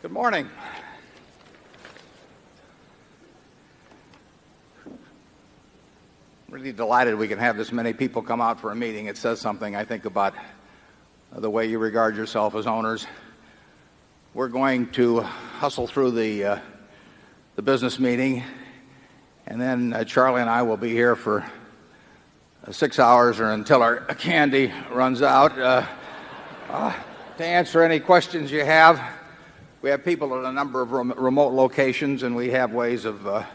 Good morning. Really delighted we can have this many people come out for a meeting. It says something, I think, about the way you regard yourself as owners. We're going to hustle through the business meeting, and then Charlie and I will be here for 6 hours or until our candy runs out to answer any questions you have. We have people at a number of remote locations, and we have ways of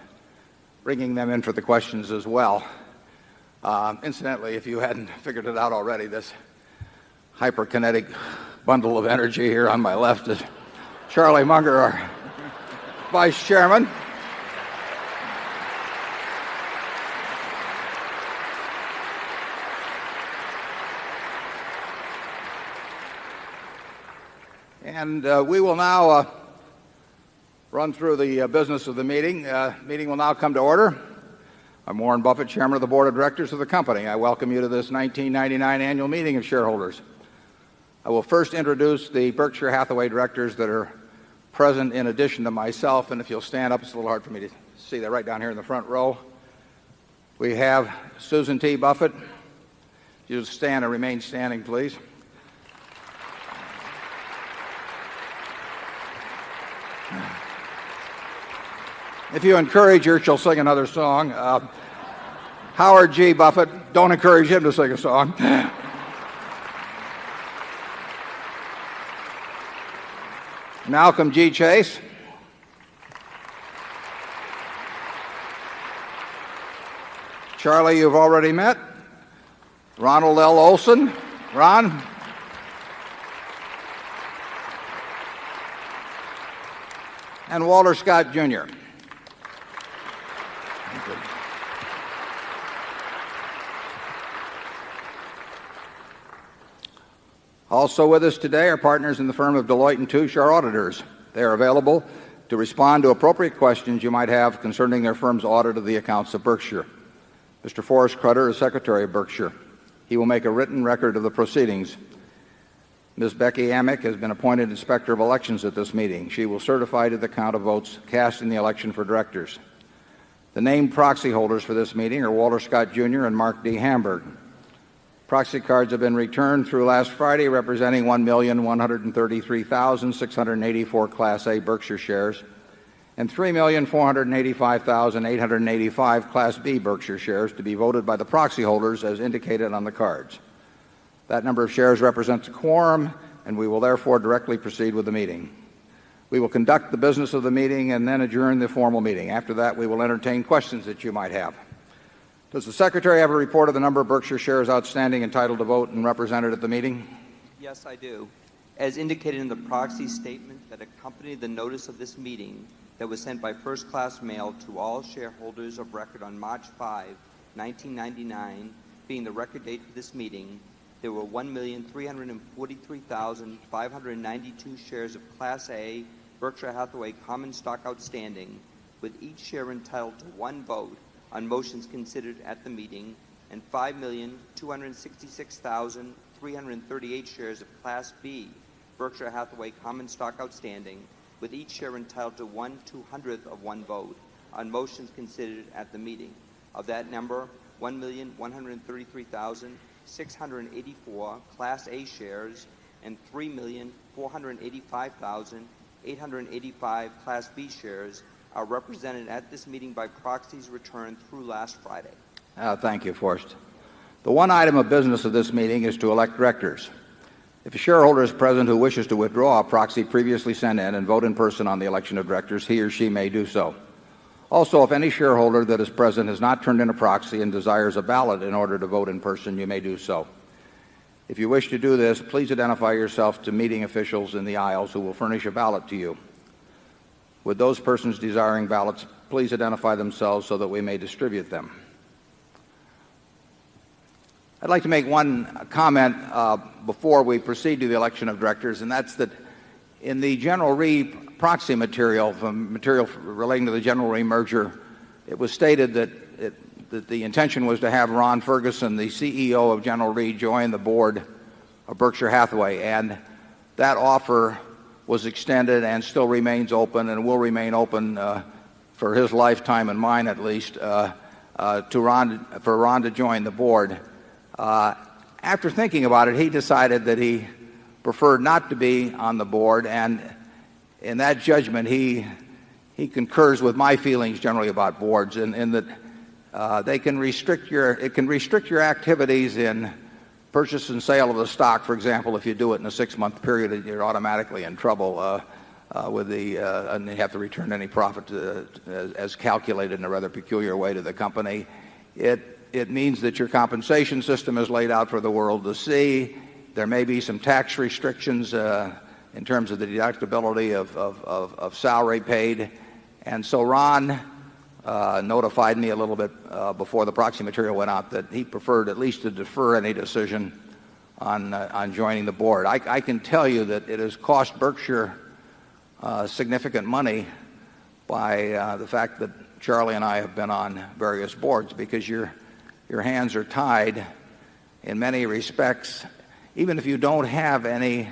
bringing them in for the questions as well. Incidentally, if you hadn't figured it out already, this hyperkinetic bundle of energy here on my left is Charlie Munger, our vice chairman. And we will now run through the business of the meeting. Meeting will now come to order. I'm Warren Buffett, chairman of the board of directors of the company. I welcome you to this 1999 annual meeting of shareholders. I will first introduce the Berkshire Hathaway directors that are present in addition to myself. And if you'll stand up, it's a little hard for me to see that right down here in the front row. We have Susan T. Buffett. You stand and remain standing, please. If you encourage her, she'll sing another song. Howard G. Buffett, don't encourage him to sing a song. Malcolm G. Chase. Charlie, you've already met. Ronald L. Olson. Ron. And Walter Scott, Jr. Also with us today are partners in the firm of Deloitte & Touche, our auditors. They are available to respond to appropriate questions you might have concerning their firm's audit of the accounts of Berkshire. Mr. Forrest Crutter is Secretary of Berkshire. He will make a written record of the proceedings. Ms. Becky Amick has been appointed Inspector of Elections at this meeting. She will certify to the count of votes cast in the election for directors. The named proxy holders for this meeting are Walter Scott, Jr. and Mark D. Hamburg. Proxy cards have been returned through last Friday, representing 1,133,684 Class A Berkshire shares and 3,485,885 Class B Berkshire shares to be voted by the proxy holders as indicated on the cards. That number of shares represents a quorum, and we will therefore directly proceed with the meeting. We will conduct the business of the meeting and then adjourn the formal meeting. After that, we will entertain questions that you might have. Does the Secretary have a report of the number of Berkshire shares outstanding entitled to vote and represented at the meeting? Yes, I do. As indicated in the proxy statement that accompanied the notice of this meeting that was sent by first-class mail to all shareholders of record on March 5, 1999, being the record date for this meeting, there were 1,343,592 shares of Class A Berkshire Hathaway common stock outstanding, with each share entitled to one vote on motions considered at the meeting, and 5,266,338 shares of Class B Berkshire Hathaway common stock outstanding, with each share entitled to 1/200th of one vote on motions considered at the meeting. Of that number, 1,133,684 Class A shares and 3,485,885 Class B shares are represented at this meeting by proxies returned through last Friday. Thank you, Forrest. The one item of business of this meeting is to elect directors. If a shareholder is present who wishes to withdraw a proxy previously sent in and vote in person on the election of directors, he or she may do so. Also, if any shareholder that is present has not turned in a proxy and desires a ballot in order to vote in person, you may do so. If you wish to do this, please identify yourself to meeting officials in the aisles who will furnish a ballot to you. Would those persons desiring ballots please identify themselves so that we may distribute them? I'd like to make one comment before we proceed to the election of directors, and that's that in the General Re proxy material, the material relating to the General Re merger, it was stated that the intention was to have Ron Ferguson, the CEO of General Re, join the board of Berkshire Hathaway, and that offer was extended and still remains open and will remain open for his lifetime and mine at least for Ron to join the board. After thinking about it, he decided that he preferred not to be on the board, and in that judgment he concurs with my feelings generally about boards in that it can restrict your activities in purchase and sale of the stock. For example, if you do it in a 6-month period, you're automatically in trouble and you have to return any profit as calculated in a rather peculiar way to the company. It means that your compensation system is laid out for the world to see. There may be some tax restrictions in terms of the deductibility of salary paid. And so Ron notified me a little bit before the proxy material went out that he preferred at least to defer any decision on joining the board. I can tell you that it has cost Berkshire significant money by the fact that Charlie and I have been on various boards, because your hands are tied in many respects. Even if you don't have any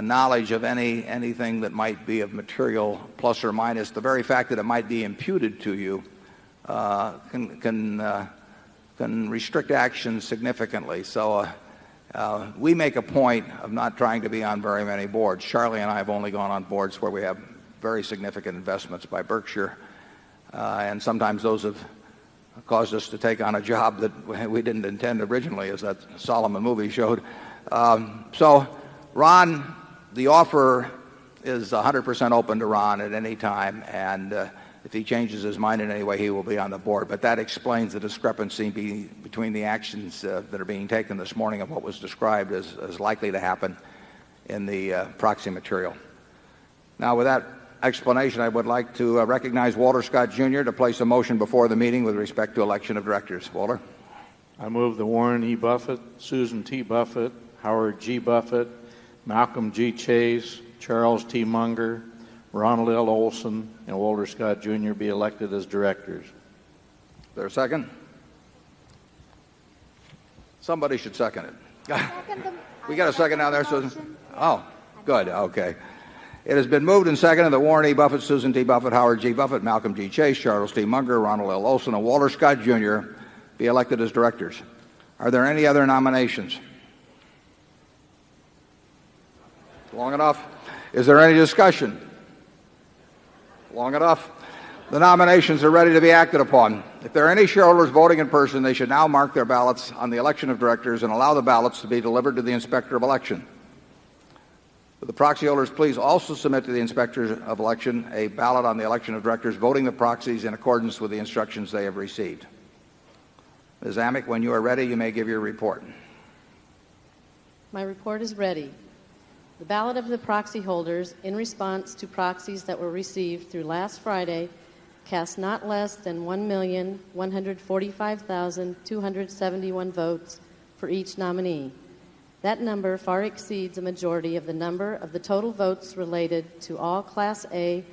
knowledge of anything that might be of material plus or minus, the very fact that it might be imputed to you can restrict action significantly. So we make a point of not trying to be on very many boards. Charlie and I have only gone on boards where we have very significant investments by Berkshire, and sometimes those have caused us to take on a job that we didn't intend originally, as that Solomon movie showed. So Ron, the offer is 100% open to Ron at any time, and if he changes his mind in any way, he will be on the board. But that explains the discrepancy between the actions that are being taken this morning and what was described as likely to happen in the proxy material. Now, with that explanation, I would like to recognize Walter Scott, Jr. to place a motion before the meeting with respect to election of directors. Walter? I move that Warren E. Buffett, Susan T. Buffett, Howard G. Buffett, Malcolm G. Chase, Charles T. Munger, Ronald L. Olson, and Walter Scott, Jr. be elected as directors. Is there a second? Somebody should second it. We got a second down there, Susan? Oh, good. Okay. It has been moved and seconded that Warren E. Buffett, Susan T. Buffett, Howard G. Buffett, Malcolm G. Chase, Charles T. Munger, Ronald L. Olson, and Walter Scott, Jr. be elected as directors. Are there any other nominations? Long enough? Is there any discussion? Long enough? The nominations are ready to be acted upon. If there are any shareholders voting in person, they should now mark their ballots on the election of directors and allow the ballots to be delivered to the Inspector of Election. Will the proxy holders please also submit to the Inspector of Election a ballot on the election of directors voting the proxies in accordance with the instructions they have received. Ms. Amick, when you are ready, you may give your report. My report is ready. The ballot of the proxy holders in response to proxies that were received through last Friday cast not less than 1,145,271 votes for each nominee. That number far exceeds a majority of the number of the total votes related to all Class A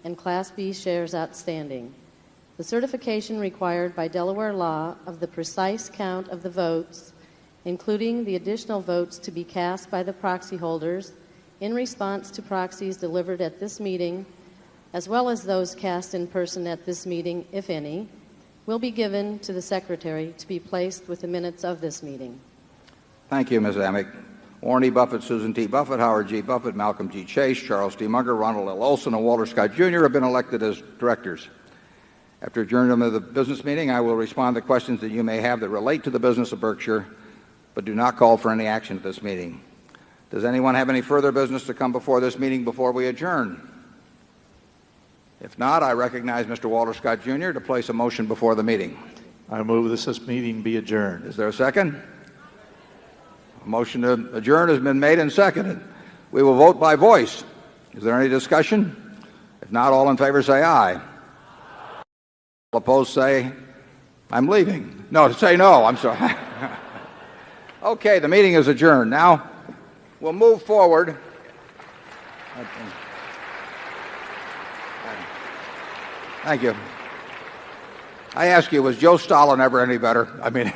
and Class B shares outstanding. The certification required by Delaware law of the precise count of the votes, including the additional votes to be cast by the proxy holders in response to proxies delivered at this meeting, as well as those cast in person at this meeting, if any, will be given to the Secretary to be placed with the minutes of this meeting. Thank you, Ms. Amick. Warren E. Buffett, Susan T. Buffett, Howard G. Buffett, Malcolm G. Chase, Charles T. Munger, Ronald L. Olson, and Walter Scott, Jr. have been elected as directors. After adjournment of the business meeting, I will respond to questions that you may have that relate to the business of Berkshire, but do not call for any action at this meeting. Does anyone have any further business to come before this meeting before we adjourn? If not, I recognize Mr. Walter Scott, Jr. to place a motion before the meeting. I move this meeting be adjourned. Is there a second? A motion to adjourn has been made and seconded. We will vote by voice. Is there any discussion? If not, all in favor say aye. All opposed say, I'm leaving. No, say no. I'm sorry. Okay, the meeting is adjourned. Now, we'll move forward. Thank you. I ask you, was Joe Stalin ever any better? I mean,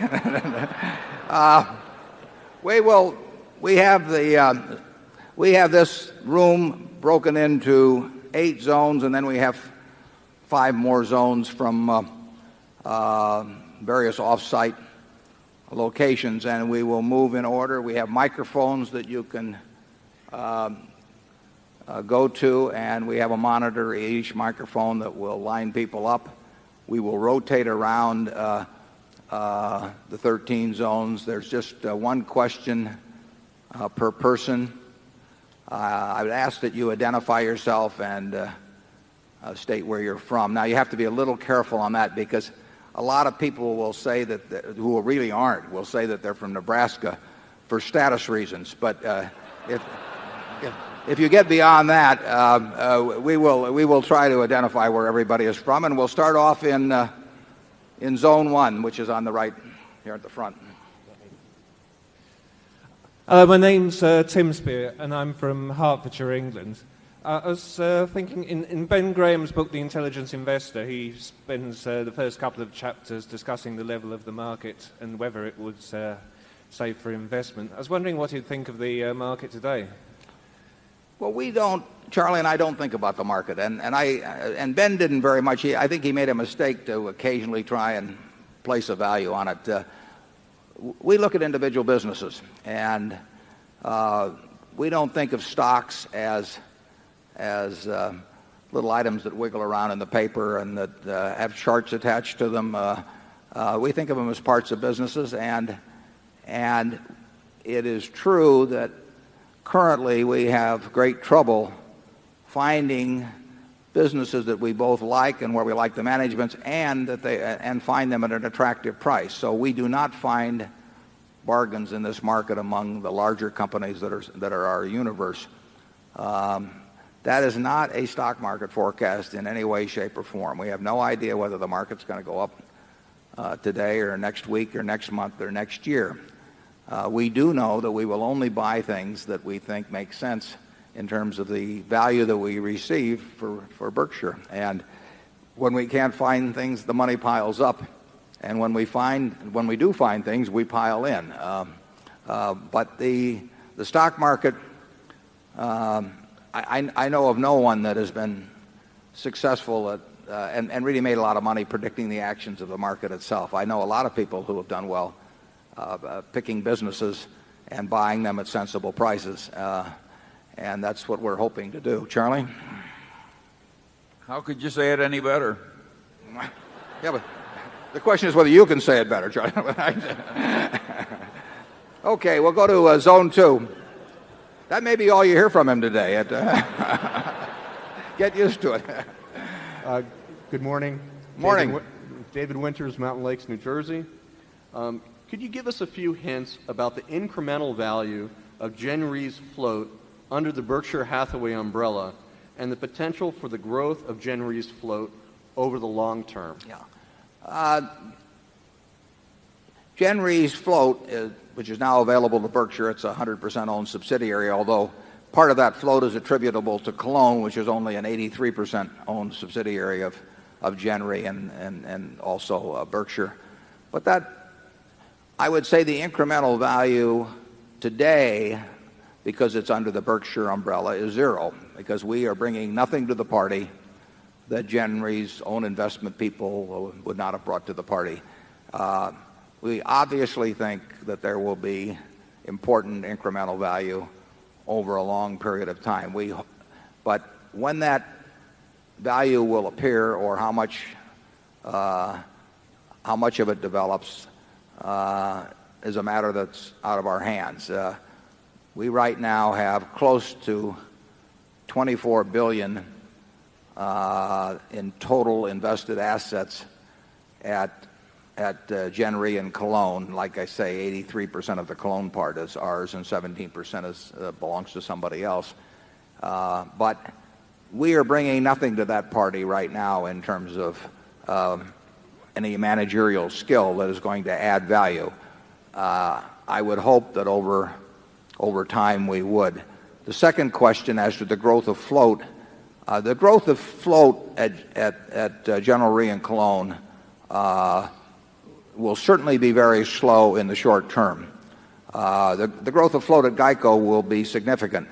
we have this room broken into 8 zones, and then we have 5 more zones from various off-site locations, and we will move in order. We have microphones that you can go to, and we have a monitor at each microphone that will line people up. We will rotate around the 13 zones. There's just one question per person. I would ask that you identify yourself and state where you're from. Now, you have to be a little careful on that, because a lot of people will say that, who really aren't, will say that they're from Nebraska for status reasons. But if you get beyond that, we will try to identify where everybody is from, and we'll start off in Zone 1, which is on the right here at the front. My name's Tim Spear, and I'm from Hertfordshire, England. I was thinking, in Ben Graham's book, The Intelligent Investor, he spends the first couple of chapters discussing the level of the market and whether it was safe for investment. I was wondering what you'd think of the market today. Well, we don't, Charlie and I don't think about the market, and Ben didn't very much. I think he made a mistake to occasionally try and place a value on it. We look at individual businesses, and we don't think of stocks as little items that wiggle around in the paper and that have charts attached to them. We think of them as parts of businesses, and it is true that currently we have great trouble finding businesses that we both like and where we like the managements, and find them at an attractive price. So we do not find bargains in this market among the larger companies that are our universe. That is not a stock market forecast in any way, shape, or form. We have no idea whether the market's going to go up today or next week or next month or next year. We do know that we will only buy things that we think make sense in terms of the value that we receive for Berkshire. And when we can't find things, the money piles up. And when we do find things, we pile in. But the stock market, I know of no one that has been successful at, and really made a lot of money predicting the actions of the market itself. I know a lot of people who have done well picking businesses and buying them at sensible prices. And that's what we're hoping to do. Charlie? How could you say it any better? Yeah, but the question is whether you can say it better, Charlie. Okay, we'll go to Zone 2. That may be all you hear from him today. Get used to it. Good morning. Morning. David Winters, Mountain Lakes, New Jersey. Could you give us a few hints about the incremental value of Gen Re's float under the Berkshire Hathaway umbrella and the potential for the growth of Gen Re's float over the long term? Yeah. Gen Re's float, which is now available to Berkshire, it's a 100% owned subsidiary, although part of that float is attributable to Cologne, which is only an 83% owned subsidiary of Gen Re and also Berkshire. But that, I would say, the incremental value today, because it's under the Berkshire umbrella, is zero, because we are bringing nothing to the party that Gen Re's own investment people would not have brought to the party. We obviously think that there will be important incremental value over a long period of time. But when that value will appear, or how much of it develops, is a matter that's out of our hands. We right now have close to $24 billion in total invested assets at Gen Re and Cologne. Like I say, 83% of the Cologne part is ours, and 17% belongs to somebody else. But we are bringing nothing to that party right now in terms of any managerial skill that is going to add value. I would hope that over time we would. The second question, as to the growth of float, the growth of float at General Re and Cologne will certainly be very slow in the short term. The growth of float at GEICO will be significant.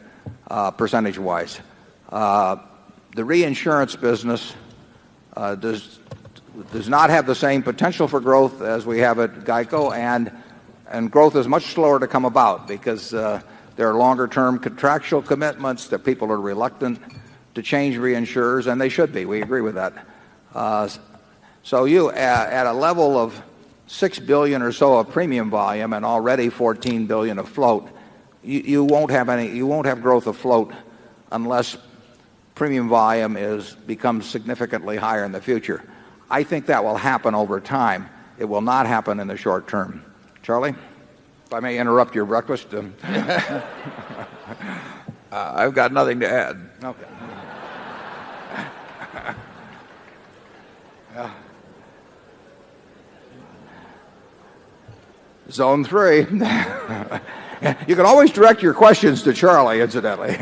percentage-wise. The reinsurance business does not have the same potential for growth as we have at GEICO, and growth is much slower to come about because there are longer-term contractual commitments that people are reluctant to change reinsurers, and they should be. We agree with that. So you, at a level of $6 billion or so of premium volume and already $14 billion of float, you won't have growth of float unless premium volume becomes significantly higher in the future. I think that will happen over time. It will not happen in the short term. Charlie, if I may interrupt your breakfast. I've got nothing to add. Okay. Zone 3. You can always direct your questions to Charlie, incidentally.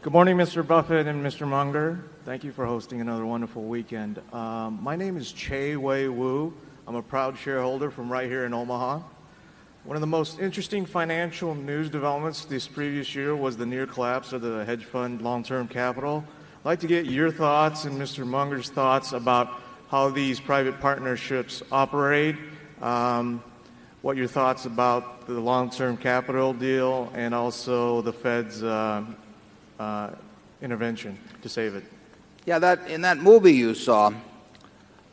Good morning, Mr. Buffett and Mr. Munger. Thank you for hosting another wonderful weekend. My name is Che Wei Wu. I'm a proud shareholder from right here in Omaha. One of the most interesting financial news developments this previous year was the near collapse of the hedge fund long-term capital. I'd like to get your thoughts and Mr. Munger's thoughts about how these private partnerships operate, what your thoughts about the long-term capital deal, and also the Fed's intervention to save it. Yeah, in that movie you saw,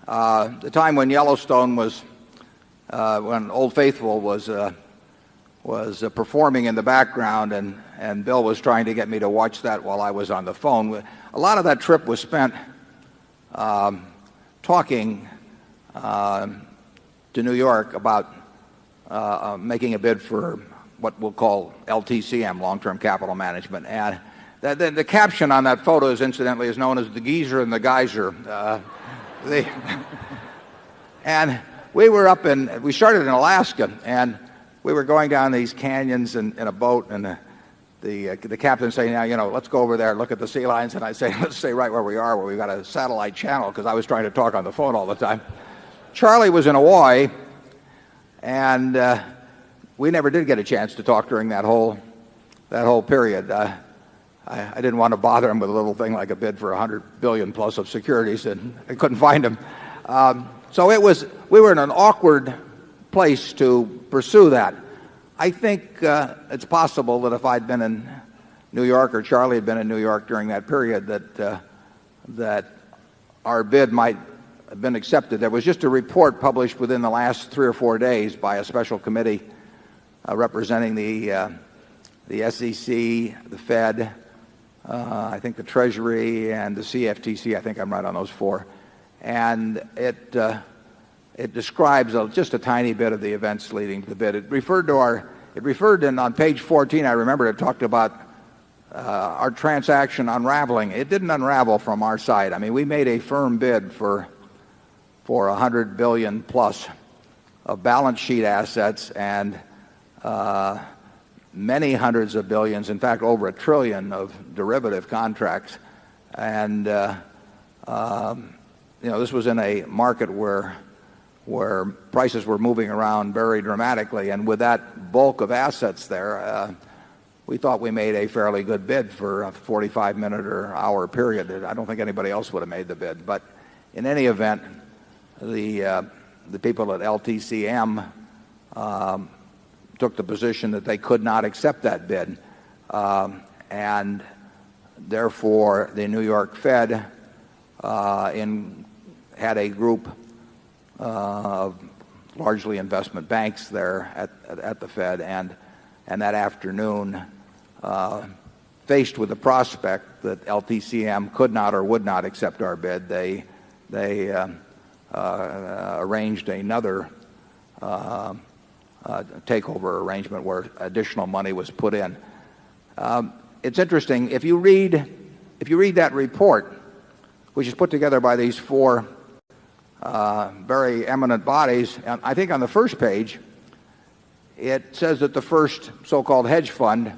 the time when Yellowstone was, when Old Faithful was performing in the background, and Bill was trying to get me to watch that while I was on the phone. A lot of that trip was spent talking to New York about making a bid for what we'll call LTCM, long-term capital management. And the caption on that photo is incidentally known as the geezer and the geyser. And we started in Alaska, and we were going down these canyons in a boat, and the captain saying, now, let's go over there and look at the sea lions. And I say, let's stay right where we are, where we've got a satellite channel, because I was trying to talk on the phone all the time. Charlie was in Hawaii, and we never did get a chance to talk during that whole period. I didn't want to bother him with a little thing like a bid for $100 billion plus of securities, and I couldn't find him. So we were in an awkward place to pursue that. I think it's possible that if I'd been in New York, or Charlie had been in New York during that period, that our bid might have been accepted. There was just a report published within the last 3 or 4 days by a special committee representing the SEC, the Fed, I think the Treasury, and the CFTC. I think I'm right on those 4. And it describes just a tiny bit of the events leading to the bid. It referred on page 14, I remember it talked about our transaction unraveling. It didn't unravel from our side. I mean, we made a firm bid for $100 billion plus of balance sheet assets and many hundreds of billions, in fact, over $1 trillion of derivative contracts. And this was in a market where prices were moving around very dramatically, and with that bulk of assets there, we thought we made a fairly good bid for a 45-minute or hour period. I don't think anybody else would have made the bid. But in any event, the people at LTCM took the position that they could not accept that bid, and therefore the New York Fed had a group of largely investment banks there at the Fed, and that afternoon, faced with the prospect that LTCM could not or would not accept our bid, they arranged another takeover arrangement where additional money was put in. It's interesting, if you read that report, which is put together by these 4 very eminent bodies, and I think on the first page it says that the first so-called hedge fund,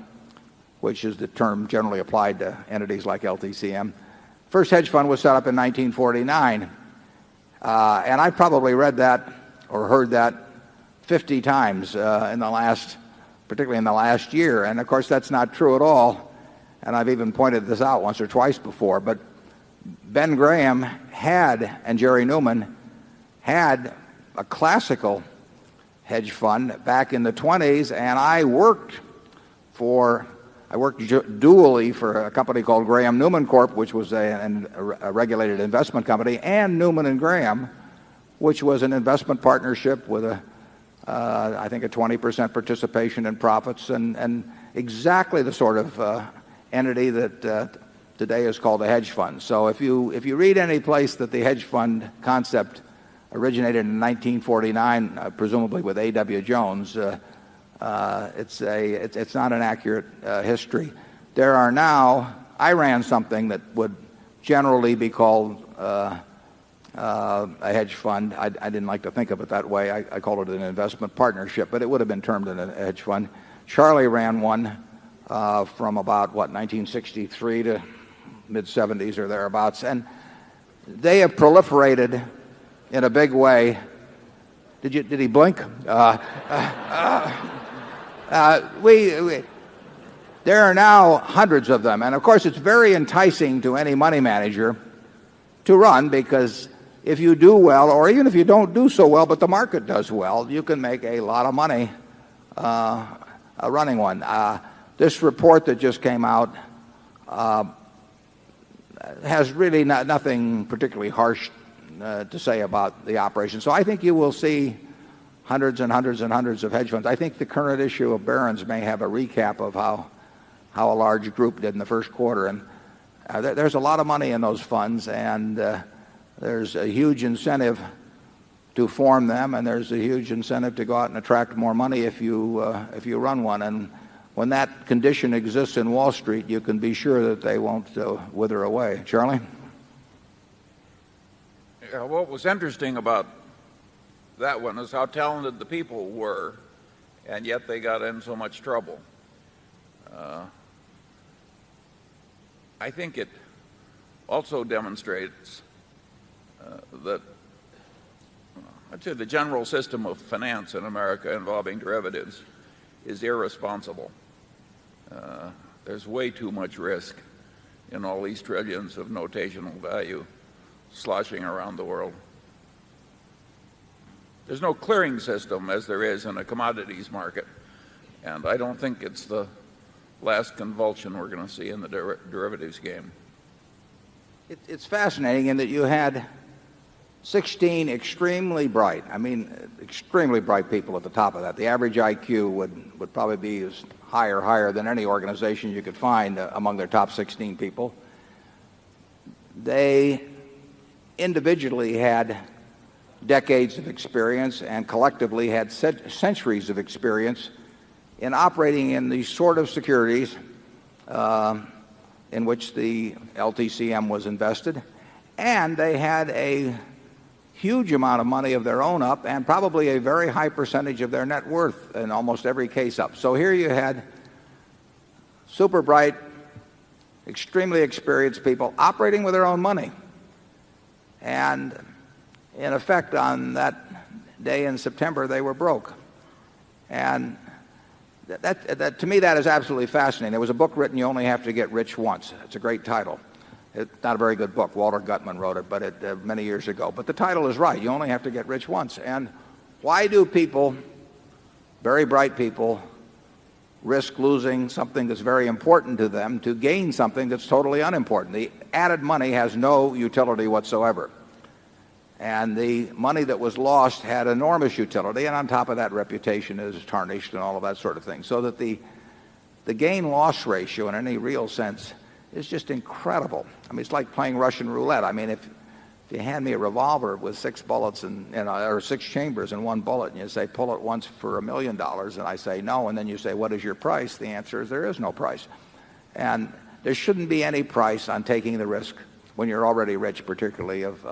which is the term generally applied to entities like LTCM, first hedge fund was set up in 1949. And I probably read that or heard that 50 times in the last particularly in the last year. And of course, that's not true at all. And I've even pointed this out once or twice before. But Ben Graham had, and Jerry Newman had, a classical hedge fund back in the 20s, and I worked dually for a company called Graham Newman Corp., which was a regulated investment company, and Newman and Graham, which was an investment partnership with I think a 20% participation in profits, and exactly the sort of entity that today is called a hedge fund. So if you read any place that the hedge fund concept originated in 1949, presumably with A.W. Jones, it's not an accurate history. There are now, I ran something that would generally be called a hedge fund. I didn't like to think of it that way. I called it an investment partnership, but it would have been termed a hedge fund. Charlie ran one from about, 1963 to mid-70s or thereabouts. And they have proliferated in a big way. Did he blink? There are now hundreds of them. And of course, it's very enticing to any money manager to run, because if you do well, or even if you don't do so well, but the market does well, you can make a lot of money running one. This report that just came out has really nothing particularly harsh to say about the operation. So I think you will see hundreds and hundreds and hundreds of hedge funds. I think the current issue of Barron's may have a recap of how a large group did in the first quarter. And there's a lot of money in those funds, and there's a huge incentive to form them, and there's a huge incentive to go out and attract more money if you run one. And when that condition exists in Wall Street, you can be sure that they won't wither away. Charlie? Yeah, what was interesting about that one is how talented the people were, and yet they got in so much trouble. I think it also demonstrates that I'd say the general system of finance in America involving derivatives is irresponsible. There's way too much risk in all these trillions of notational value sloshing around the world. There's no clearing system as there is in a commodities market, and I don't think it's the last convulsion we're going to see in the derivatives game. It's fascinating in that you had 16 extremely bright people at the top of that. The average IQ would probably be as higher than any organization you could find among their top 16 people. They individually had decades of experience and collectively had centuries of experience in operating in the sort of securities in which the LTCM was invested. And they had a huge amount of money of their own up, and probably a very high percentage of their net worth in almost every case up. So here you had super bright, extremely experienced people operating with their own money. And in effect, on that day in September, they were broke. And that to me, that is absolutely fascinating. There was a book written, You Only Have to Get Rich Once. It's a great title. It's not a very good book. Walter Gutman wrote it, but many years ago. But the title is right. You only have to get rich once. And why do people, very bright people, risk losing something that's very important to them to gain something that's totally unimportant? The added money has no utility whatsoever. And the money that was lost had enormous utility, and on top of that, reputation is tarnished and all of that sort of thing. So that the gain-loss ratio in any real sense is just incredible. I mean, it's like playing Russian roulette. I mean, if you hand me a revolver with 6 bullets or 6 chambers and 1 bullet, and you say, pull it once for $1 million, and I say no, and then you say, what is your price? The answer is there is no price. And there shouldn't be any price on taking the risk when you're already rich, particularly of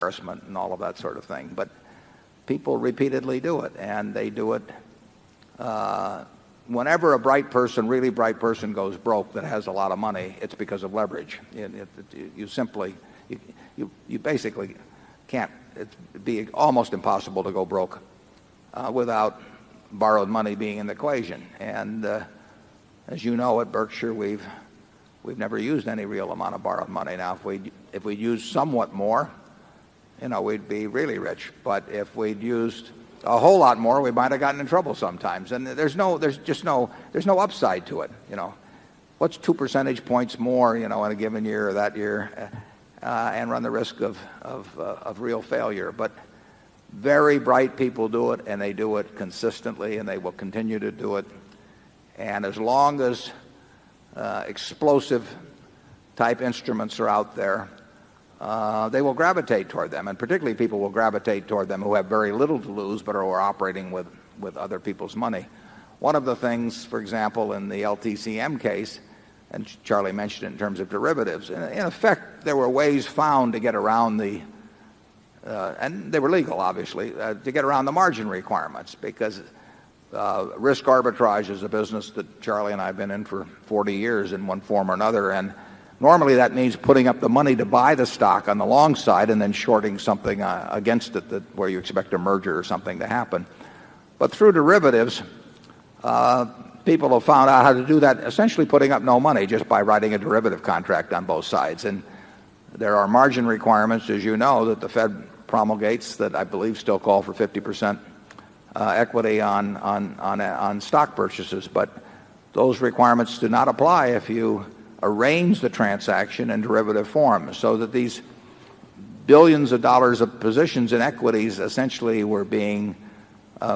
embarrassment and all of that sort of thing. But people repeatedly do it, and they do it whenever a really bright person goes broke that has a lot of money. It's because of leverage. You basically can't. It'd be almost impossible to go broke without borrowed money being in the equation. And as you know, at Berkshire, we've never used any real amount of borrowed money. Now, if we'd used somewhat more, we'd be really rich. But if we'd used a whole lot more, we might have gotten in trouble sometimes. And there's no upside to it. What's 2 percentage points more, in a given year or that year, and run the risk of real failure. But very bright people do it, and they do it consistently, and they will continue to do it. And as long as explosive type instruments are out there, they will gravitate toward them. And particularly people will gravitate toward them who have very little to lose but are operating with other people's money. One of the things, for example, in the LTCM case, and Charlie mentioned it in terms of derivatives, in effect there were ways found to get around and they were legal, obviously, to get around the margin requirements, because risk arbitrage is a business that Charlie and I have been in for 40 years in one form or another, and normally that means putting up the money to buy the stock on the long side and then shorting something against it where you expect a merger or something to happen. But through derivatives, people have found out how to do that, essentially putting up no money just by writing a derivative contract on both sides. And there are margin requirements, as you know, that the Fed promulgates that I believe still call for 50% equity on stock purchases. But those requirements do not apply if you arrange the transaction in derivative form, so that these billions of dollars of positions in equities essentially were being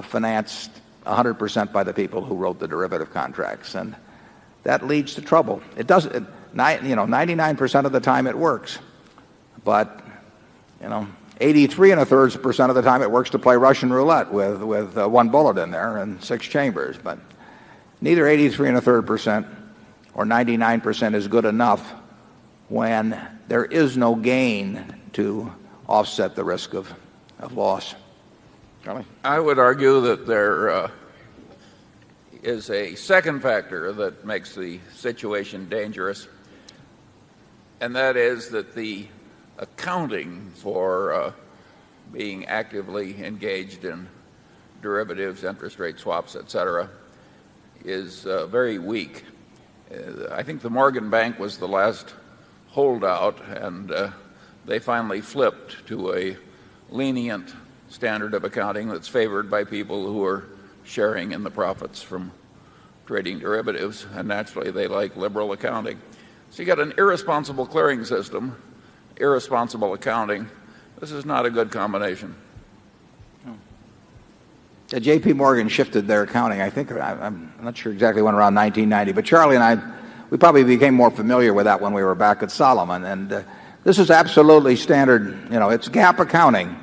financed 100% by the people who wrote the derivative contracts, and that leads to trouble. It doesn't, 99% of the time it works, but 83 1/3% of the time it works to play Russian roulette with one bullet in there and 6 chambers. But neither 83 1/3% or 99% is good enough when there is no gain to offset the risk of loss. Charlie? I would argue that there is a second factor that makes the situation dangerous, and that is that the accounting for being actively engaged in derivatives, interest rate swaps, etc., is very weak. I think the Morgan Bank was the last holdout, and they finally flipped to a lenient standard of accounting that's favored by people who are sharing in the profits from trading derivatives, and naturally they like liberal accounting. So you got an irresponsible clearing system, irresponsible accounting. This is not a good combination. J.P. Morgan shifted their accounting. I think, I'm not sure exactly when, around 1990, but Charlie and I, we probably became more familiar with that when we were back at Solomon. And this is absolutely standard, it's GAAP accounting,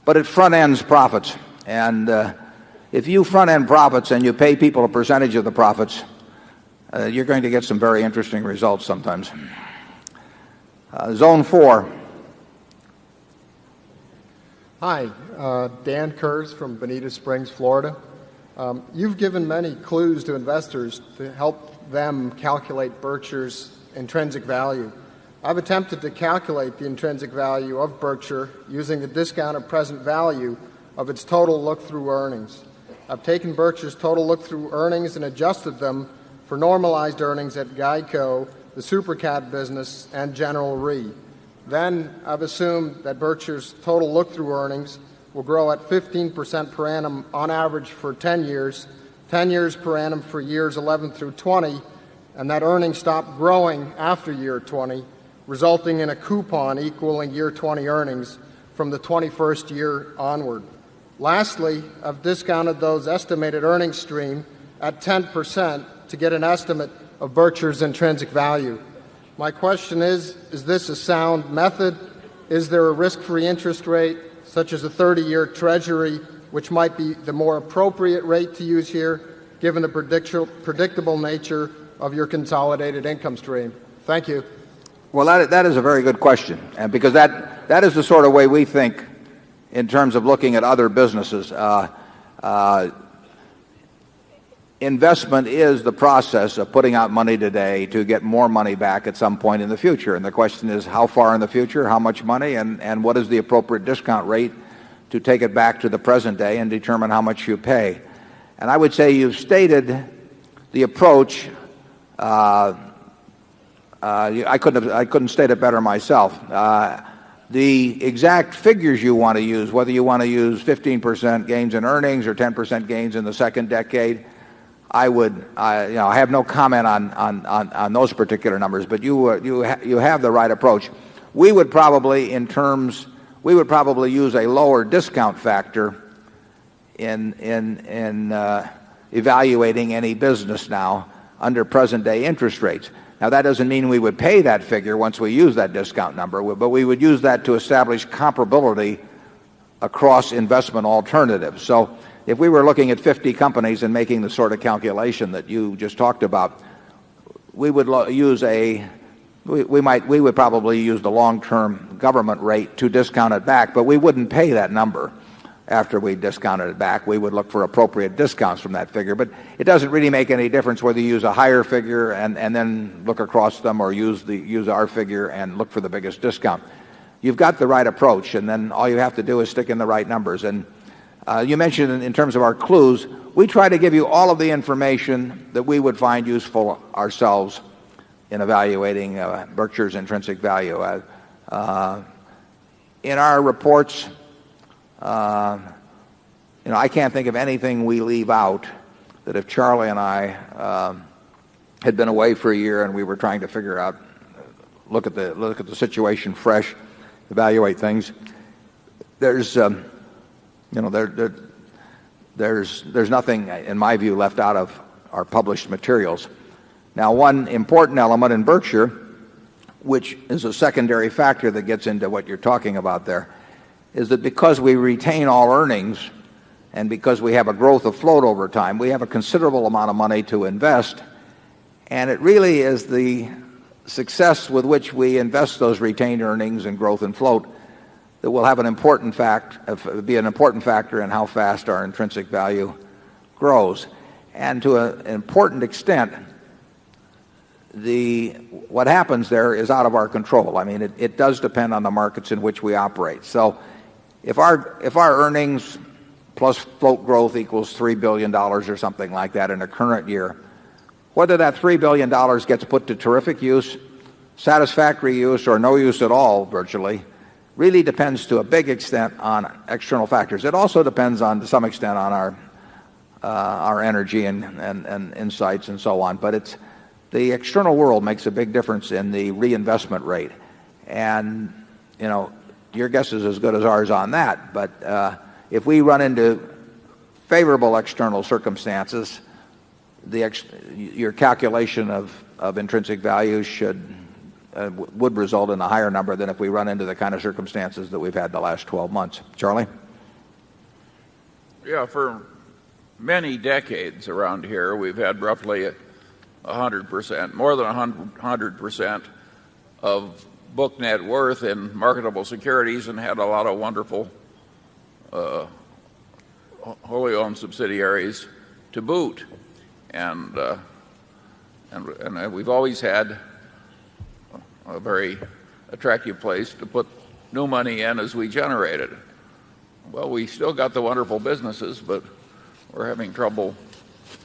but it front ends profits. And if you front end profits and you pay people a percentage of the profits, you're going to get some very interesting results sometimes. Zone 4. Hi, Dan Kurz from Bonita Springs, Florida. You've given many clues to investors to help them calculate Berkshire's intrinsic value. I've attempted to calculate the intrinsic value of Berkshire using the discounted present value of its total look-through earnings. I've taken Berkshire's total look-through earnings and adjusted them for normalized earnings at Geico, the Supercat business, and General Re. Then I've assumed that Berkshire's total look-through earnings will grow at 15% per annum on average for 10 years, 10 years per annum for years 11 through 20, and that earnings stop growing after year 20, resulting in a coupon equaling year 20 earnings from the 21st year onward. Lastly, I've discounted those estimated earnings stream at 10% to get an estimate of Berkshire's intrinsic value. My question is this a sound method? Is there a risk-free interest rate, such as a 30-year Treasury, which might be the more appropriate rate to use here, given the predictable nature of your consolidated income stream? Thank you. Well, that is a very good question, and because that is the sort of way we think in terms of looking at other businesses. Investment is the process of putting out money today to get more money back at some point in the future. And the question is, how far in the future, how much money, and what is the appropriate discount rate to take it back to the present day and determine how much you pay. And I would say you've stated the approach. I couldn't state it better myself. The exact figures you want to use, whether you want to use 15% gains in earnings or 10% gains in the second decade, I have no comment on those particular numbers. But you have the right approach. We would probably use a lower discount factor in evaluating any business now under present day interest rates. Now, that doesn't mean we would pay that figure once we use that discount number, but we would use that to establish comparability across investment alternatives. So if we were looking at 50 companies and making the sort of calculation that you just talked about, we would use we would probably use the long-term government rate to discount it back, but we wouldn't pay that number after we discounted it back. We would look for appropriate discounts from that figure. But it doesn't really make any difference whether you use a higher figure and then look across them, or use our figure and look for the biggest discount. You've got the right approach, and then all you have to do is stick in the right numbers. And you mentioned in terms of our clues, we try to give you all of the information that we would find useful ourselves in evaluating Berkshire's intrinsic value. In our reports, I can't think of anything we leave out that if Charlie and I had been away for a year and we were trying to figure out, look at the situation fresh, evaluate things, there's nothing, in my view, left out of our published materials. Now, one important element in Berkshire, which is a secondary factor that gets into what you're talking about there, is that because we retain all earnings and because we have a growth of float over time, we have a considerable amount of money to invest. And it really is the success with which we invest those retained earnings and growth and float that will have be an important factor in how fast our intrinsic value grows. And to an important extent, what happens there is out of our control. I mean, it does depend on the markets in which we operate. So if our earnings plus float growth equals $3 billion or something like that in a current year, whether that $3 billion gets put to terrific use, satisfactory use, or no use at all virtually, really depends to a big extent on external factors. It also depends to some extent on our energy and insights and so on. But the external world makes a big difference in the reinvestment rate. And, your guess is as good as ours on that. But if we run into favorable external circumstances, your calculation of intrinsic value would result in a higher number than if we run into the kind of circumstances that we've had the last 12 months. Charlie? Yeah, for many decades around here, we've had roughly 100%, more than 100% of book net worth in marketable securities, and had a lot of wonderful wholly owned subsidiaries to boot. And we've always had a very attractive place to put new money in as we generate it. Well, we still got the wonderful businesses, but we're having trouble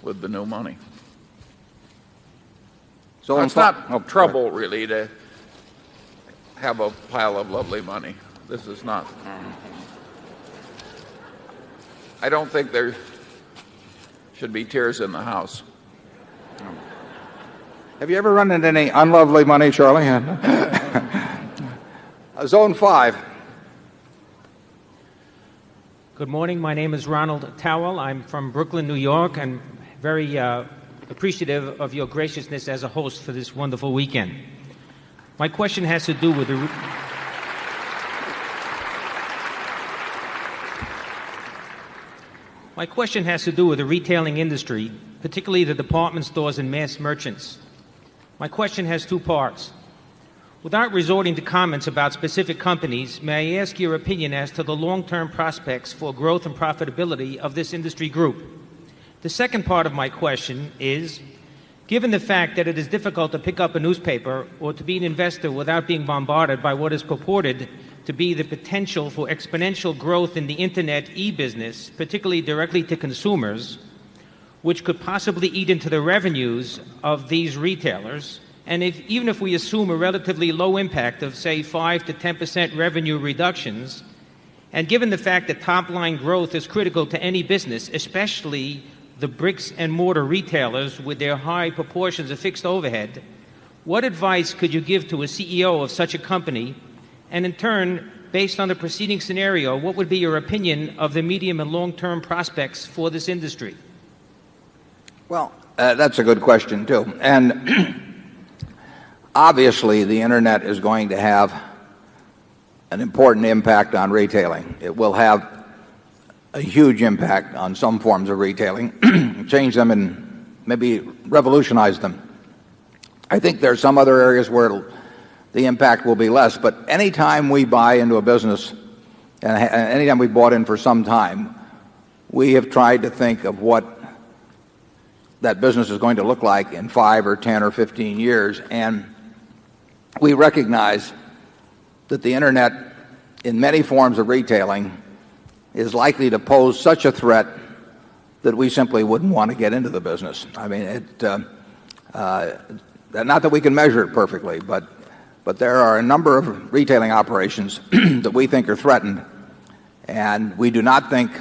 with the new money. So it's not trouble, really, to have a pile of lovely money. This is not. I don't think there should be tears in the house. Have you ever run into any unlovely money, Charlie? Zone 5. Good morning. My name is Ronald Towell. I'm from Brooklyn, New York. I'm very appreciative of your graciousness as a host for this wonderful weekend. My question has to do with the retailing industry, particularly the department stores and mass merchants. My question has two parts. Without resorting to comments about specific companies, may I ask your opinion as to the long-term prospects for growth and profitability of this industry group? The second part of my question is, given the fact that it is difficult to pick up a newspaper or to be an investor without being bombarded by what is purported to be the potential for exponential growth in the Internet e-business, particularly directly to consumers, which could possibly eat into the revenues of these retailers. And even if we assume a relatively low impact of, say, 5 to 10% revenue reductions, and given the fact that top-line growth is critical to any business, especially the bricks and mortar retailers with their high proportions of fixed overhead, what advice could you give to a CEO of such a company? And in turn, based on the preceding scenario, what would be your opinion of the medium and long-term prospects for this industry? Well, that's a good question, too. And obviously, the Internet is going to have an important impact on retailing. It will have a huge impact on some forms of retailing, change them and maybe revolutionize them. I think there are some other areas where the impact will be less, but anytime we buy into a business, and anytime we've bought in for some time, we have tried to think of what that business is going to look like in 5 or 10 or 15 years, and we recognize that the Internet, in many forms of retailing, is likely to pose such a threat that we simply wouldn't want to get into the business. I mean, not that we can measure it perfectly, but there are a number of retailing operations that we think are threatened, and we do not think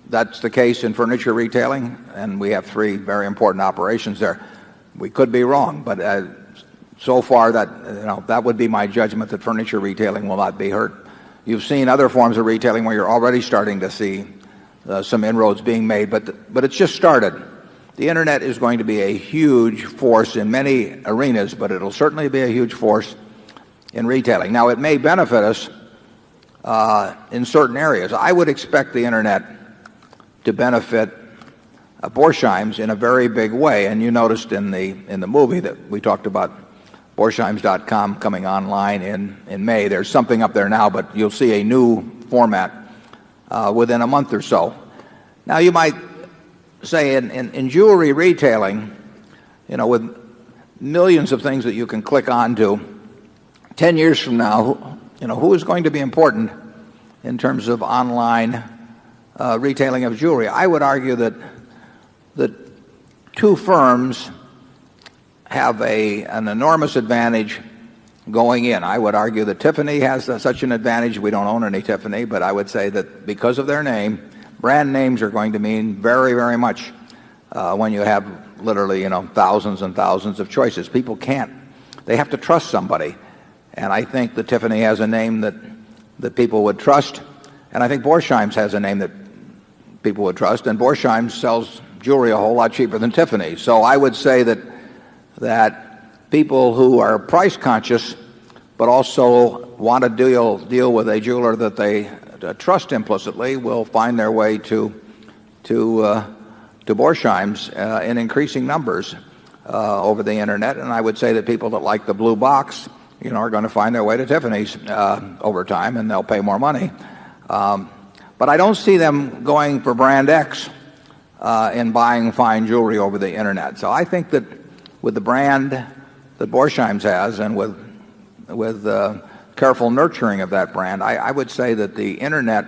that's the case in furniture retailing, and we have 3 very important operations there. We could be wrong, but so far that would be my judgment, that furniture retailing will not be hurt. You've seen other forms of retailing where you're already starting to see some inroads being made, but it's just started. The Internet is going to be a huge force in many arenas, but it'll certainly be a huge force in retailing. Now, it may benefit us in certain areas. I would expect the Internet to benefit Borsheims in a very big way, and you noticed in the movie that we talked about Borsheims.com coming online in May. There's something up there now, but you'll see a new format within a month or so. Now, you might say in jewelry retailing, with millions of things that you can click onto, 10 years from now, who is going to be important in terms of online retailing of jewelry? I would argue that 2 firms have an enormous advantage going in. I would argue that Tiffany has such an advantage. We don't own any Tiffany, but I would say that because of their name, brand names are going to mean very, very much when you have literally, thousands and thousands of choices. People can't. They have to trust somebody. And I think that Tiffany has a name that people would trust. And I think Borsheims has a name that people would trust. And Borsheims sells jewelry a whole lot cheaper than Tiffany. So I would say that people who are price conscious but also want to deal with a jeweler that they trust implicitly will find their way to Borsheims in increasing numbers over the Internet. And I would say that people that like the blue box, are going to find their way to Tiffany's over time, and they'll pay more money. But I don't see them going for brand X in buying fine jewelry over the Internet. So I think that with the brand that Borsheims has, and with careful nurturing of that brand, I would say that the Internet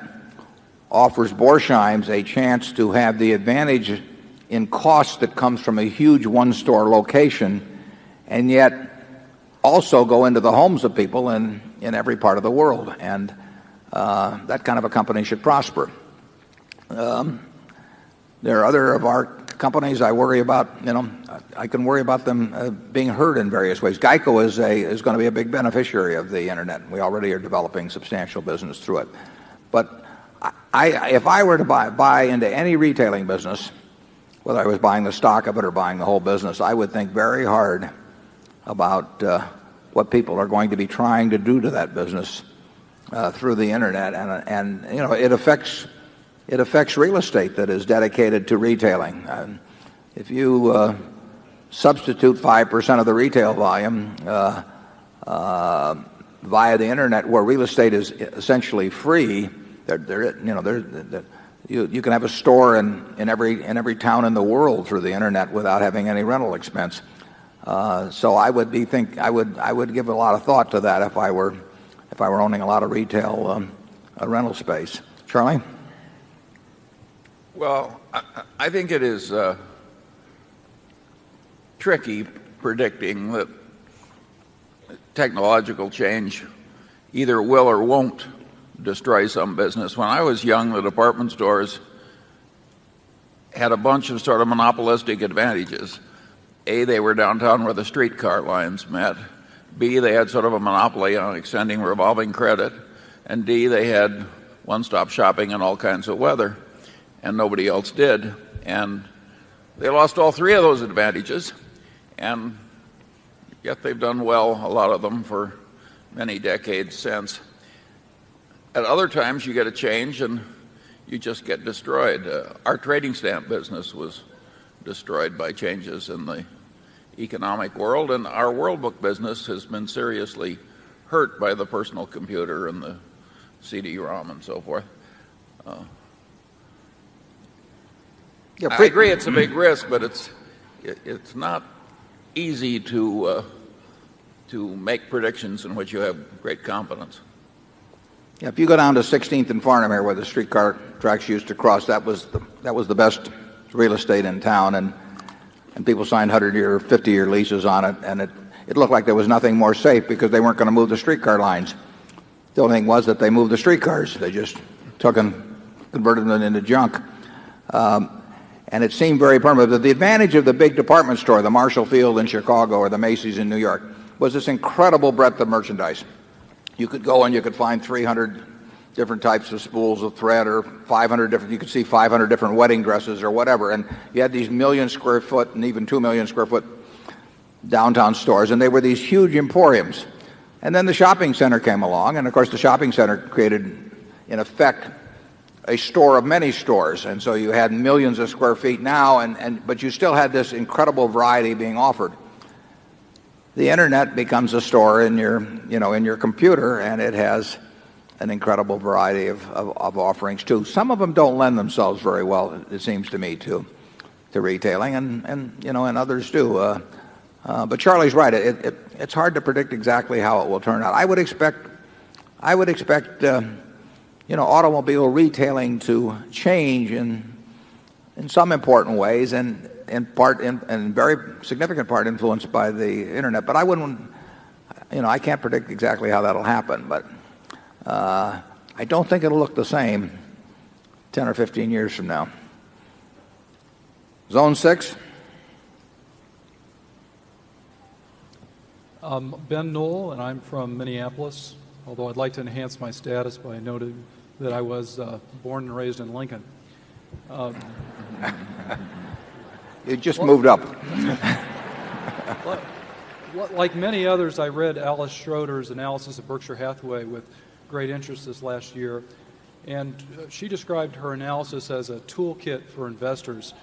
offers Borsheims a chance to have the advantage in cost that comes from a huge one-store location, and yet also go into the homes of people in every part of the world. And that kind of a company should prosper. There are other of our companies I worry about. I can worry about them being hurt in various ways. Geico is going to be a big beneficiary of the Internet. We already are developing substantial business through it. But if I were to buy into any retailing business, whether I was buying the stock of it or buying the whole business, I would think very hard about what people are going to be trying to do to that business through the Internet. And it affects real estate that is dedicated to retailing. If you substitute 5% of the retail volume via the Internet, where real estate is essentially free, you can have a store in every town in the world through the Internet without having any rental expense. So I would give a lot of thought to that if I were owning a lot of retail rental space. Charlie? Well, I think it is tricky predicting that technological change either will or won't destroy some business. When I was young, the department stores had a bunch of sort of monopolistic advantages. A, they were downtown where the streetcar lines met. B, they had sort of a monopoly on extending revolving credit. And D, they had one-stop shopping in all kinds of weather, and nobody else did. And they lost all three of those advantages, and yet they've done well, a lot of them, for many decades since. At other times, you get a change and you just get destroyed. Our trading stamp business was destroyed by changes in the economic world, and our World Book business has been seriously hurt by the personal computer and the CD-ROM and so forth. I agree it's a big risk, but it's not easy to make predictions in which you have great confidence. Yeah, if you go down to 16th and Farnham here, where the streetcar tracks used to cross, that was the best real estate in town, and people signed 100-year, 50-year leases on it, and it looked like there was nothing more safe because they weren't going to move the streetcar lines. The only thing was that they moved the streetcars. They just took and converted them into junk. And it seemed very permanent. But the advantage of the big department store, the Marshall Field in Chicago or the Macy's in New York, was this incredible breadth of merchandise. You could go and you could find 300 different types of spools of thread, or 500 different, you could see 500 different wedding dresses or whatever. And you had these 1 million square foot and even 2 million square foot downtown stores, and they were these huge emporiums. And then the shopping center came along, and of course the shopping center created, in effect, a store of many stores. And so you had millions of square feet now, but you still had this incredible variety being offered. The internet becomes a store in your computer, and it has an incredible variety of offerings too. Some of them don't lend themselves very well, it seems to me, to retailing, and others do. But Charlie's right. It's hard to predict exactly how it will turn out. I would expect automobile retailing to change in some important ways, and in very significant part influenced by the internet. But I can't predict exactly how that'll happen. But I don't think it'll look the same 10 or 15 years from now. Zone 6. Ben Knoll, and I'm from Minneapolis, although I'd like to enhance my status by noting that I was born and raised in Lincoln. You just moved up. Like many others, I read Alice Schroeder's analysis of Berkshire Hathaway with great interest this last year, and she described her analysis as a toolkit for investors.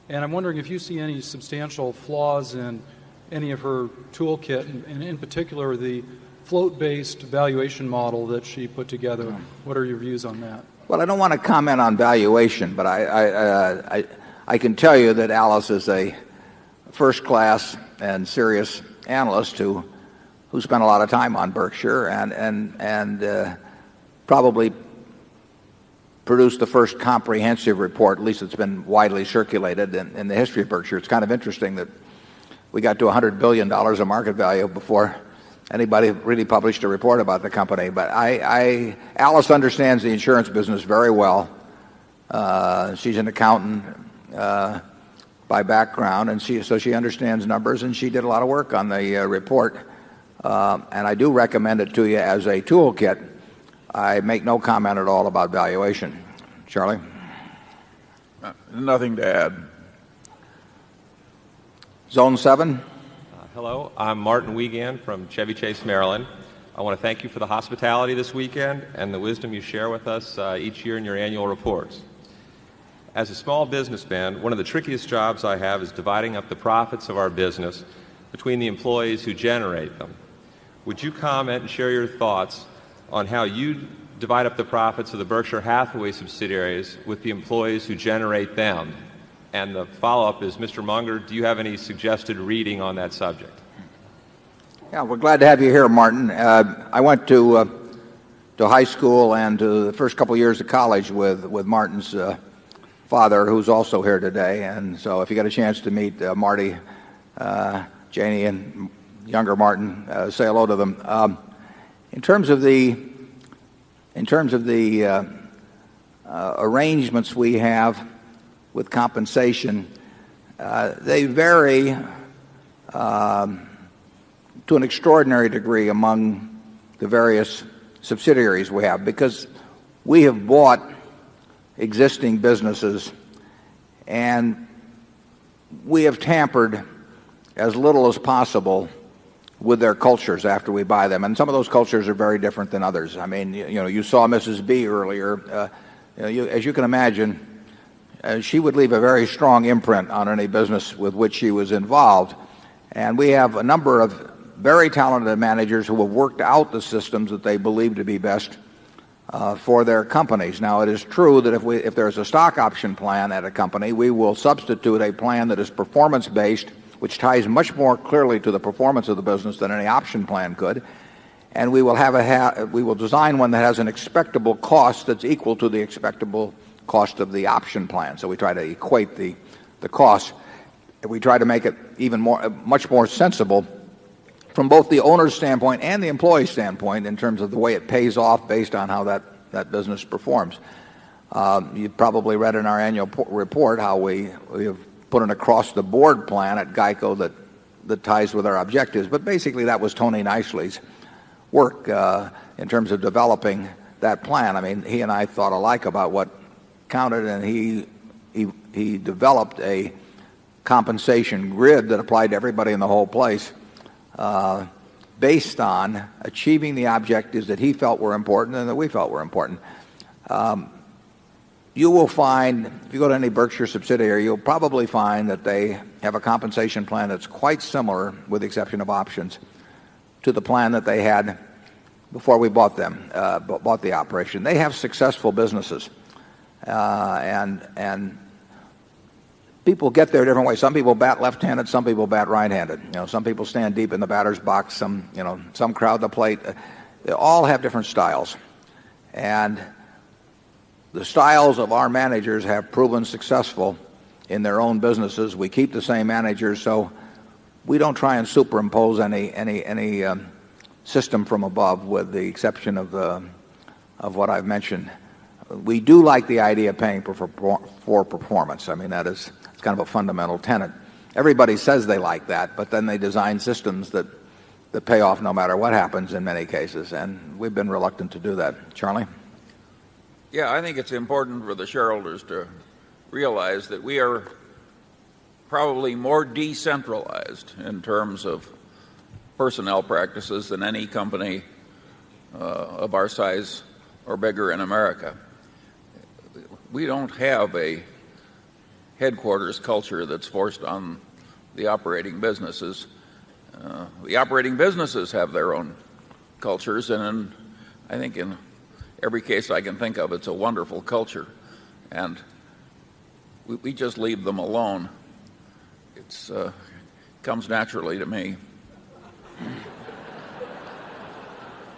And I'm wondering if you see any substantial flaws in any of her toolkit, and in particular the float-based valuation model that she put together. What are your views on that? Well, I don't want to comment on valuation, but I can tell you that Alice is a first-class and serious analyst who spent a lot of time on Berkshire and probably produced the first comprehensive report, at least it's been widely circulated in the history of Berkshire. It's kind of interesting that we got to $100 billion of market value before anybody really published a report about the company. But Alice understands the insurance business very well. She's an accountant by background, and so she understands numbers, and she did a lot of work on the report. And I do recommend it to you as a toolkit. I make no comment at all about valuation. Charlie? Nothing to add. Zone 7. Hello, I'm Martin Wiegand from Chevy Chase, Maryland. I want to thank you for the hospitality this weekend and the wisdom you share with us each year in your annual reports. As a small businessman, one of the trickiest jobs I have is dividing up the profits of our business between the employees who generate them. Would you comment and share your thoughts on how you divide up the profits of the Berkshire Hathaway subsidiaries with the employees who generate them? And the follow-up is, Mr. Munger, do you have any suggested reading on that subject? Yeah, we're glad to have you here, Martin. I went to high school and to the first couple of years of college with Martin's father, who's also here today. And so if you get a chance to meet Marty, Janie and younger Martin, say hello to them. In terms of the arrangements we have with compensation, they vary to an extraordinary degree among the various subsidiaries we have, because we have bought existing businesses and we have tampered as little as possible with their cultures after we buy them. And some of those cultures are very different than others. I mean, you saw Mrs. B earlier. As you can imagine, she would leave a very strong imprint on any business with which she was involved. And we have a number of very talented managers who have worked out the systems that they believe to be best for their companies. Now, it is true that if there's a stock option plan at a company, we will substitute a plan that is performance-based, which ties much more clearly to the performance of the business than any option plan could. And we will design one that has an expectable cost that's equal to the expectable cost of the option plan. So we try to equate the cost. We try to make it much more sensible from both the owner's standpoint and the employee's standpoint in terms of the way it pays off based on how that business performs. You probably read in our annual report how we have put an across-the-board plan at GEICO that ties with our objectives. But basically that was Tony Nicely's work in terms of developing that plan. I mean, he and I thought alike about what counted, and he developed a compensation grid that applied to everybody in the whole place based on achieving the objectives that he felt were important and that we felt were important. You will find, if you go to any Berkshire subsidiary, you'll probably find that they have a compensation plan that's quite similar, with the exception of options, to the plan that they had before we bought the operation. They have successful businesses, and people get there different ways. Some people bat left-handed, some people bat right-handed. Some people stand deep in the batter's box, some crowd the plate. They all have different styles. And the styles of our managers have proven successful in their own businesses. We keep the same managers, so we don't try and superimpose any system from above, with the exception of what I've mentioned. We do like the idea of paying for performance. I mean, it's kind of a fundamental tenet. Everybody says they like that, but then they design systems that pay off no matter what happens in many cases, and we've been reluctant to do that. Charlie? Yeah, I think it's important for the shareholders to realize that we are probably more decentralized in terms of personnel practices than any company of our size or bigger in America. We don't have a headquarters culture that's forced on the operating businesses. The operating businesses have their own cultures, and I think in every case I can think of, it's a wonderful culture, and we just leave them alone. It comes naturally to me.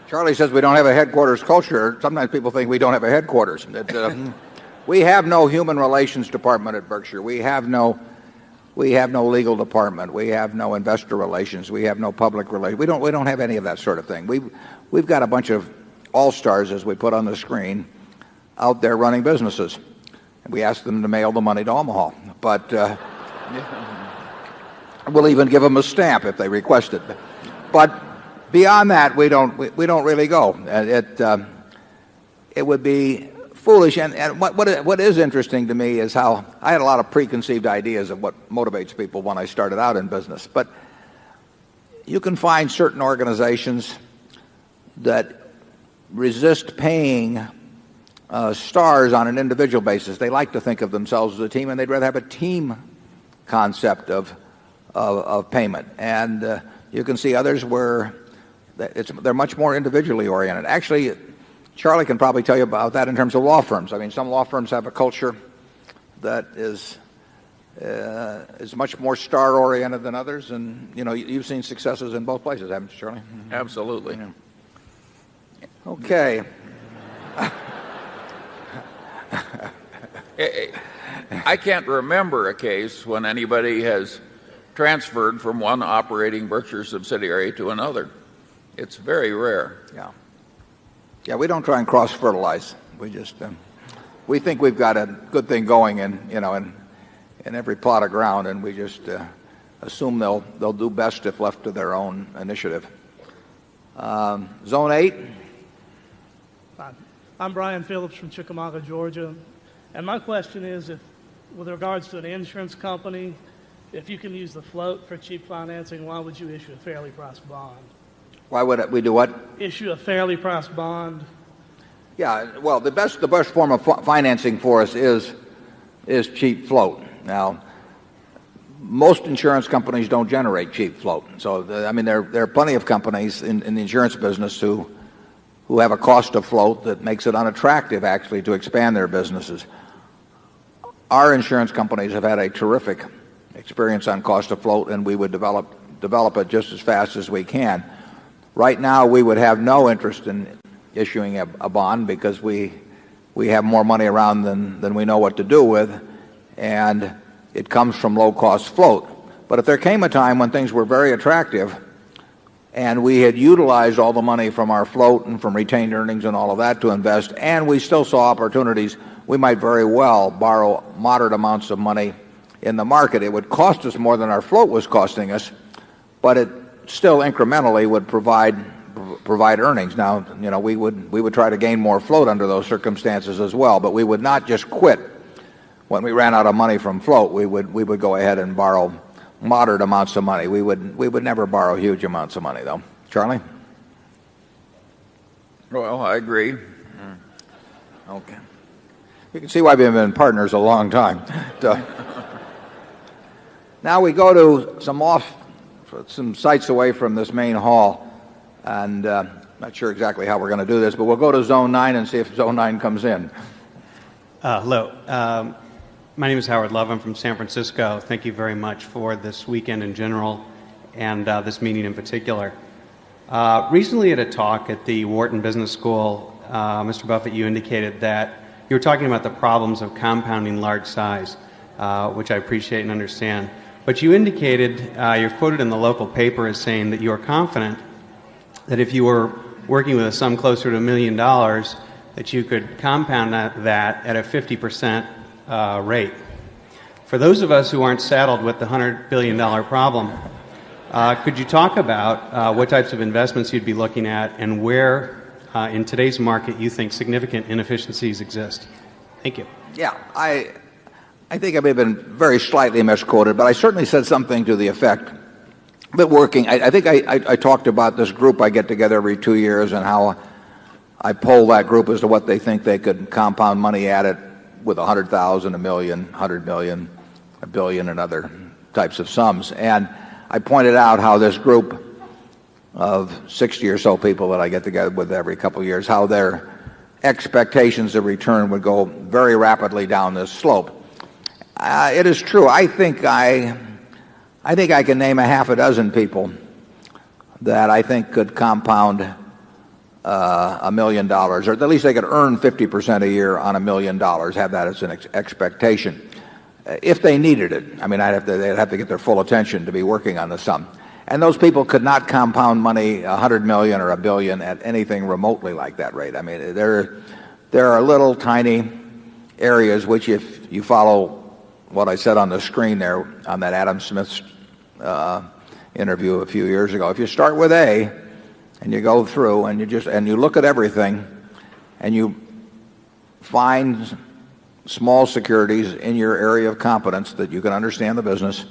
Charlie says we don't have a headquarters culture. Sometimes people think we don't have a headquarters. We have no human relations department at Berkshire. We have no legal department. We have no investor relations. We have no public relations. We don't have any of that sort of thing. We've got a bunch of all-stars, as we put on the screen, out there running businesses. And we ask them to mail the money to Omaha. But we'll even give them a stamp if they request it. But beyond that, we don't really go. It would be foolish. And what is interesting to me is how I had a lot of preconceived ideas of what motivates people when I started out in business. But you can find certain organizations that resist paying stars on an individual basis. They like to think of themselves as a team, and they'd rather have a team concept of payment. And you can see others where they're much more individually oriented. Actually, Charlie can probably tell you about that in terms of law firms. I mean, some law firms have a culture that is much more star-oriented than others, and you've seen successes in both places, haven't you, Charlie? Absolutely. Yeah. Okay. I can't remember a case when anybody has transferred from one operating Berkshire subsidiary to another. It's very rare. Yeah. Yeah, we don't try and cross-fertilize. We just we think we've got a good thing going in every plot of ground, and we just assume they'll do best if left to their own initiative. Zone 8. I'm Brian Phillips from Chickamauga, Georgia. And my question is, if, with regards to an insurance company, if you can use the float for cheap financing, why would you issue a fairly priced bond? Why would we do what? Issue a fairly priced bond. Yeah, well, the best form of financing for us is cheap float. Now, most insurance companies don't generate cheap float. So, there are plenty of companies in the insurance business who have a cost of float that makes it unattractive, actually, to expand their businesses. Our insurance companies have had a terrific experience on cost of float, and we would develop it just as fast as we can. Right now, we would have no interest in issuing a bond because we have more money around than we know what to do with, and it comes from low-cost float. But if there came a time when things were very attractive and we had utilized all the money from our float and from retained earnings and all of that to invest, and we still saw opportunities, we might very well borrow moderate amounts of money in the market. It would cost us more than our float was costing us, but it still incrementally would provide earnings. Now, we would try to gain more float under those circumstances as well, but we would not just quit when we ran out of money from float. We would go ahead and borrow moderate amounts of money. We would never borrow huge amounts of money, though. Charlie? Well, I agree. Okay. You can see why we've been partners a long time. Now we go to some sites away from this main hall, and not sure exactly how we're going to do this, but we'll go to Zone 9 and see if Zone 9 comes in. Hello. My name is Howard Love. I'm from San Francisco. Thank you very much for this weekend in general and this meeting in particular. Recently at a talk at the Wharton Business School, Mr. Buffett, you indicated that you were talking about the problems of compounding large size, which I appreciate and understand. But you indicated, you're quoted in the local paper as saying that you are confident that if you were working with a sum closer to $1 million, that you could compound that at a 50% rate. For those of us who aren't saddled with the $100 billion problem, could you talk about what types of investments you'd be looking at and where in today's market you think significant inefficiencies exist? Thank you. Yeah, I think I may have been very slightly misquoted, but I certainly said something to the effect that working, I think I talked about this group I get together every 2 years and how I poll that group as to what they think they could compound money at it with 100,000, a million, 100 million, a billion, and other types of sums. And I pointed out how this group of 60 or so people that I get together with every couple of years, how their expectations of return would go very rapidly down this slope. It is true. I think I can name a half a dozen people that I think could compound $1 million, or at least they could earn 50% a year on $1 million, have that as an expectation. If they needed it, they'd have to get their full attention to be working on the sum. And those people could not compound money, 100 million or $1 billion, at anything remotely like that rate. There are little tiny areas which, if you follow what I said on the screen there on that Adam Smith interview a few years ago, if you start with A and you go through and you look at everything and you find small securities in your area of competence that you can understand the business,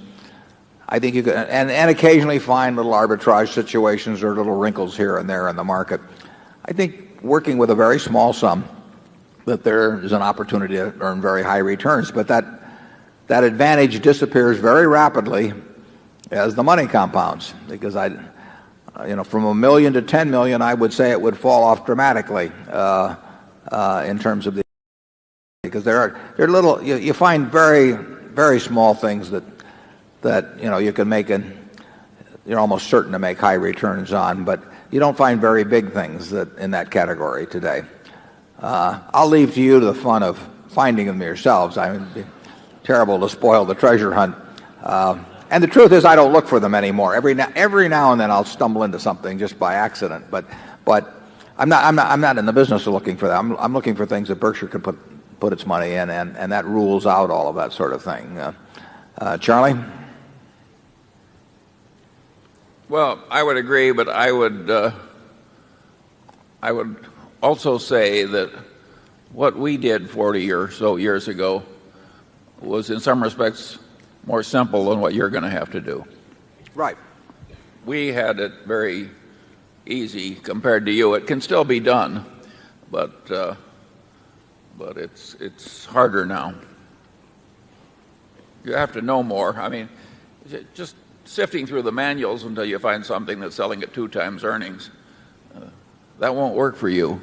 I think you could, and occasionally find little arbitrage situations or little wrinkles here and there in the market. I think working with a very small sum, that there is an opportunity to earn very high returns, but that advantage disappears very rapidly as the money compounds, because from $1 million to 10 million, I would say it would fall off dramatically in terms of the, because there are little, you find very, very small things that you can make, and you're almost certain to make high returns on, but you don't find very big things in that category today. I'll leave to you the fun of finding them yourselves. It'd be terrible to spoil the treasure hunt. And the truth is, I don't look for them anymore. Every now and then I'll stumble into something just by accident. But I'm not in the business of looking for that. I'm looking for things that Berkshire could put its money in, and that rules out all of that sort of thing. Charlie? Well, I would agree, but I would also say that what we did 40 or so years ago was in some respects more simple than what you're going to have to do. Right. We had it very easy compared to you. It can still be done, but it's harder now. You have to know more. I mean, just sifting through the manuals until you find something that's selling at 2 times earnings, that won't work for you.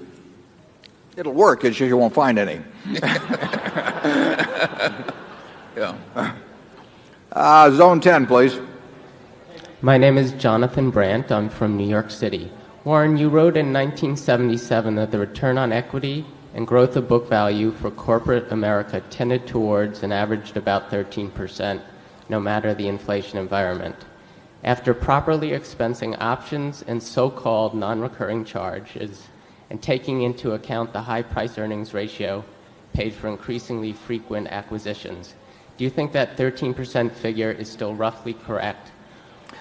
It'll work, it's just you won't find any. Yeah. Zone 10, please. My name is Jonathan Brandt. I'm from New York City. Warren, you wrote in 1977 that the return on equity and growth of book value for corporate America tended towards and averaged about 13%, no matter the inflation environment. After properly expensing options and so-called non-recurring charges and taking into account the high price-earnings ratio paid for increasingly frequent acquisitions, do you think that 13% figure is still roughly correct?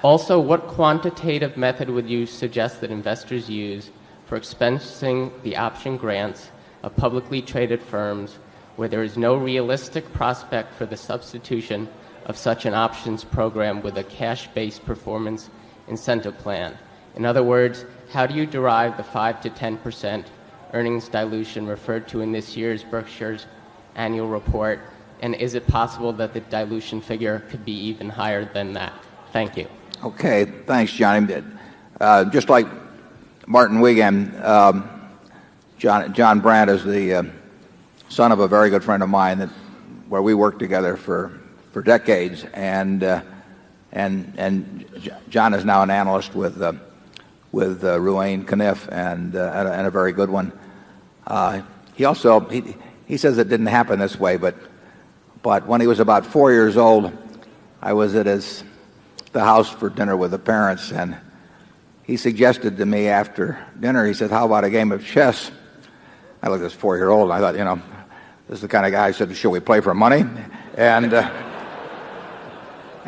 Also, what quantitative method would you suggest that investors use for expensing the option grants of publicly traded firms where there is no realistic prospect for the substitution of such an options program with a cash-based performance incentive plan? In other words, how do you derive the 5 to 10% earnings dilution referred to in this year's Berkshire's annual report? And is it possible that the dilution figure could be even higher than that? Thank you. Okay, thanks, Johnny. Just like Martin Wiegand, John Brandt is the son of a very good friend of mine where we worked together for decades, and John is now an analyst with Ruane Cunniff and a very good one. He says it didn't happen this way, but when he was about 4 years old, I was at the house for dinner with the parents, and he suggested to me after dinner, he said, "How about a game of chess?" I looked at this 4-year-old, and I thought, this is the kind of guy who said, "Should we play for money?" And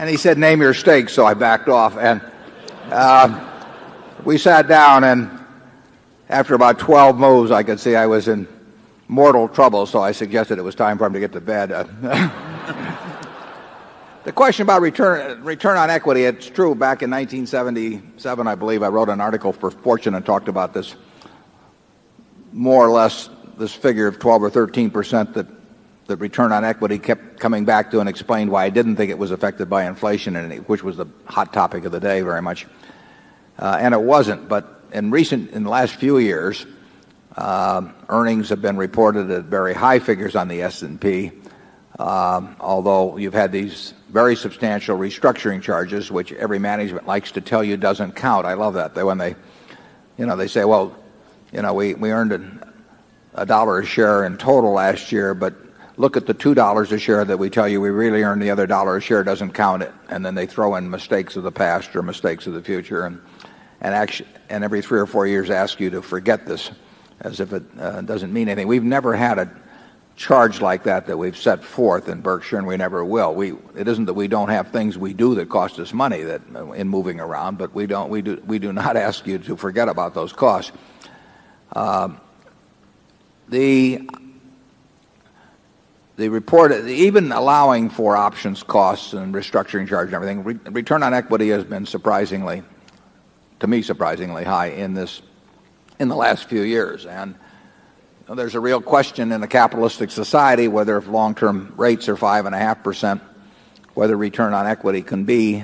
he said, "Name your stakes," so I backed off. And we sat down, and after about 12 moves, I could see I was in mortal trouble, so I suggested it was time for him to get to bed. The question about return on equity, it's true. Back in 1977, I believe, I wrote an article for Fortune and talked about this, more or less, this figure of 12 or 13% that return on equity kept coming back to, and explained why I didn't think it was affected by inflation, which was the hot topic of the day very much. And it wasn't. But in the last few years, earnings have been reported at very high figures on the S&P, although you've had these very substantial restructuring charges, which every management likes to tell you doesn't count. I love that. When they say, well, we earned $1 a share in total last year, but look at the $2 a share that we tell you we really earned. The other $1 a share doesn't count it. And then they throw in mistakes of the past or mistakes of the future, and every 3 or 4 years ask you to forget this as if it doesn't mean anything. We've never had a charge like that we've set forth in Berkshire, and we never will. It isn't that we don't have things we do that cost us money in moving around, but we do not ask you to forget about those costs. The report, even allowing for options costs and restructuring charge and everything, return on equity has been surprisingly high in the last few years. And there's a real question in a capitalistic society whether, if long-term rates are 5.5%, whether return on equity can be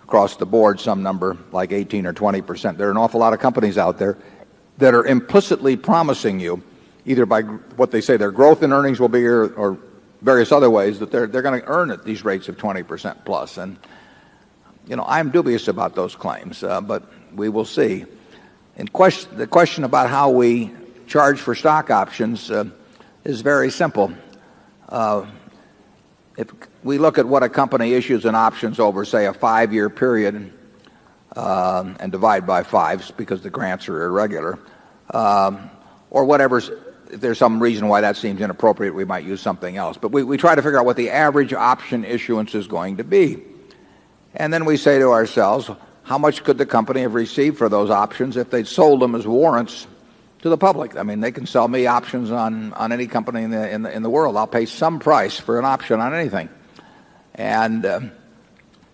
across the board some number like 18 or 20%. There are an awful lot of companies out there that are implicitly promising you, either by what they say their growth in earnings will be or various other ways, that they're going to earn at these rates of 20% plus. And I'm dubious about those claims, but we will see. The question about how we charge for stock options is very simple. if we look at what a company issues in options over, say, a 5-year period, and divide by 5 because the grants are irregular, or whatever's, if there's some reason why that seems inappropriate, we might use something else. But we try to figure out what the average option issuance is going to be. And then we say to ourselves, how much could the company have received for those options if they'd sold them as warrants to the public? I mean, they can sell me options on any company in the world. I'll pay some price for an option on anything. And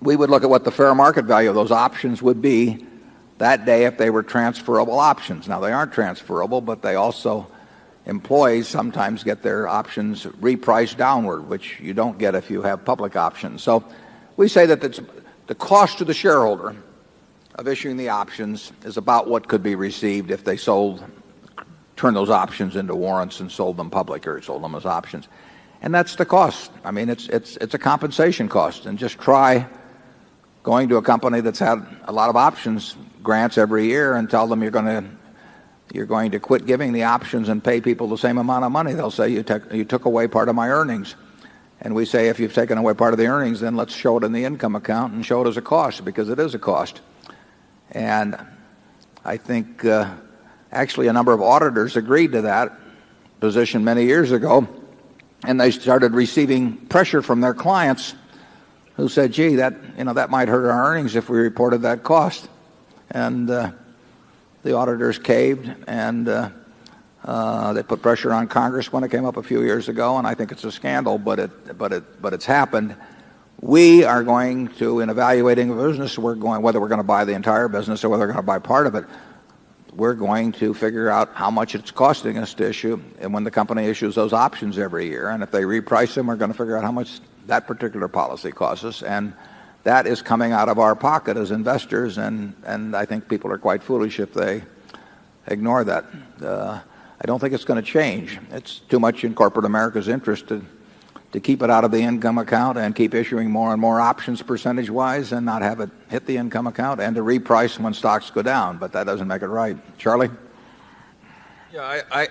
we would look at what the fair market value of those options would be that day if they were transferable options. Now, they aren't transferable, but they also, employees sometimes get their options repriced downward, which you don't get if you have public options. So we say that the cost to the shareholder of issuing the options is about what could be received if they turned those options into warrants and sold them public or sold them as options. And that's the cost. I mean, it's a compensation cost. And just try going to a company that's had a lot of options grants every year and tell them you're going to quit giving the options and pay people the same amount of money. They'll say you took away part of my earnings. And we say, if you've taken away part of the earnings, then let's show it in the income account and show it as a cost, because it is a cost. And I think actually a number of auditors agreed to that position many years ago, and they started receiving pressure from their clients who said, gee, that might hurt our earnings if we reported that cost. And the auditors caved, and they put pressure on Congress when it came up a few years ago, and I think it's a scandal, but it's happened. We are going to, in evaluating a business, whether we're going to buy the entire business or whether we're going to buy part of it, we're going to figure out how much it's costing us to issue, and when the company issues those options every year, and if they reprice them, we're going to figure out how much that particular policy costs us, and that is coming out of our pocket as investors, and I think people are quite foolish if they ignore that. I don't think it's going to change. It's too much in corporate America's interest to keep it out of the income account and keep issuing more and more options percentage-wise and not have it hit the income account, and to reprice when stocks go down, but that doesn't make it right. Charlie? Yeah, I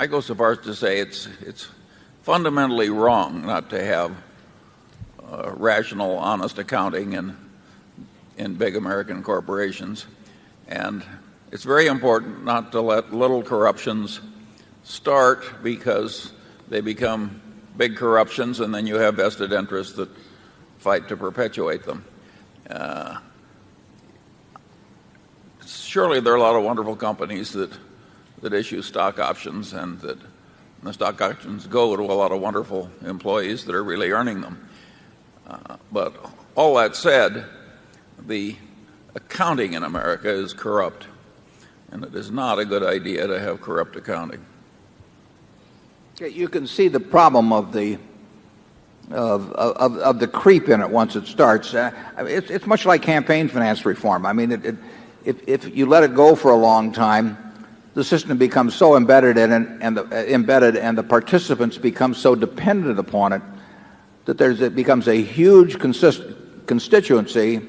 go so far as to say it's fundamentally wrong not to have rational, honest accounting in big American corporations. And it's very important not to let little corruptions start because they become big corruptions, and then you have vested interests that fight to perpetuate them. Surely there are a lot of wonderful companies that issue stock options, and that the stock options go to a lot of wonderful employees that are really earning them. But all that said, the accounting in America is corrupt, and it is not a good idea to have corrupt accounting. You can see the problem of the creep in it once it starts. It's much like campaign finance reform. I mean, if you let it go for a long time, the system becomes so embedded in it, and the participants become so dependent upon it that it becomes a huge constituency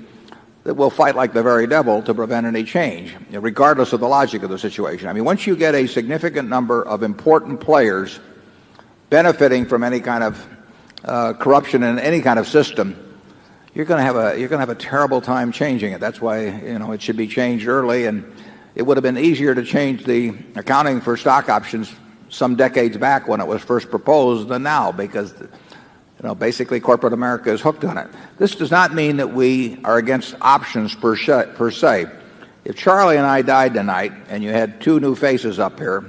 that will fight like the very devil to prevent any change, regardless of the logic of the situation. I mean, once you get a significant number of important players benefiting from any kind of corruption in any kind of system, you're going to have a terrible time changing it. That's why it should be changed early, and it would have been easier to change the accounting for stock options some decades back when it was first proposed than now, because basically corporate America is hooked on it. This does not mean that we are against options per se. If Charlie and I died tonight, and you had two new faces up here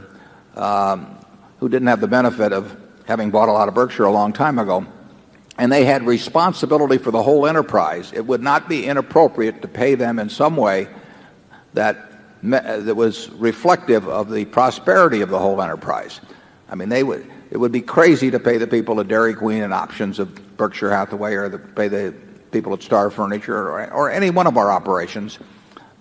who didn't have the benefit of having bought a lot of Berkshire a long time ago, and they had responsibility for the whole enterprise, it would not be inappropriate to pay them in some way that was reflective of the prosperity of the whole enterprise. I mean, it would be crazy to pay the people at Dairy Queen and options of Berkshire Hathaway, or pay the people at Star Furniture, or any one of our operations,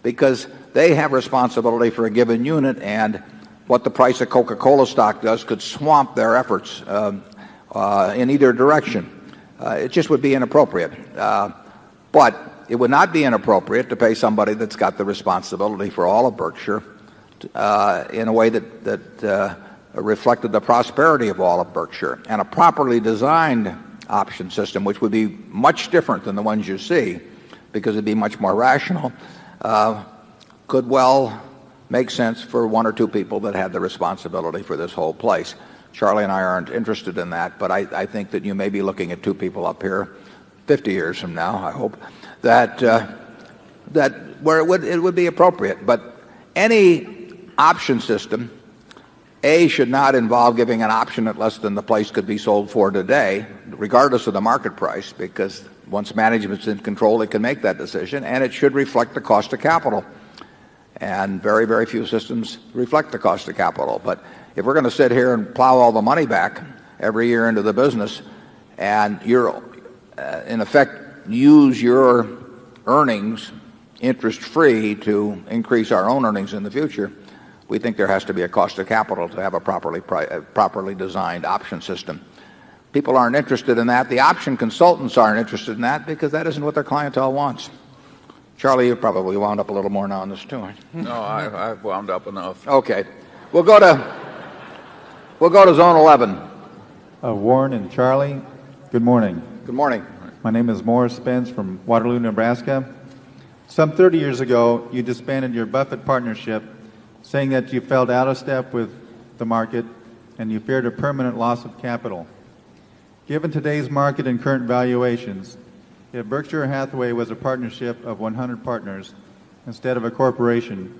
because they have responsibility for a given unit, and what the price of Coca-Cola stock does could swamp their efforts in either direction. It just would be inappropriate. But it would not be inappropriate to pay somebody that's got the responsibility for all of Berkshire in a way that reflected the prosperity of all of Berkshire. And a properly designed option system, which would be much different than the ones you see, because it'd be much more rational, could well make sense for one or two people that had the responsibility for this whole place. Charlie and I aren't interested in that, but I think that you may be looking at two people up here 50 years from now, I hope, that where it would be appropriate. But any option system, should not involve giving an option at less than the place could be sold for today, regardless of the market price, because once management's in control, it can make that decision, and it should reflect the cost of capital. And very, very few systems reflect the cost of capital. But if we're going to sit here and plow all the money back every year into the business, and you're, in effect, use your earnings interest-free to increase our own earnings in the future, we think there has to be a cost of capital to have a properly designed option system. People aren't interested in that. The option consultants aren't interested in that because that isn't what their clientele wants. Charlie, you probably wound up a little more now on this too. No, I've wound up enough. Okay. We'll go to Zone 11. Warren and Charlie, good morning. Good morning. My name is Morris Spence from Waterloo, Nebraska. Some 30 years ago, you disbanded your Buffett partnership, saying that you felt out of step with the market and you feared a permanent loss of capital. Given today's market and current valuations, if Berkshire Hathaway was a partnership of 100 partners instead of a corporation,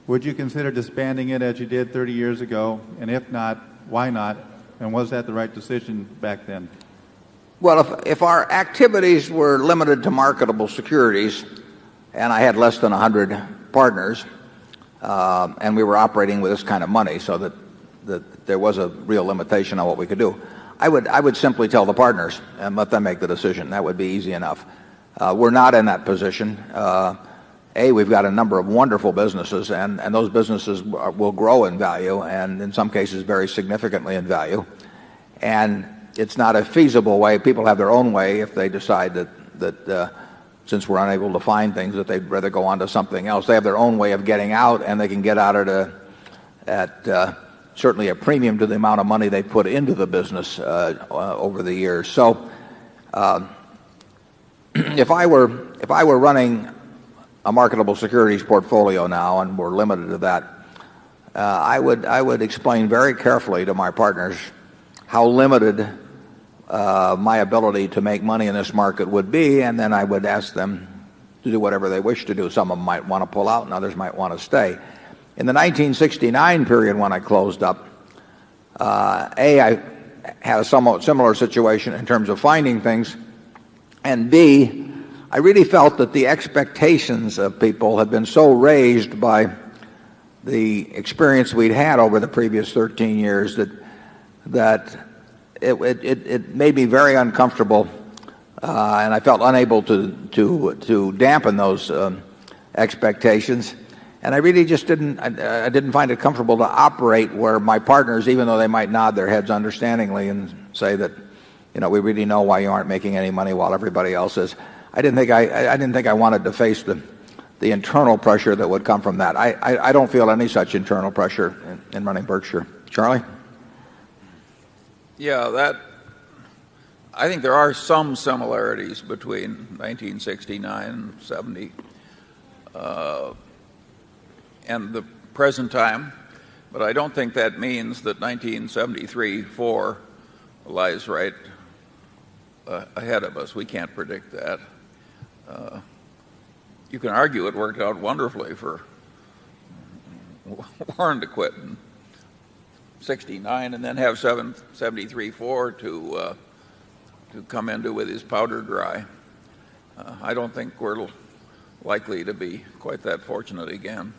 would you consider disbanding it as you did 30 years ago? And if not, why not? And was that the right decision back then? Well, if our activities were limited to marketable securities and I had less than 100 partners, and we were operating with this kind of money so that there was a real limitation on what we could do, I would simply tell the partners and let them make the decision. That would be easy enough. We're not in that position. We've got a number of wonderful businesses, and those businesses will grow in value, and in some cases very significantly in value. And it's not a feasible way. People have their own way if they decide that since we're unable to find things, that they'd rather go on to something else. They have their own way of getting out, and they can get out at certainly a premium to the amount of money they put into the business over the years. So if I were running a marketable securities portfolio now, and we're limited to that, I would explain very carefully to my partners how limited my ability to make money in this market would be, and then I would ask them to do whatever they wish to do. Some of them might want to pull out, and others might want to stay. In the 1969 period when I closed up, I had a somewhat similar situation in terms of finding things, and B, I really felt that the expectations of people had been so raised by the experience we'd had over the previous 13 years that it made me very uncomfortable, and I felt unable to dampen those expectations. And I really just I didn't find it comfortable to operate where my partners, even though they might nod their heads understandingly and say that, we really know why you aren't making any money while everybody else is. I didn't think I wanted to face the internal pressure that would come from that. I don't feel any such internal pressure in running Berkshire. Charlie? Yeah, I think there are some similarities between 1969 and 70 and the present time, but I don't think that means that 1973-4 lies right ahead of us. We can't predict that. You can argue it worked out wonderfully for Warren to quit in 69 and then have 73-4 to come into with his powder dry. I don't think we're likely to be quite that fortunate again.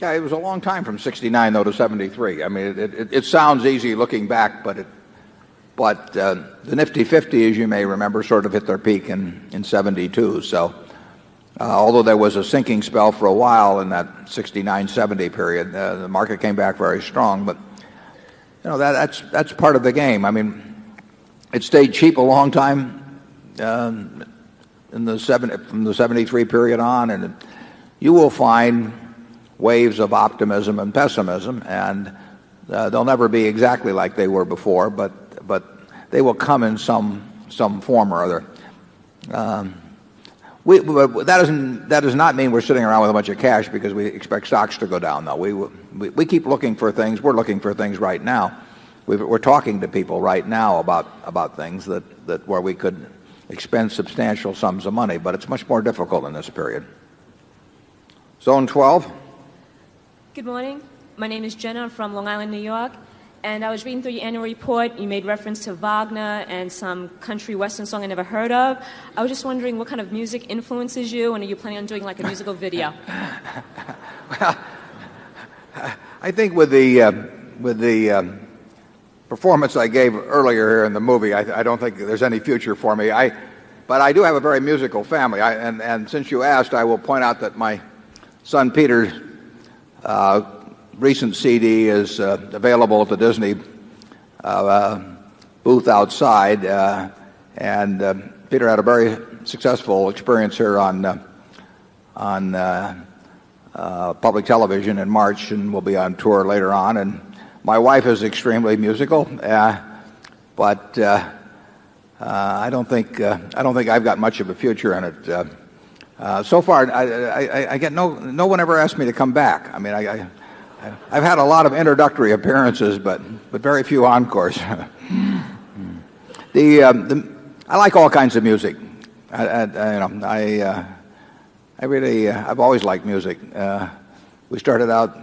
Yeah, it was a long time from 69 though to 73. I mean, it sounds easy looking back, but the Nifty 50, as you may remember, sort of hit their peak in 72. So although there was a sinking spell for a while in that 69-70 period, the market came back very strong. But that's part of the game. I mean, it stayed cheap a long time from the 73 period on, and you will find waves of optimism and pessimism, and they'll never be exactly like they were before, but they will come in some form or other. But that does not mean we're sitting around with a bunch of cash because we expect stocks to go down, though. We keep looking for things. We're looking for things right now. We're talking to people right now about things that where we could expend substantial sums of money, but it's much more difficult in this period. Zone 12. Good morning. My name is Jenna. I'm from Long Island, New York. And I was reading through your annual report. You made reference to Wagner and some country western song I never heard of. I was just wondering what kind of music influences you, and are you planning on doing like a musical video? Well, I think with the performance I gave earlier here in the movie, I don't think there's any future for me. But I do have a very musical family. And since you asked, I will point out that my son Peter's recent CD is available at the Disney booth outside, and Peter had a very successful experience here on public television in March, and will be on tour later on. And my wife is extremely musical, but I don't think I've got much of a future in it. So far, I get no one ever asked me to come back. I mean, I've had a lot of introductory appearances, but very few encores. I like all kinds of music. I've always liked music. We started out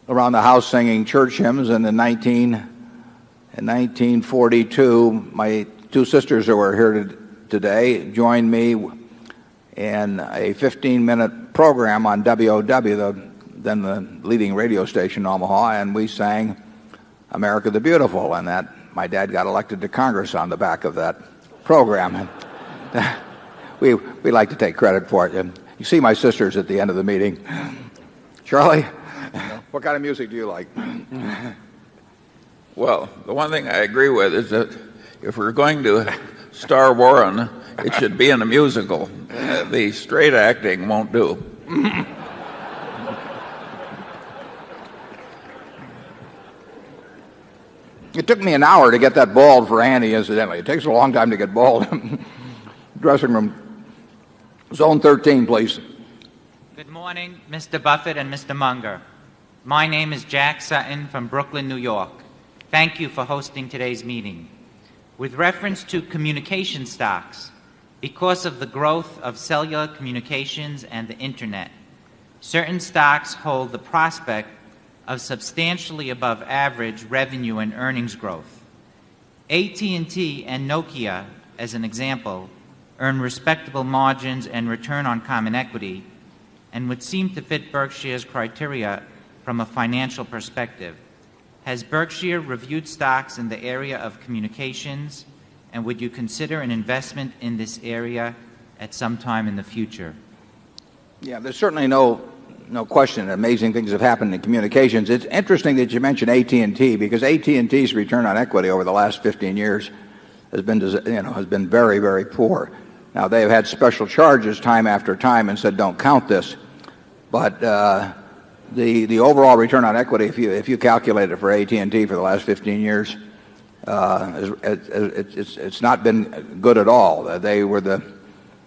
around the house singing church hymns, and in 1942, my two sisters who are here today joined me in a 15-minute program on WOW, then the leading radio station in Omaha, and we sang America the Beautiful, and that my dad got elected to Congress on the back of that program. We like to take credit for it. You see my sisters at the end of the meeting. Charlie, what kind of music do you like? Well, the one thing I agree with is that if we're going to star Warren, it should be in a musical. The straight acting won't do. It took me an hour to get that bald for Annie, incidentally. It takes a long time to get bald. Dressing room. Zone 13, please. Good morning, Mr. Buffett and Mr. Munger. My name is Jack Sutton from Brooklyn, New York. Thank you for hosting today's meeting. With reference to communication stocks, because of the growth of cellular communications and the Internet, certain stocks hold the prospect of substantially above average revenue and earnings growth. AT&T and Nokia, as an example, earn respectable margins and return on common equity and would seem to fit Berkshire's criteria from a financial perspective. Has Berkshire reviewed stocks in the area of communications, and would you consider an investment in this area at some time in the future? Yeah, there's certainly no question that amazing things have happened in communications. It's interesting that you mentioned AT&T, because AT&T's return on equity over the last 15 years has been very, very poor. Now, they have had special charges time after time and said don't count this, but the overall return on equity, if you calculate it for AT&T for the last 15 years, it's not been good at all. They were the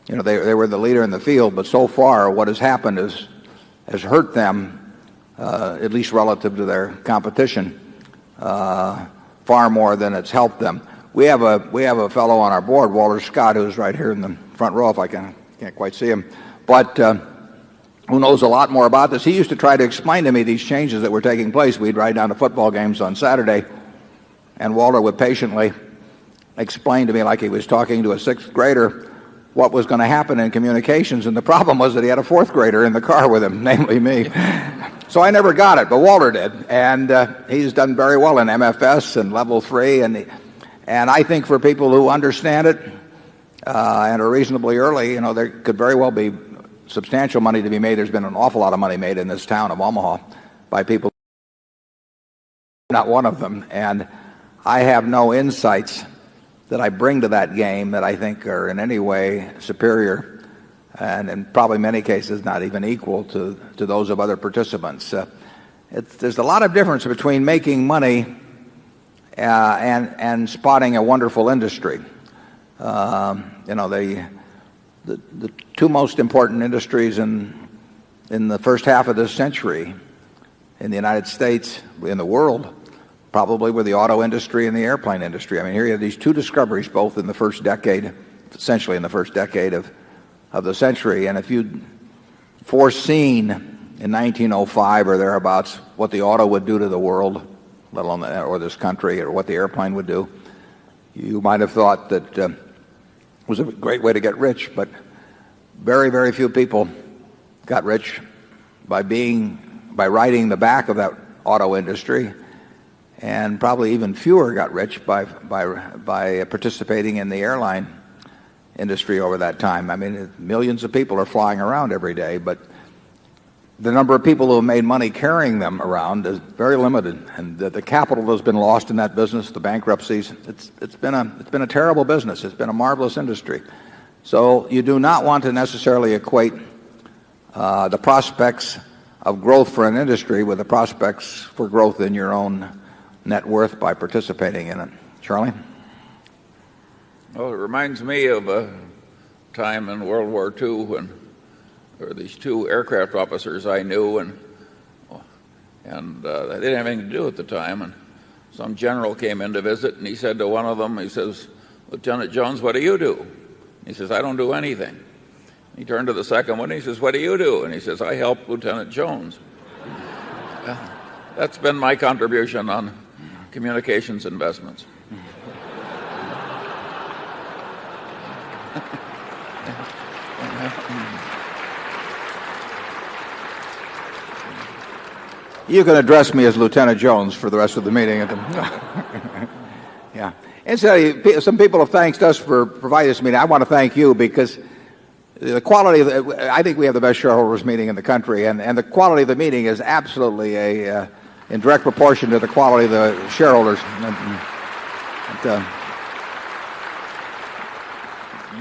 leader in the field, but so far what has happened has hurt them, at least relative to their competition, far more than it's helped them. We have a fellow on our board, Walter Scott, who's right here in the front row, if I can't quite see him, but who knows a lot more about this. He used to try to explain to me these changes that were taking place. We'd ride down to football games on Saturday, and Walter would patiently explain to me, like he was talking to a sixth grader, what was going to happen in communications. And the problem was that he had a fourth grader in the car with him, namely me. So I never got it, but Walter did. And he's done very well in MFS and Level 3. And I think for people who understand it and are reasonably early, there could very well be substantial money to be made. There's been an awful lot of money made in this town of Omaha by people, not one of them. And I have no insights that I bring to that game that I think are in any way superior and in probably many cases not even equal to those of other participants. There's a lot of difference between making money and spotting a wonderful industry. The two most important industries in the first half of this century in the United States, in the world, probably were the auto industry and the airplane industry. I mean, here you have these two discoveries both in the first decade, essentially in the first decade of the century. And if you'd foreseen in 1905 or thereabouts what the auto would do to the world, let alone or this country, or what the airplane would do, you might have thought that it was a great way to get rich. But very, very few people got rich by riding the back of that auto industry, and probably even fewer got rich by participating in the airline industry over that time. I mean, millions of people are flying around every day, but the number of people who have made money carrying them around is very limited, and the capital that's been lost in that business, the bankruptcies, it's been a terrible business. It's been a marvelous industry. So you do not want to necessarily equate the prospects of growth for an industry with the prospects for growth in your own net worth by participating in it. Charlie? Well, it reminds me of a time in World War II when there were these two aircraft officers I knew, and they didn't have anything to do at the time. And some general came in to visit, and he said to one of them, he says, "Lieutenant Jones, what do you do?" He says, "I don't do anything." He turned to the second one, and he says, "What do you do?" And he says, "I help Lieutenant Jones." That's been my contribution on communications investments. You can address me as Lieutenant Jones for the rest of the meeting. Yeah. Incidentally, some people have thanked us for providing this meeting. I want to thank you because the quality of I think we have the best shareholders meeting in the country, and the quality of the meeting is absolutely in direct proportion to the quality of the shareholders.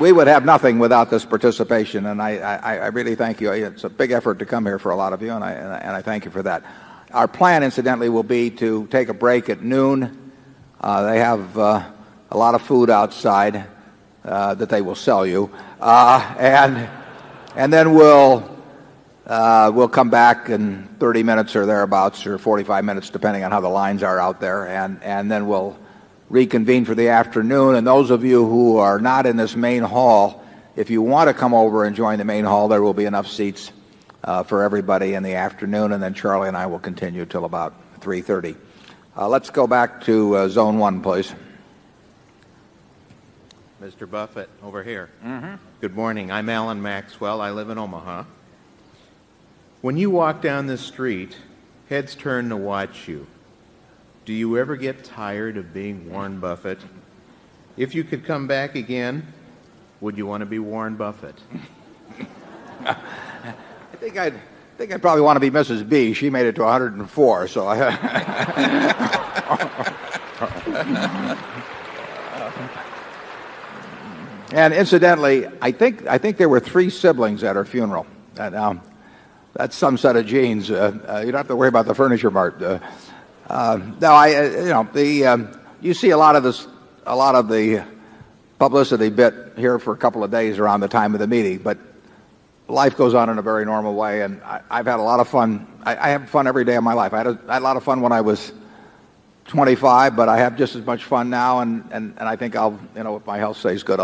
We would have nothing without this participation, and I really thank you. It's a big effort to come here for a lot of you, and I thank you for that. Our plan, incidentally, will be to take a break at noon. They have a lot of food outside that they will sell you, and then we'll come back in 30 minutes or thereabouts, or 45 minutes, depending on how the lines are out there, and then we'll reconvene for the afternoon. And those of you who are not in this main hall, if you want to come over and join the main hall, there will be enough seats for everybody in the afternoon, and then Charlie and I will continue till about 3:30. Let's go back to Zone 1, please. Mr. Buffett, over here. Mm-hmm. Good morning. I'm Alan Maxwell. I live in Omaha. When you walk down the street, heads turn to watch you. Do you ever get tired of being Warren Buffett? If you could come back again, would you want to be Warren Buffett? I think I'd probably want to be Mrs. B. She made it to 104, so And incidentally, I think there were 3 siblings at her funeral. That's some set of genes. You don't have to worry about the furniture mart. You see a lot of the publicity bit here for a couple of days around the time of the meeting, but life goes on in a very normal way, and I've had a lot of fun. I have fun every day of my life. I had a lot of fun when I was 25, but I have just as much fun now, and I think I'll, if my health stays good,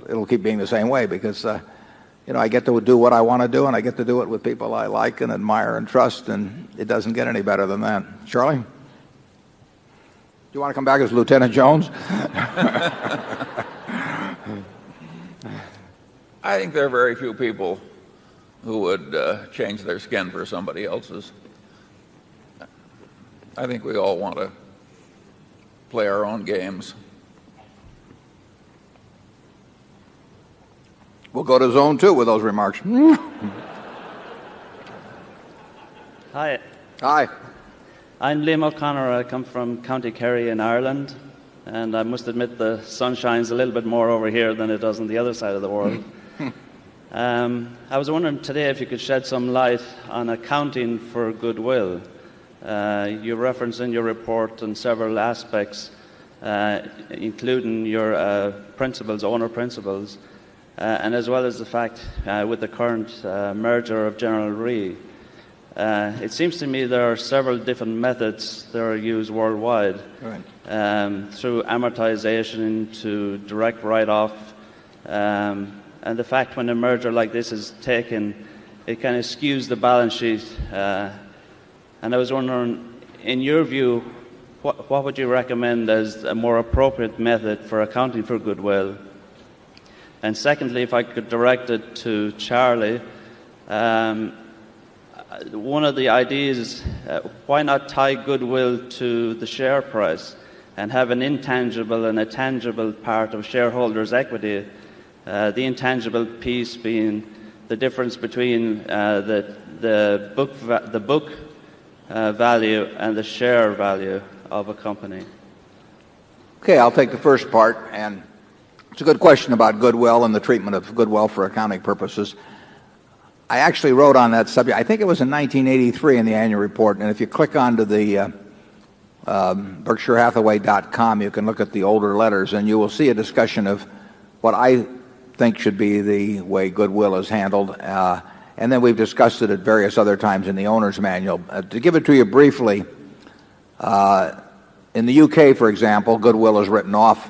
it'll keep being the same way, because I get to do what I want to do, and I get to do it with people I like and admire and trust, and it doesn't get any better than that. Charlie? Do you want to come back as Lieutenant Jones? I think there are very few people who would change their skin for somebody else's. I think we all want to play our own games. We'll go to Zone 2 with those remarks. Hi. Hi. I'm Liam O'Connor. I come from County Kerry in Ireland, and I must admit the sun shines a little bit more over here than it does on the other side of the world. I was wondering today if you could shed some light on accounting for goodwill. You reference in your report on several aspects, including your principles, owner principles, and as well as the fact with the current merger of General Re. It seems to me there are several different methods that are used worldwide, right. Through amortization to direct write-off, and the fact when a merger like this is taken, it kind of skews the balance sheet. And I was wondering, in your view, what would you recommend as a more appropriate method for accounting for goodwill? And secondly, if I could direct it to Charlie, one of the ideas, why not tie goodwill to the share price and have an intangible and a tangible part of shareholders' equity, the intangible piece being the difference between the book value and the share value of a company? Okay, I'll take the first part, and it's a good question about goodwill and the treatment of goodwill for accounting purposes. I actually wrote on that subject, I think it was in 1983 in the annual report, and if you click onto the BerkshireHathaway.com, you can look at the older letters, and you will see a discussion of what I think should be the way goodwill is handled. And then we've discussed it at various other times in the owner's manual. To give it to you briefly, in the UK, for example, goodwill is written off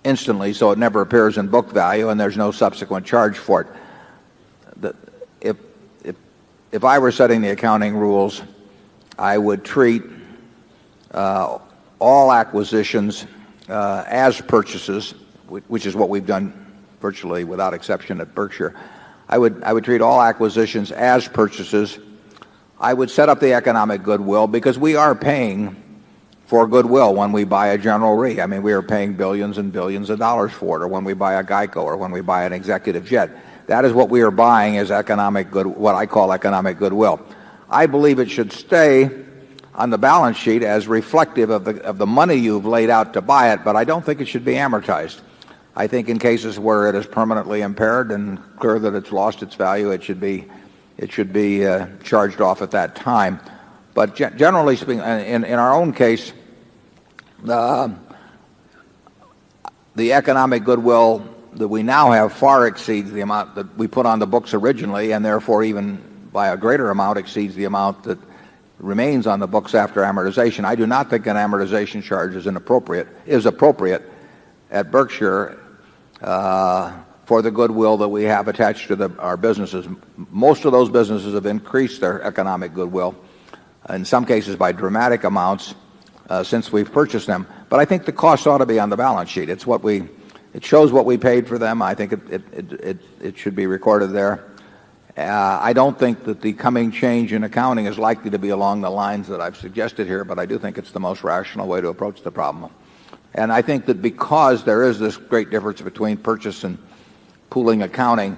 instantly, so it never appears in book value, and there's no subsequent charge for it. If I were setting the accounting rules, I would treat all acquisitions as purchases, which is what we've done virtually without exception at Berkshire. I would treat all acquisitions as purchases. I would set up the economic goodwill because we are paying for goodwill when we buy a General Re. I mean, we are paying billions and billions of dollars for it, or when we buy a Geico, or when we buy an executive jet. That is what we are buying as what I call economic goodwill. I believe it should stay on the balance sheet as reflective of the money you've laid out to buy it, but I don't think it should be amortized. I think in cases where it is permanently impaired and clear that it's lost its value, it should be charged off at that time. But generally speaking, in our own case, the economic goodwill that we now have far exceeds the amount that we put on the books originally, and therefore even by a greater amount exceeds the amount that remains on the books after amortization. I do not think an amortization charge is appropriate at Berkshire for the goodwill that we have attached to our businesses. Most of those businesses have increased their economic goodwill, in some cases by dramatic amounts, since we've purchased them. But I think the cost ought to be on the balance sheet. It shows what we paid for them. I think it should be recorded there. I don't think that the coming change in accounting is likely to be along the lines that I've suggested here, but I do think it's the most rational way to approach the problem. And I think that because there is this great difference between purchase and pooling accounting,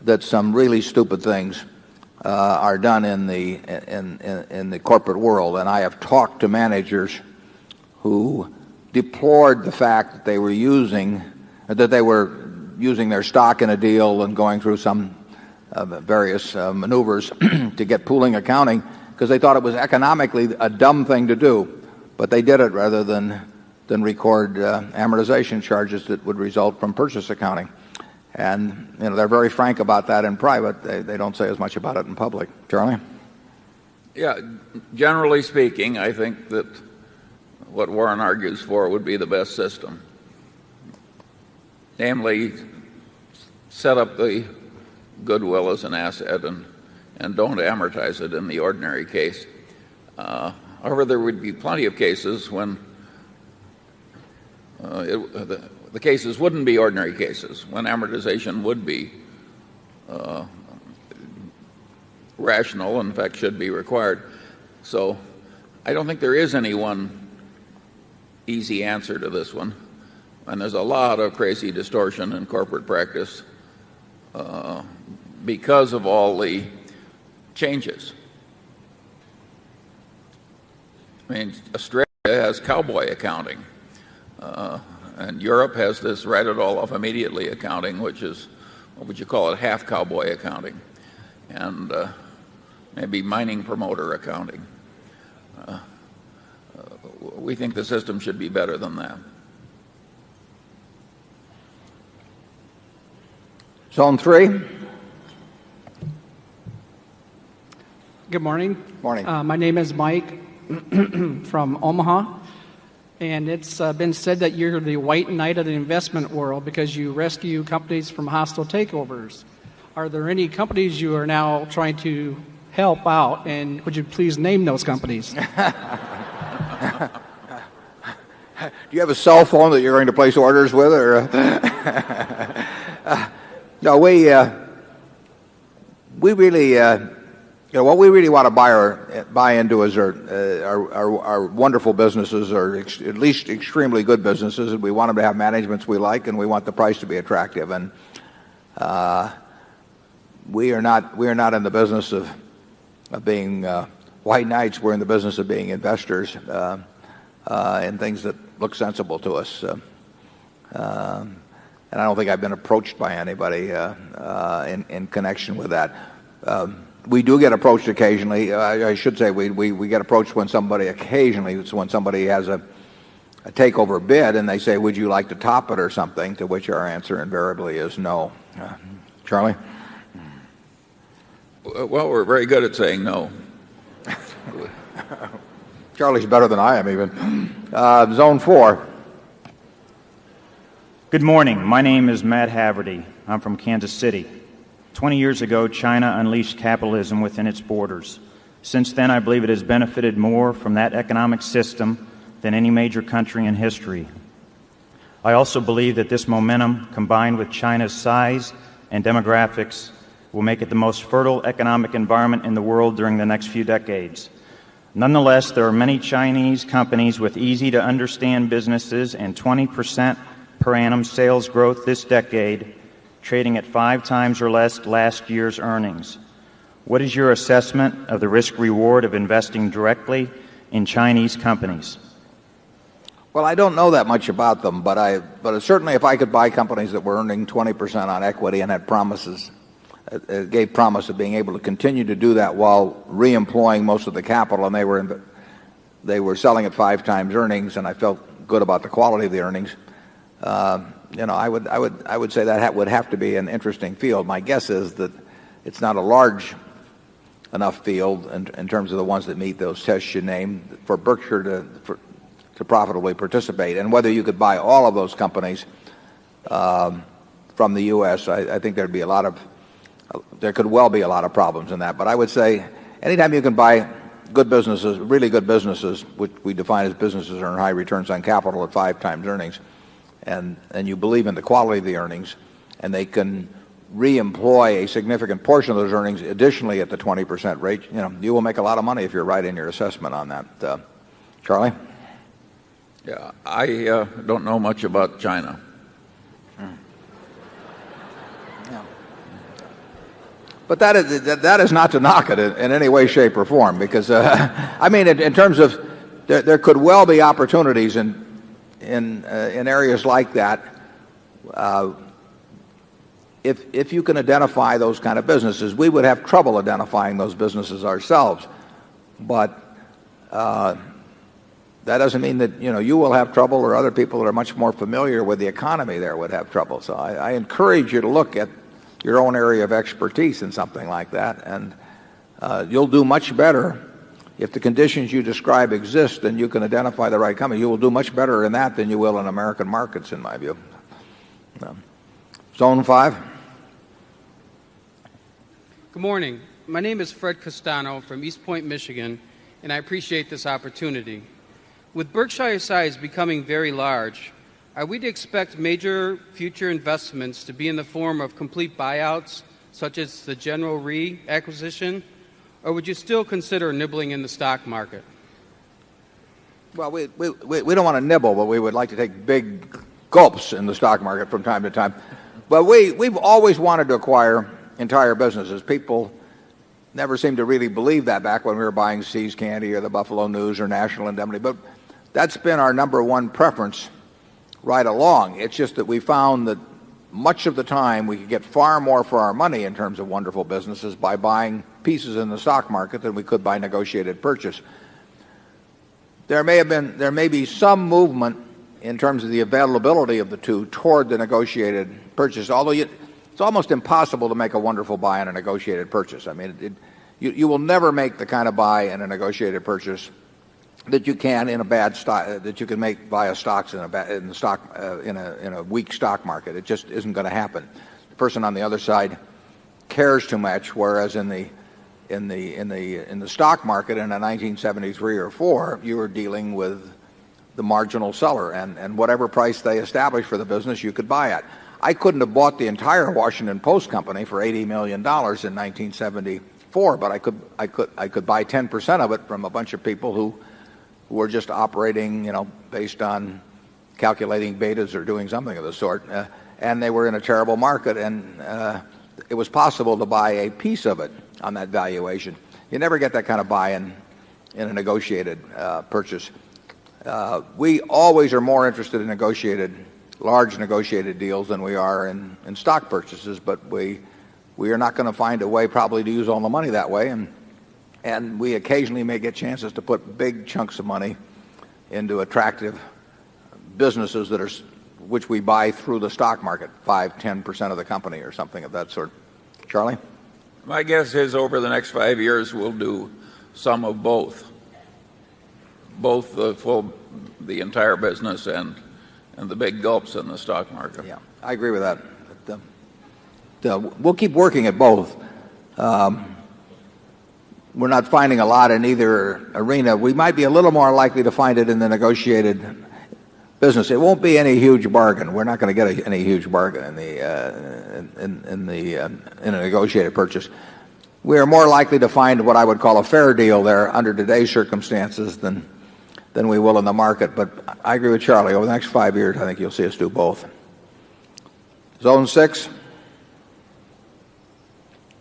that some really stupid things are done in the corporate world. And I have talked to managers who deplored the fact that they were using their stock in a deal and going through some various maneuvers to get pooling accounting because they thought it was economically a dumb thing to do, but they did it rather than record amortization charges that would result from purchase accounting. And they're very frank about that in private. They don't say as much about it in public. Charlie? Yeah, generally speaking, I think that what Warren argues for would be the best system. Namely, set up the goodwill as an asset and don't amortize it in the ordinary case. However, there would be plenty of cases when the cases wouldn't be ordinary cases, when amortization would be rational, in fact should be required. So I don't think there is any one easy answer to this one. And there's a lot of crazy distortion in corporate practice because of all the changes. I mean, Australia has cowboy accounting, and Europe has this write it all off immediately accounting, which is what would you call it, half cowboy accounting, and maybe mining promoter accounting. We think the system should be better than that. Zone 3. Good morning. Morning. My name is Mike from Omaha, and it's been said that you're the white knight of the investment world because you rescue companies from hostile takeovers. Are there any companies you are now trying to help out, and would you please name those companies? Do you have a cell phone that you're going to place orders with, or? No, we really, what we really want to buy into is our wonderful businesses, or at least extremely good businesses, and we want them to have managements we like, and we want the price to be attractive. And we are not in the business of being white knights. We're in the business of being investors in things that look sensible to us. And I don't think I've been approached by anybody in connection with that. We do get approached occasionally. I should say we get approached when somebody occasionally. It's when somebody has a takeover bid and they say, "Would you like to top it or something?" To which our answer invariably is no. Charlie? Well, we're very good at saying no. Charlie's better than I am, even. Zone 4. Good morning. My name is Matt Haverty. I'm from Kansas City. 20 years ago, China unleashed capitalism within its borders. Since then, I believe it has benefited more from that economic system than any major country in history. I also believe that this momentum, combined with China's size and demographics, will make it the most fertile economic environment in the world during the next few decades. Nonetheless, there are many Chinese companies with easy-to-understand businesses and 20% per annum sales growth this decade, trading at 5 times or less last year's earnings. What is your assessment of the risk-reward of investing directly in Chinese companies? Well, I don't know that much about them, but certainly if I could buy companies that were earning 20% on equity and had promises, gave promise of being able to continue to do that while reemploying most of the capital, and they were selling at 5 times earnings, and I felt good about the quality of the earnings. I would say that would have to be an interesting field. My guess is that it's not a large enough field in terms of the ones that meet those tests you named for Berkshire to profitably participate. And whether you could buy all of those companies from the U.S., I think there could well be a lot of problems in that. But I would say anytime you can buy good businesses, really good businesses, which we define as businesses that earn high returns on capital at 5 times earnings, and you believe in the quality of the earnings, and they can reemploy a significant portion of those earnings additionally at the 20% rate, you will make a lot of money if you're right in your assessment on that. Charlie? Yeah, I don't know much about China. Yeah. But that is not to knock it in any way, shape, or form, because I mean, in terms of there could well be opportunities in areas like that, if you can identify those kind of businesses. We would have trouble identifying those businesses ourselves, but that doesn't mean that you will have trouble, or other people that are much more familiar with the economy there would have trouble. So I encourage you to look at your own area of expertise in something like that, and you'll do much better. If the conditions you describe exist and you can identify the right company, you will do much better in that than you will in American markets, in my view. Zone 5. Good morning. My name is Fred Castano from East Point, Michigan, and I appreciate this opportunity. With Berkshire size becoming very large, are we to expect major future investments to be in the form of complete buyouts, such as the General Re acquisition? Or would you still consider nibbling in the stock market? Well, we don't want to nibble, but we would like to take big gulps in the stock market from time to time. But we've always wanted to acquire entire businesses. People never seemed to really believe that back when we were buying See's Candy or the Buffalo News or National Indemnity. But that's been our number one preference right along. It's just that we found that much of the time we could get far more for our money in terms of wonderful businesses by buying pieces in the stock market than we could by negotiated purchase. There may be some movement in terms of the availability of the two toward the negotiated purchase, although it's almost impossible to make a wonderful buy on a negotiated purchase. I mean, you will never make the kind of buy in a negotiated purchase that you can in a bad stock, that you can make via stocks in a weak stock market. It just isn't going to happen. The person on the other side cares too much, whereas in the stock market in a 1973 or 4, you were dealing with the marginal seller, and whatever price they established for the business, you could buy at. I couldn't have bought the entire Washington Post company for $80 million in 1974, but I could buy 10% of it from a bunch of people who were just operating, based on calculating betas or doing something of the sort, and they were in a terrible market, and it was possible to buy a piece of it on that valuation. You never get that kind of buy in a negotiated purchase. We always are more interested in large negotiated deals than we are in stock purchases, but we are not going to find a way probably to use all the money that way, and we occasionally may get chances to put big chunks of money into attractive businesses which we buy through the stock market, 5-10% of the company or something of that sort. Charlie? My guess is over the next 5 years we'll do some of both the entire business and the big gulps in the stock market. Yeah, I agree with that. But, we'll keep working at both. We're not finding a lot in either arena. We might be a little more likely to find it in the negotiated business. It won't be any huge bargain. We're not going to get any huge bargain in a negotiated purchase. We are more likely to find what I would call a fair deal there under today's circumstances than we will in the market. But I agree with Charlie. Over the next 5 years, I think you'll see us do both. Zone 6.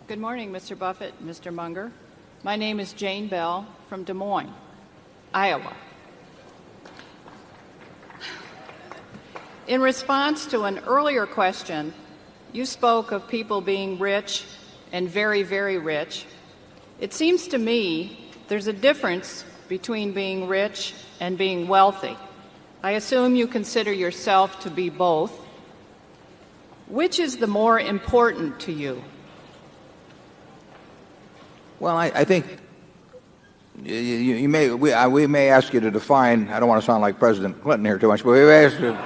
Good morning, Mr. Buffett, Mr. Munger. My name is Jane Bell from Des Moines, Iowa. In response to an earlier question, you spoke of people being rich and very, very rich. It seems to me there's a difference between being rich and being wealthy. I assume you consider yourself to be both. Which is the more important to you? Well, I think we may ask you to define. I don't want to sound like President Clinton here too much, but we may ask you.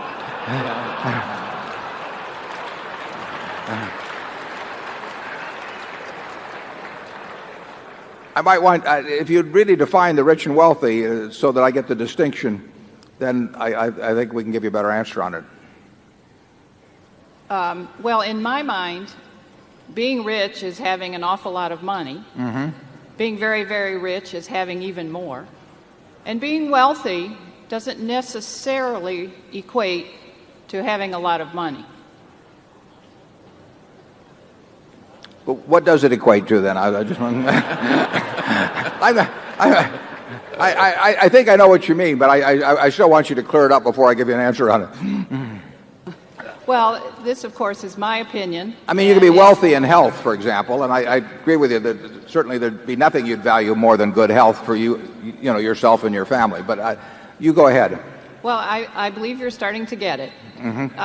I might want, if you'd really define the rich and wealthy so that I get the distinction, then I think we can give you a better answer on it. Well, in my mind, being rich is having an awful lot of money. Mm-hmm. Being very, very rich is having even more. And being wealthy doesn't necessarily equate to having a lot of money. But what does it equate to then? I just want. I think I know what you mean, but I still want you to clear it up before I give you an answer on it. Well, this, of course, is my opinion. I mean, you can be wealthy in health, for example, and I agree with you that certainly there'd be nothing you'd value more than good health for yourself and your family. But you go ahead. Well, I believe you're starting to get it. Mm-hmm.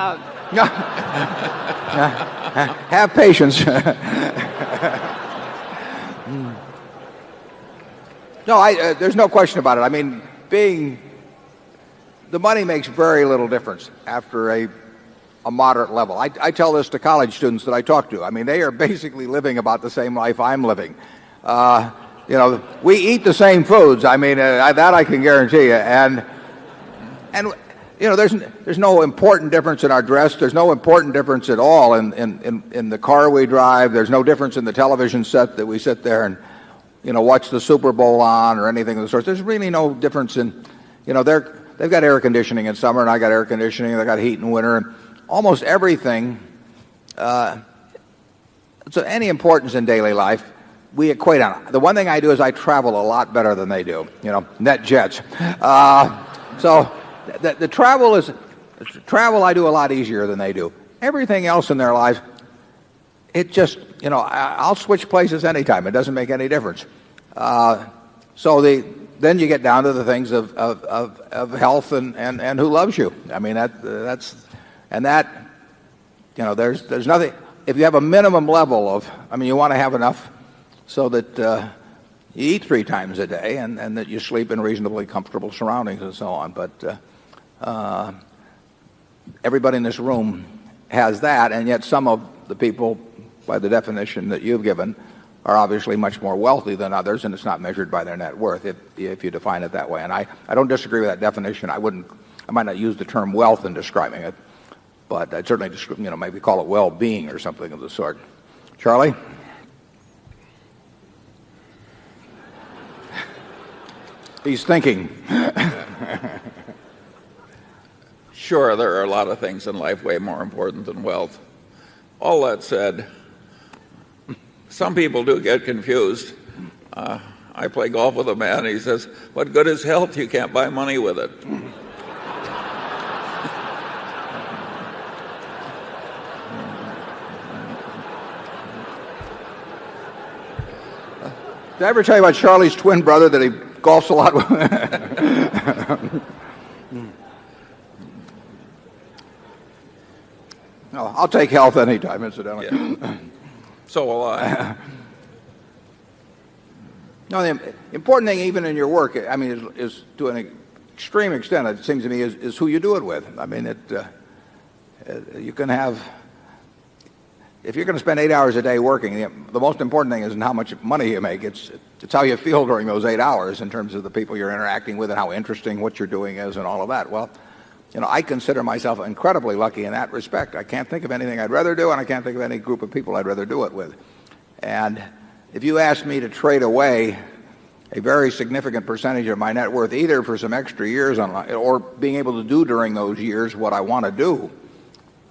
Have patience. No, there's no question about it. I mean, the money makes very little difference after a moderate level. I tell this to college students that I talk to. I mean, they are basically living about the same life I'm living. We eat the same foods. I mean, that I can guarantee you. And there's no important difference in our dress. There's no important difference at all in the car we drive. There's no difference in the television set that we sit there and watch the Super Bowl on or anything of the sort. There's really no difference in they've got air conditioning in summer and I got air conditioning. They got heat in winter. And almost everything, so any importance in daily life, we equate on it. The one thing I do is I travel a lot better than they do, net jets. So the travel I do a lot easier than they do. everything else in their lives, it just, I'll switch places anytime. It doesn't make any difference. Then you get down to the things of health and who loves you. I mean, there's nothing, if you have a minimum level you want to have enough so that you eat 3 times a day and that you sleep in reasonably comfortable surroundings and so on. But everybody in this room has that, and yet some of the people, by the definition that you've given, are obviously much more wealthy than others, and it's not measured by their net worth if you define it that way. And I don't disagree with that definition. I might not use the term wealth in describing it, but I'd certainly maybe call it well-being or something of the sort. Charlie? He's thinking. Sure, there are a lot of things in life way more important than wealth. All that said, some people do get confused. I play golf with a man, and he says, "What good is health? You can't buy money with it." Did I ever tell you about Charlie's twin brother that he golfs a lot with? No, I'll take health anytime, incidentally. Yeah. So will I. No, the important thing, even in your work, is to an extreme extent, it seems to me, is who you do it with. I mean, you can have, if you're going to spend 8 hours a day working, the most important thing isn't how much money you make. It's how you feel during those 8 hours in terms of the people you're interacting with and how interesting what you're doing is and all of that. Well, I consider myself incredibly lucky in that respect. I can't think of anything I'd rather do, and I can't think of any group of people I'd rather do it with. And if you asked me to trade away a very significant percentage of my net worth, either for some extra years or being able to do during those years what I want to do,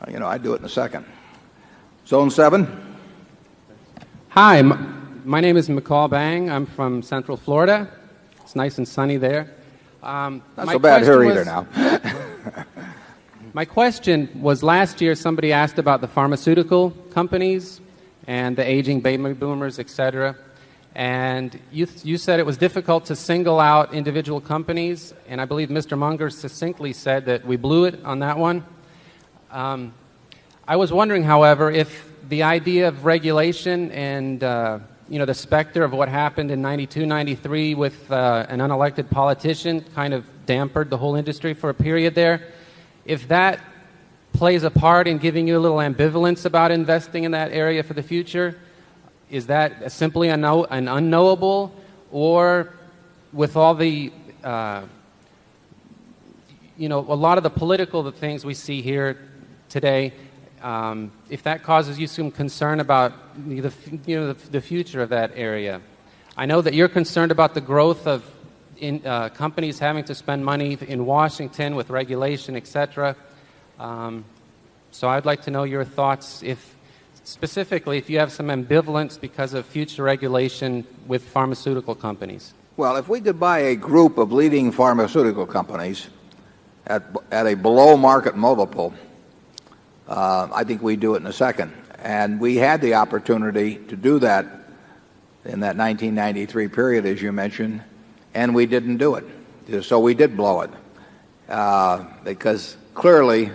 I'd do it in a second. Zone 7. Hi, my name is McCall Bang. I'm from Central Florida. It's nice and sunny there. Not so bad here either now. My question was, last year somebody asked about the pharmaceutical companies and the aging baby boomers, etc. And you said it was difficult to single out individual companies, and I believe Mr. Munger succinctly said that we blew it on that one. I was wondering, however, if the idea of regulation and the specter of what happened in 92, 93 with an unelected politician kind of dampened the whole industry for a period there. If that plays a part in giving you a little ambivalence about investing in that area for the future, is that simply an unknowable, or with all the, a lot of the political things we see here today, if that causes you some concern about the future of that area? I know that you're concerned about the growth of companies having to spend money in Washington with regulation, etc. So I'd like to know your thoughts, specifically if you have some ambivalence because of future regulation with pharmaceutical companies. Well, if we could buy a group of leading pharmaceutical companies at a below market multiple, I think we'd do it in a second. And we had the opportunity to do that in that 1993 period, as you mentioned, and we didn't do it. So we did blow it. Because clearly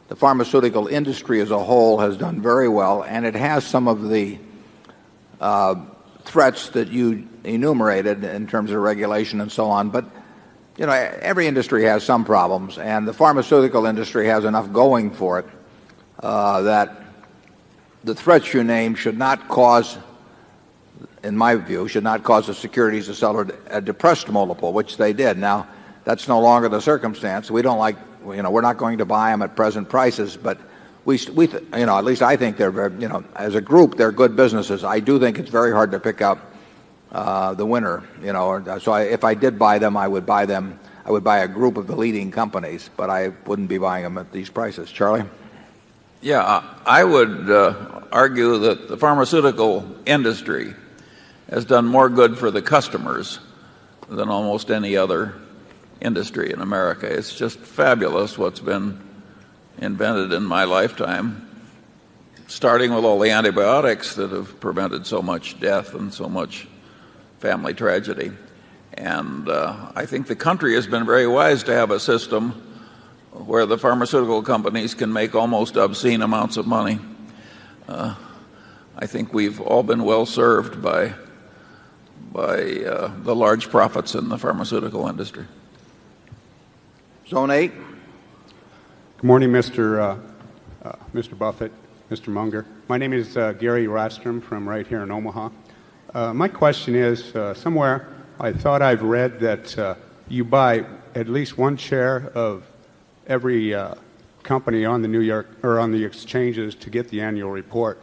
the pharmaceutical industry as a whole has done very well, and it has some of the threats that you enumerated in terms of regulation and so on. But, every industry has some problems, and the pharmaceutical industry has enough going for it that the threats you named should not cause, in my view, the securities to sell at a depressed multiple, which they did. Now, that's no longer the circumstance. We don't we're not going to buy them at present prices, but at least I think they're very, as a group, they're good businesses. I do think it's very hard to pick out the winner, So if I did buy them, I would buy a group of the leading companies, but I wouldn't be buying them at these prices. Charlie? Yeah, I would argue that the pharmaceutical industry has done more good for the customers than almost any other industry in America. It's just fabulous what's been invented in my lifetime, starting with all the antibiotics that have prevented so much death and so much family tragedy. And I think the country has been very wise to have a system where the pharmaceutical companies can make almost obscene amounts of money. I think we've all been well served by the large profits in the pharmaceutical industry. Zone 8. Good morning, Mr. Buffett, Mr. Munger. My name is Gary Rostrom from right here in Omaha. My question is, somewhere I thought I've read that you buy at least one share of every company on the New York or on the exchanges to get the annual report.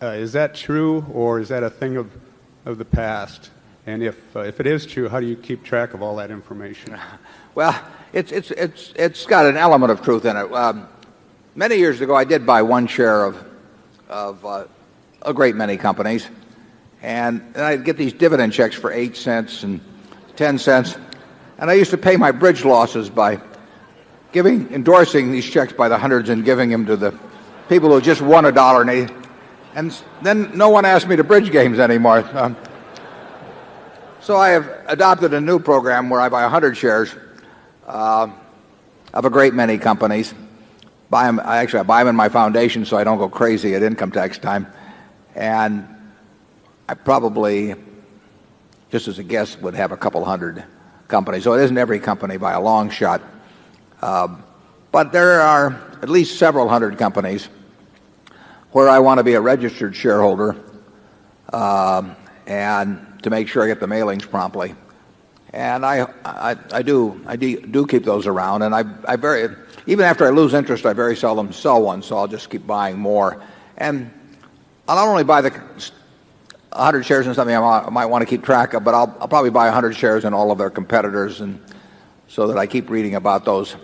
Is that true, or is that a thing of the past? And if it is true, how do you keep track of all that information? Well, it's got an element of truth in it. Many years ago, I did buy one share of a great many companies, and I'd get these dividend checks for 8 cents and 10 cents, and I used to pay my bridge losses by endorsing these checks by the hundreds and giving them to the people who just won $1.80, and then no one asked me to bridge games anymore. So I have adopted a new program where I buy 100 shares of a great many companies. I buy them in my foundation so I don't go crazy at income tax time. And I probably, just as a guess, would have a couple hundred companies. So it isn't every company by a long shot. But there are at least several hundred companies where I want to be a registered shareholder and to make sure I get the mailings promptly. And I do keep those around, and even after I lose interest, I very seldom sell one, so I'll just keep buying more. And I'll not only buy the 100 shares in something I might want to keep track of, but I'll probably buy 100 shares in all of their competitors, and so that I keep reading about those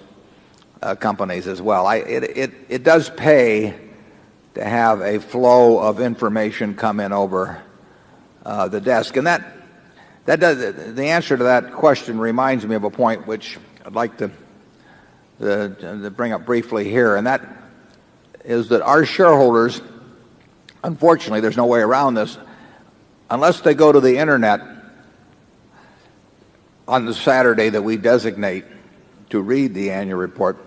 companies as well. It does pay to have a flow of information come in over the desk, and the answer to that question reminds me of a point which I'd like to bring up briefly here, and that is that our shareholders, unfortunately, there's no way around this, unless they go to the internet on the Saturday that we designate to read the annual report,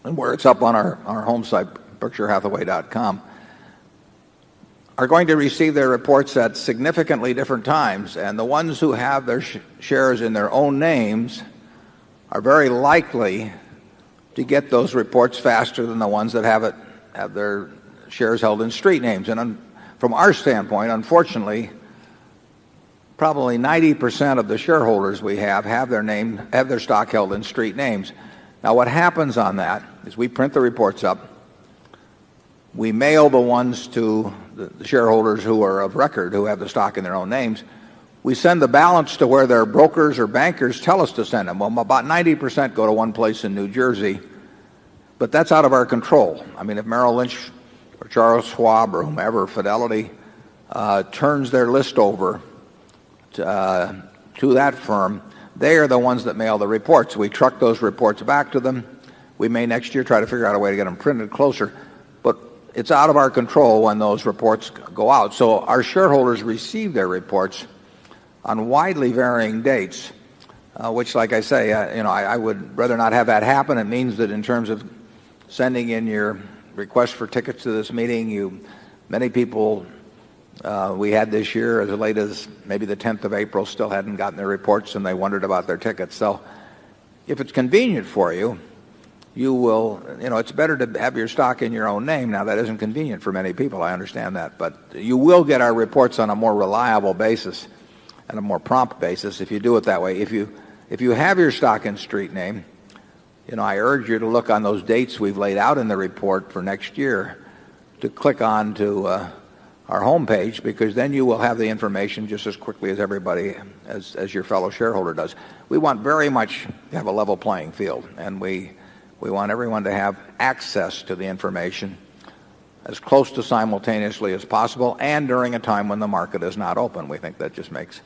and where it's up on our home site, BerkshireHathaway.com, are going to receive their reports at significantly different times, and the ones who have their shares in their own names are very likely to get those reports faster than the ones that have their shares held in street names. And from our standpoint, unfortunately, probably 90% of the shareholders we have their stock held in street names. Now, what happens on that is we print the reports up. We mail the ones to the shareholders who are of record, who have the stock in their own names. We send the balance to where their brokers or bankers tell us to send them. Well, about 90% go to one place in New Jersey, but that's out of our control. I mean, if Merrill Lynch or Charles Schwab or whomever, Fidelity, turns their list over to that firm, they are the ones that mail the reports. We truck those reports back to them. We may next year try to figure out a way to get them printed closer. It's out of our control when those reports go out. So our shareholders receive their reports on widely varying dates, which, like I say, I would rather not have that happen. It means that in terms of sending in your request for tickets to this meeting, many people we had this year, as late as maybe the 10th of April, still hadn't gotten their reports, and they wondered about their tickets. So if it's convenient for you, you will, it's better to have your stock in your own name. Now, that isn't convenient for many people. I understand that. But you will get our reports on a more reliable basis and a more prompt basis if you do it that way. If you have your stock in street name, I urge you to look on those dates we've laid out in the report for next year, to click on to our homepage, because then you will have the information just as quickly as everybody, as your fellow shareholder does. We want very much to have a level playing field, and we want everyone to have access to the information as close to simultaneously as possible, and during a time when the market is not open. We think that just makes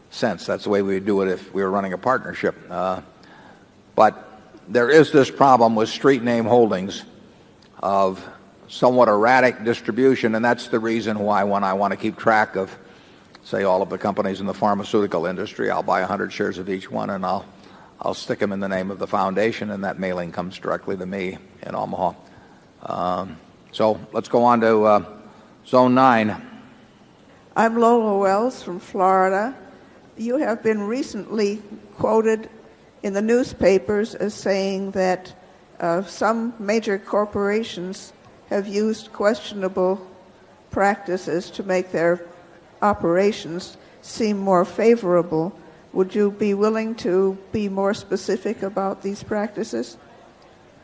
sense. That's the way we would do it if we were running a partnership. But there is this problem with street name holdings of somewhat erratic distribution, and that's the reason why when I want to keep track of, say, all of the companies in the pharmaceutical industry, I'll buy 100 shares of each one, and I'll stick them in the name of the foundation, and that mailing comes directly to me in Omaha. So let's go on to Zone 9. I'm Lola Wells from Florida. You have been recently quoted in the newspapers as saying that some major corporations have used questionable practices to make their operations seem more favorable. Would you be willing to be more specific about these practices?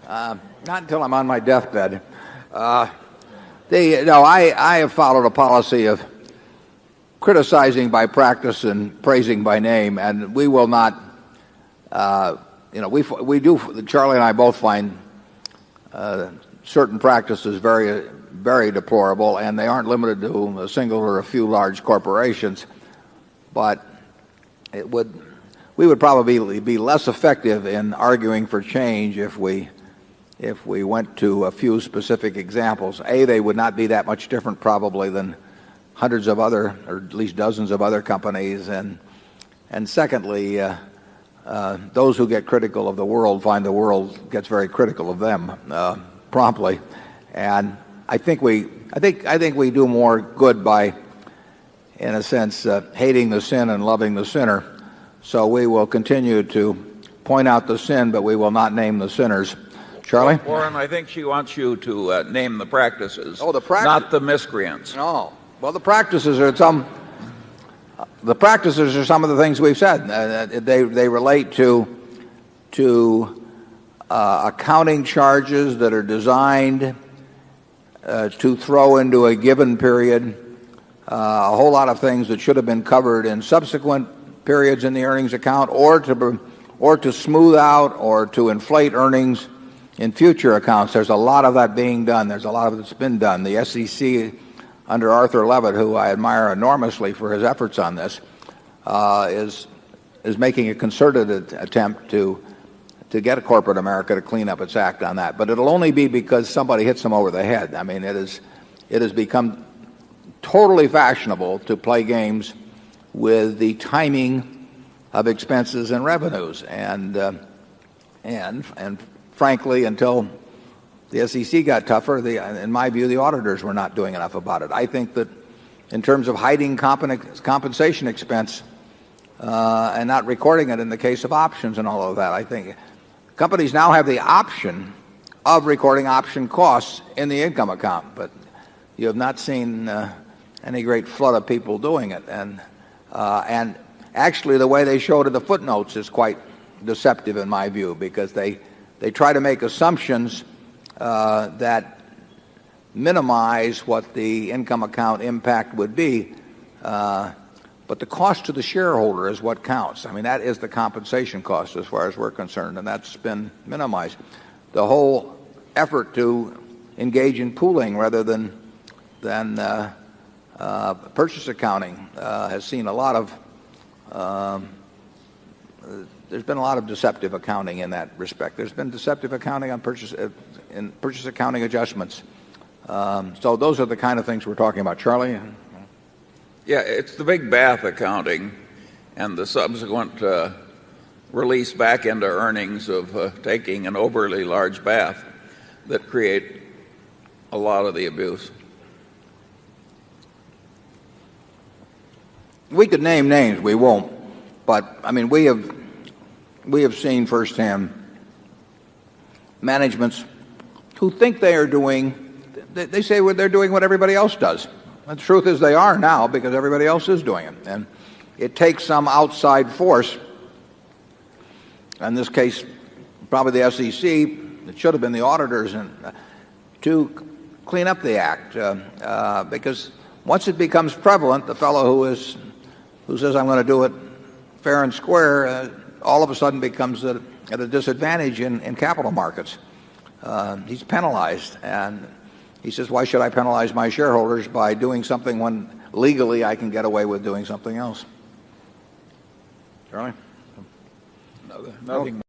Not until I'm on my deathbed. I have followed a policy of criticizing by practice and praising by name, and we will not. We do. Charlie and I both find certain practices very, very deplorable, and they aren't limited to a single or a few large corporations. But we would probably be less effective in arguing for change if we went to a few specific examples. They would not be that much different probably than hundreds of other, or at least dozens of other companies, and secondly, those who get critical of the world find the world gets very critical of them promptly, and I think we do more good by, in a sense, hating the sin and loving the sinner. So we will continue to point out the sin, but we will not name the sinners. Charlie? Warren, I think she wants you to name the practices, not the miscreants. No. Well, the practices are some of the things we've said. They relate to accounting charges that are designed to throw into a given period a whole lot of things that should have been covered in subsequent periods in the earnings account, or to smooth out or to inflate earnings in future accounts. There's a lot of that being done. There's a lot of it that's been done. The SEC, under Arthur Levitt, who I admire enormously for his efforts on this, is making a concerted attempt to get corporate America to clean up its act on that. But it'll only be because somebody hits them over the head. I mean, it has become totally fashionable to play games with the timing of expenses and revenues, and frankly, until the SEC got tougher, in my view, the auditors were not doing enough about it. I think that in terms of hiding compensation expense and not recording it in the case of options and all of that, I think companies now have the option of recording option costs in the income account, but you have not seen any great flood of people doing it. And actually, the way they show it in the footnotes is quite deceptive in my view, because they try to make assumptions that minimize what the income account impact would be, but the cost to the shareholder is what counts. I mean, that is the compensation cost as far as we're concerned, and that's been minimized. The whole effort to engage in pooling rather than purchase accounting has seen a lot of there's been a lot of deceptive accounting in that respect. There's been deceptive accounting on purchase accounting adjustments. So those are the kind of things we're talking about. Charlie? Yeah, it's the big bath accounting and the subsequent release back into earnings of taking an overly large bath that create a lot of the abuse. We could name names, we won't. But I mean, we have seen firsthand managements who think they are doing, they say they're doing what everybody else does. The truth is they are now, because everybody else is doing it. And it takes some outside force, in this case probably the SEC, it should have been the auditors, to clean up the act. Because once it becomes prevalent, the fellow who says I'm going to do it fair and square, all of a sudden becomes at a disadvantage in capital markets. He's penalized, and he says, why should I penalize my shareholders by doing something when legally I can get away with doing something else? Charlie? Nothing.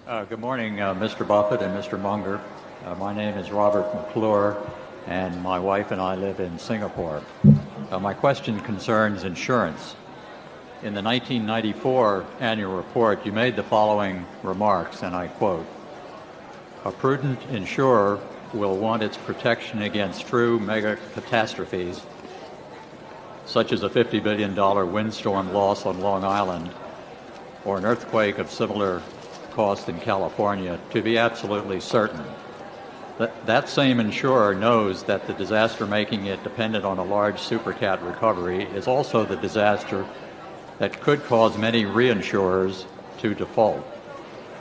Good morning, Mr. Buffett and Mr. Munger. My name is Robert McClure, and my wife and I live in Singapore. My question concerns insurance. In the 1994 annual report, you made the following remarks, and I quote, "A prudent insurer will want its protection against true mega catastrophes, such as a $50 billion windstorm loss on Long Island or an earthquake of similar cost in California, to be absolutely certain. That same insurer knows that the disaster making it dependent on a large supercat recovery is also the disaster that could cause many reinsurers to default.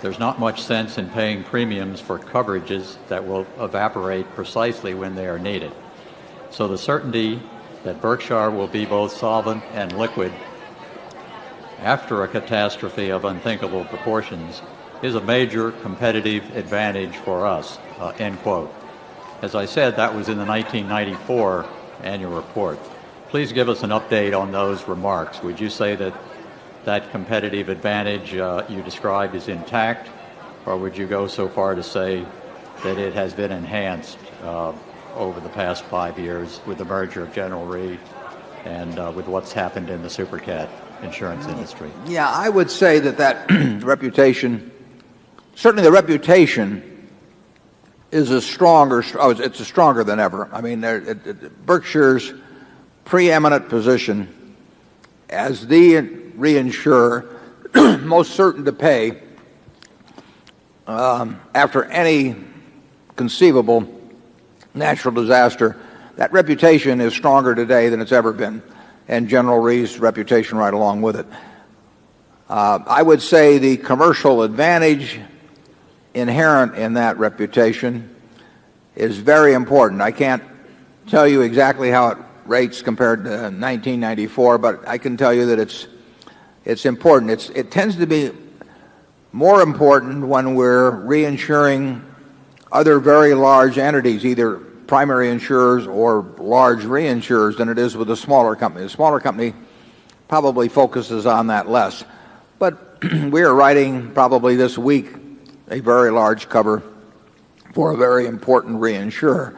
There's not much sense in paying premiums for coverages that will evaporate precisely when they are needed. So the certainty that Berkshire will be both solvent and liquid after a catastrophe of unthinkable proportions is a major competitive advantage for us," end quote. As I said, that was in the 1994 annual report. Please give us an update on those remarks. Would you say that that competitive advantage you described is intact, or would you go so far to say that it has been enhanced over the past 5 years with the merger of General Re and with what's happened in the supercat insurance industry? Yeah, I would say that reputation, certainly the reputation is it's stronger than ever. I mean, Berkshire's preeminent position as the reinsurer most certain to pay after any conceivable natural disaster, that reputation is stronger today than it's ever been, and General Re's reputation right along with it. I would say the commercial advantage inherent in that reputation is very important. I can't tell you exactly how it rates compared to 1994, but I can tell you that it's important. It tends to be more important when we're reinsuring other very large entities, either primary insurers or large reinsurers, than it is with a smaller company. The smaller company probably focuses on that less. But we are writing probably this week a very large cover for a very important reinsurer.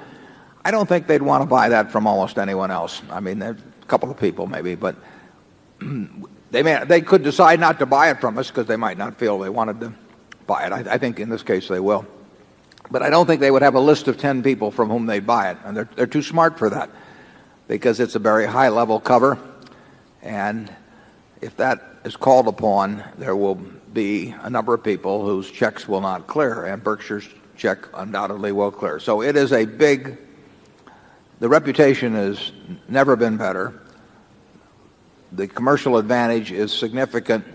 I don't think they'd want to buy that from almost anyone else. I mean, a couple of people maybe, but they could decide not to buy it from us because they might not feel they wanted to buy it. I think in this case they will. But I don't think they would have a list of 10 people from whom they'd buy it. And they're too smart for that because it's a very high-level cover. And if that is called upon, there will be a number of people whose checks will not clear, and Berkshire's check undoubtedly will clear. So it is the reputation has never been better. The commercial advantage is significant.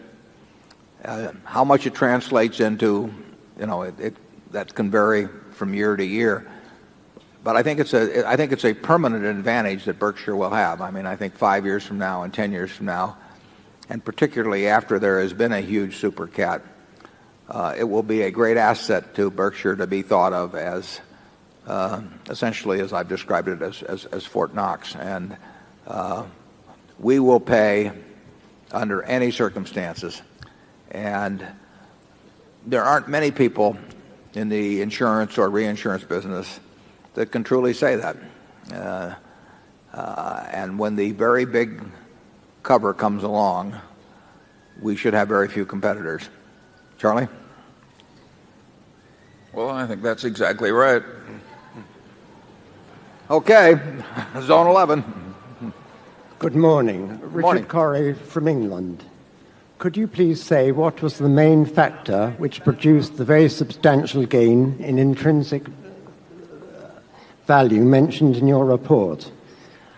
How much it translates into, that can vary from year to year. But I think it's a permanent advantage that Berkshire will have. I mean, I think 5 years from now and 10 years from now, and particularly after there has been a huge supercat, it will be a great asset to Berkshire to be thought of as essentially, as I've described it, as Fort Knox. And we will pay under any circumstances. And there aren't many people in the insurance or reinsurance business that can truly say that. And when the very big cover comes along, we should have very few competitors. Charlie? Well, I think that's exactly right. Okay. Zone 11. Good morning. Richard Corrie from England. Could you please say what was the main factor which produced the very substantial gain in intrinsic value mentioned in your report?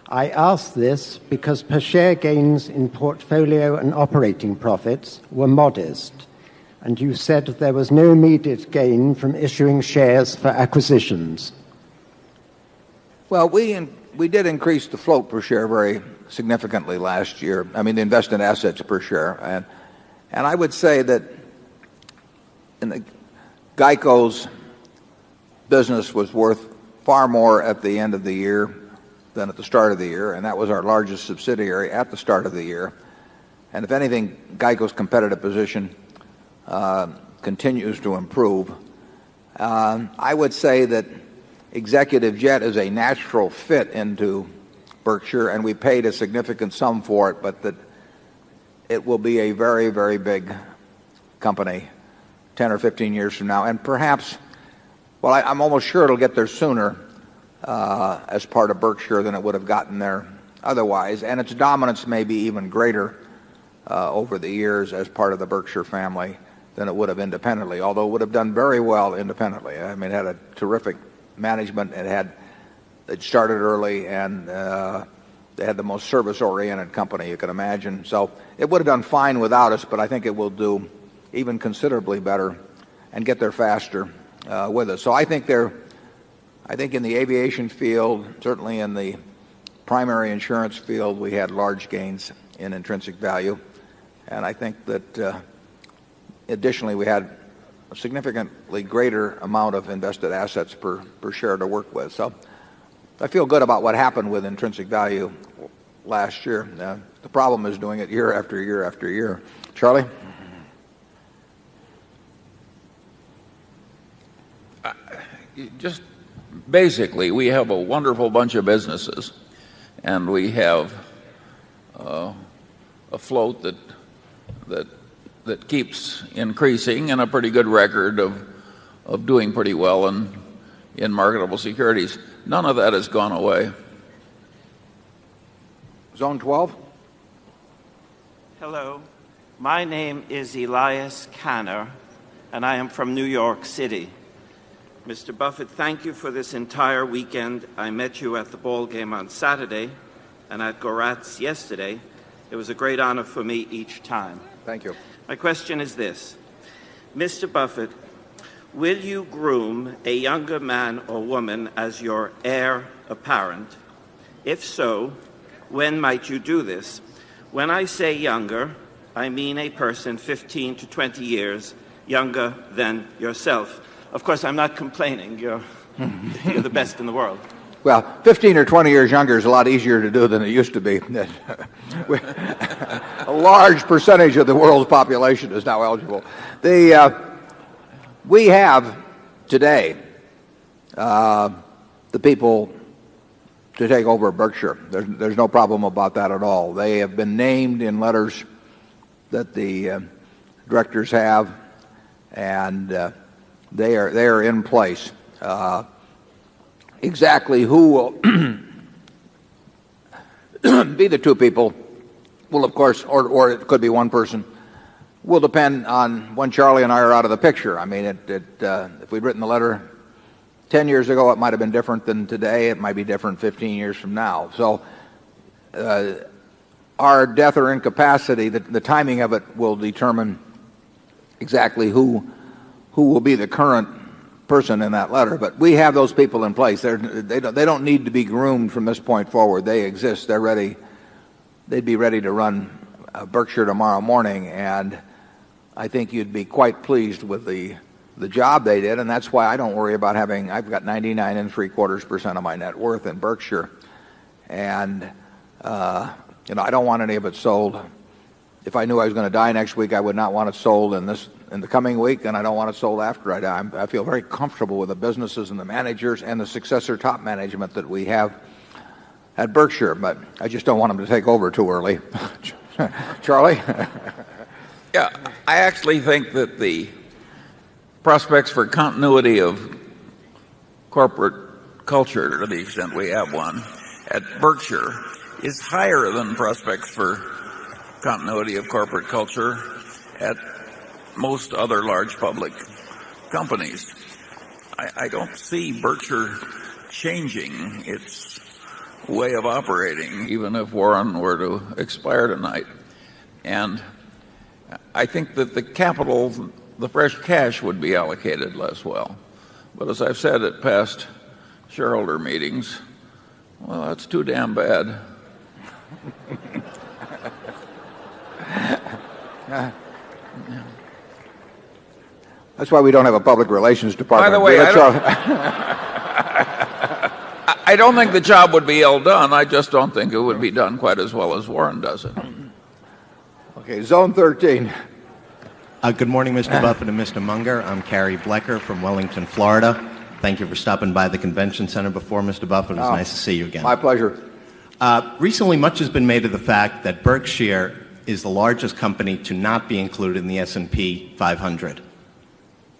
I ask this because per share gains in portfolio and operating profits were modest, and you said there was no immediate gain from issuing shares for acquisitions. Well, we did increase the float per share very significantly last year. I mean, the invested assets per share. And I would say that GEICO's business was worth far more at the end of the year than at the start of the year, and that was our largest subsidiary at the start of the year. And if anything, GEICO's competitive position continues to improve. I would say that Executive Jet is a natural fit into Berkshire, and we paid a significant sum for it, but that it will be a very, very big company 10 or 15 years from now. And perhaps, well, I'm almost sure it'll get there sooner as part of Berkshire than it would have gotten there otherwise. And its dominance may be even greater over the years as part of the Berkshire family than it would have independently, although it would have done very well independently. I mean, it had a terrific management. It started early, and they had the most service-oriented company you could imagine. So it would have done fine without us, but I think it will do even considerably better and get there faster with us. So I think in the aviation field, certainly in the primary insurance field, we had large gains in intrinsic value. And I think that additionally we had a significantly greater amount of invested assets per share to work with. So I feel good about what happened with intrinsic value last year. The problem is doing it year after year after year. Charlie? Just basically, we have a wonderful bunch of businesses, and we have a float that keeps increasing, and a pretty good record of doing pretty well in marketable securities. None of that has gone away. Zone 12. Hello. My name is Elias Canner, and I am from New York City. Mr. Buffett, thank you for this entire weekend. I met you at the ball game on Saturday and at Goratz yesterday. It was a great honor for me each time. Thank you. My question is this. Mr. Buffett, will you groom a younger man or woman as your heir apparent? If so, when might you do this? When I say younger, I mean a person 15 to 20 years younger than yourself. Of course, I'm not complaining. You're the best in the world. Well, 15 or 20 years younger is a lot easier to do than it used to be. A large percentage of the world's population is now eligible. We have today the people to take over Berkshire. There's no problem about that at all. They have been named in letters that the directors have, and they are in place. Exactly who will be the two people will, of course, or it could be one person, will depend on when Charlie and I are out of the picture. I mean, if we'd written the letter 10 years ago, it might have been different than today. It might be different 15 years from now. So our death or incapacity, the timing of it will determine exactly who will be the current person in that letter. But we have those people in place. They don't need to be groomed from this point forward. They exist. They're ready. They'd be ready to run Berkshire tomorrow morning, and I think you'd be quite pleased with the job they did, and that's why I don't worry about having. I've got 99.75% of my net worth in Berkshire, and I don't want any of it sold. If I knew I was going to die next week, I would not want it sold in the coming week, and I don't want it sold after I die. I feel very comfortable with the businesses and the managers and the successor top management that we have at Berkshire, but I just don't want them to take over too early. Charlie? Yeah, I actually think that the prospects for continuity of corporate culture, to the extent we have one, at Berkshire is higher than prospects for continuity of corporate culture at most other large public companies. I don't see Berkshire changing its way of operating, even if Warren were to expire tonight. And I think that the capital, the fresh cash, would be allocated less well. But as I've said at past shareholder meetings, well, that's too damn bad. That's why we don't have a public relations department. By the way, I don't think the job would be ill done. I just don't think it would be done quite as well as Warren does it. Okay, Zone 13. Good morning, Mr. Buffett and Mr. Munger. I'm Cary Blecker from Wellington, Florida. Thank you for stopping by the convention center before, Mr. Buffett. It was nice to see you again. My pleasure. Recently, much has been made of the fact that Berkshire is the largest company to not be included in the S&P 500.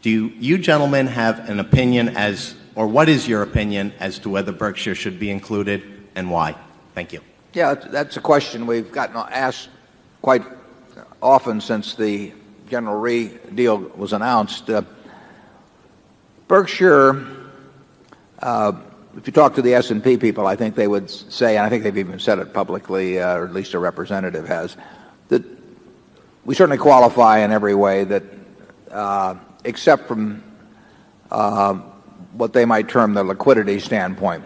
Do you gentlemen have an opinion or what is your opinion as to whether Berkshire should be included and why? Thank you. Yeah, that's a question we've gotten asked quite often since the General Re deal was announced. Berkshire, if you talk to the S&P people, I think they would say, and I think they've even said it publicly, or at least a representative has, that we certainly qualify in every way that, except from what they might term the liquidity standpoint.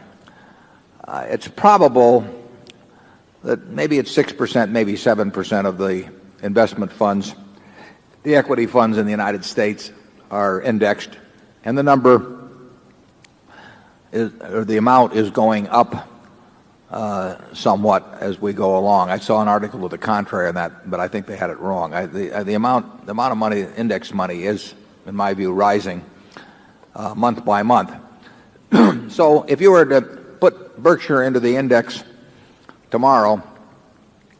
It's probable that maybe it's 6%, maybe 7% of the investment funds, the equity funds in the United States are indexed, and the number or the amount is going up somewhat as we go along. I saw an article to the contrary on that, but I think they had it wrong. The amount of money, index money, is, in my view, rising month by month. So if you were to put Berkshire into the index tomorrow,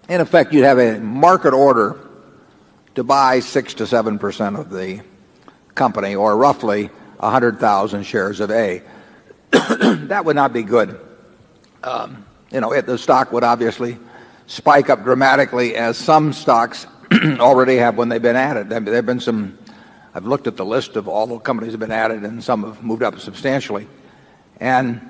in effect, you'd have a market order to buy 6 to 7% of the company, or roughly 100,000 shares of A. That would not be good. The stock would obviously spike up dramatically, as some stocks already have when they've been added. There have been some. I've looked at the list of all the companies that have been added, and some have moved up substantially. And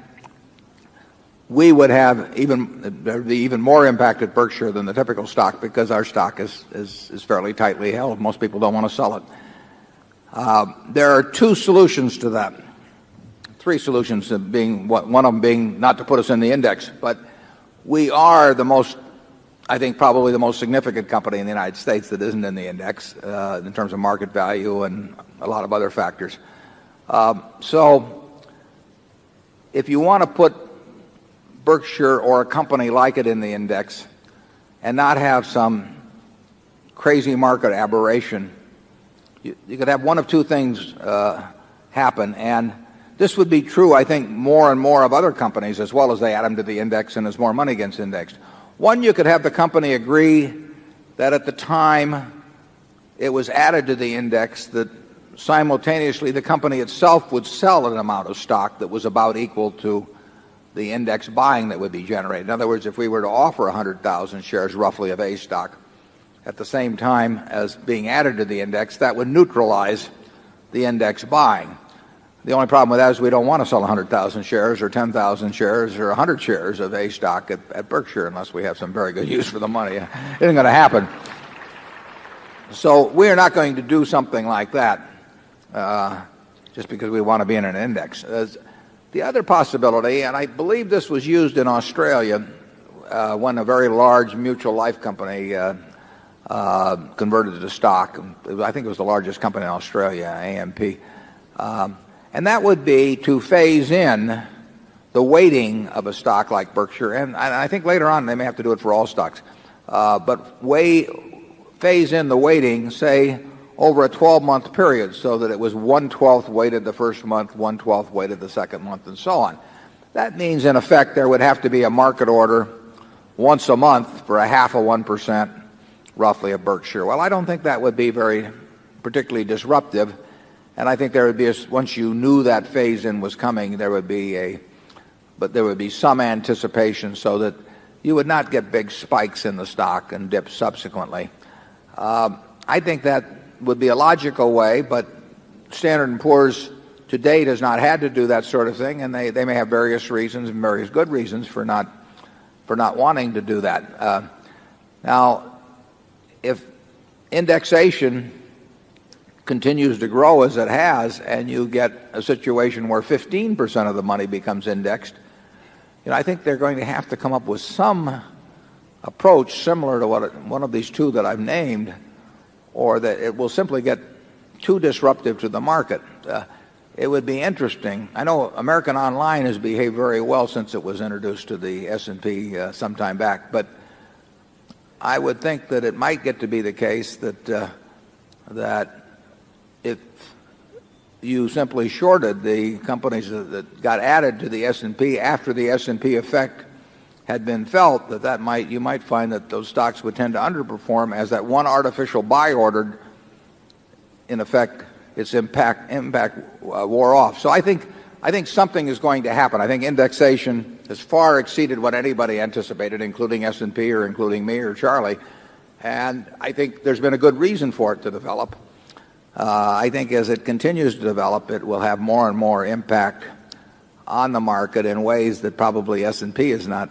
we would have there'd be even more impact at Berkshire than the typical stock, because our stock is fairly tightly held. Most people don't want to sell it. There are two solutions to that. Three solutions, being one of them being not to put us in the index. But we are I think probably the most significant company in the United States that isn't in the index in terms of market value and a lot of other factors. So if you want to put Berkshire or a company like it in the index and not have some crazy market aberration, you could have one of two things happen. And this would be true, I think, more and more of other companies as well as they add them to the index and as more money gets indexed. One, you could have the company agree that at the time it was added to the index, that simultaneously the company itself would sell an amount of stock that was about equal to the index buying that would be generated. In other words, if we were to offer 100,000 shares roughly of A stock at the same time as being added to the index, that would neutralize the index buying. The only problem with that is we don't want to sell 100,000 shares or 10,000 shares or 100 shares of A stock at Berkshire unless we have some very good use for the money. It isn't going to happen. So we are not going to do something like that just because we want to be in an index. The other possibility, and I believe this was used in Australia when a very large mutual life company converted it to stock. I think it was the largest company in Australia, AMP. And that would be to phase in the weighting of a stock like Berkshire. And I think later on they may have to do it for all stocks. But phase in the weighting, say, over a 12-month period, so that it was 1/12 weighted the first month, 1/12 weighted the second month, and so on. That means, in effect, there would have to be a market order once a month for 0.5% roughly of Berkshire. Well, I don't think that would be very particularly disruptive. And I think there would be, once you knew that phase-in was coming, there would be some anticipation so that you would not get big spikes in the stock and dips subsequently. I think that would be a logical way, but Standard & Poor's to date has not had to do that sort of thing, and they may have various reasons and various good reasons for not wanting to do that. Now, if indexation continues to grow as it has, and you get a situation where 15% of the money becomes indexed, I think they're going to have to come up with some approach similar to one of these two that I've named, or that it will simply get too disruptive to the market. It would be interesting. I know American Online has behaved very well since it was introduced to the S&P some time back, but I would think that it might get to be the case that that if you simply shorted the companies that got added to the S&P after the S&P effect had been felt, you might find that those stocks would tend to underperform as that one artificial buy ordered, in effect, its impact wore off. So I think something is going to happen. I think indexation has far exceeded what anybody anticipated, including S&P or including me or Charlie. And I think there's been a good reason for it to develop. I think as it continues to develop, it will have more and more impact on the market in ways that probably S&P is not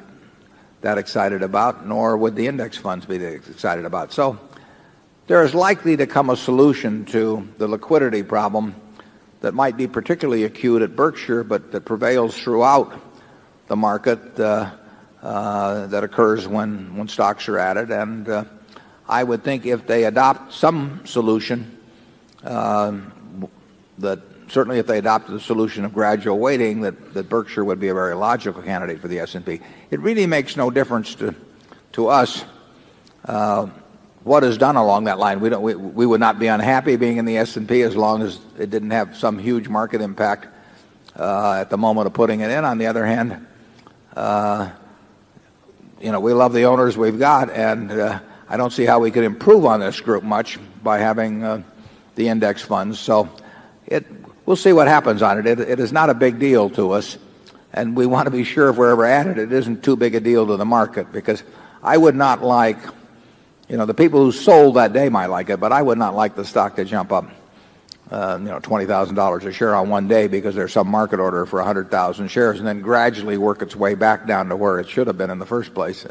that excited about, nor would the index funds be excited about. So there is likely to come a solution to the liquidity problem that might be particularly acute at Berkshire, but that prevails throughout the market that occurs when stocks are added. And I would think if they adopt some solution, that certainly if they adopted the solution of gradual weighting, that Berkshire would be a very logical candidate for the S&P. It really makes no difference to us what is done along that line. We would not be unhappy being in the S&P as long as it didn't have some huge market impact at the moment of putting it in. On the other hand, we love the owners we've got, and I don't see how we could improve on this group much by having the index funds. So we'll see what happens on it. It is not a big deal to us, and we want to be sure if we're ever at it, it isn't too big a deal to the market, because I would not like, the people who sold that day might like it, but I would not like the stock to jump up, $20,000 a share on one day because there's some market order for 100,000 shares and then gradually work its way back down to where it should have been in the first place.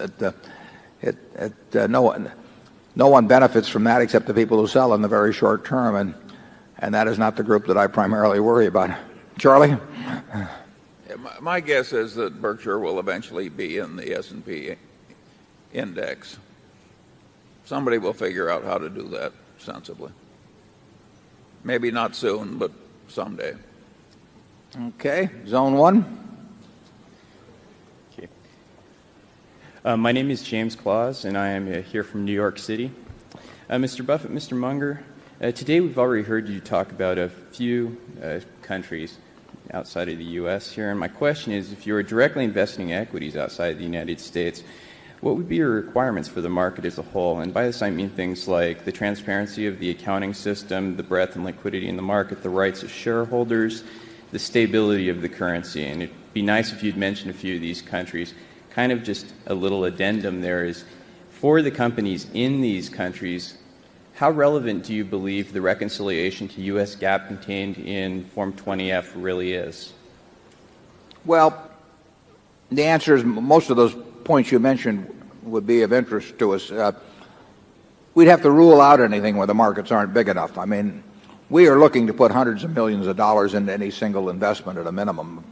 No one benefits from that except the people who sell in the very short term, and that is not the group that I primarily worry about. Charlie? My guess is that Berkshire will eventually be in the S&P index. Somebody will figure out how to do that sensibly. Maybe not soon, but someday. Okay. Zone 1. Okay. My name is James Claus, and I am here from New York City. Mr. Buffett, Mr. Munger, today we've already heard you talk about a few countries outside of the U.S. here, and my question is, if you were directly investing equities outside the United States, what would be your requirements for the market as a whole? And by this I mean things like the transparency of the accounting system, the breadth and liquidity in the market, the rights of shareholders, the stability of the currency. And it'd be nice if you'd mention a few of these countries. Kind of just a little addendum there is, for the companies in these countries, how relevant do you believe the reconciliation to U.S. GAAP contained in Form 20F really is? Well, the answer is most of those points you mentioned would be of interest to us. We'd have to rule out anything where the markets aren't big enough. I mean, we are looking to put hundreds of millions of dollars into any single investment at a minimum.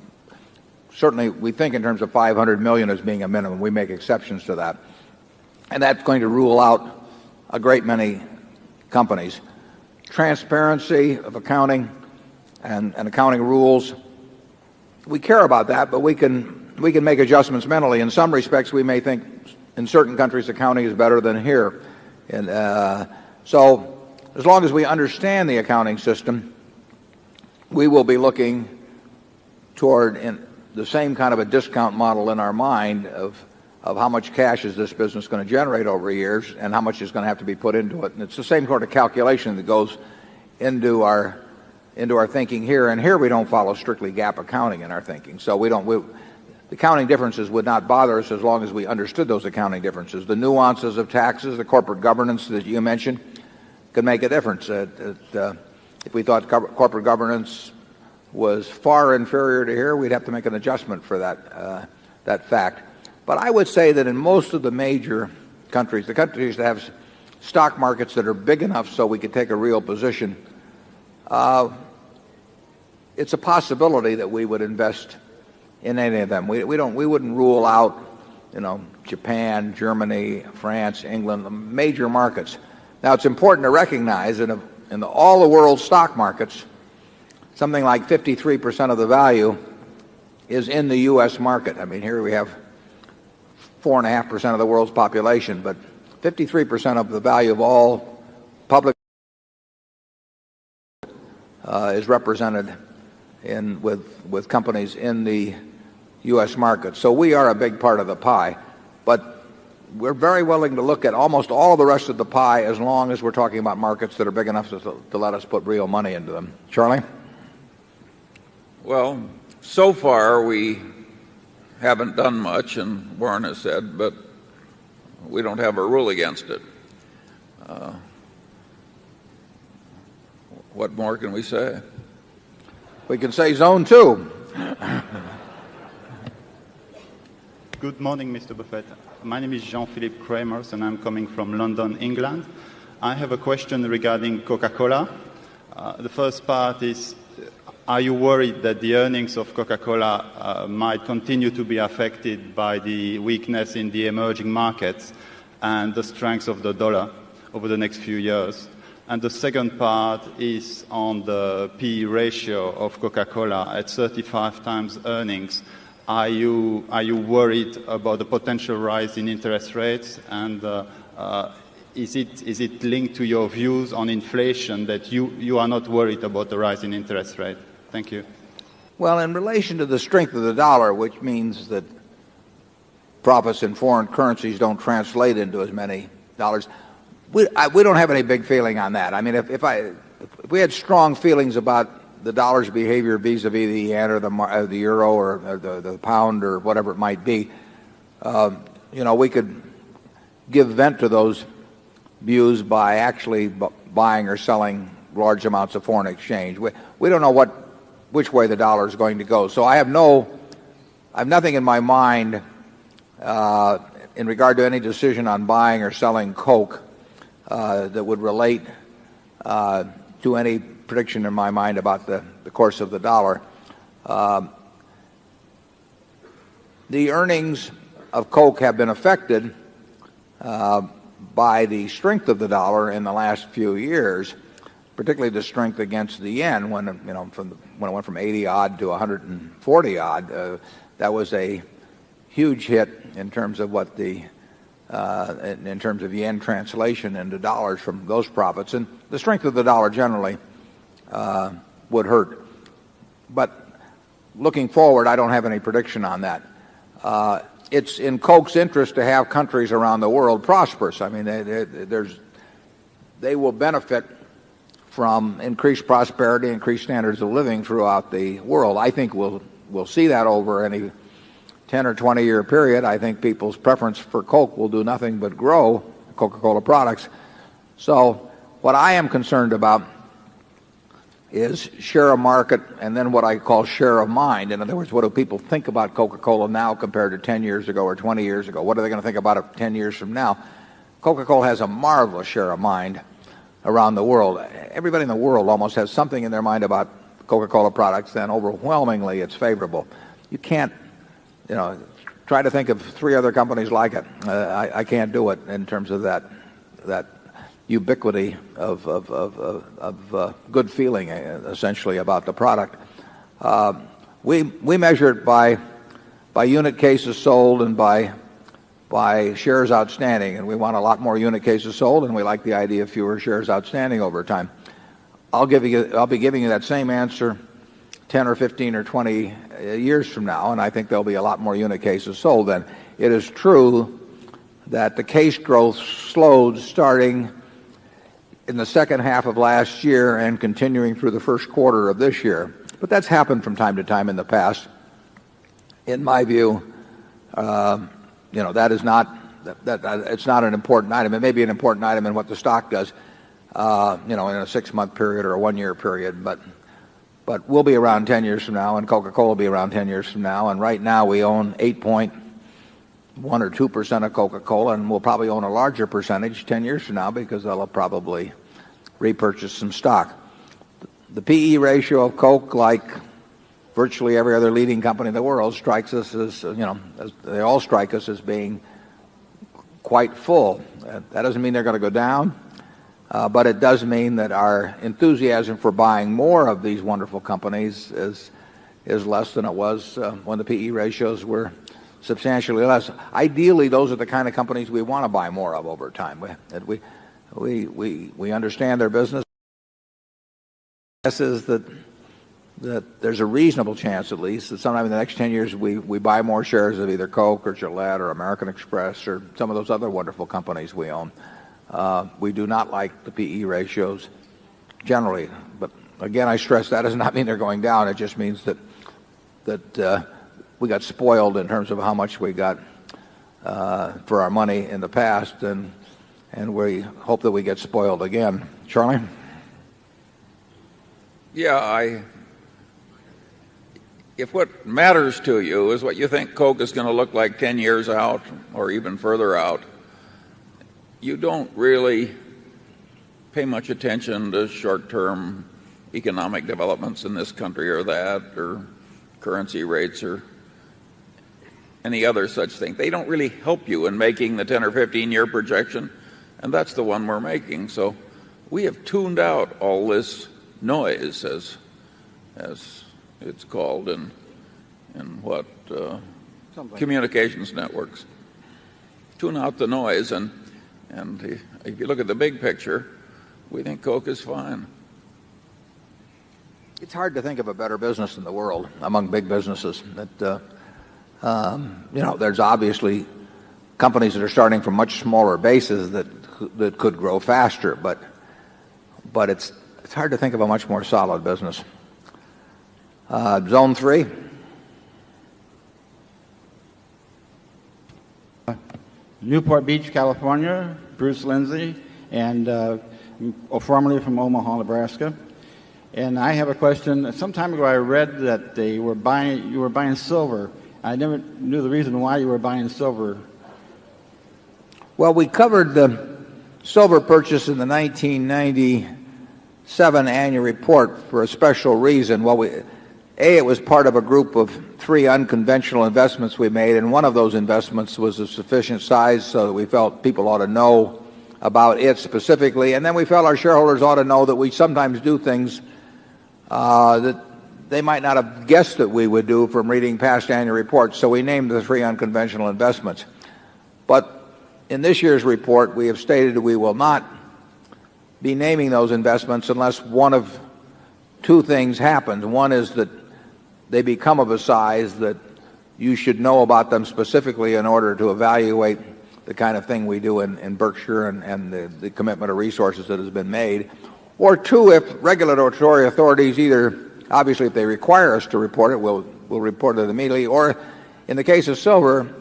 Certainly, we think in terms of 500 million as being a minimum. We make exceptions to that. And that's going to rule out a great many companies. Transparency of accounting and accounting rules, we care about that, but we can make adjustments mentally. In some respects, we may think in certain countries accounting is better than here. And so as long as we understand the accounting system, we will be looking toward the same kind of a discount model in our mind of how much cash is this business going to generate over years and how much is going to have to be put into it. And it's the same sort of calculation that goes into our thinking here. And here we don't follow strictly GAAP accounting in our thinking. So the accounting differences would not bother us as long as we understood those accounting differences. The nuances of taxes, the corporate governance that you mentioned could make a difference. If we thought corporate governance was far inferior to here, we'd have to make an adjustment for that fact. But I would say that in most of the major countries, the countries that have stock markets that are big enough so we could take a real position, it's a possibility that we would invest in any of them. We wouldn't rule out, Japan, Germany, France, England, the major markets. Now, it's important to recognize that in all the world stock markets, something like 53% of the value is in the U.S. market. I mean, here we have 4.5% of the world's population, but 53% of the value of all public is represented with companies in the U.S. market. So we are a big part of the pie. But we're very willing to look at almost all of the rest of the pie as long as we're talking about markets that are big enough to let us put real money into them. Charlie? Well, so far we haven't done much, and Warren has said, but we don't have a rule against it. What more can we say? We can say zone 2. Good morning, Mr. Buffett. My name is Jean-Philippe Kramers, and I'm coming from London, England. I have a question regarding Coca-Cola. The first part is, are you worried that the earnings of Coca-Cola might continue to be affected by the weakness in the emerging markets and the strength of the dollar over the next few years? And the second part is on the P/E ratio of Coca-Cola at 35 times earnings. Are you worried about the potential rise in interest rates? And is it linked to your views on inflation that you are not worried about the rise in interest rate? Thank you. Well, in relation to the strength of the dollar, which means that profits in foreign currencies don't translate into as many dollars, we don't have any big feeling on that. I mean, if we had strong feelings about the dollar's behavior vis-a-vis the yen or the euro or the pound or whatever it might be, we could give vent to those views by actually buying or selling large amounts of foreign exchange. We don't know which way the dollar is going to go. So I have nothing in my mind in regard to any decision on buying or selling Coke that would relate to any prediction in my mind about the course of the dollar. The earnings of Coke have been affected by the strength of the dollar in the last few years, particularly the strength against the yen when it went from 80 odd to 140 odd. That was a huge hit in terms of what in terms of yen translation into dollars from those profits, and the strength of the dollar generally would hurt. But looking forward, I don't have any prediction on that. It's in Coke's interest to have countries around the world prosperous. I mean, they will benefit from increased prosperity, increased standards of living throughout the world. I think we'll see that over any 10 or 20-year period. I think people's preference for Coke will do nothing but grow, Coca-Cola products. So what I am concerned about is share of market and then what I call share of mind. In other words, what do people think about Coca-Cola now compared to 10 years ago or 20 years ago? What are they going to think about it 10 years from now? Coca-Cola has a marvelous share of mind around the world. Everybody in the world almost has something in their mind about Coca-Cola products, and overwhelmingly it's favorable. You can't, try to think of 3 other companies like it. I can't do it in terms of that ubiquity of good feeling, essentially, about the product. We measure it by unit cases sold and by shares outstanding, and we want a lot more unit cases sold, and we like the idea of fewer shares outstanding over time. I'll be giving you that same answer 10 or 15 or 20 years from now, and I think there'll be a lot more unit cases sold then. It is true that the case growth slowed starting in the second half of last year and continuing through the first quarter of this year. But that's happened from time to time in the past. In my view, that is not it's not an important item. It may be an important item in what the stock does, in a 6-month period or a 1-year period, but we'll be around 10 years from now, and Coca-Cola will be around 10 years from now. And right now we own 8.1 or 2% of Coca-Cola, and we'll probably own a larger percentage 10 years from now because they'll probably repurchase some stock. The P/E ratio of Coke, like virtually every other leading company in the world, strikes us as they all strike us as being quite full. That doesn't mean they're going to go down. But it does mean that our enthusiasm for buying more of these wonderful companies is less than it was when the P/E ratios were substantially less. Ideally, those are the kind of companies we want to buy more of over time. We understand their business. guess is that there's a reasonable chance, at least, that sometime in the next 10 years we buy more shares of either Coke or Gillette or American Express or some of those other wonderful companies we own. We do not like the PE ratios generally. But again, I stress that does not mean they're going down. It just means that we got spoiled in terms of how much we got for our money in the past, and we hope that we get spoiled again. Charlie? Yeah, if what matters to you is what you think Coke is going to look like 10 years out or even further out, you don't really pay much attention to short-term economic developments in this country or that, or currency rates or any other such thing. They don't really help you in making the 10 or 15-year projection, and that's the one we're making. So we have tuned out all this noise, as it's called in what communications networks. Tune out the noise, and if you look at the big picture, we think Coke is fine. It's hard to think of a better business in the world among big businesses. There's obviously companies that are starting from much smaller bases that could grow faster, but it's hard to think of a much more solid business. Zone 3. Newport Beach, California. Bruce Lindsay, and formerly from Omaha, Nebraska. And I have a question. Some time ago, I read that you were buying silver. I never knew the reason why you were buying silver. Well, we covered the silver purchase in the 1997 annual report for a special reason. Well, it was part of a group of 3 unconventional investments we made, and one of those investments was of sufficient size so that we felt people ought to know about it specifically. And then we felt our shareholders ought to know that we sometimes do things that they might not have guessed that we would do from reading past annual reports. So we named the 3 unconventional investments. But in this year's report, we have stated that we will not be naming those investments unless one of 2 things happens. One is that they become of a size that you should know about them specifically in order to evaluate the kind of thing we do in Berkshire and the commitment of resources that has been made. Or 2, if regulatory authorities obviously if they require us to report it, we'll report it immediately. Or in the case of silver,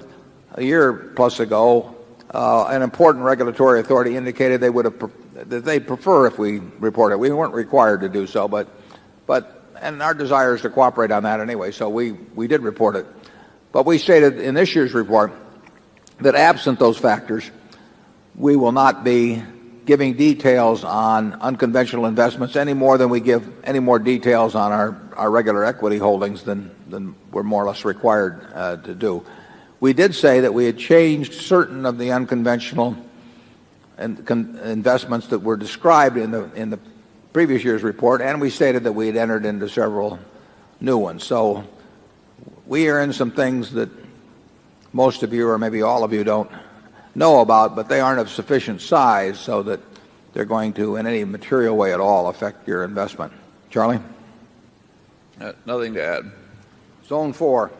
a year plus ago, an important regulatory authority indicated that they'd prefer if we report it. We weren't required to do so, and our desire is to cooperate on that anyway, so we did report it. But we stated in this year's report that absent those factors, we will not be giving details on unconventional investments any more than we give any more details on our regular equity holdings than we're more or less required to do. We did say that we had changed certain of the unconventional investments that were described in the previous year's report, and we stated that we had entered into several new ones. So we are in some things that most of you, or maybe all of you, don't know about, but they aren't of sufficient size so that they're going to, in any material way at all, affect your investment. Charlie? Nothing to add. Zone 4.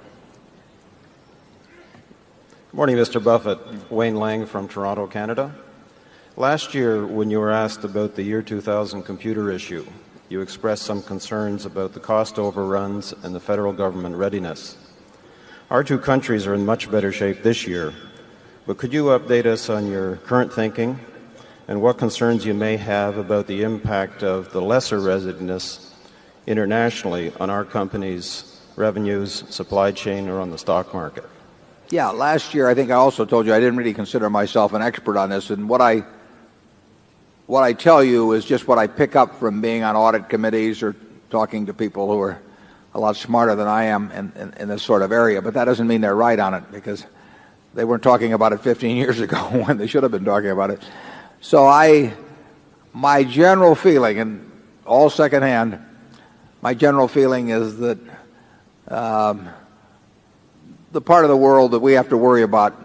Good morning, Mr. Buffett. Wayne Lang from Toronto, Canada. Last year, when you were asked about the year 2000 computer issue, you expressed some concerns about the cost overruns and the federal government readiness. Our 2 countries are in much better shape this year, but could you update us on your current thinking and what concerns you may have about the impact of the lesser readiness internationally on our company's revenues, supply chain, or on the stock market? Yeah, last year I think I also told you I didn't really consider myself an expert on this, and what I tell you is just what I pick up from being on audit committees or talking to people who are a lot smarter than I am in this sort of area. But that doesn't mean they're right on it, because they weren't talking about it 15 years ago when they should have been talking about it. So my general feeling, and all secondhand, my general feeling is that the part of the world that we have to worry about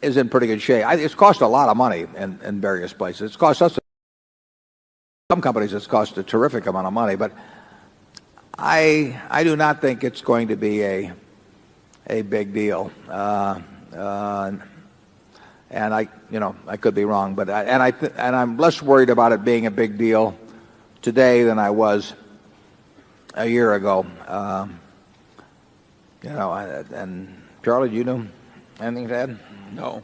is in pretty good shape. It's cost a lot of money in various places. It's cost us some companies it's cost a terrific amount of money, but I do not think it's going to be a big deal. And I could be wrong, but I'm less worried about it being a big deal today than I was a year ago. And Charlie, do you know anything to add? No.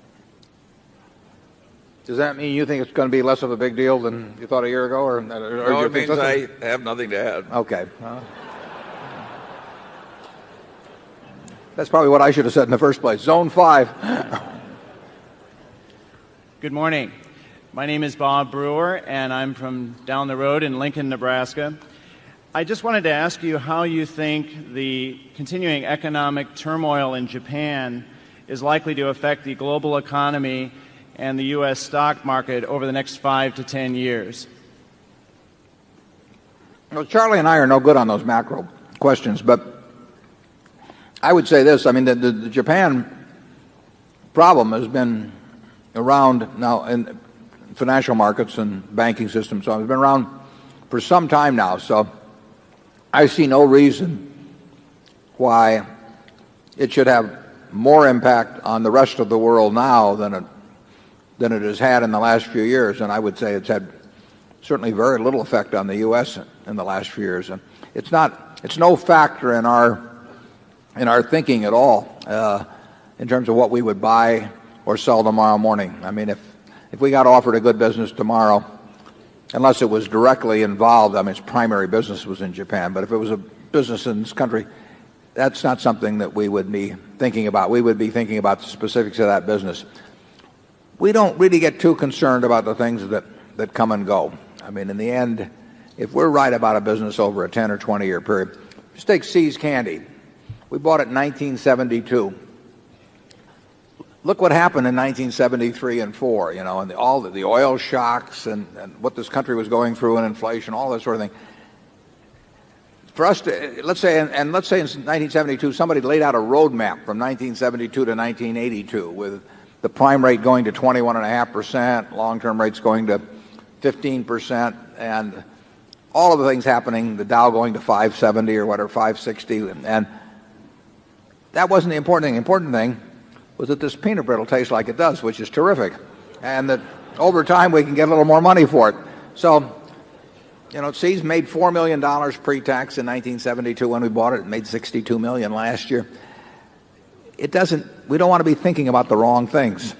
Does that mean you think it's going to be less of a big deal than you thought a year ago, or No, it means I have nothing to add. Okay. That's probably what I should have said in the first place. Zone 5. Good morning. My name is Bob Brewer, and I'm from down the road in Lincoln, Nebraska. I just wanted to ask you how you think the continuing economic turmoil in Japan is likely to affect the global economy and the U.S. stock market over the next 5 to 10 years. Well, Charlie and I are no good on those macro questions, but I would say this. I mean, the Japan problem has been around now in financial markets and banking systems. So it's been around for some time now. So I see no reason why it should have more impact on the rest of the world now than it has had in the last few years. And I would say it's had certainly very little effect on the U.S. in the last few years. And it's no factor in our thinking at all in terms of what we would buy or sell tomorrow morning. I mean, if we got offered a good business tomorrow, unless it was directly involved, I mean, its primary business was in Japan, but if it was a business in this country, that's not something that we would be thinking about. We would be thinking about the specifics of that business. We don't really get too concerned about the things that come and go. I mean, in the end, if we're right about a business over a 10 or 20-year period, just take See's Candy. We bought it in 1972. Look what happened in 1973 and 4, and all the oil shocks and what this country was going through and inflation, all that sort of thing. For us to, let's say in 1972, somebody laid out a roadmap from 1972 to 1982 with the prime rate going to 21.5%, long-term rates going to 15%, and all of the things happening, the Dow going to 570 or whatever, 560, and that wasn't the important thing. The important thing was that this peanut brittle tastes like it does, which is terrific, and that over time we can get a little more money for it. So, See's made $4 million pre-tax in 1972 when we bought it. It made $62 million last year. We don't want to be thinking about the wrong things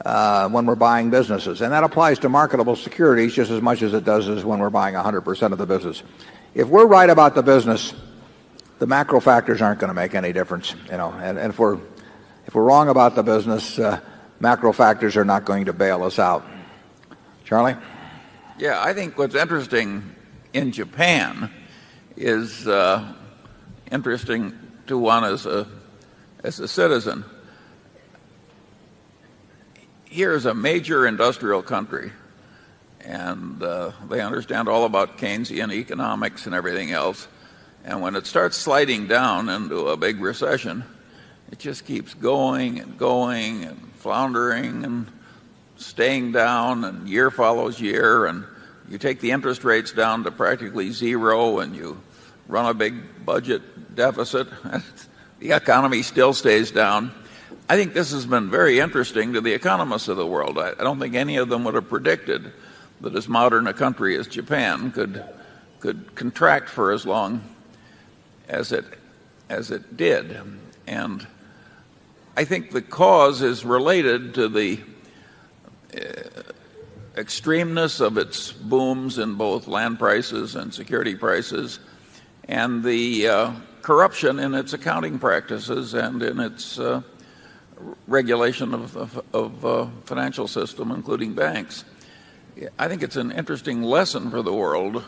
when we're buying businesses, and that applies to marketable securities just as much as it does as when we're buying 100% of the business. If we're right about the business, the macro factors aren't going to make any difference, and if we're wrong about the business, macro factors are not going to bail us out. Charlie? Yeah, I think what's interesting in Japan is interesting to one as a citizen. Here's a major industrial country, and they understand all about Keynesian economics and everything else. And when it starts sliding down into a big recession, it just keeps going and going and floundering and staying down, and year follows year, and you take the interest rates down to practically zero and you run a big budget deficit. The economy still stays down. I think this has been very interesting to the economists of the world. I don't think any of them would have predicted that as modern a country as Japan could contract for as long as it did. And I think the cause is related to the extremeness of its booms in both land prices and security prices, and the corruption in its accounting practices and in its regulation of financial system, including banks. I think it's an interesting lesson for the world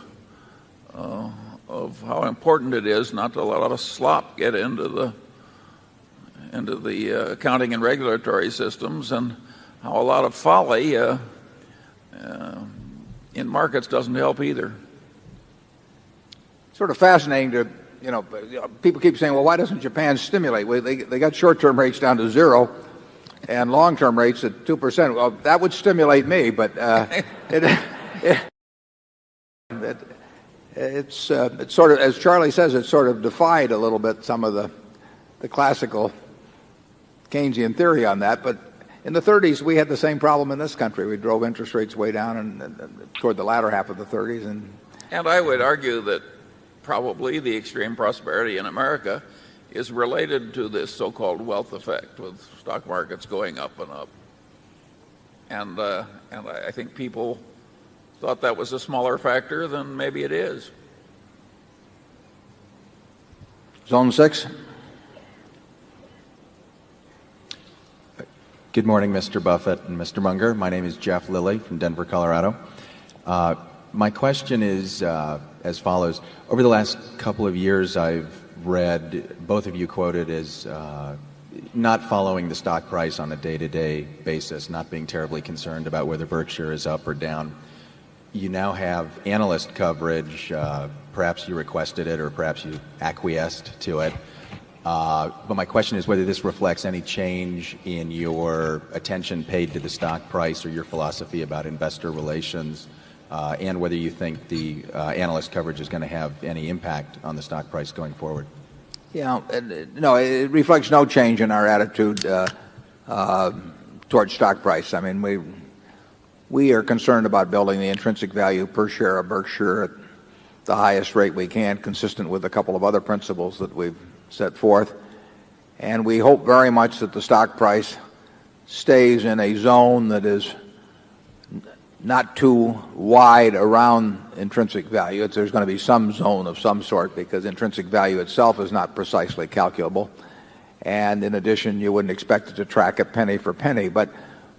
of how important it is not to let a lot of slop get into the accounting and regulatory systems, and how a lot of folly in markets doesn't help either. Sort of fascinating to, people keep saying, well, why doesn't Japan stimulate? Well, they got short-term rates down to 0 and long-term rates at 2%. Well, that would stimulate me, but It's sort of, as Charlie says, it's sort of defied a little bit some of the classical Keynesian theory on that. But in the 30s, we had the same problem in this country. We drove interest rates way down and toward the latter half of the 30s. And I would argue that probably the extreme prosperity in America is related to this so-called wealth effect, with stock markets going up and up. And I think people thought that was a smaller factor than maybe it is. Zone 6. Good morning, Mr. Buffett and Mr. Munger. My name is Jeff Lilly from Denver, Colorado. My question is as follows. Over the last couple of years, I've read both of you quoted as not following the stock price on a day-to-day basis, not being terribly concerned about whether Berkshire is up or down. You now have analyst coverage. Perhaps you requested it or perhaps you acquiesced to it. But my question is whether this reflects any change in your attention paid to the stock price or your philosophy about investor relations, and whether you think the analyst coverage is going to have any impact on the stock price going forward. Yeah, no, it reflects no change in our attitude towards stock price. I mean, we are concerned about building the intrinsic value per share of Berkshire at the highest rate we can, consistent with a couple of other principles that we've set forth. And we hope very much that the stock price stays in a zone that is not too wide around intrinsic value. There's going to be some zone of some sort, because intrinsic value itself is not precisely calculable. And in addition, you wouldn't expect it to track it penny for penny. But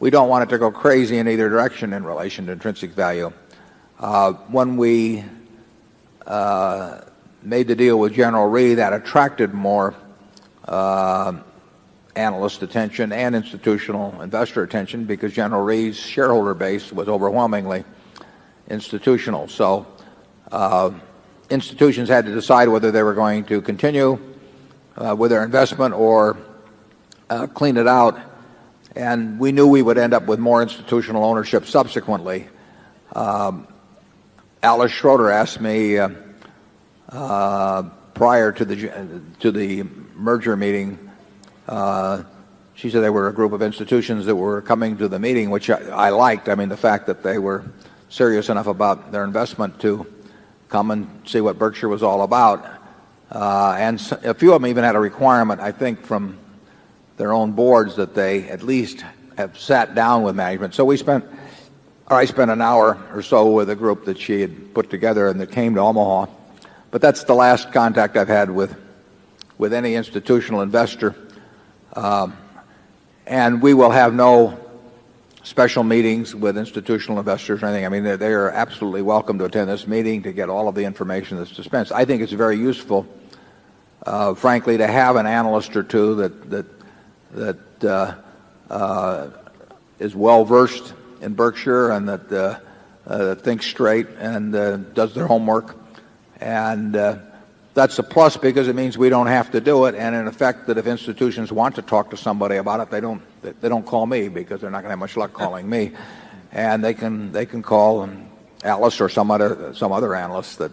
we don't want it to go crazy in either direction in relation to intrinsic value. When we made the deal with General Re, that attracted more analyst attention and institutional investor attention, because General Re's shareholder base was overwhelmingly institutional. So institutions had to decide whether they were going to continue with their investment or clean it out. And we knew we would end up with more institutional ownership subsequently. Alice Schroeder asked me prior to the merger meeting. She said they were a group of institutions that were coming to the meeting, which I liked. I mean, the fact that they were serious enough about their investment to come and see what Berkshire was all about. And a few of them even had a requirement, I think, from their own boards that they at least have sat down with management. So I spent an hour or so with a group that she had put together and that came to Omaha. But that's the last contact I've had with any institutional investor. And we will have no special meetings with institutional investors or anything. I mean, they are absolutely welcome to attend this meeting to get all of the information that's dispensed. I think it's very useful, frankly, to have an analyst or two that is well versed in Berkshire and that thinks straight and does their homework. And that's a plus, because it means we don't have to do it. And in effect, that if institutions want to talk to somebody about it, they don't call me, because they're not going to have much luck calling me. And they can call Alice or some other analyst that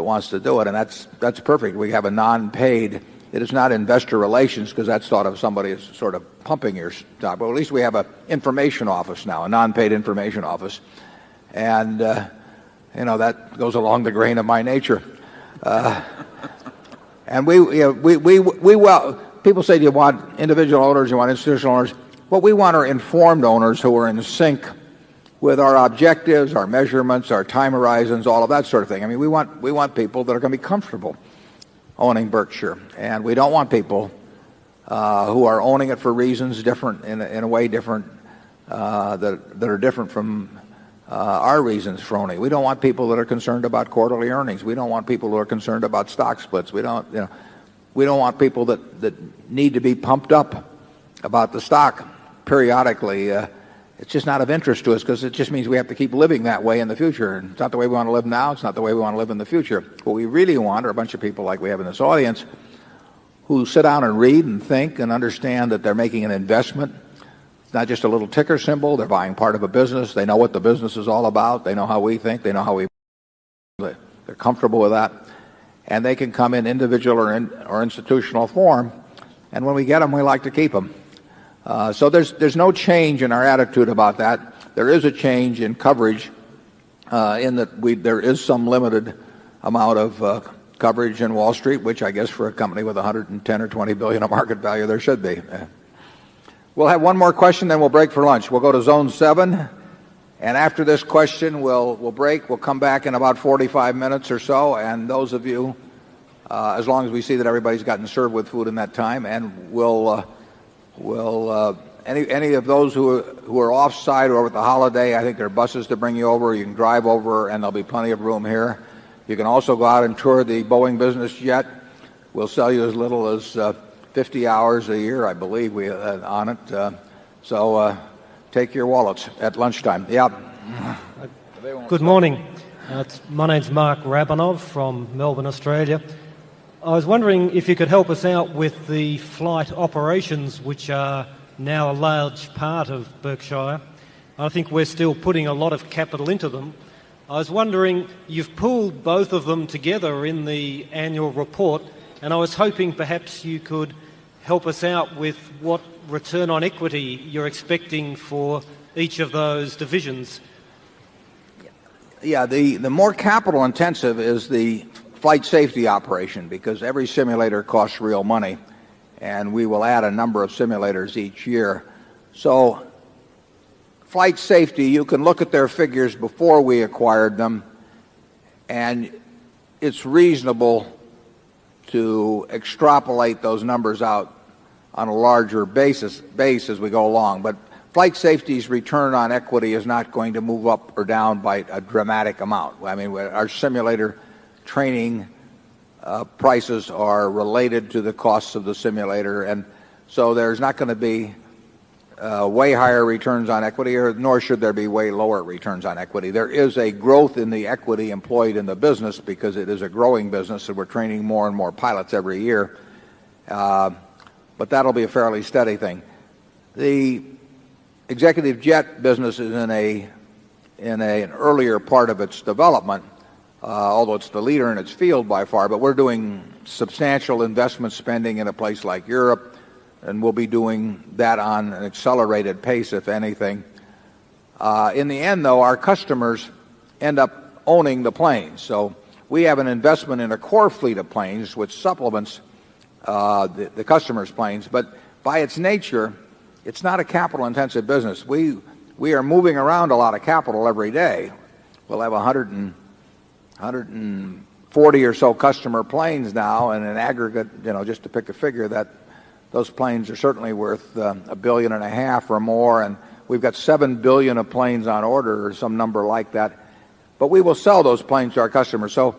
wants to do it. And that's perfect. We have a non-paid. It is not investor relations, because that's thought of somebody as sort of pumping your stock. But at least we have an information office now, a non-paid information office. And that goes along the grain of my nature. And people say, do you want individual owners, you want institutional owners? What we want are informed owners who are in sync with our objectives, our measurements, our time horizons, all of that sort of thing. I mean, we want people that are going to be comfortable owning Berkshire. And we don't want people who are owning it for reasons different, in a way different, that are different from our reasons for owning. We don't want people that are concerned about quarterly earnings. We don't want people who are concerned about stock splits. We don't want people that need to be pumped up about the stock periodically. It's just not of interest to us, because it just means we have to keep living that way in the future. And it's not the way we want to live now. It's not the way we want to live in the future. What we really want are a bunch of people like we have in this audience who sit down and read and think and understand that they're making an investment. It's not just a little ticker symbol. They're buying part of a business. They know what the business is all about. They know how we think. They know how we They're comfortable with that. And they can come in individual or institutional form. And when we get them, we like to keep them. So there's no change in our attitude about that. There is a change in coverage in that there is some limited amount of coverage in Wall Street, which I guess for a company with 110 or 20 billion of market value, there should be. We'll have one more question, then we'll break for lunch. We'll go to Zone 7. And after this question, we'll break. We'll come back in about 45 minutes or so. And those of you, as long as we see that everybody's gotten served with food in that time, and any of those who are off-site or with the holiday, I think there are buses to bring you over. You can drive over, and there'll be plenty of room here. You can also go out and tour the Boeing business jet. We'll sell you as little as 50 hours a year, I believe, on it. So take your wallets at lunchtime. Yeah. Good morning. My name's Mark Rabanov from Melbourne, Australia. I was wondering if you could help us out with the flight operations, which are now a large part of Berkshire. I think we're still putting a lot of capital into them. I was wondering, you've pooled both of them together in the annual report, and I was hoping perhaps you could help us out with what return on equity you're expecting for each of those divisions. Yeah, the more capital intensive is the flight safety operation, because every simulator costs real money, and we will add a number of simulators each year. So flight safety, you can look at their figures before we acquired them, and it's reasonable to extrapolate those numbers out on a larger base as we go along. But flight safety's return on equity is not going to move up or down by a dramatic amount. I mean, our simulator training prices are related to the costs of the simulator, and so there's not going to be way higher returns on equity, nor should there be way lower returns on equity. There is a growth in the equity employed in the business because it is a growing business, and we're training more and more pilots every year. But that'll be a fairly steady thing. The executive jet business is in an earlier part of its development, although it's the leader in its field by far. But we're doing substantial investment spending in a place like Europe, and we'll be doing that on an accelerated pace, if anything. In the end, though, our customers end up owning the planes. So we have an investment in a core fleet of planes which supplements the customer's planes. But by its nature, it's not a capital-intensive business. We are moving around a lot of capital every day. We'll have 140 or so customer planes now, and in aggregate, just to pick a figure, that those planes are certainly worth $1.5 billion or more, and we've got $7 billion of planes on order or some number like that. But we will sell those planes to our customers. So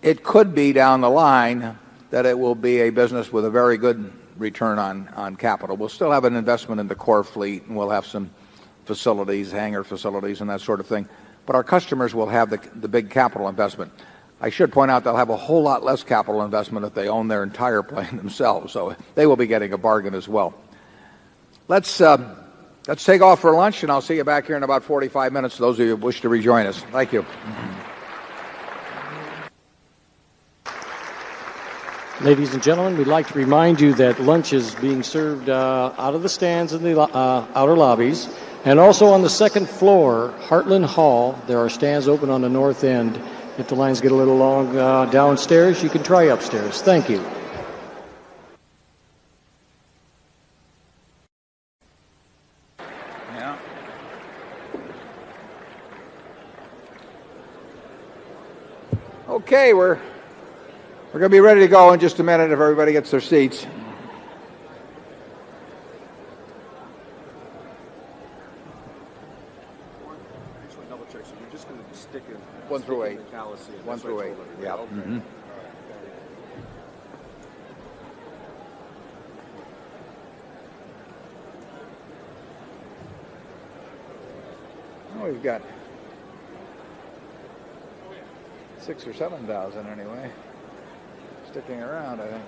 it could be down the line that it will be a business with a very good return on capital. We'll still have an investment in the core fleet, and we'll have some facilities, hangar facilities, and that sort of thing. But our customers will have the big capital investment. I should point out they'll have a whole lot less capital investment if they own their entire plane themselves, so they will be getting a bargain as well. Let's take off for lunch, and I'll see you back here in about 45 minutes, those of you who wish to rejoin us. Thank you. Ladies and gentlemen, we'd like to remind you that lunch is being served out of the stands in the outer lobbies, and also on the second floor, Heartland Hall. There are stands open on the north end. If the lines get a little long downstairs, you can try upstairs. Thank you. Yeah. Okay, we're going to be ready to go in just a minute if everybody gets their seats. One through eight. 1 through 8. Yeah. Mm-hmm. Oh, we've got 6,000 or 7,000 anyway, sticking around, I think.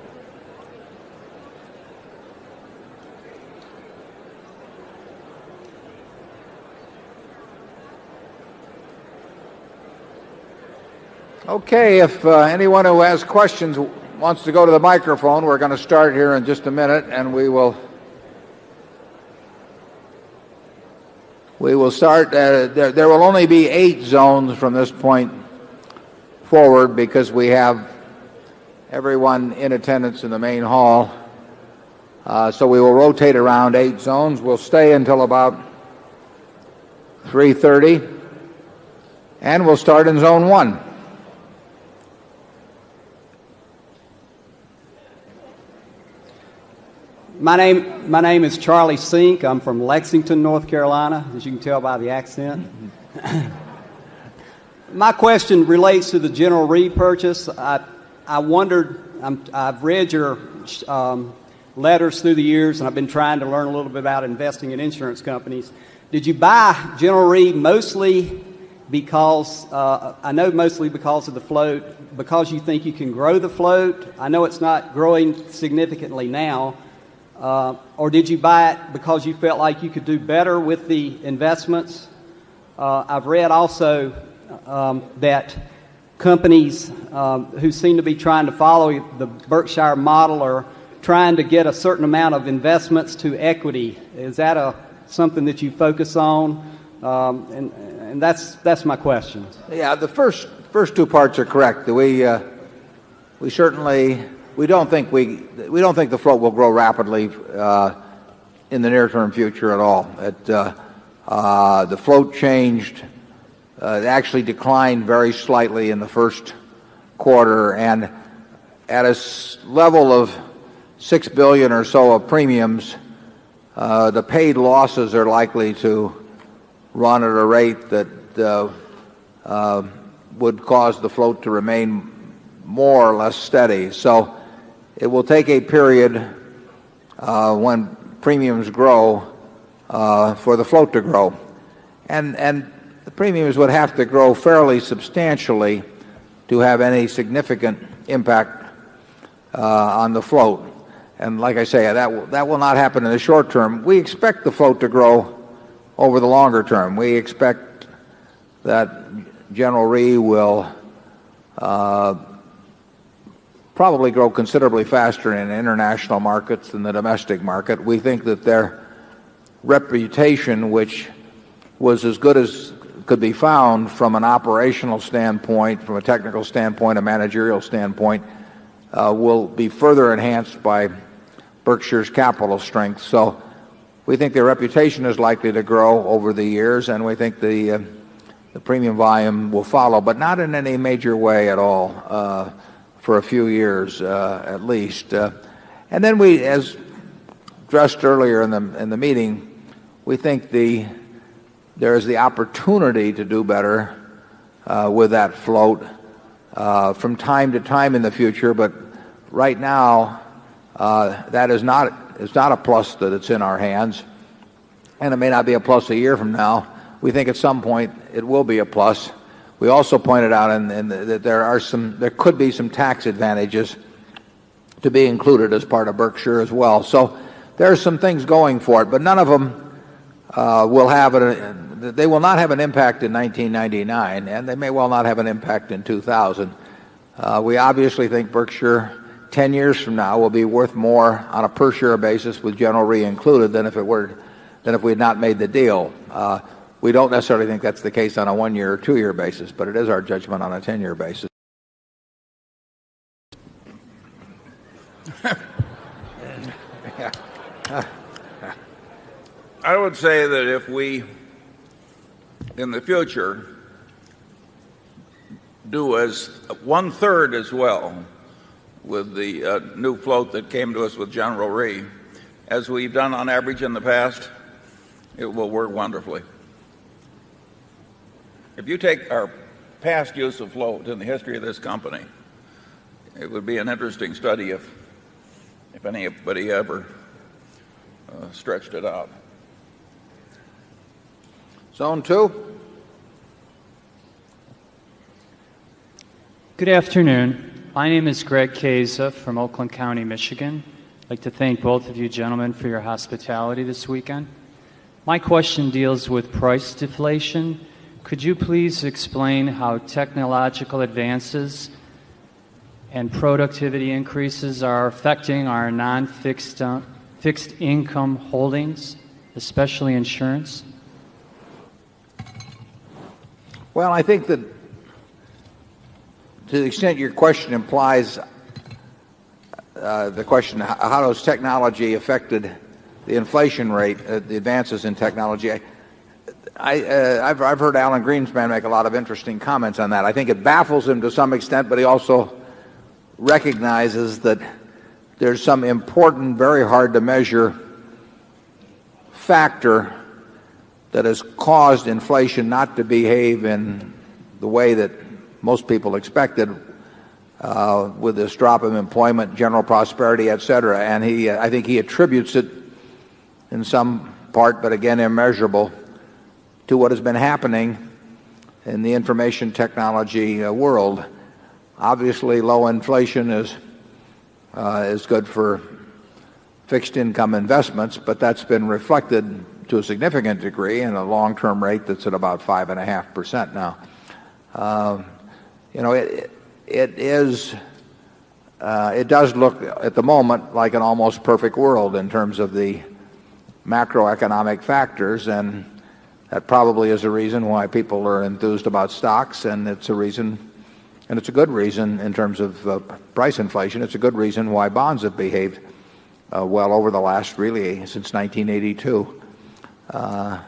Okay, if anyone who has questions wants to go to the microphone, we're going to start here in just a minute, and we will start. There will only be 8 zones from this point forward because we have everyone in attendance in the main hall. So we will rotate around 8 zones. We'll stay until about 3:30, and we'll start in Zone 1. My name is Charlie Sink. I'm from Lexington, North Carolina, as you can tell by the accent. My question relates to the General Re purchase. I wondered, I've read your letters through the years, and I've been trying to learn a little bit about investing in insurance companies. Did you buy General Re mostly because, I know mostly because of the float, because you think you can grow the float? I know it's not growing significantly now. Or did you buy it because you felt like you could do better with the investments? I've read also that companies who seem to be trying to follow the Berkshire model are trying to get a certain amount of investments to equity. Is that something that you focus on? And that's my question. Yeah, the first 2 parts are correct. We certainly. We don't think the float will grow rapidly in the near-term future at all. The float changed, it actually declined very slightly in the first quarter, and at a level of $6 billion or so of premiums, the paid losses are likely to run at a rate that would cause the float to remain more or less steady. So it will take a period when premiums grow for the float to grow. And the premiums would have to grow fairly substantially to have any significant impact on the float. And like I say, that will not happen in the short term. We expect the float to grow over the longer term. We expect that General Re will probably grow considerably faster in international markets than the domestic market. We think that their reputation, which was as good as could be found from an operational standpoint, from a technical standpoint, a managerial standpoint, will be further enhanced by Berkshire's capital strength. So we think their reputation is likely to grow over the years, and we think the premium volume will follow, but not in any major way at all. For a few years at least. And then we, as addressed earlier in the meeting, we think there is the opportunity to do better with that float from time to time in the future, but right now that is not a plus that it's in our hands, and it may not be a plus a year from now. We think at some point it will be a plus. We also pointed out that there could be some tax advantages to be included as part of Berkshire as well. So there are some things going for it, but none of them they will not have an impact in 1999, and they may well not have an impact in 2000. We obviously think Berkshire 10 years from now will be worth more on a per share basis with General Re included than if we had not made the deal. We don't necessarily think that's the case on a 1-year or 2-year basis, but it is our judgment on a 10-year basis. I would say that if we, in the future, do as 1/3 as well with the new float that came to us with General Re as we've done on average in the past, it will work wonderfully. If you take our past use of float in the history of this company, it would be an interesting study if anybody ever stretched it out. Zone 2. Good afternoon. My name is Greg Keza from Oakland County, Michigan. I'd like to thank both of you gentlemen for your hospitality this weekend. My question deals with price deflation. Could you please explain how technological advances and productivity increases are affecting our non-fixed fixed income holdings, especially insurance? Well, I think that to the extent your question implies the question, how has technology affected the inflation rate, the advances in technology? I've heard Alan Greenspan make a lot of interesting comments on that. I think it baffles him to some extent, but he also recognizes that there's some important, very hard to measure factor that has caused inflation not to behave in the way that most people expected, with this drop of employment, general prosperity, etc. And I think he attributes it in some part, but again immeasurable, to what has been happening in the information technology world. Obviously, low inflation is good for fixed income investments, but that's been reflected to a significant degree in a long-term rate that's at about 5.5% now. It does look at the moment like an almost perfect world in terms of the macroeconomic factors, and that probably is a reason why people are enthused about stocks, and it's a reason, and it's a good reason in terms of price inflation. It's a good reason why bonds have behaved well over the last, really, since 1982. I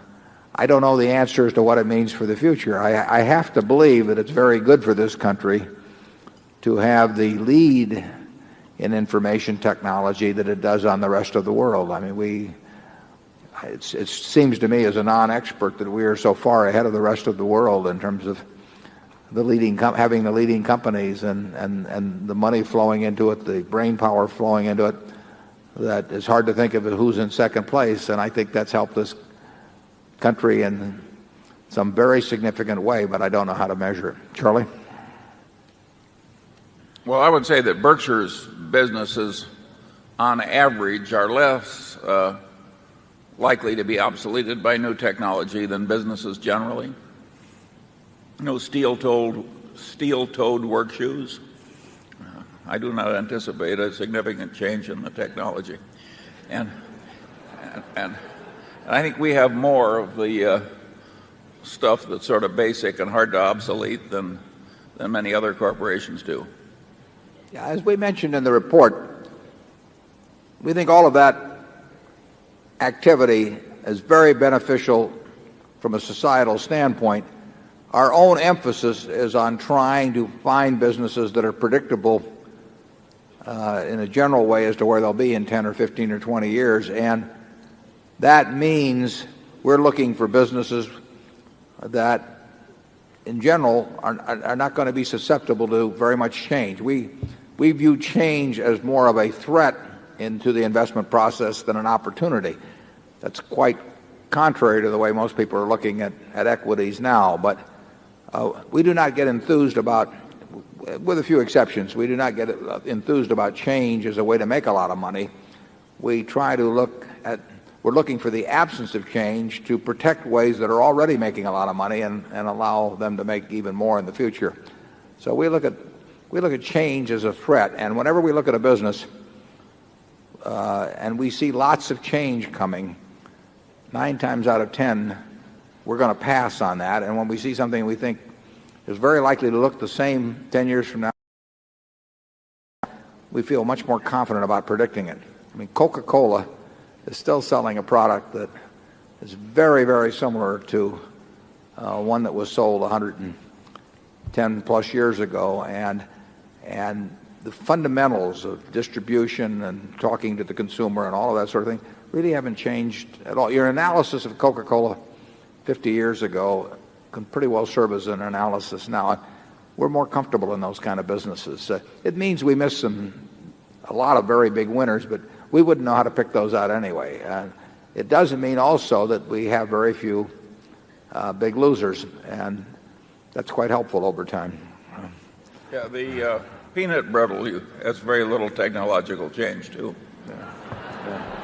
don't know the answers to what it means for the future. I have to believe that it's very good for this country to have the lead in information technology that it does on the rest of the world. I mean, it seems to me as a non-expert that we are so far ahead of the rest of the world in terms of having the leading companies and the money flowing into it, the brain power flowing into it, that it's hard to think of who's in second place. And I think that's helped this country in some very significant way, but I don't know how to measure it. Charlie? Well, I would say that Berkshire's businesses, on average, are less likely to be obsoleted by new technology than businesses generally. No steel-toed work shoes. I do not anticipate a significant change in the technology. And I think we have more of the stuff that's sort of basic and hard to obsolete than many other corporations do. Yeah, as we mentioned in the report, we think all of that activity is very beneficial from a societal standpoint. Our own emphasis is on trying to find businesses that are predictable in a general way as to where they'll be in 10 or 15 or 20 years. And that means we're looking for businesses that, in general, are not going to be susceptible to very much change. We view change as more of a threat into the investment process than an opportunity. That's quite contrary to the way most people are looking at equities now. But we do not get enthused about, with a few exceptions, we do not get enthused about change as a way to make a lot of money. We try to we're looking for the absence of change to protect ways that are already making a lot of money and allow them to make even more in the future. So we look at change as a threat, and whenever we look at a business and we see lots of change coming, 9 times out of 10 we're going to pass on that. And when we see something we think is very likely to look the same 10 years from now, we feel much more confident about predicting it. I mean, Coca-Cola is still selling a product that is very, very similar to one that was sold 110 plus years ago, and the fundamentals of distribution and talking to the consumer and all of that sort of thing really haven't changed at all. Your analysis of Coca-Cola 50 years ago can pretty well serve as an analysis now. We're more comfortable in those kind of businesses. It means we miss a lot of very big winners, but we wouldn't know how to pick those out anyway. It doesn't mean also that we have very few big losers, and that's quite helpful over time. Yeah, the peanut brittle has very little technological change too. Yeah.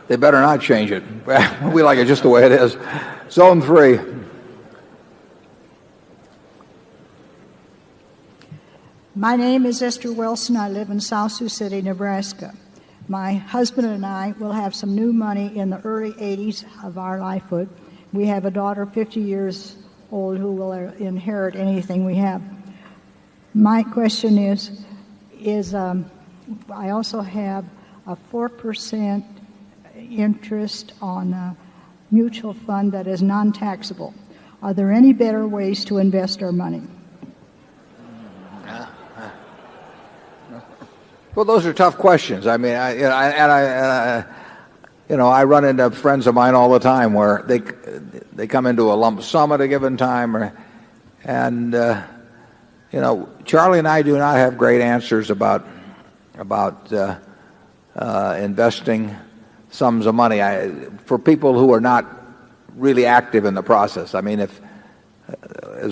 they better not change it. We like it just the way it is. Zone 3. My name is Esther Wilson. I live in South Sioux City, Nebraska. My husband and I will have some new money in the early 80s of our lifehood. We have a daughter 50 years old who will inherit anything we have. My question is I also have a 4% interest on a mutual fund that is non-taxable. Are there any better ways to invest our money? Well, those are tough questions. I mean, I run into friends of mine all the time where they come into a lump sum at a given time, Charlie and I do not have great answers about investing sums of money for people who are not really active in the process. I mean, as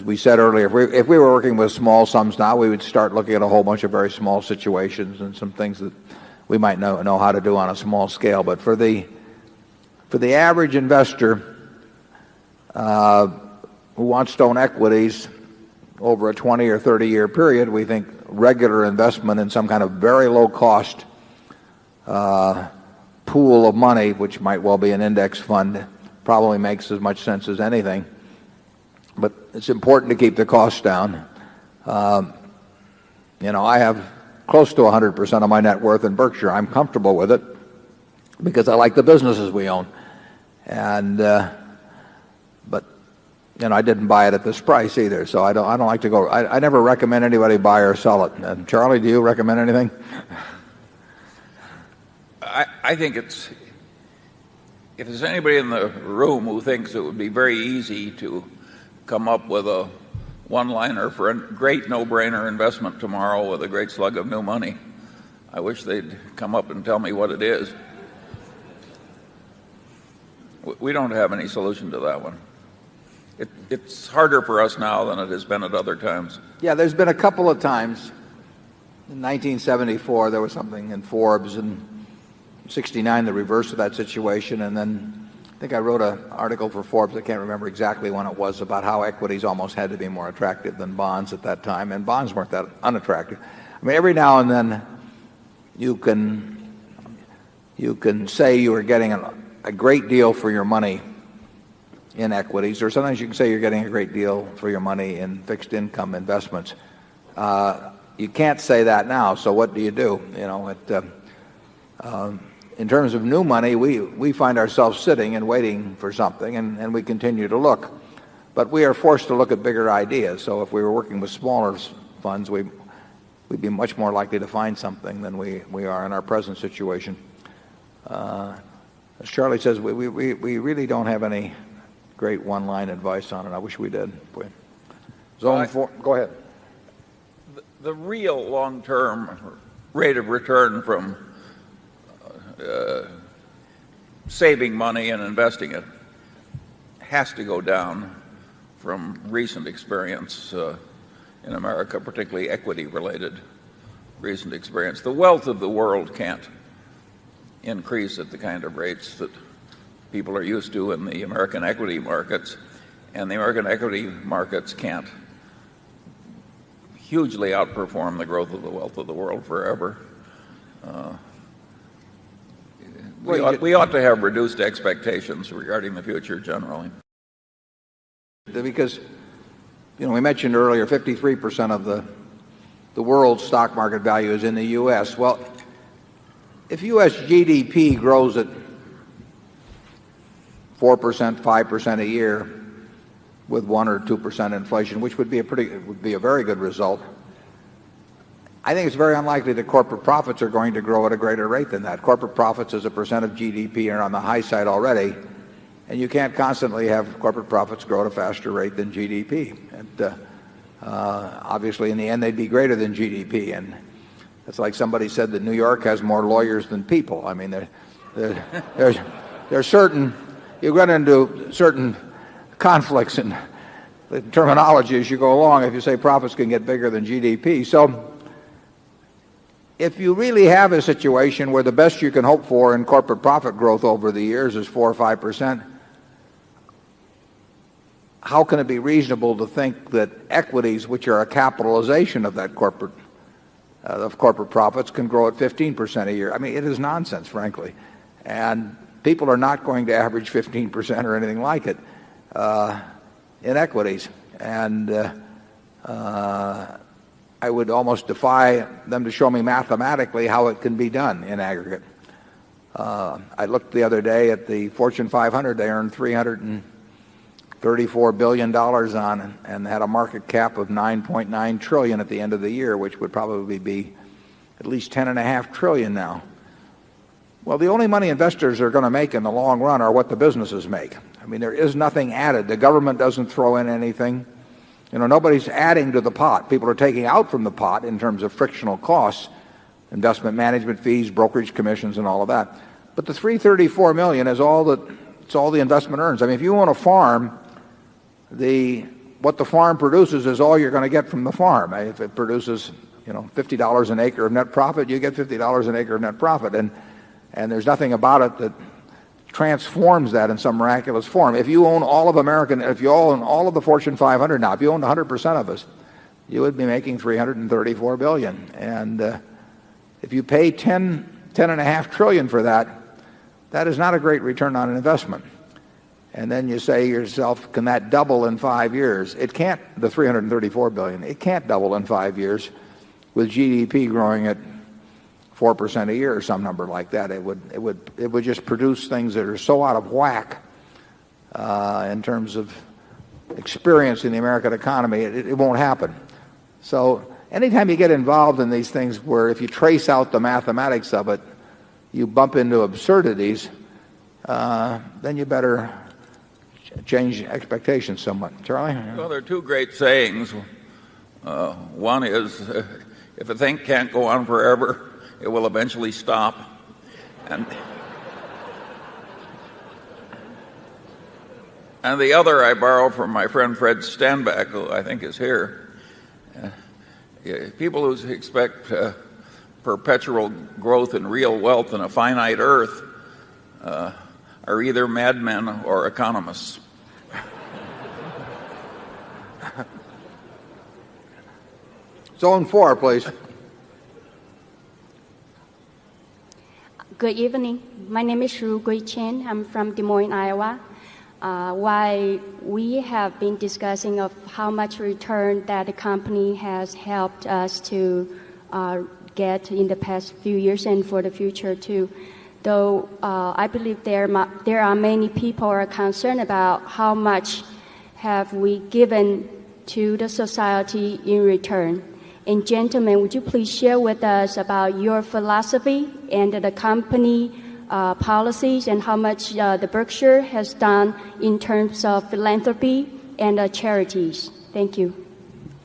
we said earlier, if we were working with small sums now, we would start looking at a whole bunch of very small situations and some things that we might know how to do on a small scale. But for the average investor who wants to own equities over a 20 or 30-year period, we think regular investment in some kind of very low-cost pool of money, which might well be an index fund, probably makes as much sense as anything. But it's important to keep the costs down. I have close to 100% of my net worth in Berkshire. I'm comfortable with it because I like the businesses we own. But I didn't buy it at this price either, so I don't like to go. I never recommend anybody buy or sell it. And Charlie, do you recommend anything? I think if there's anybody in the room who thinks it would be very easy to come up with a one-liner for a great no-brainer investment tomorrow with a great slug of new money, I wish they'd come up and tell me what it is. We don't have any solution to that one. It's harder for us now than it has been at other times. Yeah, there's been a couple of times. In 1974, there was something in Forbes, and 69, the reverse of that situation, and then I think I wrote an article for Forbes, I can't remember exactly when it was, about how equities almost had to be more attractive than bonds at that time, and bonds weren't that unattractive. I mean, every now and then you can say you are getting a great deal for your money in equities, or sometimes you can say you're getting a great deal for your money in fixed income investments. You can't say that now, so what do you do? In terms of new money, we find ourselves sitting and waiting for something, and we continue to look. But we are forced to look at bigger ideas. So if we were working with smaller funds, we'd be much more likely to find something than we are in our present situation. As Charlie says, we really don't have any great one-line advice on it. I wish we did. Zone 4, go ahead. The real long-term rate of return from saving money and investing it has to go down from recent experience in America, particularly equity-related recent experience. The wealth of the world can't increase at the kind of rates that people are used to in the American equity markets, and the American equity markets can't hugely outperform the growth of the wealth of the world forever. We ought to have reduced expectations regarding the future generally. Because, we mentioned earlier 53% of the world's stock market value is in the U.S. Well, if U.S. GDP grows at 4%, 5% a year with 1 or 2% inflation, which would be a very good result, I think it's very unlikely that corporate profits are going to grow at a greater rate than that. Corporate profits as a percent of GDP are on the high side already, and you can't constantly have corporate profits grow at a faster rate than GDP. And obviously, in the end, they'd be greater than GDP. And it's like somebody said that New York has more lawyers than people. I mean, there's certain, you run into certain conflicts in the terminology as you go along if you say profits can get bigger than GDP. So if you really have a situation where the best you can hope for in corporate profit growth over the years is 4 or 5%, how can it be reasonable to think that equities, which are a capitalization of that corporate profits, can grow at 15% a year? I mean, it is nonsense, frankly. And people are not going to average 15% or anything like it in equities. And I would almost defy them to show me mathematically how it can be done in aggregate. I looked the other day at the Fortune 500. They earned $334 billion on it and had a market cap of $9.9 trillion at the end of the year, which would probably be at least $10.5 trillion now. Well, the only money investors are going to make in the long run are what the businesses make. I mean, there is nothing added. The government doesn't throw in anything. Nobody's adding to the pot. People are taking out from the pot in terms of frictional costs, investment management fees, brokerage commissions, and all of that. But the $334 million is all the investment earns. I mean, if you own a farm, what the farm produces is all you're going to get from the farm. If it produces, $50 an acre of net profit, you get $50 an acre of net profit. And there's nothing about it that transforms that in some miraculous form. If you own all of if you own all of the Fortune 500 now, if you owned 100% of us, you would be making $334 billion. And if you pay $10.5 trillion for that, that is not a great return on an investment. And then you say to yourself, can that double in 5 years? It can't. The $334 billion. It can't double in 5 years with GDP growing at 4% a year or some number like that. It would just produce things that are so out of whack in terms of experience in the American economy. It won't happen. So anytime you get involved in these things where if you trace out the mathematics of it, you bump into absurdities, then you better change expectations somewhat. Charlie? Well, there are two great sayings. One is, if a thing can't go on forever, it will eventually stop. And the other I borrow from my friend Fred Stanback, who I think is here. People who expect perpetual growth in real wealth in a finite earth are either madmen or economists. Zone 4, please. Good evening. My name is Ru Gui Chen. I'm from Des Moines, Iowa. While we have been discussing of how much return that the company has helped us to get in the past few years and for the future too, though I believe there are many people who are concerned about how much have we given to the society in return. And gentlemen, would you please share with us about your philosophy and the company policies and how much the Berkshire has done in terms of philanthropy and charities? Thank you.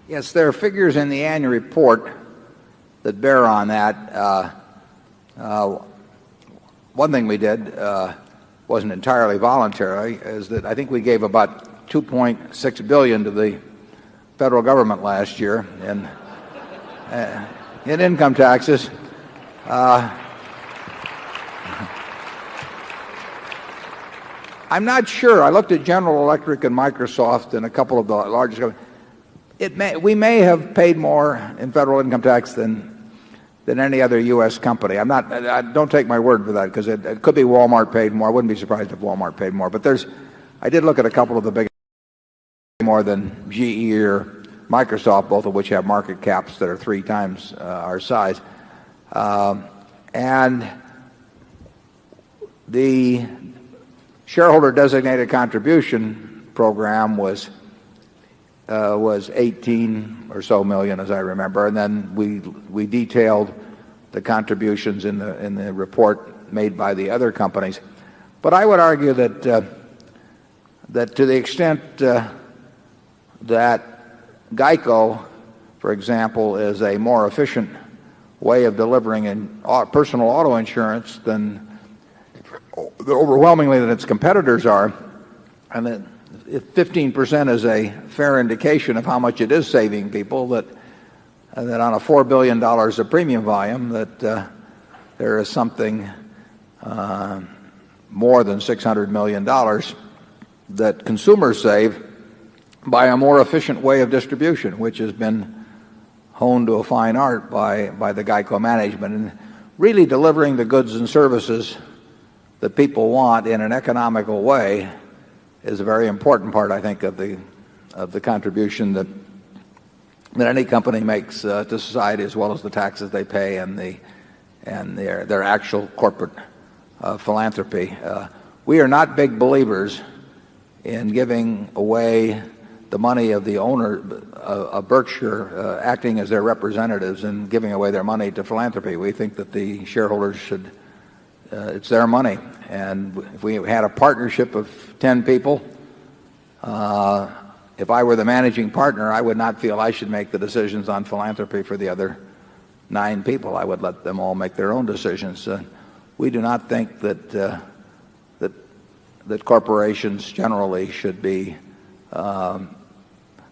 Yes, there are figures in the annual report that bear on that. One thing we did wasn't entirely voluntary, is that I think we gave about $2.6 billion to the federal government last year in income taxes. I'm not sure. I looked at General Electric and Microsoft and a couple of the largest companies. We may have paid more in federal income tax than any other U.S. company. Don't take my word for that, because it could be Walmart paid more. I wouldn't be surprised if Walmart paid more. But I did look at a couple of the big more than GE or Microsoft, both of which have market caps that are 3 times our size. And the shareholder designated contribution program was 18 or so million, as I remember, and then we detailed the contributions in the report made by the other companies. But I would argue that to the extent that GEICO, for example, is a more efficient way of delivering personal auto insurance than overwhelmingly than its competitors are, and that if 15% is a fair indication of how much it is saving people, that that on a $4 billion of premium volume that there is something more than $600 million that consumers save by a more efficient way of distribution, which has been honed to a fine art by the GEICO management. And really delivering the goods and services that people want in an economical way is a very important part, I think, of the contribution that any company makes to society, as well as the taxes they pay and their actual corporate philanthropy. We are not big believers in giving away the money of the owner of Berkshire, acting as their representatives and giving away their money to philanthropy. We think that the shareholders should, it's their money. And if we had a partnership of 10 people, if I were the managing partner, I would not feel I should make the decisions on philanthropy for the other 9 people. I would let them all make their own decisions. We do not think that corporations generally should be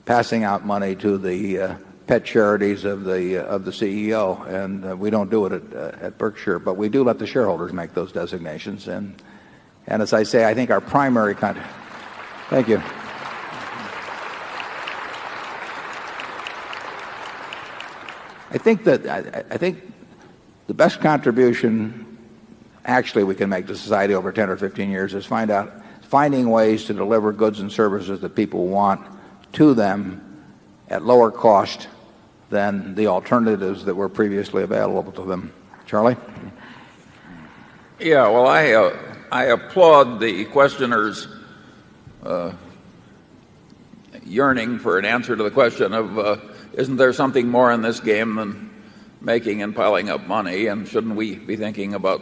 passing out money to the pet charities of the CEO, and we don't do it at Berkshire, but we do let the shareholders make those designations. And as I say, I think our primary Thank you. I think the best contribution actually we can make to society over 10 or 15 years is finding ways to deliver goods and services that people want to them at lower cost than the alternatives that were previously available to them. Charlie? Yeah, well, I applaud the questioner's yearning for an answer to the question of isn't there something more in this game than making and piling up money, and shouldn't we be thinking about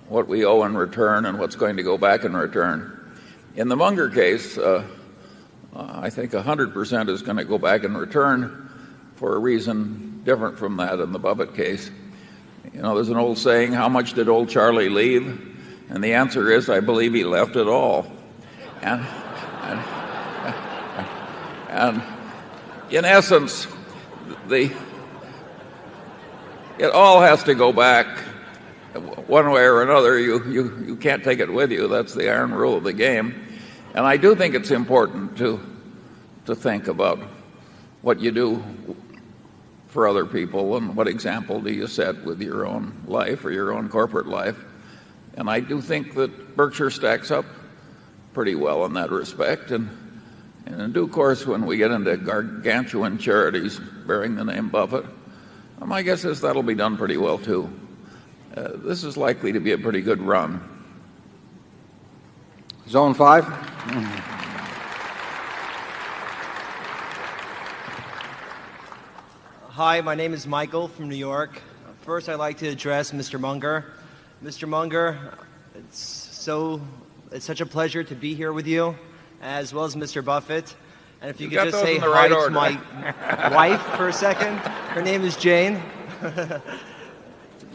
what we owe in return and what's going to go back in return? In the Munger case, I think 100% is going to go back in return for a reason different from that in the Buffett case. You know, there's an old saying, how much did old Charlie leave? And the answer is, I believe he left it all. And in essence, it all has to go back one way or another. You can't take it with you. That's the iron rule of the game. And I do think it's important to think about what you do for other people and what example do you set with your own life or your own corporate life. And I do think that Berkshire stacks up pretty well in that respect. And in due course, when we get into gargantuan charities bearing the name Buffett, my guess is that'll be done pretty well too. This is likely to be a pretty good run. Zone 5. Hi, my name is Michael from New York. First, I'd like to address Mr. Munger. Mr. Munger, it's such a pleasure to be here with you, as well as Mr. Buffett. And if you could just say hi to my wife for a second. Her name is Jane.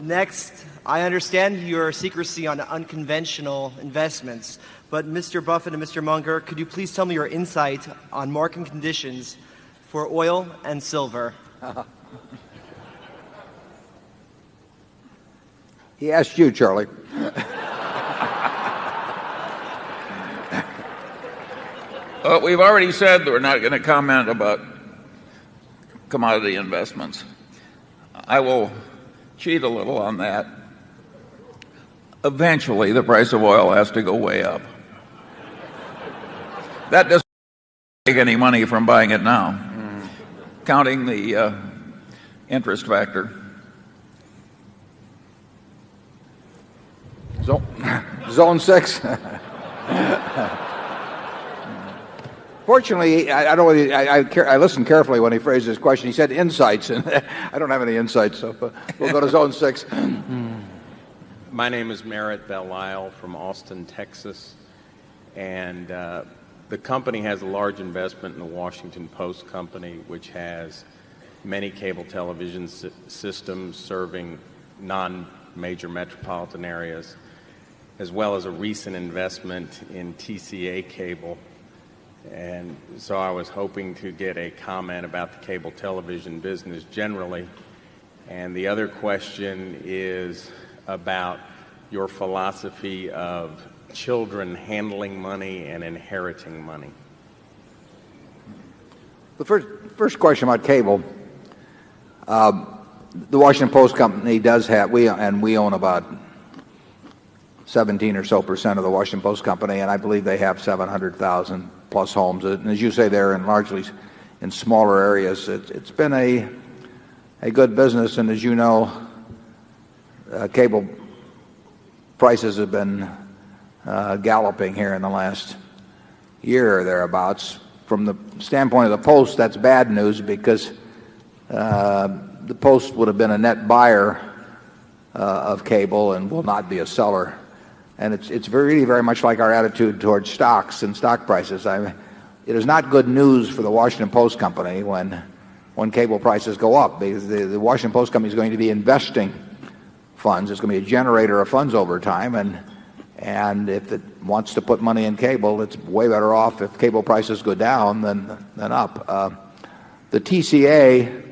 Next, I understand your secrecy on unconventional investments, but Mr. Buffett and Mr. Munger, could you please tell me your insight on market conditions for oil and silver? He asked you, Charlie. We've already said that we're not going to comment about commodity investments. I will cheat a little on that. Eventually, the price of oil has to go way up. That doesn't take any money from buying it now, counting the interest factor. Zone 6. Fortunately, I listened carefully when he phrased his question. He said insights, and I don't have any insights, so we'll go to Zone 6. My name is Merritt Belle-Isle from Austin, Texas, and the company has a large investment in the Washington Post Company, which has many cable television systems serving non-major metropolitan areas, as well as a recent investment in TCA Cable. And so I was hoping to get a comment about the cable television business generally. And the other question is about your philosophy of children handling money and inheriting money. The first question about cable, the Washington Post Company does have, we own about 17 or so percent of the Washington Post Company, and I believe they have 700,000 plus homes. And as you say, they're in largely in smaller areas. It's been a good business, and as you know, cable prices have been galloping here in the last year or thereabouts. From the standpoint of the Post, that's bad news because the Post would have been a net buyer of cable and will not be a seller. And it's really very much like our attitude towards stocks and stock prices. It is not good news for the Washington Post Company when cable prices go up, because the Washington Post Company is going to be investing funds. It's going to be a generator of funds over time, and if it wants to put money in cable, it's way better off if cable prices go down than up. The TCA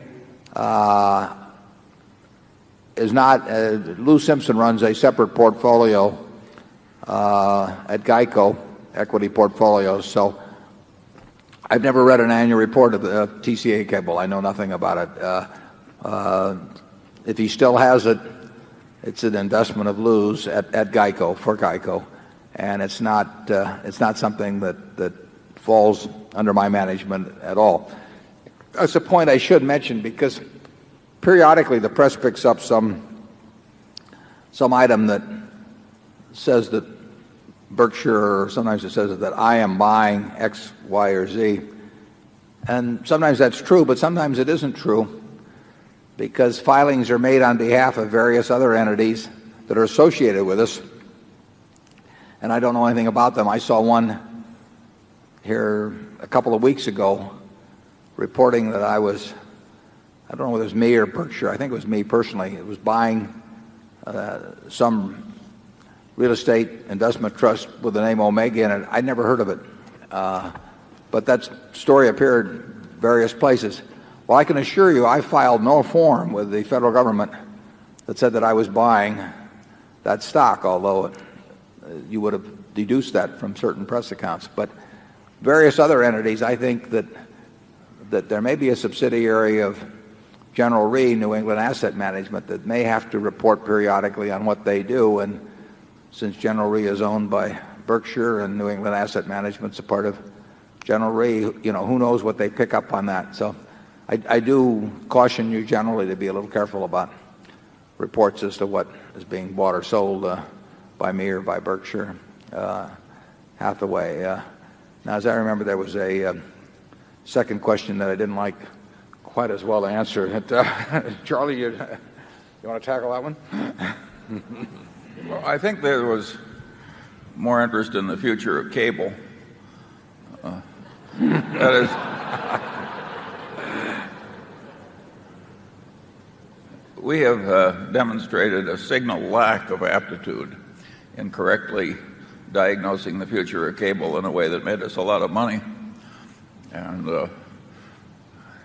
is not. Lou Simpson runs a separate portfolio at Geico, equity portfolios. So I've never read an annual report of the TCA cable. I know nothing about it. If he still has it, it's an investment of Lou's at Geico, for Geico, and it's not something that falls under my management at all. That's a point I should mention, because periodically the press picks up some item that says that Berkshire, or sometimes it says that I am buying X, Y, or Z. And sometimes that's true, but sometimes it isn't true, because filings are made on behalf of various other entities that are associated with us, and I don't know anything about them. I saw one here a couple of weeks ago reporting that I don't know whether it was me or Berkshire, I think it was me personally, it was buying some real estate investment trust with the name Omega in it. I'd never heard of it. But that story appeared various places. Well, I can assure you I filed no form with the federal government that said that I was buying that stock, although you would have deduced that from certain press accounts. But various other entities, I think that there may be a subsidiary of General Re, New England Asset Management, that may have to report periodically on what they do. And since General Re is owned by Berkshire and New England Asset Management's a part of General Re, who knows what they pick up on that. So I do caution you generally to be a little careful about reports as to what is being bought or sold by me or by Berkshire Hathaway. Now, as I remember, there was a second question that I didn't like quite as well to answer. Charlie, you want to tackle that one? Well, I think there was more interest in the future of cable. That is, we have demonstrated a signal lack of aptitude in correctly diagnosing the future of cable in a way that made us a lot of money. And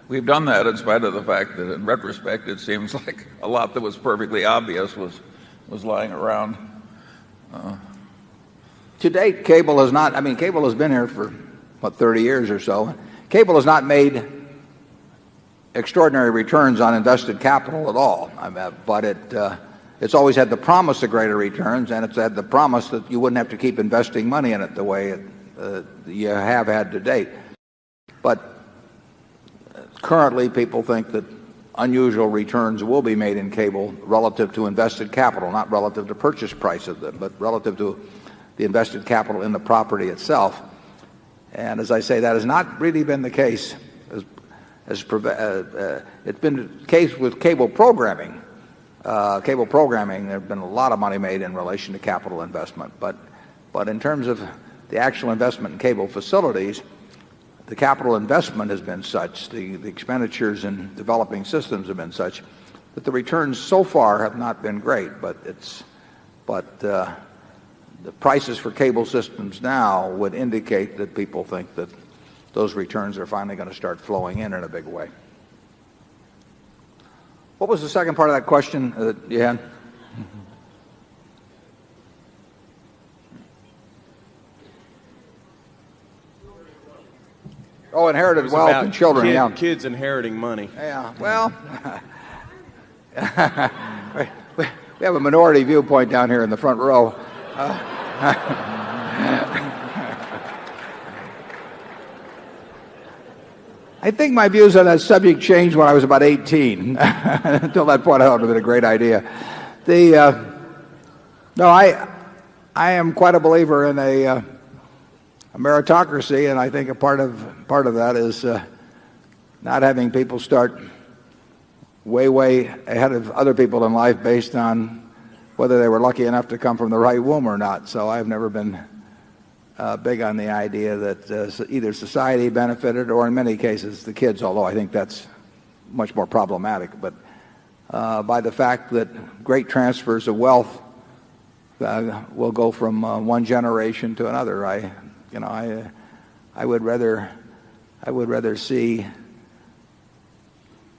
we've done that in spite of the fact that in retrospect it seems like a lot that was perfectly obvious was lying around. To date, cable has not, cable has been here for, 30 years or so. Cable has not made extraordinary returns on invested capital at all. But it's always had the promise of greater returns, and it's had the promise that you wouldn't have to keep investing money in it the way you have had to date. But currently, people think that unusual returns will be made in cable relative to invested capital, not relative to purchase price of them, but relative to the invested capital in the property itself. And as I say, that has not really been the case. It's been the case with cable programming. Cable programming, there have been a lot of money made in relation to capital investment. But in terms of the actual investment in cable facilities, the capital investment has been such, the expenditures in developing systems have been such, that the returns so far have not been great. But the prices for cable systems now would indicate that people think that those returns are finally going to start flowing in a big way. What was the second part of that question that you had? Oh, inherited wealth and children. Yeah. Kids inheriting money. Yeah. Well, we have a minority viewpoint down here in the front row. I think my views on that subject changed when I was about 18. Until that point, I thought it was a great idea. No, I am quite a believer in a meritocracy, and I think a part of that is not having people start way ahead of other people in life based on whether they were lucky enough to come from the right womb or not. So I've never been big on the idea that either society benefited or in many cases the kids, although I think that's much more problematic. But by the fact that great transfers of wealth will go from one generation to another, I would rather see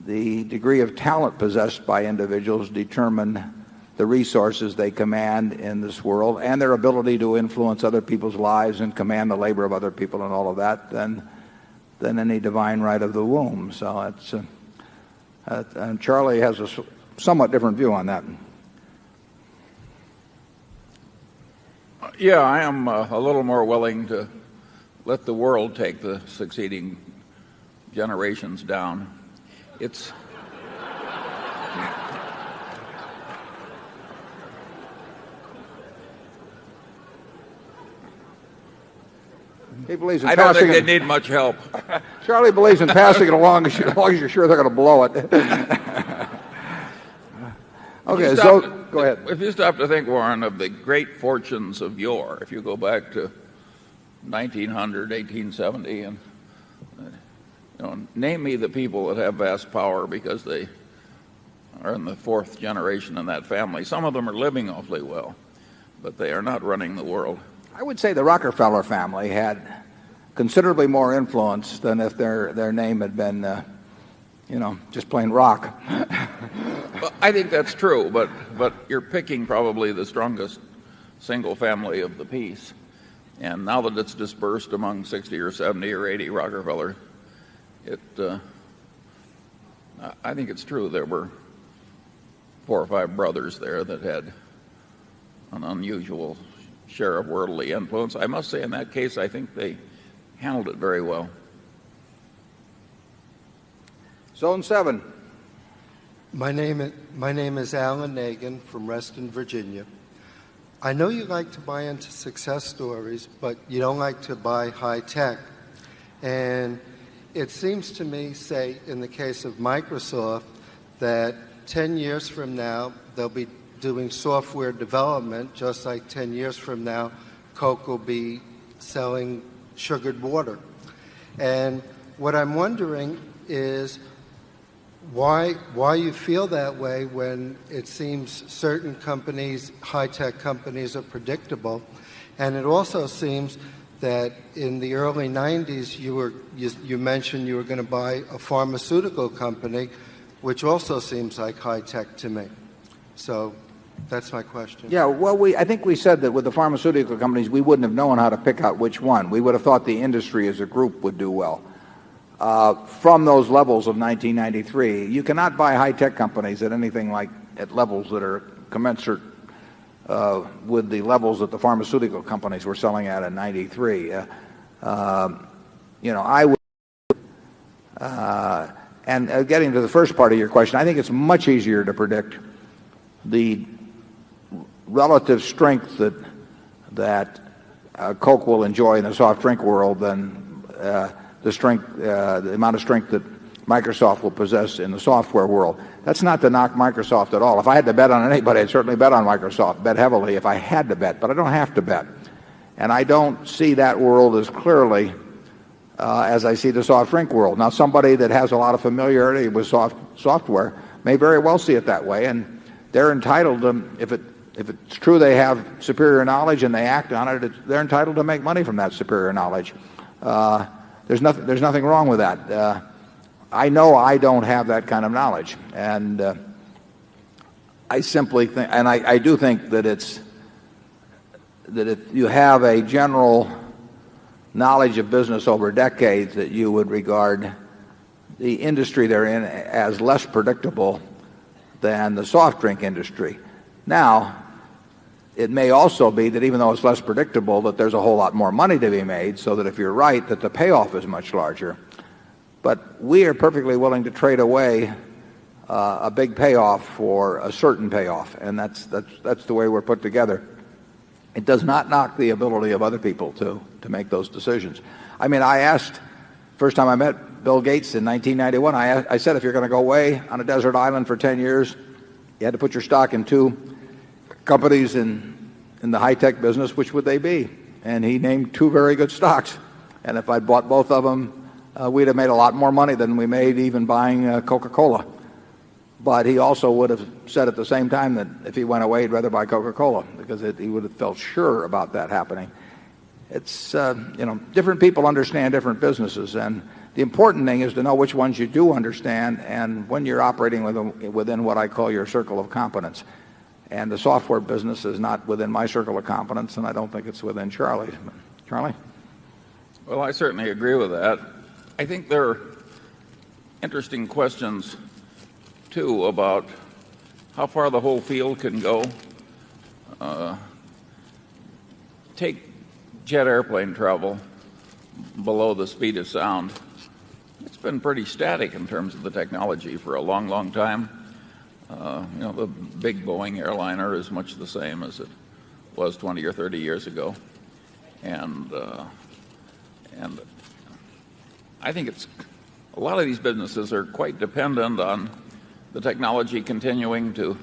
the degree of talent possessed by individuals determine the resources they command in this world and their ability to influence other people's lives and command the labor of other people and all of that than any divine right of the womb. So it's and Charlie has a somewhat different view on that. Yeah, I am a little more willing to let the world take the succeeding generations down. It's he believes in I don't passing think they need much help. Charlie believes in passing it along as long as you're sure they're going to blow it. Okay, so go ahead. If you stop to think, Warren, of the great fortunes of yore, if you go back to 1900, 1870, and name me the people that have vast power because they are in the fourth generation in that family. Some of them are living awfully well, but they are not running the world. I would say the Rockefeller family had considerably more influence than if their name had been, just plain Rock. Well, I think that's true, but you're picking probably the strongest single family of the piece. And now that it's dispersed among 60 or 70 or 80 Rockefeller, I think it's true there were 4 or 5 brothers there that had an unusual share of worldly influence. I must say in that case, I think they handled it very well. Zone 7. My name is Alan Nagan from Reston, Virginia. I know you like to buy into success stories, but you don't like to buy high tech. And it seems to me, say, in the case of Microsoft, that 10 years from now, they'll be doing software development, just like 10 years from now, Coke will be selling sugared water. And what I'm wondering is why you feel that way when it seems certain companies, high-tech companies, are predictable. And it also seems that in the early 90s, you mentioned you were going to buy a pharmaceutical company, which also seems like high-tech to me. So that's my question. Yeah, well, I think we said that with the pharmaceutical companies, we wouldn't have known how to pick out which one. We would have thought the industry as a group would do well. From those levels of 1993, you cannot buy high-tech companies at anything like at levels that are commensurate with the levels that the pharmaceutical companies were selling at in 93. I would, and getting to the first part of your question, I think it's much easier to predict the relative strength that Coke will enjoy in the soft drink world than the amount of strength that Microsoft will possess in the software world. That's not to knock Microsoft at all. If I had to bet on anybody, I'd certainly bet on Microsoft, bet heavily if I had to bet, but I don't have to bet. And I don't see that world as clearly as I see the soft drink world. Now, somebody that has a lot of familiarity with software may very well see it that way, and they're entitled to, if it's true they have superior knowledge and they act on it, they're entitled to make money from that superior knowledge. there's nothing wrong with that. I know I don't have that kind of knowledge, and I simply think, and I do think that that if you have a general knowledge of business over decades, that you would regard the industry they're in as less predictable than the soft drink industry. Now, it may also be that even though it's less predictable, that there's a whole lot more money to be made, so that if you're right, that the payoff is much larger. But we are perfectly willing to trade away a big payoff for a certain payoff, and that's the way we're put together. It does not knock the ability of other people to make those decisions. I mean, I asked, first time I met Bill Gates in 1991, I said, if you're going to go away on a desert island for 10 years, you had to put your stock in two companies in the high-tech business, which would they be? And he named two very good stocks. And if I'd bought both of them, we'd have made a lot more money than we made even buying Coca-Cola. But he also would have said at the same time that if he went away, he'd rather buy Coca-Cola, because he would have felt sure about that happening. It's, different people understand different businesses, and the important thing is to know which ones you do understand and when you're operating within what I call your circle of competence. And the software business is not within my circle of competence, and I don't think it's within Charlie's. Charlie? Well, I certainly agree with that. I think there are interesting questions, too, about how far the whole field can go. Take jet airplane travel below the speed of sound. It's been pretty static in terms of the technology for a long, long time. The big Boeing airliner is much the same as it was 20 or 30 years ago. And I think a lot of these businesses are quite dependent on the technology continuing to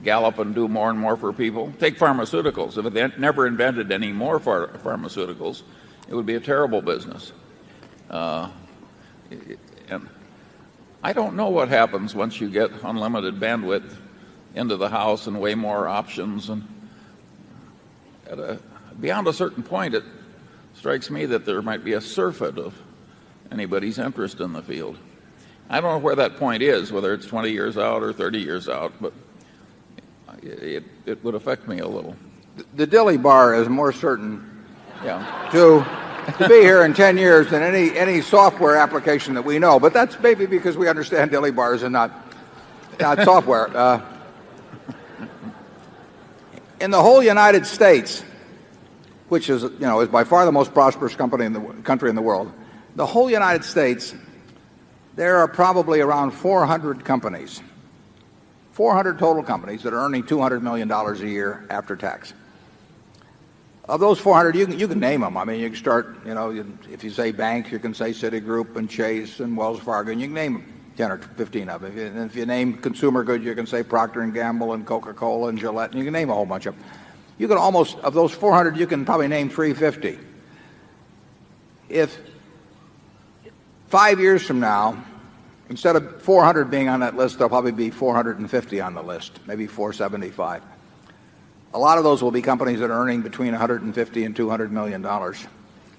gallop and do more and more for people. Take pharmaceuticals. If they never invented any more pharmaceuticals, it would be a terrible business. And I don't know what happens once you get unlimited bandwidth into the house and way more options. And beyond a certain point, it strikes me that there might be a surfeit of anybody's interest in the field. I don't know where that point is, whether it's 20 years out or 30 years out, but it would affect me a little. The dilly bar is more certain to be here in 10 years than any software application that we know. But that's maybe because we understand dilly bars and not software. In the whole United States, which is by far the most prosperous country in the world, the whole United States, there are probably around 400 companies, 400 total companies that are earning $200 million a year after tax. Of those 400, you can name them. I mean, you can start, if you say banks, you can say Citigroup and Chase and Wells Fargo, and you can name 10 or 15 of them. And if you name consumer goods, you can say Procter & Gamble and Coca-Cola and Gillette, and you can name a whole bunch of them. You can almost, of those 400, you can probably name 350. If 5 years from now, instead of 400 being on that list, there'll probably be 450 on the list, maybe 475. A lot of those will be companies that are earning between $150 and $200 million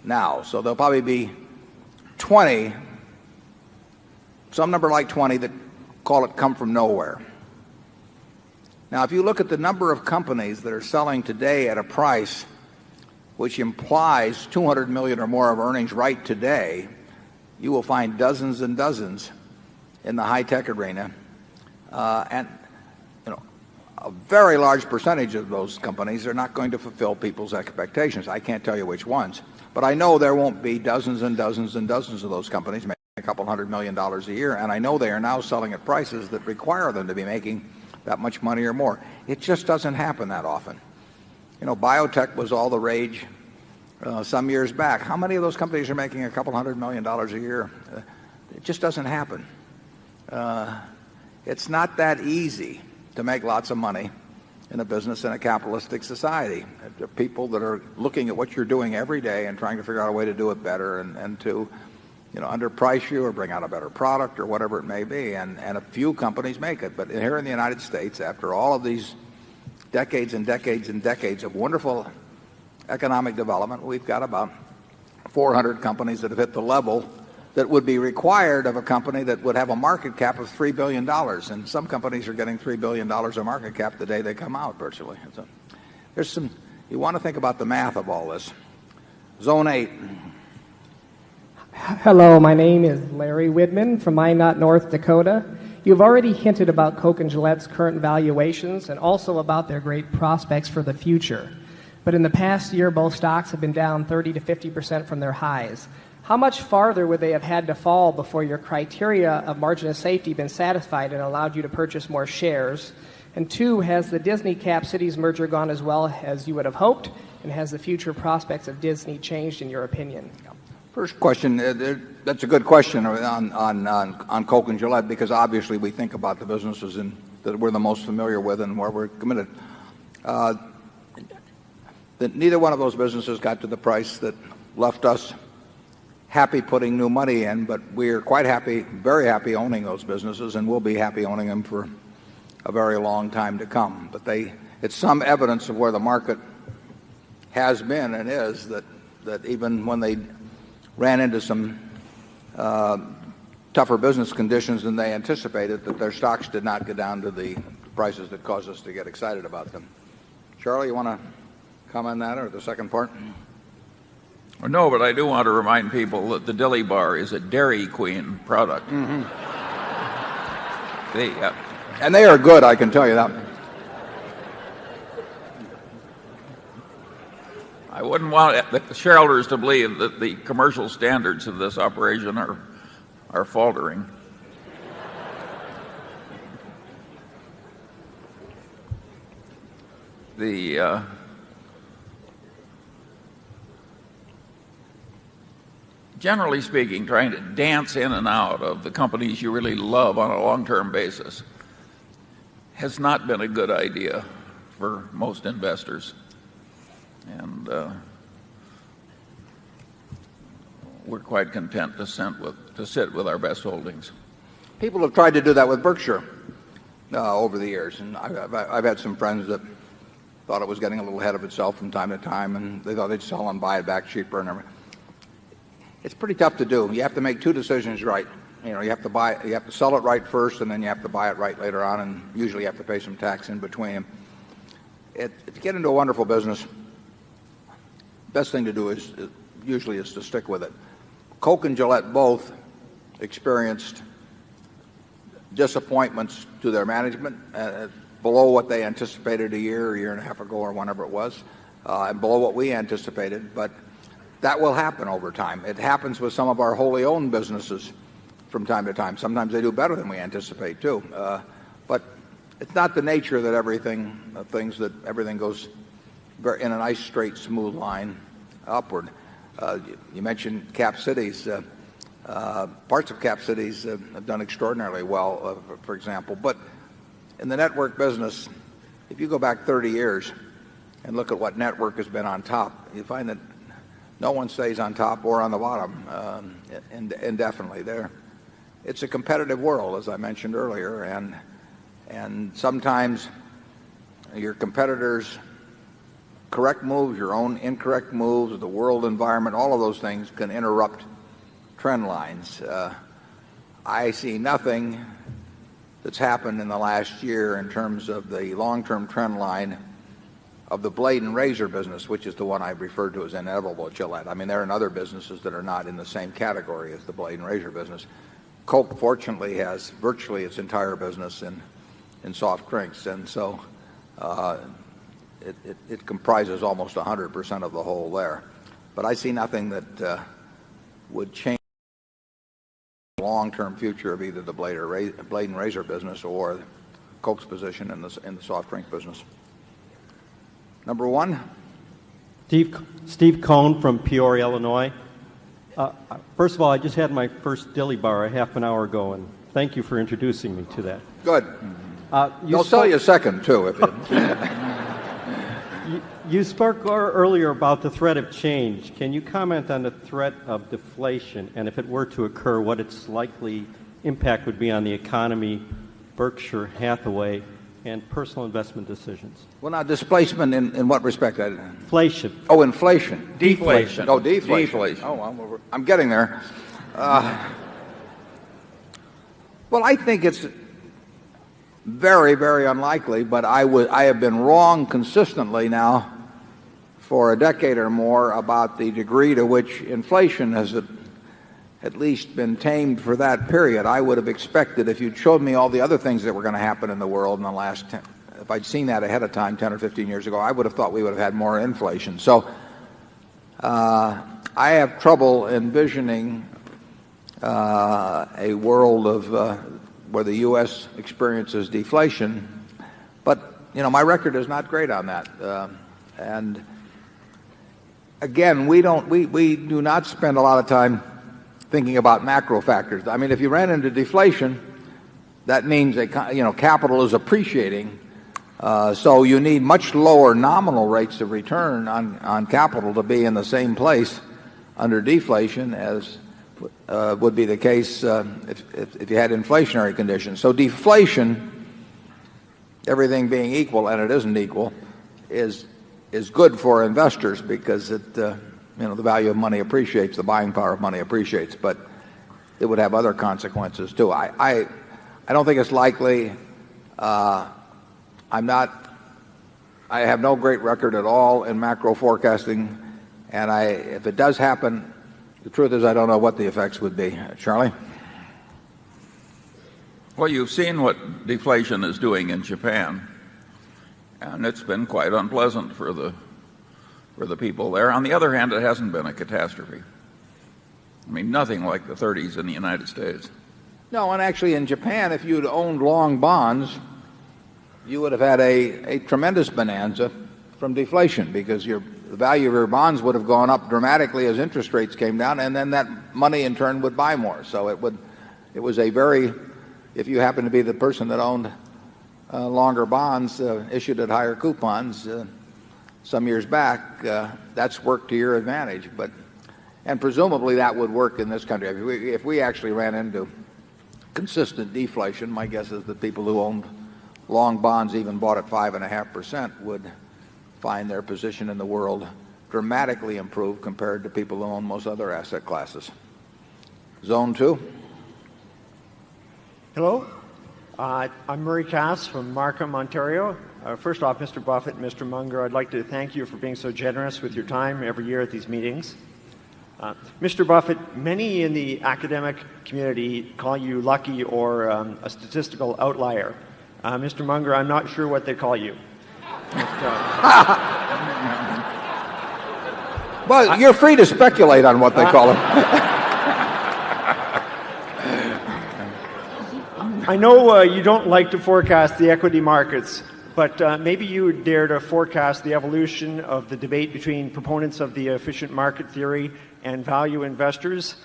now. So there'll probably be 20, some number like 20, that call it come from nowhere. Now, if you look at the number of companies that are selling today at a price which implies $200 million or more of earnings right today, you will find dozens and dozens in the high-tech arena. And a very large percentage of those companies are not going to fulfill people's expectations. I can't tell you which ones, but I know there won't be dozens and dozens and dozens of those companies making a couple $100 million a year, and I know they are now selling at prices that require them to be making that much money or more. It just doesn't happen that often. Biotech was all the rage some years back. How many of those companies are making a couple $100 million a year? It just doesn't happen. It's not that easy to make lots of money in a business in a capitalistic society. There are people that are looking at what you're doing every day and trying to figure out a way to do it better and to underprice you or bring out a better product or whatever it may be. And a few companies make it. But here in the United States, after all of these decades and decades and decades of wonderful economic development, we've got about 400 companies that have hit the level that would be required of a company that would have a market cap of $3 billion. And some companies are getting $3 billion of market cap the day they come out, virtually. So you want to think about the math of all this. Zone 8. Hello, my name is Larry Widman from Minot, North Dakota. You've already hinted about Coke and Gillette's current valuations and also about their great prospects for the future. But in the past year, both stocks have been down 30 to 50% from their highs. How much farther would they have had to fall before your criteria of margin of safety been satisfied and allowed you to purchase more shares? And two, has the Disney Cap Cities merger gone as well as you would have hoped? And has the future prospects of Disney changed in your opinion? First question, that's a good question on Coke and Gillette, because obviously we think about the businesses that we're the most familiar with and where we're committed. That neither one of those businesses got to the price that left us happy putting new money in, but we're quite happy, very happy owning those businesses, and we'll be happy owning them for a very long time to come. But it's some evidence of where the market has been and is, that even when they ran into some tougher business conditions than they anticipated, that their stocks did not get down to the prices that caused us to get excited about them. Charlie, you want to comment on that or the second part? Well, no, but I do want to remind people that the Dilly Bar is a Dairy Queen product. Mm-hmm. And they are good, I can tell you that. I wouldn't want the shareholders to believe that the commercial standards of this operation are faltering. Generally speaking, trying to dance in and out of the companies you really love on a long-term basis has not been a good idea for most investors. And we're quite content to sit with our best holdings. People have tried to do that with Berkshire over the years, and I've had some friends that thought it was getting a little ahead of itself from time to time, and they thought they'd sell and buy it back cheaper and everything. It's pretty tough to do. You have to make two decisions right. You have to sell it right first, and then you have to buy it right later on, and usually you have to pay some tax in between. To get into a wonderful business, best thing to do is to stick with it. Coke and Gillette both experienced disappointments to their management below what they anticipated a year and a half ago or whenever it was, and below what we anticipated. But that will happen over time. It happens with some of our wholly owned businesses from time to time. Sometimes they do better than we anticipate too. But it's not the nature that everything goes in a nice straight smooth line upward. You mentioned Cap Cities. Parts of Cap Cities have done extraordinarily well, for example. But in the network business, if you go back 30 years and look at what network has been on top, you find that no one stays on top or on the bottom indefinitely. It's a competitive world, as I mentioned earlier, and sometimes your competitors' correct moves, your own incorrect moves, the world environment, all of those things can interrupt trend lines. I see nothing that's happened in the last year in terms of the long-term trend line of the blade and razor business, which is the one I referred to as inevitable at Gillette. I mean, there are other businesses that are not in the same category as the blade and razor business. Coke, fortunately, has virtually its entire business in soft drinks, and so it comprises almost 100% of the whole there. But I see nothing that would change the long-term future of either the blade and razor business or Coke's position in the soft drink business. Number one. Steve Cohn from Peoria, Illinois. First of all, I just had my first Dilly Bar a half an hour ago, and thank you for introducing me to that. Good. They'll sell you a second, too. You spoke earlier about the threat of change. Can you comment on the threat of deflation, and if it were to occur, what its likely impact would be on the economy, Berkshire Hathaway, and personal investment decisions. Well, now, displacement in what respect? Inflation. Oh, inflation. Deflation. Oh, deflation. Deflation. Oh, I'm getting there. Well, I think it's very, very unlikely, but I have been wrong consistently now for a decade or more about the degree to which inflation has at least been tamed for that period. I would have expected, if you'd showed me all the other things that were going to happen in the world in the last if I'd seen that ahead of time 10 or 15 years ago, I would have thought we would have had more inflation. So I have trouble envisioning a world of where the U.S. experiences deflation. But, my record is not great on that. And again, we do not spend a lot of time thinking about macro factors. I mean, if you ran into deflation, that means capital is appreciating. So you need much lower nominal rates of return on capital to be in the same place under deflation as would be the case if you had inflationary conditions. So deflation, everything being equal, and it isn't equal, is good for investors because the value of money appreciates, the buying power of money appreciates, but it would have other consequences too. I don't think it's likely. I have no great record at all in macro forecasting, and if it does happen, the truth is I don't know what the effects would be. Charlie? Well, you've seen what deflation is doing in Japan, and it's been quite unpleasant for the people there. On the other hand, it hasn't been a catastrophe. I mean, nothing like the 30s in the United States. No, and actually in Japan, if you'd owned long bonds, you would have had a tremendous bonanza from deflation because the value of your bonds would have gone up dramatically as interest rates came down, and then that money in turn would buy more. So it was a very, if you happen to be the person that owned longer bonds issued at higher coupons some years back, that's worked to your advantage. And presumably that would work in this country. If we actually ran into consistent deflation, my guess is that people who owned long bonds, even bought at 5.5%, would find their position in the world dramatically improved compared to people who own most other asset classes. Zone 2. Hello. I'm Murray Cass from Markham, Ontario. First off, Mr. Buffett and Mr. Munger, I'd like to thank you for being so generous with your time every year at these meetings. Mr. Buffett, many in the academic community call you lucky or a statistical outlier. Mr. Munger, I'm not sure what they call you. Well, you're free to speculate on what they call him. I know you don't like to forecast the equity markets, but maybe you would dare to forecast the evolution of the debate between proponents of the efficient market theory and value investors.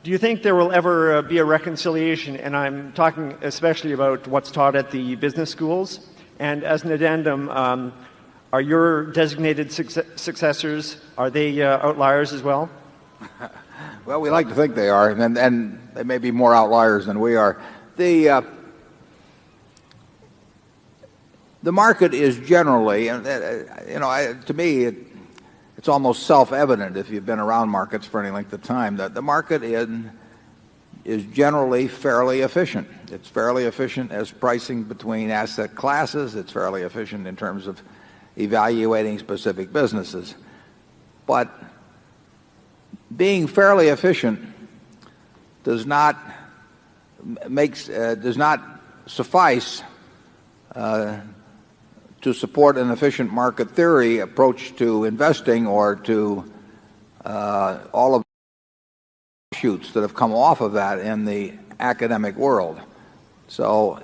Do you think there will ever be a reconciliation? And I'm talking especially about what's taught at the business schools. And as an addendum, are your designated successors, are they outliers as well? Well, we like to think they are, and they may be more outliers than we are. The market is generally, to me, it's almost self-evident if you've been around markets for any length of time that the market is generally fairly efficient. It's fairly efficient as pricing between asset classes. It's fairly efficient in terms of evaluating specific businesses. But being fairly efficient does not suffice to support an efficient market theory approach to investing or to all of the shoots that have come off of that in the academic world. So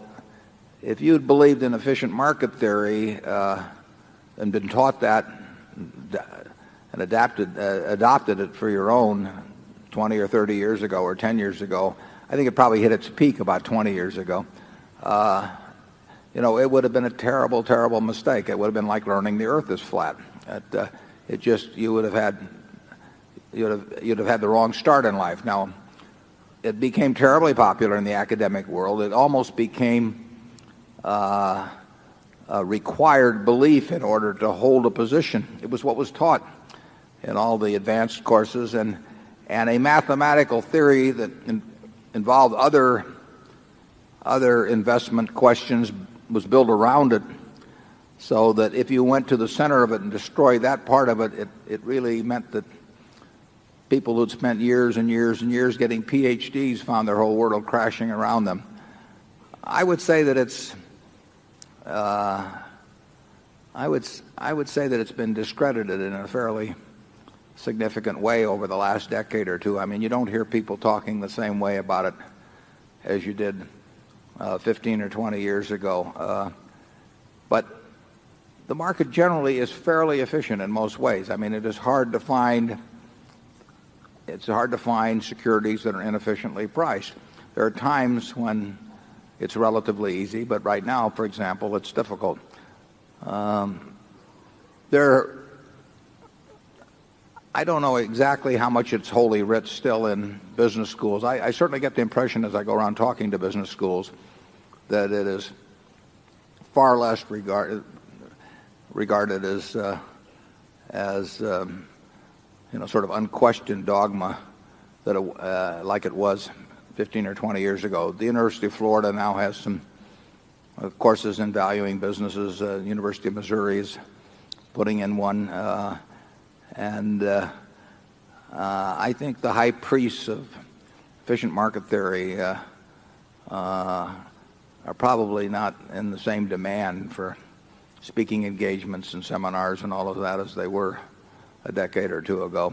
if you'd believed in efficient market theory and been taught that and adopted it for your own 20 or 30 years ago or 10 years ago, I think it probably hit its peak about 20 years ago. It would have been a terrible, terrible mistake. It would have been like learning the earth is flat. You'd have had the wrong start in life. Now, it became terribly popular in the academic world. It almost became a required belief in order to hold a position. It was what was taught in all the advanced courses, and a mathematical theory that involved other investment questions was built around it, so that if you went to the center of it and destroyed that part of it, it really meant that people who'd spent years and years and years getting PhDs found their whole world crashing around them. I would say that it's I would say that it's been discredited in a fairly significant way over the last decade or two. I mean, you don't hear people talking the same way about it as you did 15 or 20 years ago. But the market generally is fairly efficient in most ways. I mean, it's hard to find securities that are inefficiently priced. There are times when it's relatively easy, but right now, for example, it's difficult. I don't know exactly how much it's wholly writ still in business schools. I certainly get the impression as I go around talking to business schools that it is far less regarded as sort of unquestioned dogma that like it was 15 or 20 years ago. The University of Florida now has some courses in valuing businesses. University of Missouri is putting in one. I think the high priests of efficient market theory are probably not in the same demand for speaking engagements and seminars and all of that as they were a decade or two ago.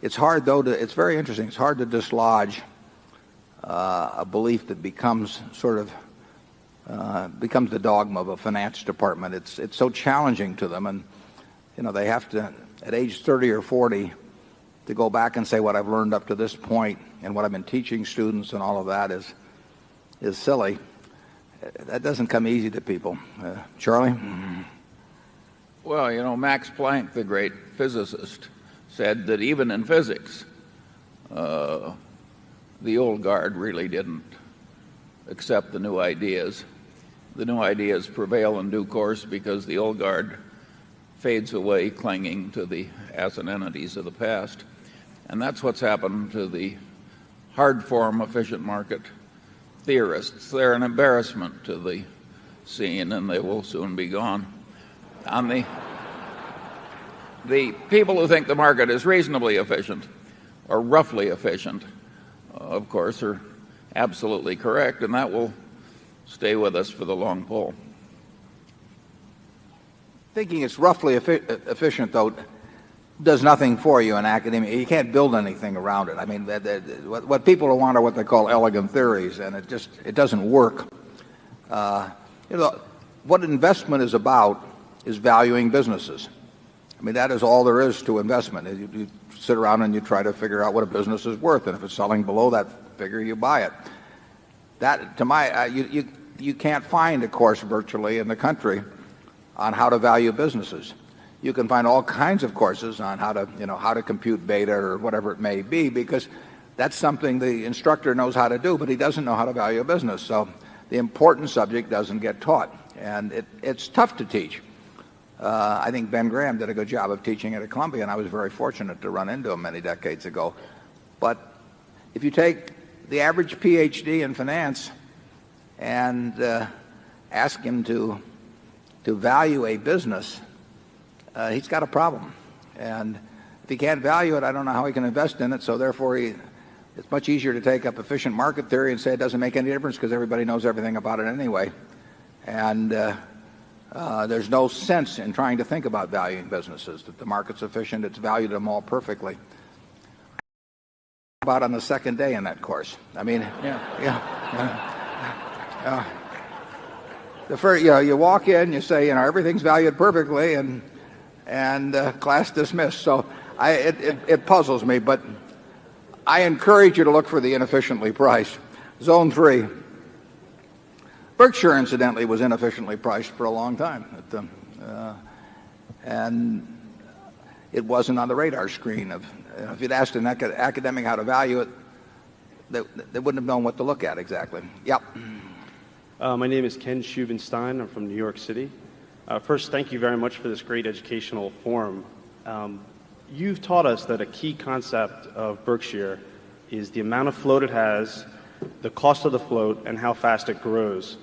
It's hard, though, it's very interesting. It's hard to dislodge a belief that becomes becomes the dogma of a finance department. It's so challenging to them, and they have to, at age 30 or 40, to go back and say what I've learned up to this point and what I've been teaching students and all of that is silly. That doesn't come easy to people. Charlie? Well, Max Planck, the great physicist, said that even in physics, the old guard really didn't accept the new ideas. The new ideas prevail in due course because the old guard fades away clinging to the asininities of the past. And that's what's happened to the hard-form efficient market theorists. They're an embarrassment to the scene, and they will soon be gone. On the people who think the market is reasonably efficient or roughly efficient, of course, are absolutely correct, and that will stay with us for the long pull. Thinking it's roughly efficient, though, does nothing for you in academia. You can't build anything around it. I mean, what people want are what they call elegant theories, and it doesn't work. What investment is about is valuing businesses. I mean, that is all there is to investment. You sit around and you try to figure out what a business is worth, and if it's selling below that figure, you buy it. That, to you can't find a course virtually in the country on how to value businesses. You can find all kinds of courses on how to compute beta or whatever it may be, because that's something the instructor knows how to do, but he doesn't know how to value a business. So the important subject doesn't get taught, and it's tough to teach. I think Ben Graham did a good job of teaching at Columbia, and I was very fortunate to run into him many decades ago. But if you take the average PhD in finance and ask him to value a business, he's got a problem. And if he can't value it, I don't know how he can invest in it. So therefore, it's much easier to take up efficient market theory and say it doesn't make any difference because everybody knows everything about it anyway. And there's no sense in trying to think about valuing businesses. That the market's efficient, it's valued them all perfectly. About on the second day in that course. I mean, the first, you walk in, you say, everything's valued perfectly, and class dismissed. So it puzzles me, but I encourage you to look for the inefficiently priced. Zone 3. Berkshire, incidentally, was inefficiently priced for a long time. And it wasn't on the radar screen. If you'd asked an academic how to value it, they wouldn't have known what to look at exactly. Yep. My name is Ken Schubenstein. I'm from New York City. First, thank you very much for this great educational forum. You've taught us that a key concept of Berkshire is the amount of float it has, the cost of the float, and how fast it grows.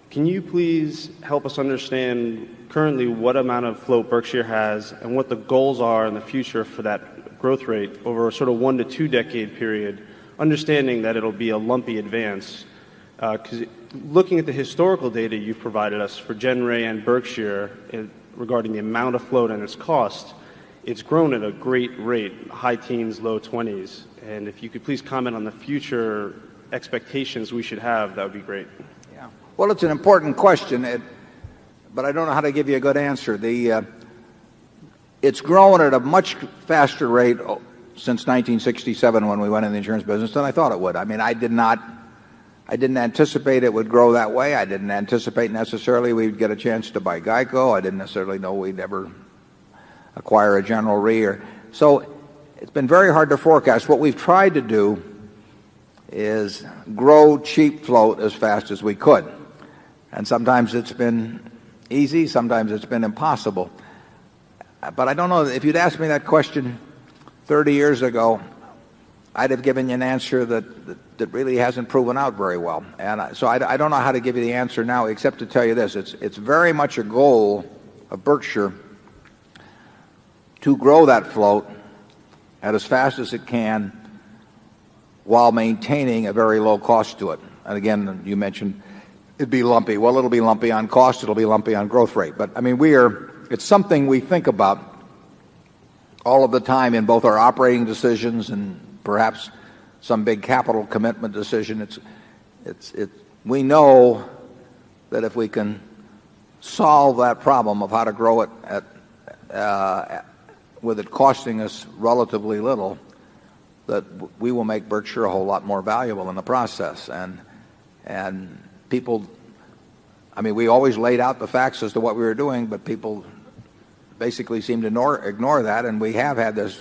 Can you please help us understand currently what amount of float Berkshire has and what the goals are in the future for that growth rate over a sort of 1 to 2 decade period, understanding that it'll be a lumpy advance? Because looking at the historical data you've provided us for Genray and Berkshire regarding the amount of float and its cost, it's grown at a great rate, high teens, low 20s. And if you could please comment on the future expectations we should have, that would be great. Yeah. Well, it's an important question, but I don't know how to give you a good answer. It's grown at a much faster rate since 1967 when we went in the insurance business than I thought it would. I mean, I didn't anticipate it would grow that way. I didn't anticipate necessarily we'd get a chance to buy Geico. I didn't necessarily know we'd ever acquire a General Re. So it's been very hard to forecast. What we've tried to do is grow cheap float as fast as we could. And sometimes it's been easy, sometimes it's been impossible. But I don't know, if you'd asked me that question 30 years ago, I'd have given you an answer that really hasn't proven out very well. And so I don't know how to give you the answer now except to tell you this. It's very much a goal of Berkshire to grow that float at as fast as it can while maintaining a very low cost to it. And again, you mentioned it'd be lumpy. Well, it'll be lumpy on cost. It'll be lumpy on growth rate. But, I mean, it's something we think about all of the time in both our operating decisions and perhaps some big capital commitment decision. We know that if we can solve that problem of how to grow it with it costing us relatively little, that we will make Berkshire a whole lot more valuable in the process. And people, I mean, we always laid out the facts as to what we were doing, but people basically seem to ignore that, and we have had this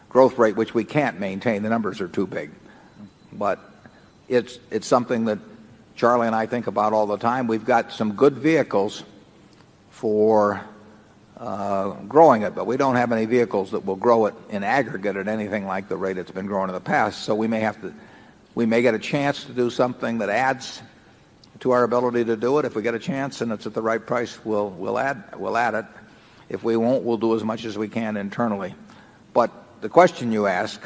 growth rate which we can't maintain. The numbers are too big. But it's something that Charlie and I think about all the time. We've got some good vehicles for growing it, but we don't have any vehicles that will grow it in aggregate at anything like the rate it's been growing in the past. So we may get a chance to do something that adds to our ability to do it. If we get a chance and it's at the right price, we'll add it. If we won't, we'll do as much as we can internally. But the question you ask,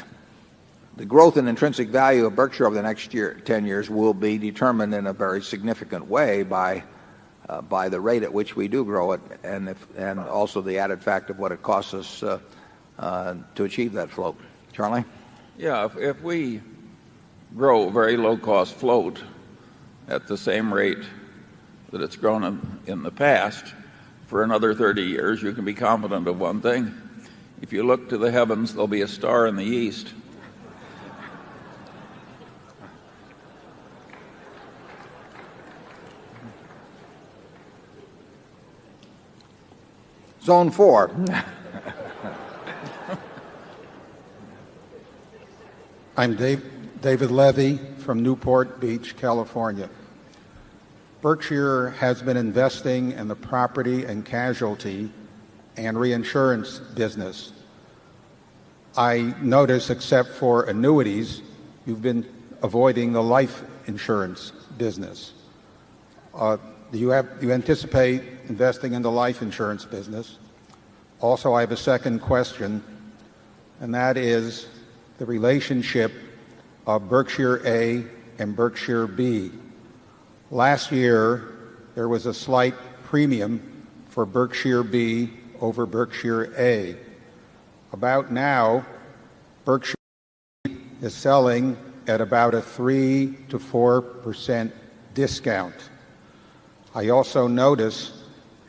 the growth in intrinsic value of Berkshire over the next 10 years will be determined in a very significant way by the rate at which we do grow it, and also the added fact of what it costs us to achieve that float. Charlie? Yeah, if we grow very low-cost float at the same rate that it's grown in the past for another 30 years, you can be confident of one thing. If you look to the heavens, there'll be a star in the east. Zone 4. I'm David Levy from Newport Beach, California. Berkshire has been investing in the property and casualty and reinsurance business. I notice, except for annuities, you've been avoiding the life insurance business. Do you anticipate investing in the life insurance business? Also, I have a second question, and that is the relationship of Berkshire A and Berkshire B. Last year, there was a slight premium for Berkshire B over Berkshire A. About now, Berkshire is selling at about a 3 to 4% discount. I also notice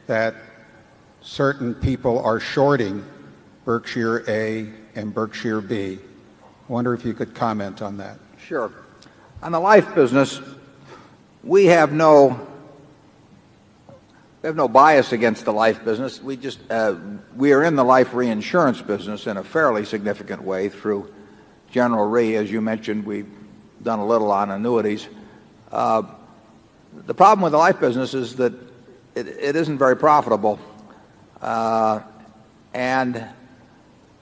that certain people are shorting Berkshire A and Berkshire B. I wonder if you could comment on that. Sure. On the life business, we have no bias against the life business. We are in the life reinsurance business in a fairly significant way through General Re. As you mentioned, we've done a little on annuities. The problem with the life business is that it isn't very profitable. And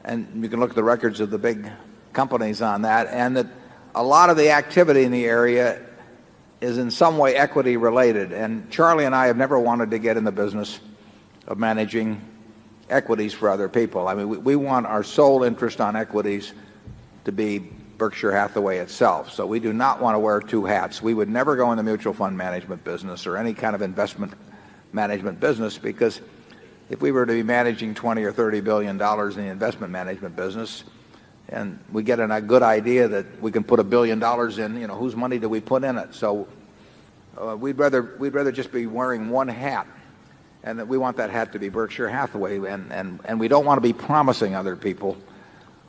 you can look at the records of the big companies on that, and that a lot of the activity in the area is in some way equity related. And Charlie and I have never wanted to get in the business of managing equities for other people. I mean, we want our sole interest on equities to be Berkshire Hathaway itself. So we do not want to wear two hats. We would never go in the mutual fund management business or any kind of investment management business, because if we were to be managing $20 or $30 billion in the investment management business, and we get a good idea that we can put $1 billion in, whose money do we put in it? So we'd rather just be wearing one hat, and that we want that hat to be Berkshire Hathaway, and we don't want to be promising other people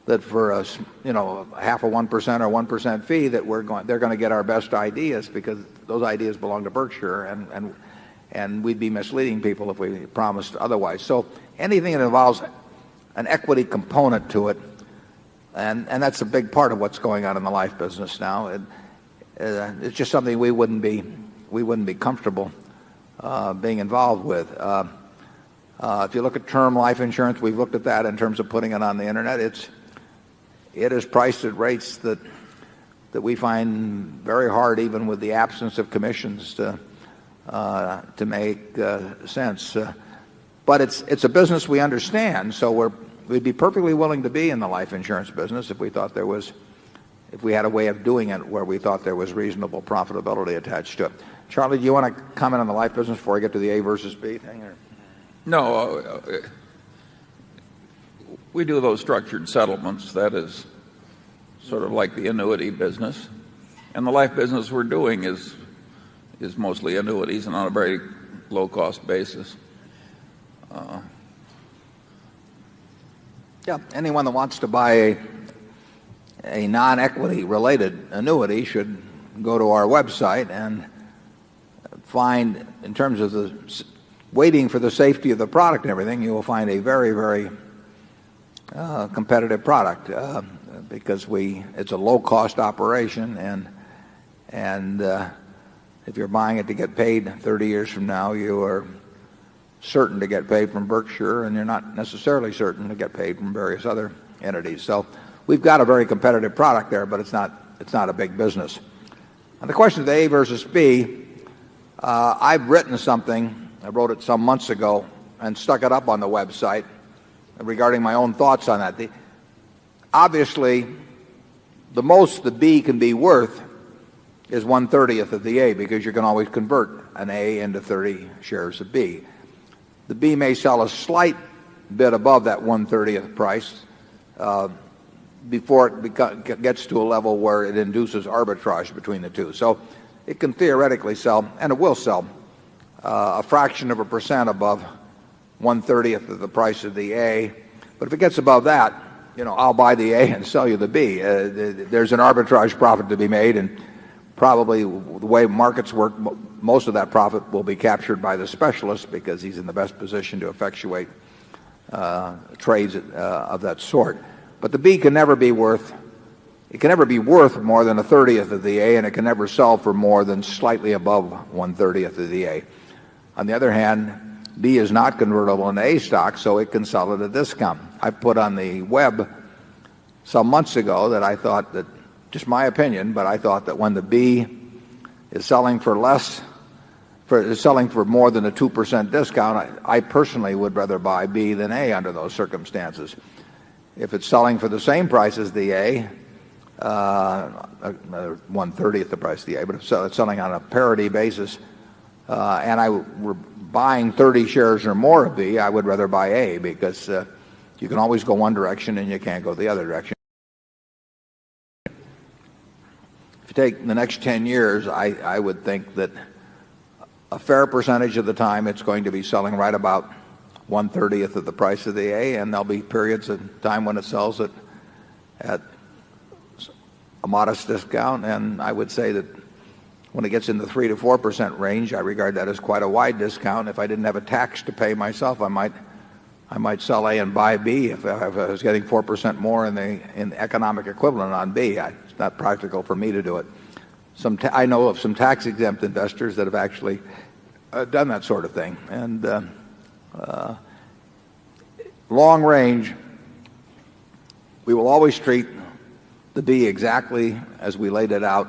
that for us, half a 1% or 1% fee that they're going to get our best ideas, because those ideas belong to Berkshire, and we'd be misleading people if we promised otherwise. So anything that involves an equity component to it, and that's a big part of what's going on in the life business now. It's just something we wouldn't be comfortable being involved with. If you look at term life insurance, we've looked at that in terms of putting it on the internet. It is priced at rates that we find very hard, even with the absence of commissions, to make sense. But it's a business we understand, so we'd be perfectly willing to be in the life insurance business if we had a way of doing it where we thought there was reasonable profitability attached to it. Charlie, do you want to comment on the life business before I get to the A versus B thing? Or? No, we do those structured settlements. That is sort of like the annuity business, and the life business we're doing is mostly annuities and on a very low-cost basis. Yeah, anyone that wants to buy a non-equity related annuity should go to our website and find, in terms of the waiting for the safety of the product and everything, you will find a very, very competitive product, because it's a low-cost operation, and if you're buying it to get paid 30 years from now, you are certain to get paid from Berkshire, and you're not necessarily certain to get paid from various other entities. So we've got a very competitive product there, but it's not a big business. On the question of the A versus B, I've written something. I wrote it some months ago and stuck it up on the website regarding my own thoughts on that. Obviously, the most the B can be worth is 1/30th of the A, because you can always convert an A into 30 shares of B. The B may sell a slight bit above that 1/30th price before it gets to a level where it induces arbitrage between the two. So it can theoretically sell, and it will sell, a fraction of a percent above 1/30th of the price of the A. But if it gets above that, I'll buy the A and sell you the B. There's an arbitrage profit to be made, and probably the way markets work, most of that profit will be captured by the specialist, because he's in the best position to effectuate trades of that sort. But the B can never be worth more than 1/30th of the A, and it can never sell for more than slightly above 1/30th of the A. On the other hand, B is not convertible into A stock, so it can sell at a discount. I put on the web some months ago that I thought that, just my opinion, but I thought that when the B is selling for more than a 2% discount, I personally would rather buy B than A under those circumstances. If it's selling for the same price as the A, 1/30th the price of the A, but if it's selling on a parity basis, and I were buying 30 shares or more of B, I would rather buy A, because you can always go one direction and you can't go the other direction. If you take the next 10 years, I would think that a fair percentage of the time it's going to be selling right about 1/30th of the price of the A, and there'll be periods of time when it sells at a modest discount. And I would say that when it gets in the 3 to 4% range, I regard that as quite a wide discount. If I didn't have a tax to pay myself, I might I might sell A and buy B if I was getting 4% more in the economic equivalent on B. It's not practical for me to do it. I know of some tax-exempt investors that have actually done that sort of thing. And long range, we will always treat the B exactly as we laid it out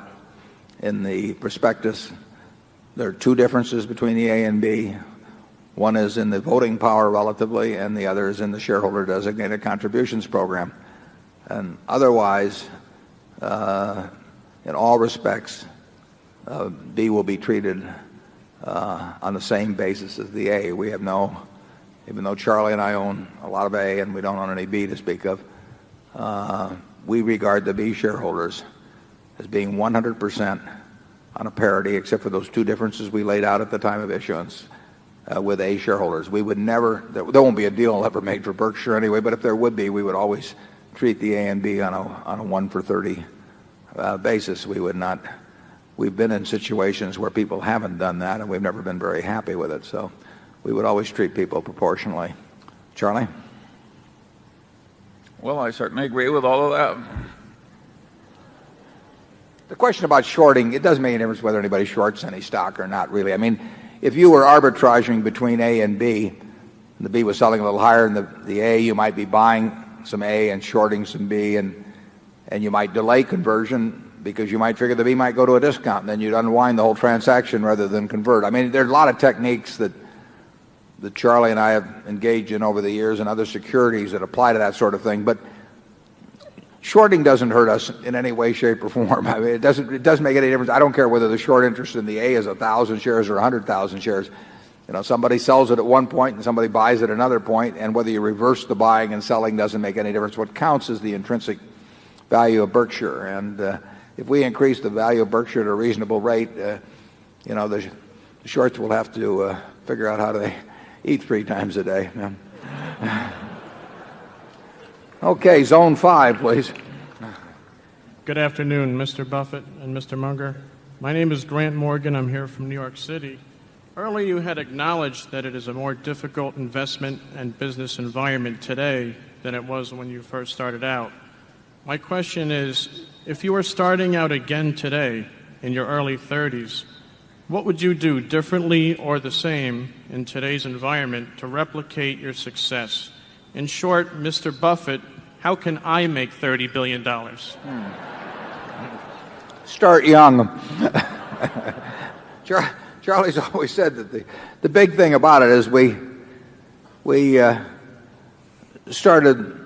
in the prospectus. There are two differences between the A and B. One is in the voting power relatively, and the other is in the shareholder designated contributions program. And otherwise, in all respects, B will be treated on the same basis as the A. We have no, even though Charlie and I own a lot of A and we don't own any B to speak of, we regard the B shareholders as being 100% on a parity, except for those two differences we laid out at the time of issuance with A shareholders. We would never, there won't be a deal ever made for Berkshire anyway, but if there would be, we would always treat the A and B on a 1 for 30 basis. We would not. We've been in situations where people haven't done that, and we've never been very happy with it. So we would always treat people proportionally. Charlie? Well, I certainly agree with all of that. The question about shorting, it doesn't make any difference whether anybody shorts any stock or not, really. I mean, if you were arbitraging between A and B, and the B was selling a little higher than the A, you might be buying some A and shorting some B, and you might delay conversion because you might figure the B might go to a discount, and then you'd unwind the whole transaction rather than convert. I mean, there's a lot of techniques that Charlie and I have engaged in over the years and other securities that apply to that sort of thing. But shorting doesn't hurt us in any way, shape, or form. I mean, it doesn't make any difference. I don't care whether the short interest in the A is 1,000 shares or 100,000 shares. You know, somebody sells it at one point and somebody buys it at another point, and whether you reverse the buying and selling doesn't make any difference. What counts is the intrinsic value of Berkshire. And if we increase the value of Berkshire at a reasonable rate, you know, the shorts will have to figure out how to eat 3 times a day. Okay, zone 5, please. Good afternoon, Mr. Buffett and Mr. Munger. My name is Grant Morgan. I'm here from New York City. Earlier you had acknowledged that it is a more difficult investment and business environment today than it was when you first started out. My question is, if you were starting out again today in your early 30s, what would you do differently or the same in today's environment to replicate your success? In short, Mr. Buffett, how can I make $30 billion? Start young. Charlie's always said that the big thing about it is we started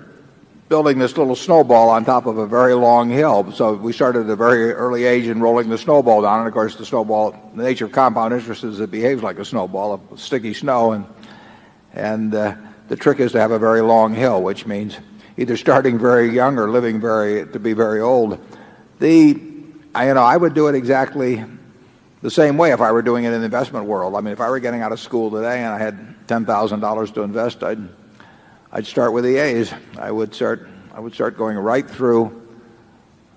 building this little snowball on top of a very long hill. So we started at a very early age in rolling the snowball down. And, of course, the snowball, the nature of compound interest is it behaves like a snowball of sticky snow. And the trick is to have a very long hill, which means either starting very young or living to be very old. I would do it exactly the same way if I were doing it in the investment world. I mean, if I were getting out of school today and I had $10,000 to invest, I'd start with the A's. I would start going right through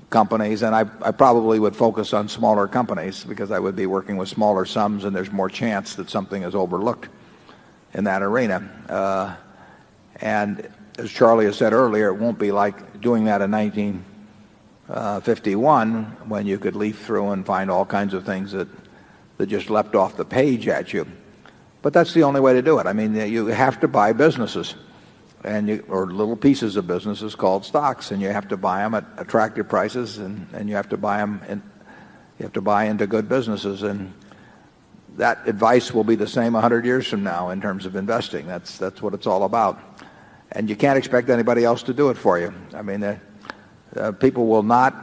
companies, and I probably would focus on smaller companies because I would be working with smaller sums, and there's more chance that something is overlooked in that arena. And as Charlie has said earlier, it won't be like doing that in 1951 when you could leaf through and find all kinds of things that just leapt off the page at you. But that's the only way to do it. I mean, you have to buy businesses or little pieces of businesses called stocks, and you have to buy them at attractive prices, and you have to buy them you have to buy into good businesses. And that advice will be the same 100 years from now in terms of investing. That's what it's all about. And you can't expect anybody else to do it for you. I mean, people will not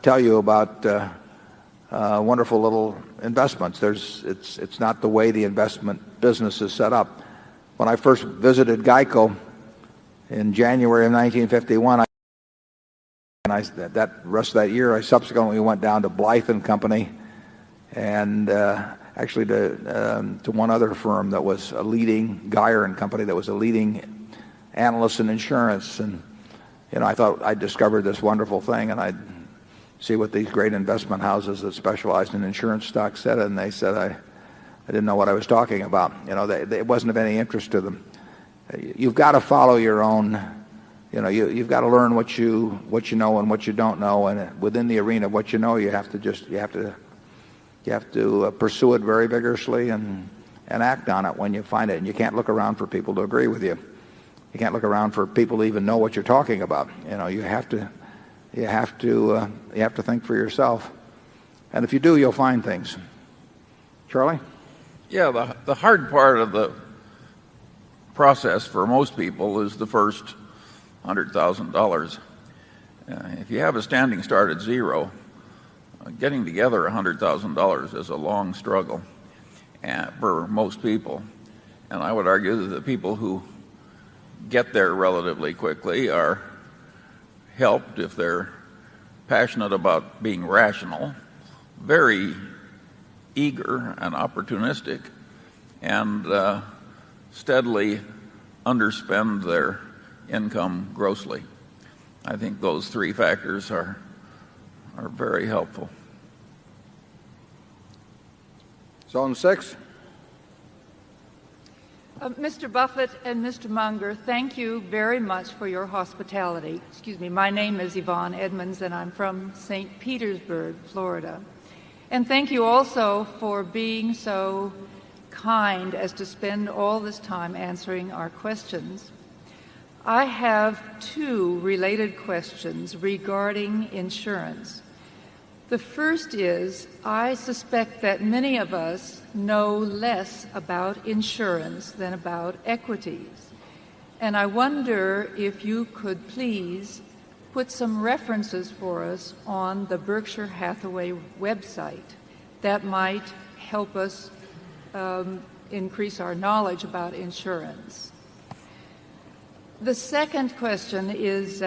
tell you about wonderful little investments. It's not the way the investment business is set up. When I first visited GEICO in January of 1951, that rest of that year, I subsequently went down to Blythe & Company and actually to one other firm that was a leading, Geyer & Company, that was a leading analyst in insurance. And, you know, I thought I'd discovered this wonderful thing, and I'd see what these great investment houses that specialized in insurance stocks said. And they said, didn't know what I was talking about. It wasn't of any interest to them. You've got to follow your own. You've got to learn what you know and what you don't know, and within the arena of what you know, you have to pursue it very vigorously and act on it when you find it. And you can't look around for people to agree with you. You can't look around for people to even know what you're talking about. You have to think for yourself. And if you do, you'll find things. Charlie? Yeah, the hard part of the process for most people is the first $100,000. If you have a standing start at zero, getting together $100,000 is a long struggle for most people. And I would argue that the people who get there relatively quickly are helped if they're passionate about being rational, very eager and opportunistic, and steadily underspend their income grossly. I think those three factors are very helpful. Zone 6. Mr. Buffett and Mr. Munger, thank you very much for your hospitality. Excuse me, my name is Yvonne Edmonds, and I'm from St. Petersburg, Florida. And thank you also for being so kind as to spend all this time answering our questions. I have two related questions regarding insurance. The first is, I suspect that many of us know less about insurance than about equities. And I wonder if you could please put some references for us on the Berkshire Hathaway website that might help us increase our knowledge about insurance. The second question is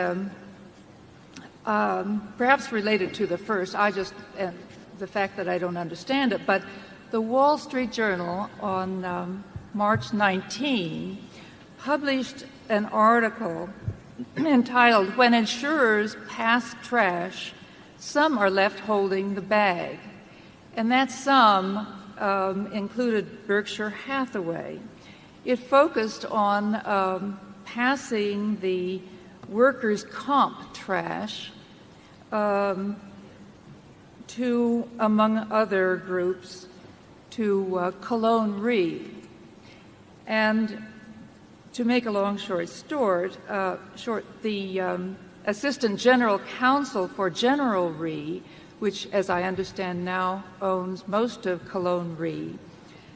perhaps related to the first. The fact that I don't understand it, but the Wall Street Journal on March 19 published an article entitled, "When Insurers Pass Trash, Some Are Left Holding the Bag." And that some included Berkshire Hathaway. It focused on passing the workers' comp trash to, among other groups, to Cologne Re. And to make a long story short, the Assistant General Counsel for General Re, which, as I understand now, owns most of Cologne Re,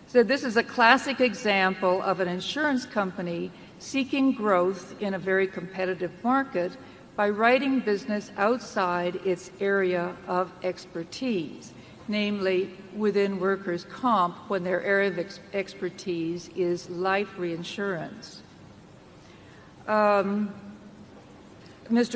said this is a classic example of an insurance company seeking growth in a very competitive market by writing business outside its area of expertise, namely within workers' comp when their area of expertise is life reinsurance. Mr.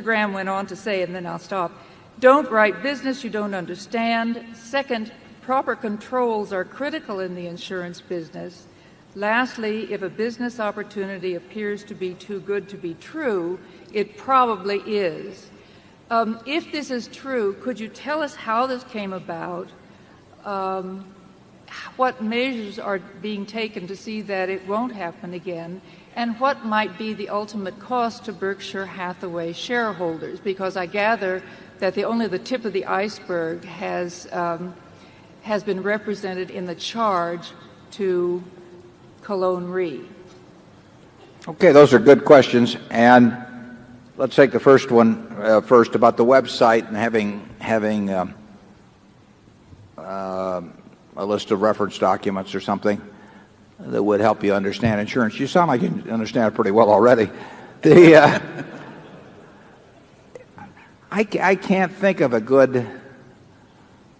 Graham went on to say, and then I'll stop, don't write business you don't understand. Second, proper controls are critical in the insurance business. Lastly, if a business opportunity appears to be too good to be true, it probably is. If this is true, could you tell us how this came about, what measures are being taken to see that it won't happen again, and what might be the ultimate cost to Berkshire Hathaway shareholders? Because I gather that only the tip of the iceberg has been represented in the charge to Cologne Re. Okay, those are good questions. And let's take the first one first about the website and having a list of reference documents or something that would help you understand insurance. You sound like you understand it pretty well already. I can't think of a good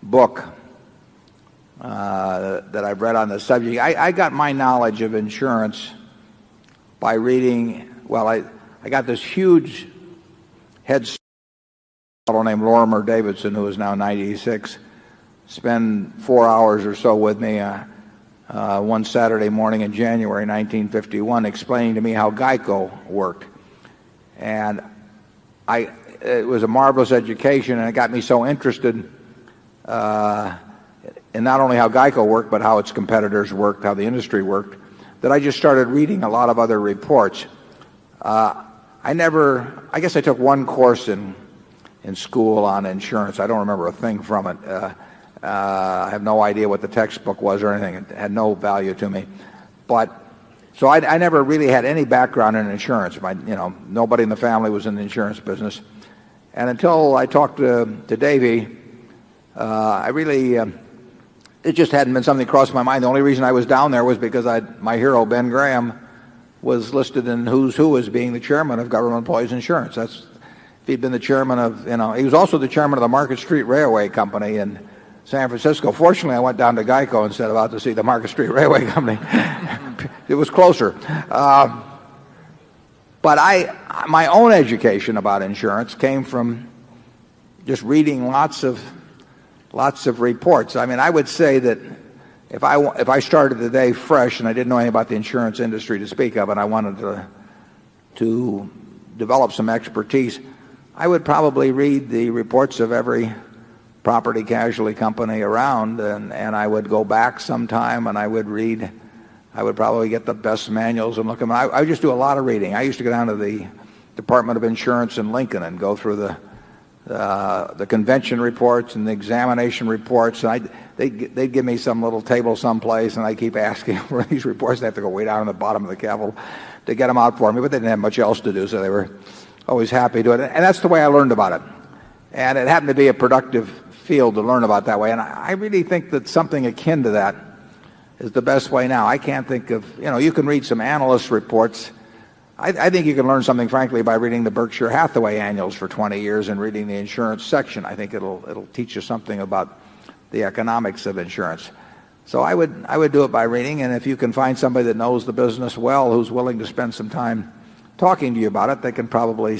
book that I've read on the subject. I got my knowledge of insurance by reading, I got this huge head fellow named Lorimer Davidson, who is now 96, spend 4 hours or so with me one Saturday morning in January 1951 explaining to me how GEICO worked. And it was a marvelous education, and it got me so interested in not only how GEICO worked, but how its competitors worked, how the industry worked, that I just started reading a lot of other reports. I guess I took one course in school on insurance. I don't remember a thing from it. I have no idea what the textbook was or anything. It had no value to me. So I never really had any background in insurance. Nobody in the family was in the insurance business. And until I talked to Davy, it just hadn't been something that crossed my mind. The only reason I was down there was because my hero, Ben Graham, was listed in Who's Who as being the chairman of Government Employees Insurance. If he'd been the chairman of, he was also the chairman of the Market Street Railway Company in San Francisco. Fortunately, I went down to GEICO instead of out to see the Market Street Railway Company. It was closer. But my own education about insurance came from just reading lots of reports. I would say that if I started the day fresh and I didn't know anything about the insurance industry to speak of, and I wanted to develop some expertise, I would probably read the reports of every property casualty company around, and I would go back sometime and I would probably get the best manuals and look at them. I would just do a lot of reading. I used to go down to the Department of Insurance in Lincoln and go through the convention reports and the examination reports. And they'd give me some little table someplace, and I keep asking for these reports. They have to go way down to the bottom of the Capitol to get them out for me, but they didn't have much else to do, so they were always happy to do it. And that's the way I learned about it. And it happened to be a productive field to learn about that way. And I really think that something akin to that is the best way now. I can't think of, you can read some analyst reports. I think you can learn something, frankly, by reading the Berkshire Hathaway annuals for 20 years and reading the insurance section. I think it'll teach you something about the economics of insurance. So I would do it by reading, and if you can find somebody that knows the business well, who's willing to spend some time talking to you about it, they can probably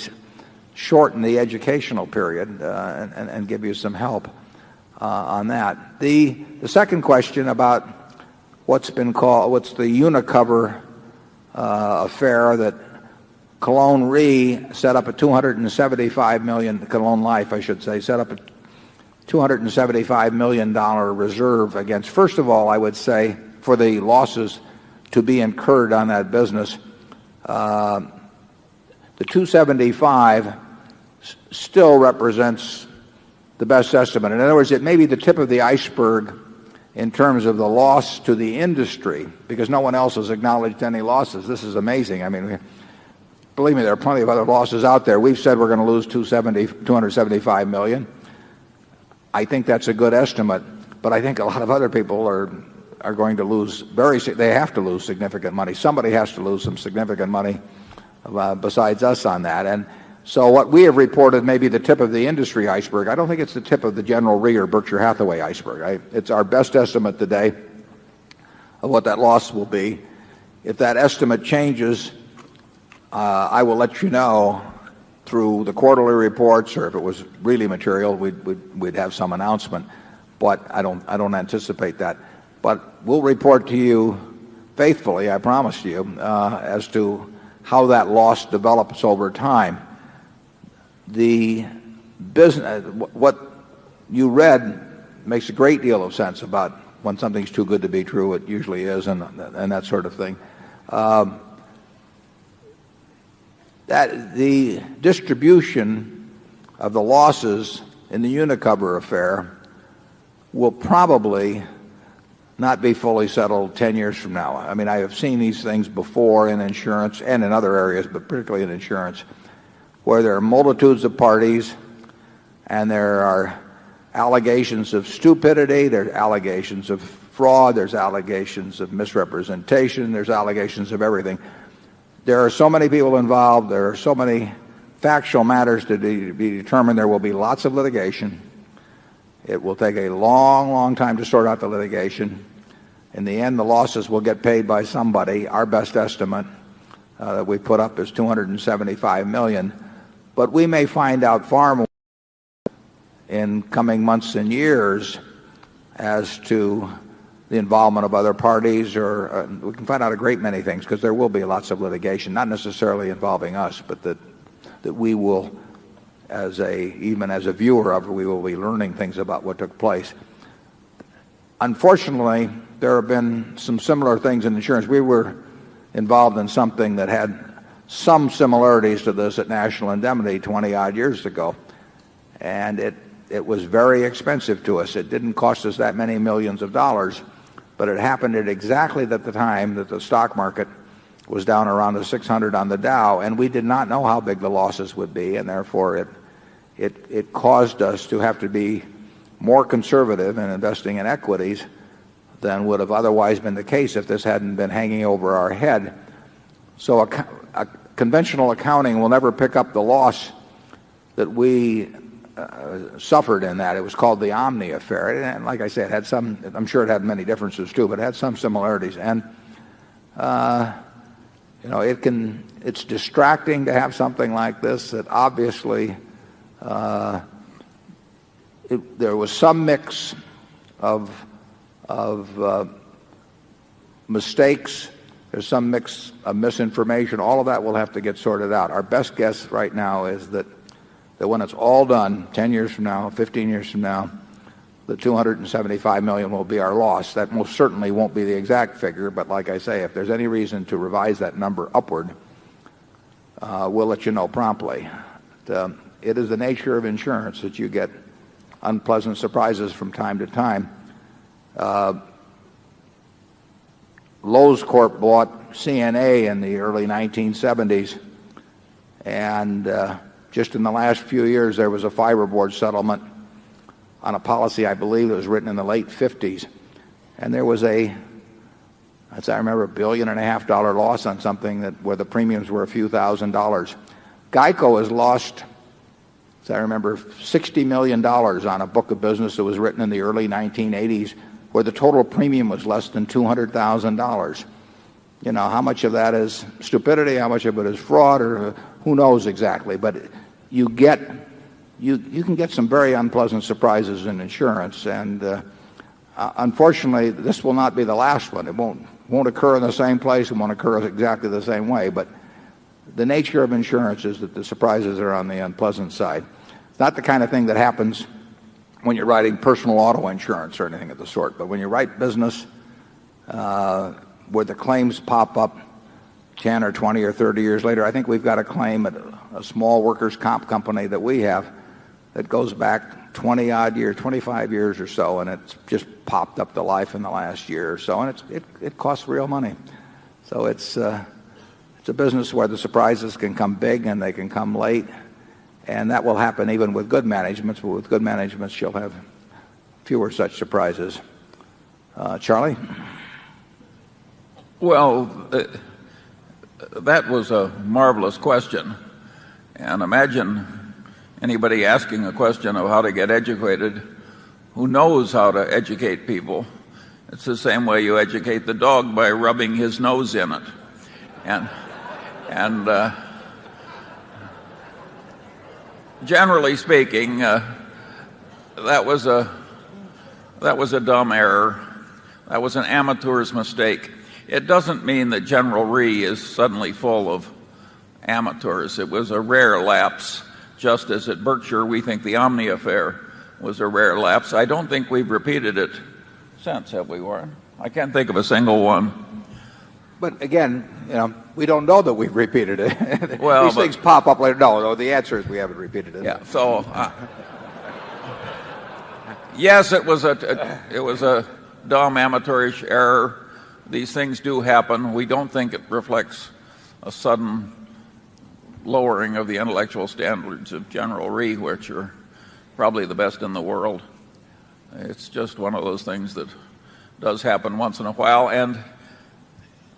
shorten the educational period and give you some help on that. The second question about what's the Unicover affair that Cologne Re set up a $275 million, Cologne Life, I should say, set up a $275 million reserve against, first of all, I would say, for the losses to be incurred on that business. The 275 still represents the best estimate. In other words, it may be the tip of the iceberg in terms of the loss to the industry, because no one else has acknowledged any losses. This is amazing. Believe me, there are plenty of other losses out there. We've said we're going to lose $275 million. I think that's a good estimate, but I think a lot of other people are going to lose they have to lose significant money. Somebody has to lose some significant money besides us on that. And so what we have reported may be the tip of the industry iceberg. I don't think it's the tip of the General Re or Berkshire Hathaway iceberg. It's our best estimate today of what that loss will be. If that estimate changes, I will let you know through the quarterly reports, or if it was really material, we'd have some announcement. But I don't anticipate that. But we'll report to you faithfully, I promise you, as to how that loss develops over time. The business, what you read makes a great deal of sense about when something's too good to be true. It usually is, and that sort of thing. That the distribution of the losses in the Unicover affair will probably not be fully settled 10 years from now. I have seen these things before in insurance and in other areas, but particularly in insurance, where there are multitudes of parties and there are allegations of stupidity, there's allegations of fraud, there's allegations of misrepresentation, there's allegations of everything. There are so many people involved, there are so many factual matters to be determined, there will be lots of litigation. It will take a long, long time to sort out the litigation. In the end, the losses will get paid by somebody. Our best estimate that we put up is $275 million. But we may find out far more in coming months and years as to the involvement of other parties, or we can find out a great many things, because there will be lots of litigation, not necessarily involving us, but that we will, even as a viewer of it, we will be learning things about what took place. unfortunately, there have been some similar things in insurance. We were involved in something that had some similarities to this at National Indemnity 20-odd years ago. And it was very expensive to us. It didn't cost us that many millions of dollars, but it happened at exactly at the time that the stock market was down around the 600 on the Dow, and we did not know how big the losses would be, and therefore it caused us to have to be more conservative in investing in equities than would have otherwise been the case if this hadn't been hanging over our head. So a conventional accounting will never pick up the loss that we suffered in that. It was called the Omni affair, and like I said, it had some. I'm sure it had many differences too, but it had some similarities. And it's distracting to have something like this. That obviously there was some mix of mistakes. There's some mix of misinformation. All of that will have to get sorted out. Our best guess right now is that when it's all done, 10 years from now, 15 years from now, the $275 million will be our loss. That most certainly won't be the exact figure, but like I say, if there's any reason to revise that number upward, we'll let you know promptly. It is the nature of insurance that you get unpleasant surprises from time to time. Lowe's Corp bought CNA in the early 1970s, and just in the last few years there was a fiberboard settlement on a policy I believe that was written in the late 50s, and there was as I remember, $1.5 billion loss on something where the premiums were a few $1,000s. GEICO has lost, as I remember, $60 million on a book of business that was written in the early 1980s where the total premium was less than $200,000. You know, how much of that is stupidity, how much of it is fraud, or who knows exactly, but you can get some very unpleasant surprises in insurance, and unfortunately this will not be the last one. It won't occur in the same place, it won't occur exactly the same way, but the nature of insurance is that the surprises are on the unpleasant side. It's not the kind of thing that happens when you're writing personal auto insurance or anything of the sort, but when you write business where the claims pop up 10 or 20 or 30 years later. I think we've got a claim at a small workers' comp company that we have that goes back 20-odd years, 25 years or so, and it's just popped up to life in the last year or so, and it costs real money. So it's a business where the surprises can come big and they can come late, and that will happen even with good managements, but with good managements you'll have fewer such surprises. Charlie? Well, that was a marvelous question. And imagine anybody asking a question of how to get educated who knows how to educate people. It's the same way you educate the dog, by rubbing his nose in it. And generally speaking, that was a dumb error. That was an amateur's mistake. It doesn't mean that General Re is suddenly full of amateurs. It was a rare lapse, just as at Berkshire we think the Omni affair was a rare lapse. I don't think we've repeated it since, have we, Warren? I can't think of a single one. But again, we don't know that we've repeated it. Well, these things pop up later. No, the answer is we haven't repeated it. Yeah. So, yes, it was a dumb amateurish error. These things do happen. We don't think it reflects a sudden lowering of the intellectual standards of General Re, which are probably the best in the world. It's just one of those things that does happen once in a while. And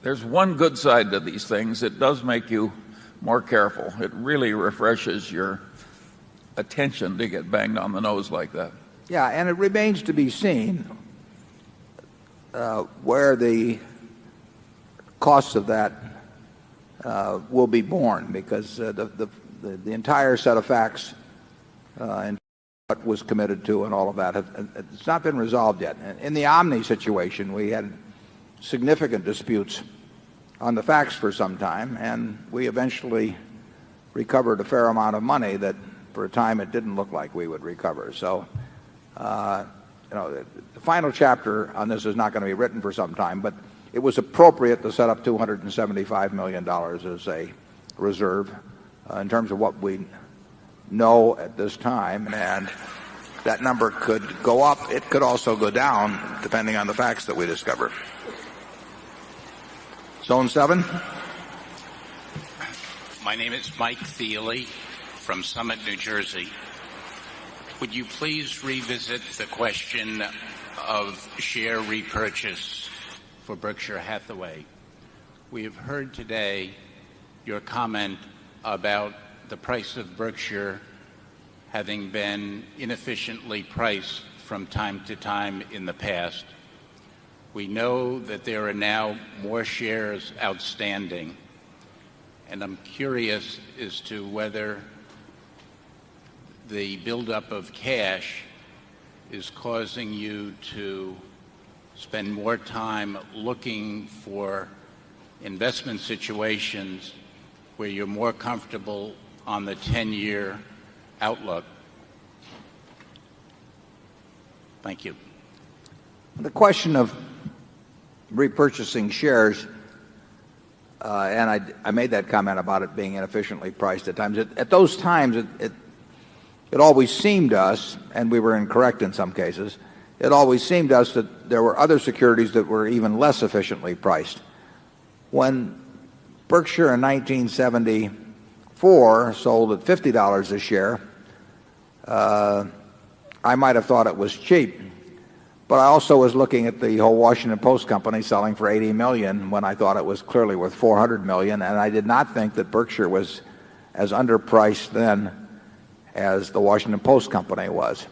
there's one good side to these things. It does make you more careful. It really refreshes your attention to get banged on the nose like that. Yeah, and it remains to be seen where the costs of that will be borne, because the entire set of facts and what was committed to and all of that it's not been resolved yet. In the Omni situation, we had significant disputes on the facts for some time, and we eventually recovered a fair amount of money that for a time it didn't look like we would recover. So the final chapter on this is not going to be written for some time, but it was appropriate to set up $275 million as a reserve in terms of what we know at this time, and that number could go up. It could also go down, depending on the facts that we discover. Zone 7. My name is Mike Thiele from Summit, New Jersey. Would you please revisit the question of share repurchase for Berkshire Hathaway? We have heard today your comment about the price of Berkshire having been inefficiently priced from time to time in the past. We know that there are now more shares outstanding, and I'm curious as to whether the buildup of cash is causing you to spend more time looking for investment situations where you're more comfortable on the 10-year outlook. Thank you. The question of repurchasing shares, and I made that comment about it being inefficiently priced at times. At those times, it always seemed to us, and we were incorrect in some cases, it always seemed to us that there were other securities that were even less efficiently priced. When Berkshire in 1974 sold at $50 a share, I might have thought it was cheap. But I also was looking at the whole Washington Post company selling for $80 million when I thought it was clearly worth $400 million, and I did not think that Berkshire was as underpriced then as the Washington Post company was.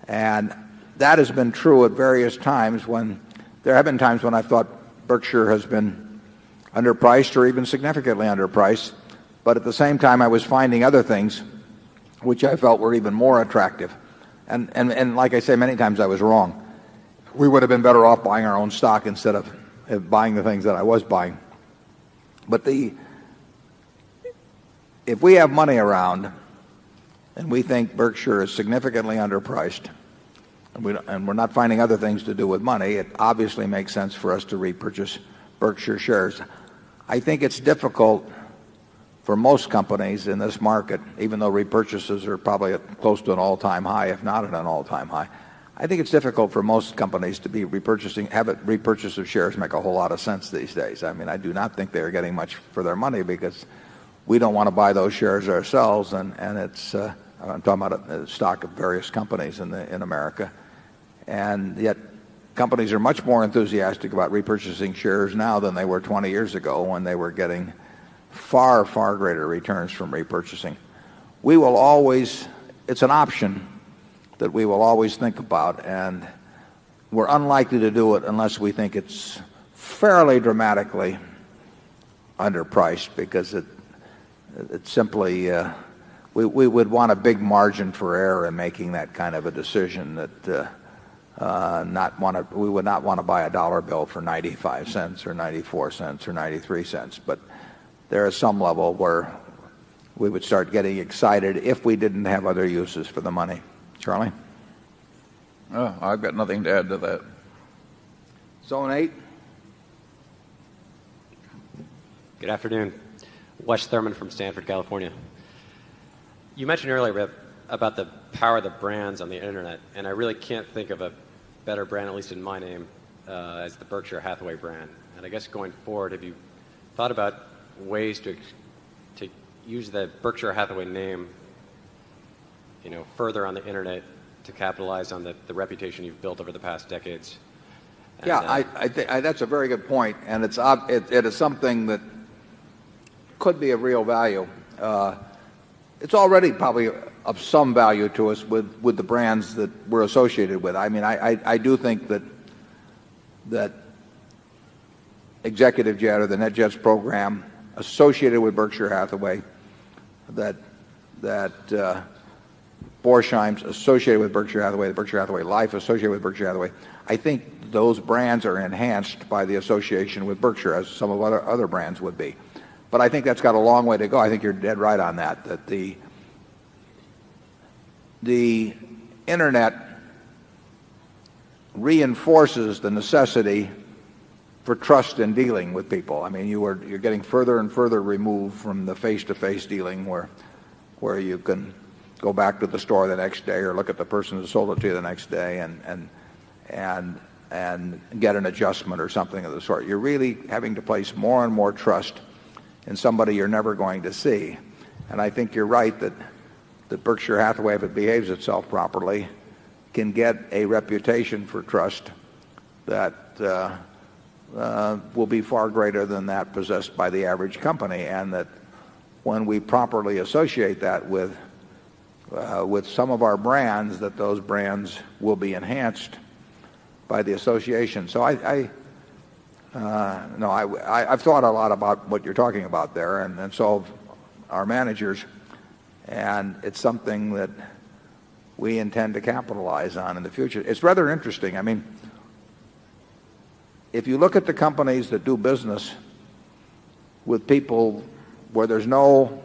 And that has been true at various times when there have been times when I thought Berkshire has been underpriced or even significantly underpriced, but at the same time I was finding other things which I felt were even more attractive. And like I say, many times I was wrong. We would have been better off buying our own stock instead of buying the things that I was buying. But if we have money around and we think Berkshire is significantly underpriced, and we're not finding other things to do with money, it obviously makes sense for us to repurchase Berkshire shares. I think it's difficult for most companies in this market, even though repurchases are probably close to an all-time high, if not at an all-time high. I think it's difficult for most companies to be repurchase of shares make a whole lot of sense these days. I mean, I do not think they're getting much for their money because we don't want to buy those shares ourselves, and it's I'm talking about a stock of various companies in America, and yet companies are much more enthusiastic about repurchasing shares now than they were 20 years ago when they were getting far, far greater returns from repurchasing. We will always, it's an option that we will always think about, and we're unlikely to do it unless we think it's fairly dramatically underpriced, because it simply we would want a big margin for error in making that kind of a decision. That we would not want to buy a dollar bill for 95 cents or 94 cents or 93 cents. But there is some level where we would start getting excited if we didn't have other uses for the money. Charlie? Oh, I've got nothing to add to that. Zone 8. Good afternoon. Wes Thurman from Stanford, California. You mentioned earlier about the power of the brands on the internet, and I really can't think of a better brand, at least in my name, as the Berkshire Hathaway brand. And I guess going forward, have you thought about ways to use the Berkshire Hathaway name, further on the internet to capitalize on the reputation you've built over the past decades? And, yeah, I think that's a very good point, and it is something that could be of real value. It's already probably of some value to us with the brands that we're associated with. I mean, I do think that Executive Jet or the NetJets program associated with Berkshire Hathaway, that Borsheim's associated with Berkshire Hathaway, the Berkshire Hathaway Life associated with Berkshire Hathaway. I think those brands are enhanced by the association with Berkshire, as some of other brands would be. But I think that's got a long way to go. I think you're dead right on that, that the internet reinforces the necessity for trust in dealing with people. I mean, you're getting further and further removed from the face-to-face dealing where you can go back to the store the next day or look at the person who sold it to you the next day and get an adjustment or something of the sort. You're really having to place more and more trust in somebody you're never going to see. And I think you're right that Berkshire Hathaway, if it behaves itself properly, can get a reputation for trust that will be far greater than that possessed by the average company, and that when we properly associate that with some of our brands, that those brands will be enhanced by the association. So I've thought a lot about what you're talking about there, and so have our managers, and it's something that we intend to capitalize on in the future. It's rather interesting. I mean, if you look at the companies that do business with people where there's no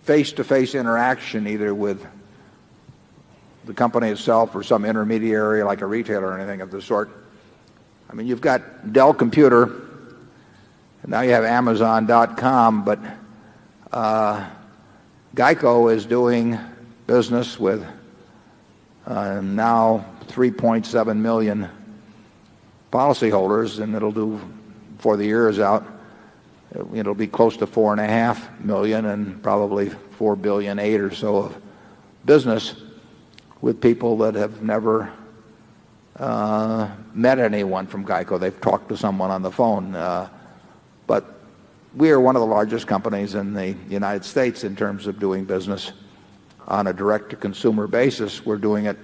face-to-face interaction either with the company itself or some intermediary like a retailer or anything of the sort. I mean, you've got Dell Computer, and now you have Amazon.com, but Geico is doing business with now 3.7 million policyholders, and it'll do, before the year is out, it'll be close to 4.5 million and probably 4.8 billion or so of business with people that have never met anyone from Geico. They've talked to someone on the phone. But we are one of the largest companies in the United States in terms of doing business on a direct-to-consumer basis. We're doing it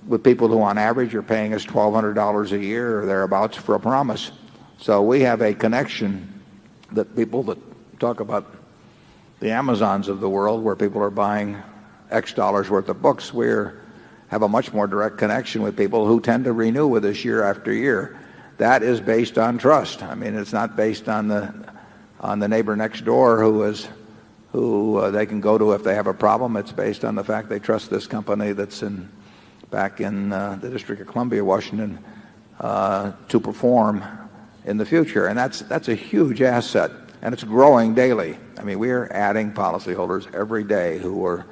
with people who on average are paying us $1,200 a year or thereabouts for a promise. So we have a connection that people that talk about the Amazons of the world, where people are buying X dollars worth of books, we have a much more direct connection with people who tend to renew with us year after year. That is based on trust. I mean, it's not based on the neighbor next door who they can go to if they have a problem. It's based on the fact they trust this company that's back in the District of Columbia, Washington, to perform in the future. And that's a huge asset, and it's growing daily. I mean, we are adding policyholders every day who are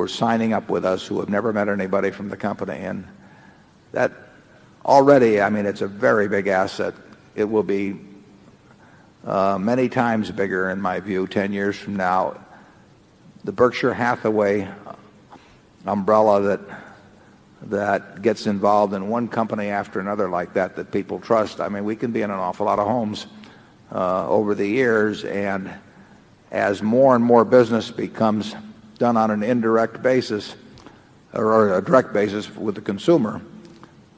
signing up with us, who have never met anybody from the company. And that already, I mean, it's a very big asset. It will be many times bigger, in my view, 10 years from now. The Berkshire Hathaway umbrella that gets involved in one company after another like that people trust. I mean, we can be in an awful lot of homes over the years, and as more and more business becomes done on an indirect basis or a direct basis with the consumer,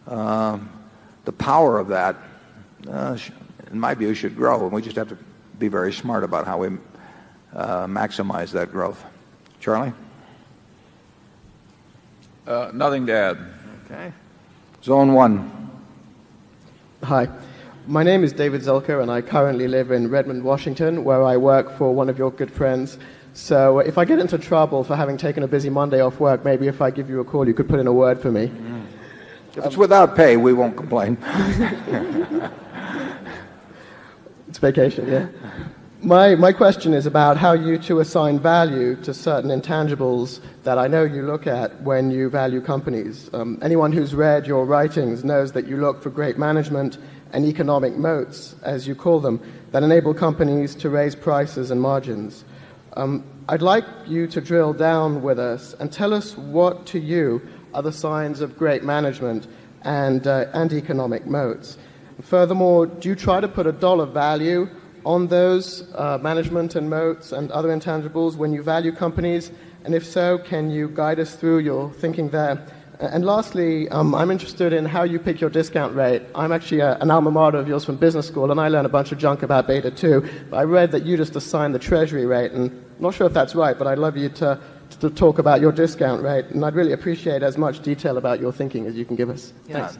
the power of that, in my view, should grow, and we just have to be very smart about how we maximize that growth. Charlie? Nothing to add. Okay. Zone 1. Hi. My name is David Zelko, and I currently live in Redmond, Washington, where I work for one of your good friends. So if I get into trouble for having taken a busy Monday off work, maybe if I give you a call, you could put in a word for me. If it's without pay, we won't complain. It's vacation, yeah. My question is about how you two assign value to certain intangibles that I know you look at when you value companies. Anyone who's read your writings knows that you look for great management and economic moats, as you call them, that enable companies to raise prices and margins. I'd like you to drill down with us and tell us what to you are the signs of great management and economic moats. Furthermore, do you try to put a dollar value on those management and moats and other intangibles when you value companies? And if so, can you guide us through your thinking there? And lastly, I'm interested in how you pick your discount rate. I'm actually an alma mater of yours from business school, and I learned a bunch of junk about beta too. But I read that you just assign the treasury rate, and I'm not sure if that's right, but I'd love you to talk about your discount rate, and I'd really appreciate as much detail about your thinking as you can give us. Yeah, Thanks.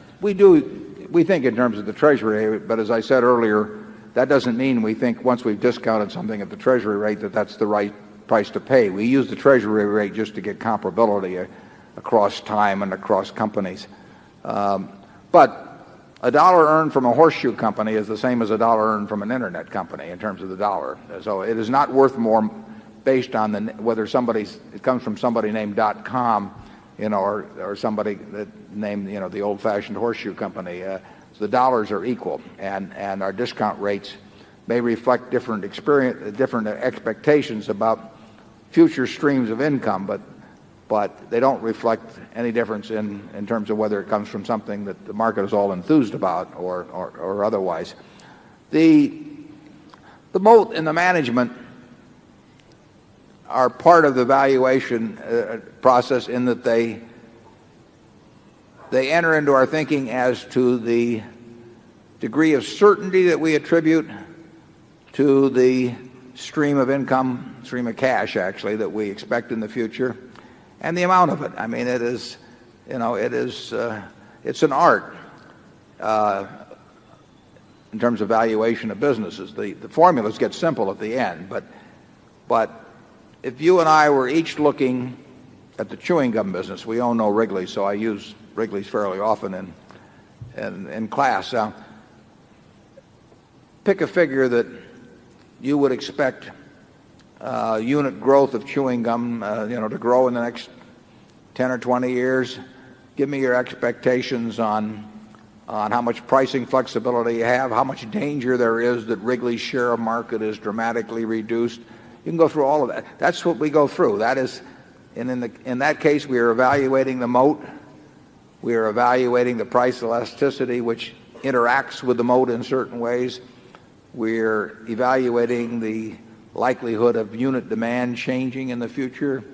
We think in terms of the treasury rate, but as I said earlier, that doesn't mean we think once we've discounted something at the treasury rate that that's the right price to pay. We use the treasury rate just to get comparability across time and across companies. But a dollar earned from a horseshoe company is the same as a dollar earned from an internet company in terms of the dollar. So it is not worth more based on whether it comes from somebody named .com, or somebody that named, the old-fashioned horseshoe company. So the dollars are equal, and our discount rates may reflect different expectations about future streams of income, but they don't reflect any difference in terms of whether it comes from something that the market is all enthused about or otherwise. The moat and the management are part of the valuation process in that they enter into our thinking as to the degree of certainty that we attribute to the stream of income, stream of cash actually, that we expect in the future, and the amount of it. I mean, it's an art in terms of valuation of businesses. The formulas get simple at the end, but if you and I were each looking at the chewing gum business, we own no Wrigley, so I use Wrigley's fairly often in class. Pick a figure that you would expect unit growth of chewing gum, to grow in the next 10 or 20 years. Give me your expectations on how much pricing flexibility you have, how much danger there is that Wrigley's share of market is dramatically reduced. You can go through all of that. That's what we go through. That is, and in that case, we are evaluating the moat. We are evaluating the price elasticity, which interacts with the moat in certain ways. We're evaluating the likelihood of unit demand changing in the future.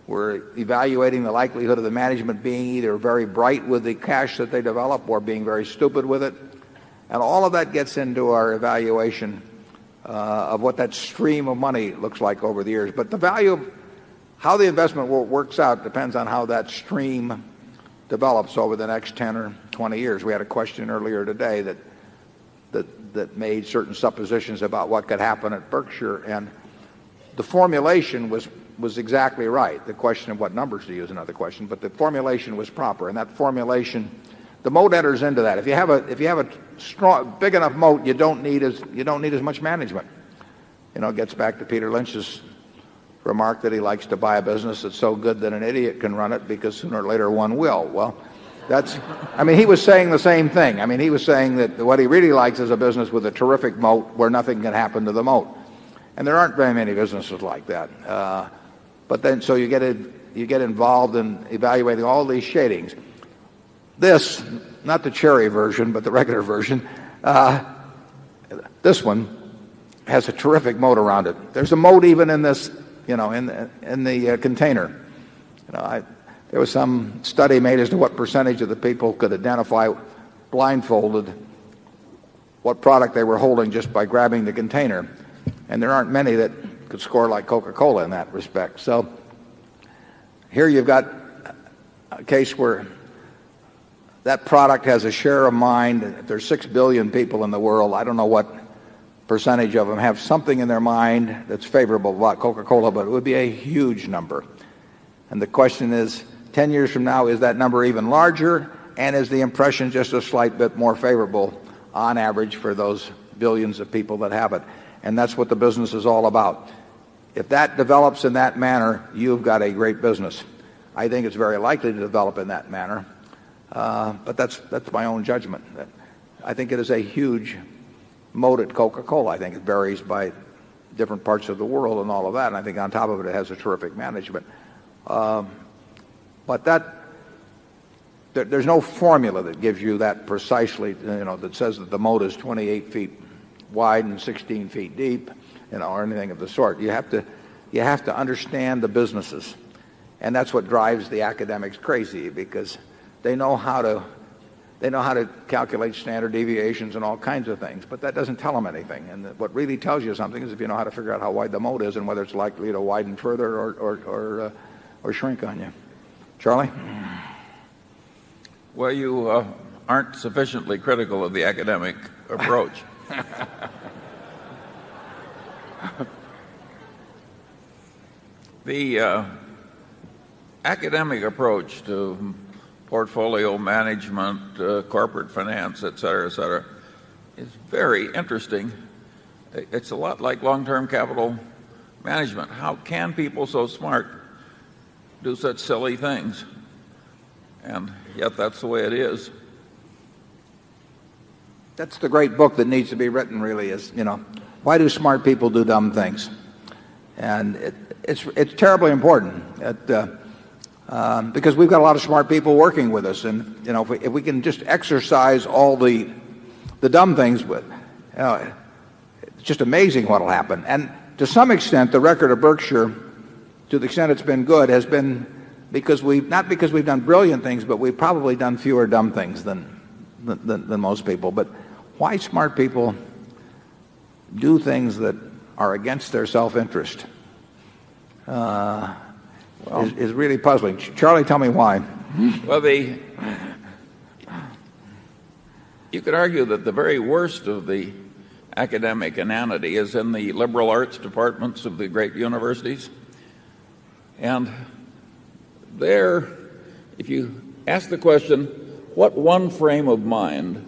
We're evaluating the likelihood of the management being either very bright with the cash that they develop or being very stupid with it. And all of that gets into our evaluation of what that stream of money looks like over the years. But the value, how the investment works out, depends on how that stream develops over the next 10 or 20 years. We had a question earlier today that made certain suppositions about what could happen at Berkshire, and the formulation was exactly right. The question of what numbers to use is another question, but the formulation was proper, and that formulation, the moat enters into that. If you have a strong, big enough moat, you don't need as much management. It gets back to Peter Lynch's remark that he likes to buy a business that's so good that an idiot can run it because sooner or later one will. Well, he was saying the same thing. He was saying that what he really likes is a business with a terrific moat where nothing can happen to the moat. And there aren't very many businesses like that. But then, so you get involved in evaluating all these shadings. This, not the cherry version, but the regular version, this one has a terrific moat around it. There's a moat even in this, in the container. There was some study made as to what percentage of the people could identify blindfolded what product they were holding just by grabbing the container. And there aren't many that could score like Coca-Cola in that respect. So here you've got a case where that product has a share of mind. If there's 6 billion people in the world, I don't know what percentage of them have something in their mind that's favorable about Coca-Cola, but it would be a huge number. And the question is, 10 years from now, is that number even larger? And is the impression just a slight bit more favorable on average for those billions of people that have it? And that's what the business is all about. If that develops in that manner, you've got a great business. I think it's very likely to develop in that manner. But that's my own judgment. I think it is a huge moat at Coca-Cola. I think it varies by different parts of the world and all of that. And I think on top of it, it has a terrific management. But there's no formula that gives you that precisely, that says that the moat is 28 feet wide and 16 feet deep, or anything of the sort. You have to understand the businesses. And that's what drives the academics crazy, because they know how to calculate standard deviations and all kinds of things, but that doesn't tell them anything. And what really tells you something is if you know how to figure out how wide the moat is and whether it's likely to widen further or shrink on you. Charlie? Well, you aren't sufficiently critical of the academic approach. The academic approach to portfolio management, corporate finance, et cetera, is very interesting. It's a lot like long-term capital management. How can people so smart do such silly things? And yet that's the way it is. That's the great book that needs to be written, really, is, why do smart people do dumb things? And it's terribly important because we've got a lot of smart people working with us. And, if we can just exercise all the dumb things, it's just amazing what will happen. And to some extent, the record of Berkshire, to the extent it's been good, has been not because we've done brilliant things, but we've probably done fewer dumb things than most people. But why smart people do things that are against their self-interest is really puzzling. Charlie, tell me why. Well, you could argue that the very worst of the academic inanity is in the liberal arts departments of the great universities. And there, if you ask the question, what one frame of mind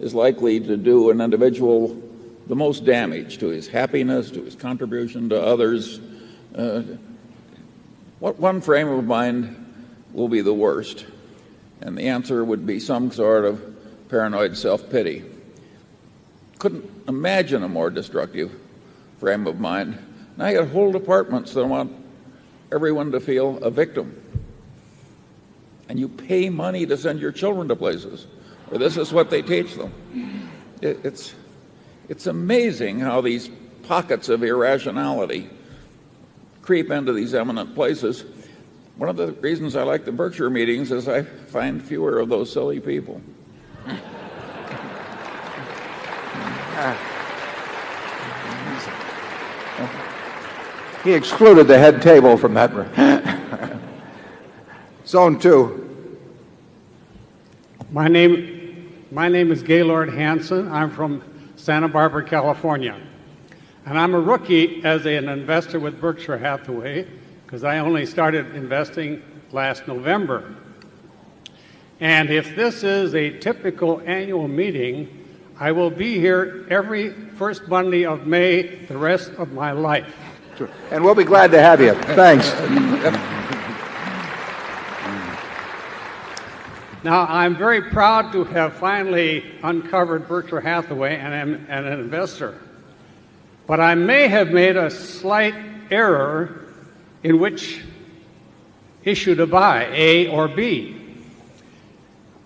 is likely to do an individual the most damage to his happiness, to his contribution to others, what one frame of mind will be the worst? And the answer would be some sort of paranoid self-pity. Couldn't imagine a more destructive frame of mind. Now you got whole departments that want everyone to feel a victim. And you pay money to send your children to places where this is what they teach them. It's amazing how these pockets of irrationality creep into these eminent places. One of the reasons I like the Berkshire meetings is I find fewer of those silly people. He excluded the head table from that room. Zone 2. My name is Gaylord Hansen. I'm from Santa Barbara, California. And I'm a rookie as an investor with Berkshire Hathaway because I only started investing last November. And if this is a typical annual meeting, I will be here every first Monday of May the rest of my life. And we'll be glad to have you. Thanks. Now, I'm very proud to have finally uncovered Berkshire Hathaway and am an investor. But I may have made a slight error in which issue to buy, A or B.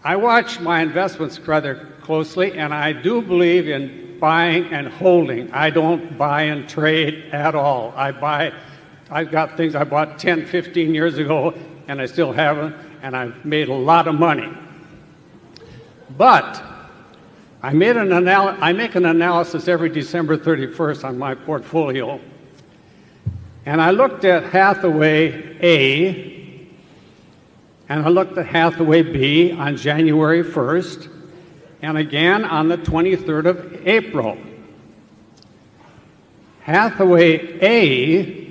I watch my investments rather closely, and I do believe in buying and holding. I don't buy and trade at all. I've got things I bought 10, 15 years ago, and I still haven't, and I've made a lot of money. But I make an analysis every December 31st on my portfolio, and I looked at Hathaway A, and I looked at Hathaway B on January 1st, and again on the 23rd of April. Hathaway A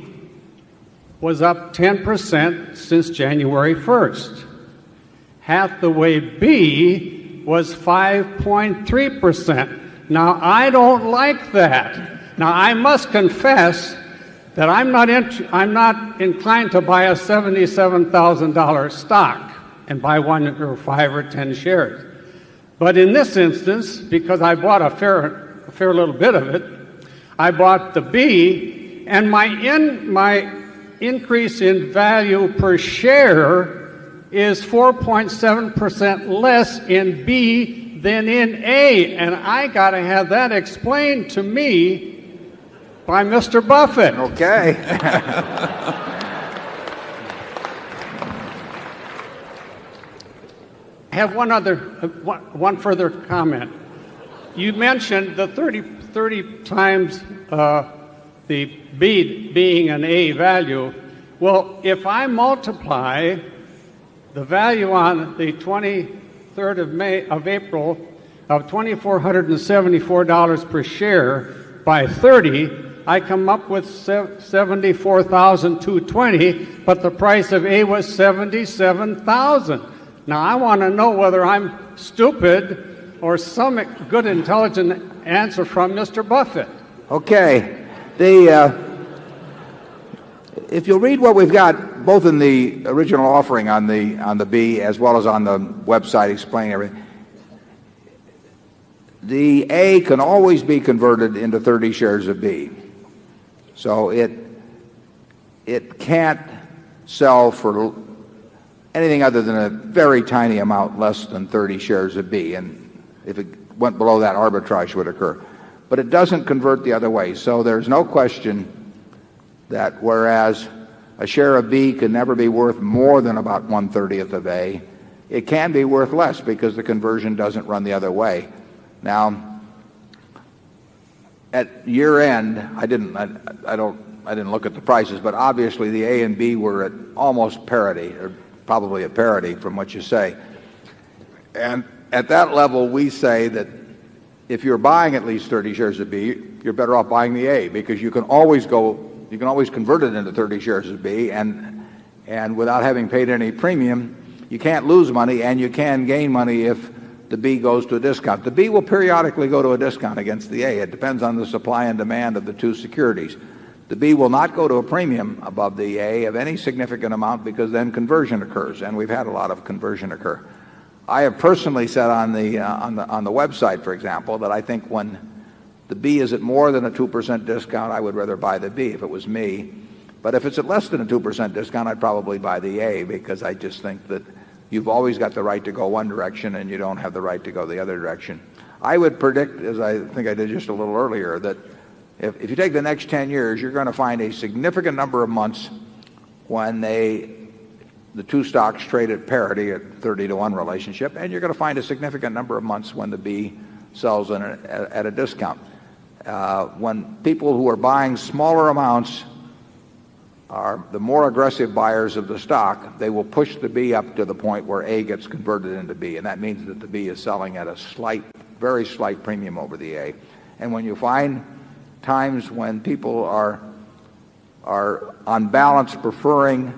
was up 10% since January 1st. Hathaway B was 5.3%. Now, I don't like that. Now, I must confess that I'm not inclined to buy a $77,000 stock and buy 1 or 5 or 10 shares. But in this instance, because I bought a fair little bit of it, I bought the B, and my increase in value per share is 4.7% less in B than in A, and I got to have that explained to me by Mr. Buffett. Okay. I have one further comment. You mentioned the 30 times the B being an A value. Well, if I multiply the value on the 23rd of April of $2,474 per share by 30, I come up with $74,220, but the price of A was $77,000. Now, I want to know whether I'm stupid or some good, intelligent answer from Mr. Buffett. Okay. If you'll read what we've got, both in the original offering on the B as well as on the website explaining everything, the A can always be converted into 30 shares of B. So it can't sell for anything other than a very tiny amount less than 30 shares of B. And if it went below that, arbitrage would occur. But it doesn't convert the other way. So there's no question that whereas a share of B can never be worth more than about 1/30th of A, it can be worth less because the conversion doesn't run the other way. Now, at year end, I didn't look at the prices, but obviously the A and B were at almost parity, or probably at parity from what you say. And at that level, we say that if you're buying at least 30 shares of B, you're better off buying the A because you can always convert it into 30 shares of B, and without having paid any premium, you can't lose money, and you can gain money if the B goes to a discount. The B will periodically go to a discount against the A. It depends on the supply and demand of the two securities. The B will not go to a premium above the A of any significant amount because then conversion occurs, and we've had a lot of conversion occur. I have personally said on the website, for example, that I think when the B is at more than a 2% discount, I would rather buy the B if it was me. But if it's at less than a 2% discount, I'd probably buy the A because I just think that you've always got the right to go one direction and you don't have the right to go the other direction. I would predict, as I think I did just a little earlier, that if you take the next 10 years, you're going to find a significant number of months when the two stocks trade at parity at 30-to-1 relationship, and you're going to find a significant number of months when the B sells at a discount. When people who are buying smaller amounts are the more aggressive buyers of the stock, they will push the B up to the point where A gets converted into B, and that means that the B is selling at a very slight premium over the A. And when you find times when people are on balance preferring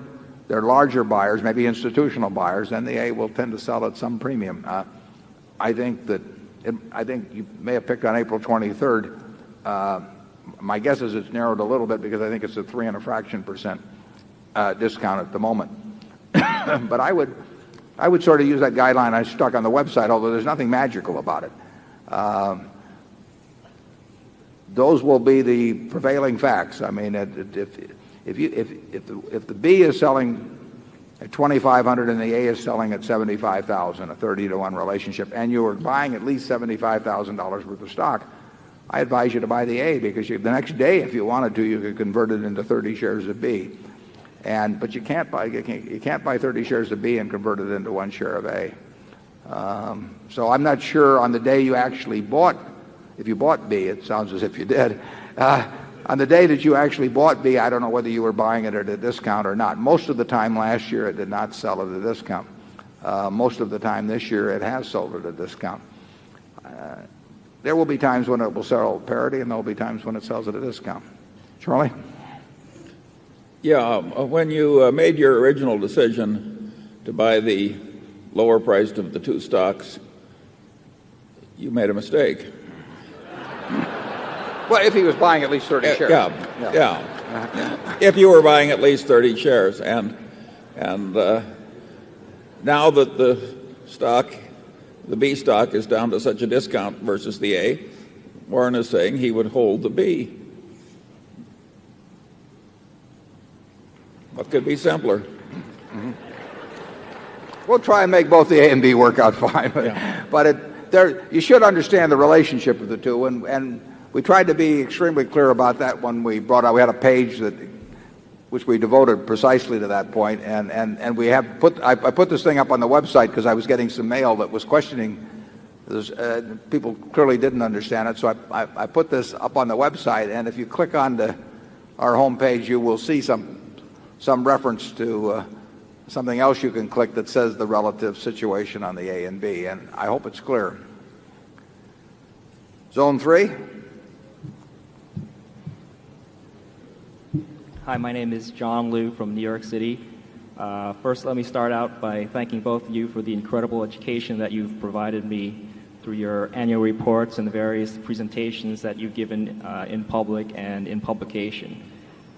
their larger buyers, maybe institutional buyers, then the A will tend to sell at some premium. I think you may have picked on April 23rd. My guess is it's narrowed a little bit because I think it's a 3.fraction% discount at the moment. But I would sort of use that guideline I stuck on the website, although there's nothing magical about it. Those will be the prevailing facts. I mean, if the B is selling at 2,500 and the A is selling at 75,000, a 30-to-1 relationship, and you are buying at least $75,000 worth of stock, I advise you to buy the A because the next day, if you wanted to, you could convert it into 30 shares of B. But you can't buy 30 shares of B and convert it into 1 share of A. So I'm not sure on the day you actually bought, if you bought B, it sounds as if you did. On the day that you actually bought B, I don't know whether you were buying it at a discount or not. Most of the time last year, it did not sell at a discount. Most of the time this year, it has sold at a discount. There will be times when it will sell at parity, and there will be times when it sells at a discount. Charlie? Yeah, when you made your original decision to buy the lower priced of the two stocks, you made a mistake. Well, if he was buying at least 30 shares. Yeah. If you were buying at least 30 shares. And now that the B stock is down to such a discount versus the A, Warren is saying he would hold the B. What could be simpler? Mm-hmm. We'll try and make both the A and B work out fine. But you should understand the relationship of the two, and we tried to be extremely clear about that when we brought out. We had a page which we devoted precisely to that point, and I put this thing up on the website because I was getting some mail that was questioning this. People clearly didn't understand it, so I put this up on the website, and if you click on our home page, you will see some reference to something else you can click that says the relative situation on the A and B, and I hope it's clear. Zone 3. Hi, my name is John Liu from New York City. First, let me start out by thanking both of you for the incredible education that you've provided me through your annual reports and the various presentations that you've given in public and in publication.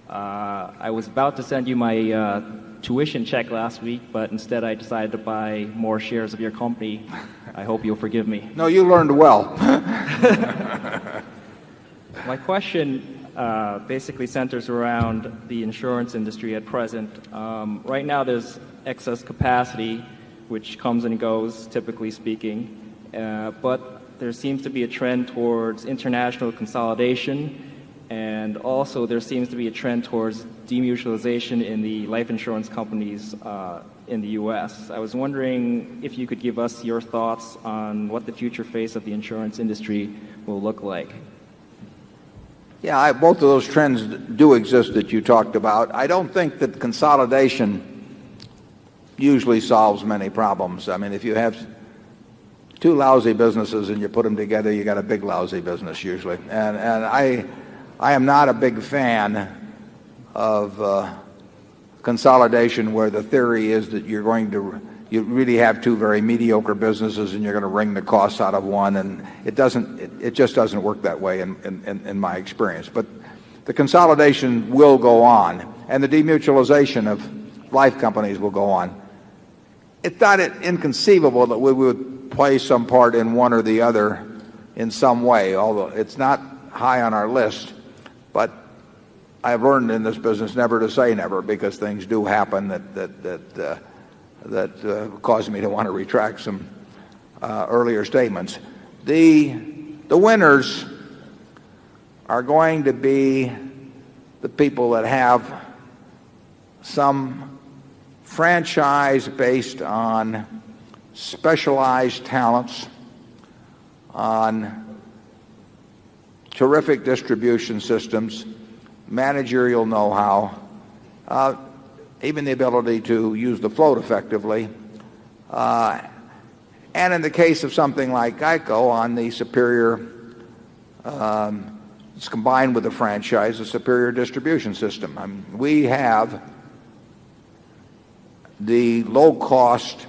I was about to send you my tuition check last week, but instead I decided to buy more shares of your company. I hope you'll forgive me. No, you learned well. My question basically centers around the insurance industry at present. Right now there's excess capacity, which comes and goes, typically speaking, but there seems to be a trend towards international consolidation, and also there seems to be a trend towards demutualization in the life insurance companies in the U.S. I was wondering if you could give us your thoughts on what the future face of the insurance industry will look like. Yeah, both of those trends do exist that you talked about. I don't think that consolidation usually solves many problems. I mean, if you have two lousy businesses and you put them together, you got a big lousy business usually. And I am not a big fan of consolidation where the theory is that you really have two very mediocre businesses and you're going to wring the costs out of one, and it just doesn't work that way in my experience. But the consolidation will go on, and the demutualization of life companies will go on. It's not inconceivable that we would play some part in one or the other in some way, although it's not high on our list. But I've learned in this business never to say never, because things do happen that caused me to want to retract some earlier statements. The winners are going to be the people that have some franchise based on specialized talents, on terrific distribution systems, managerial know-how, even the ability to use the float effectively, and in the case of something like GEICO, on the superior, it's combined with the franchise, a superior distribution system. I mean, we have the low-cost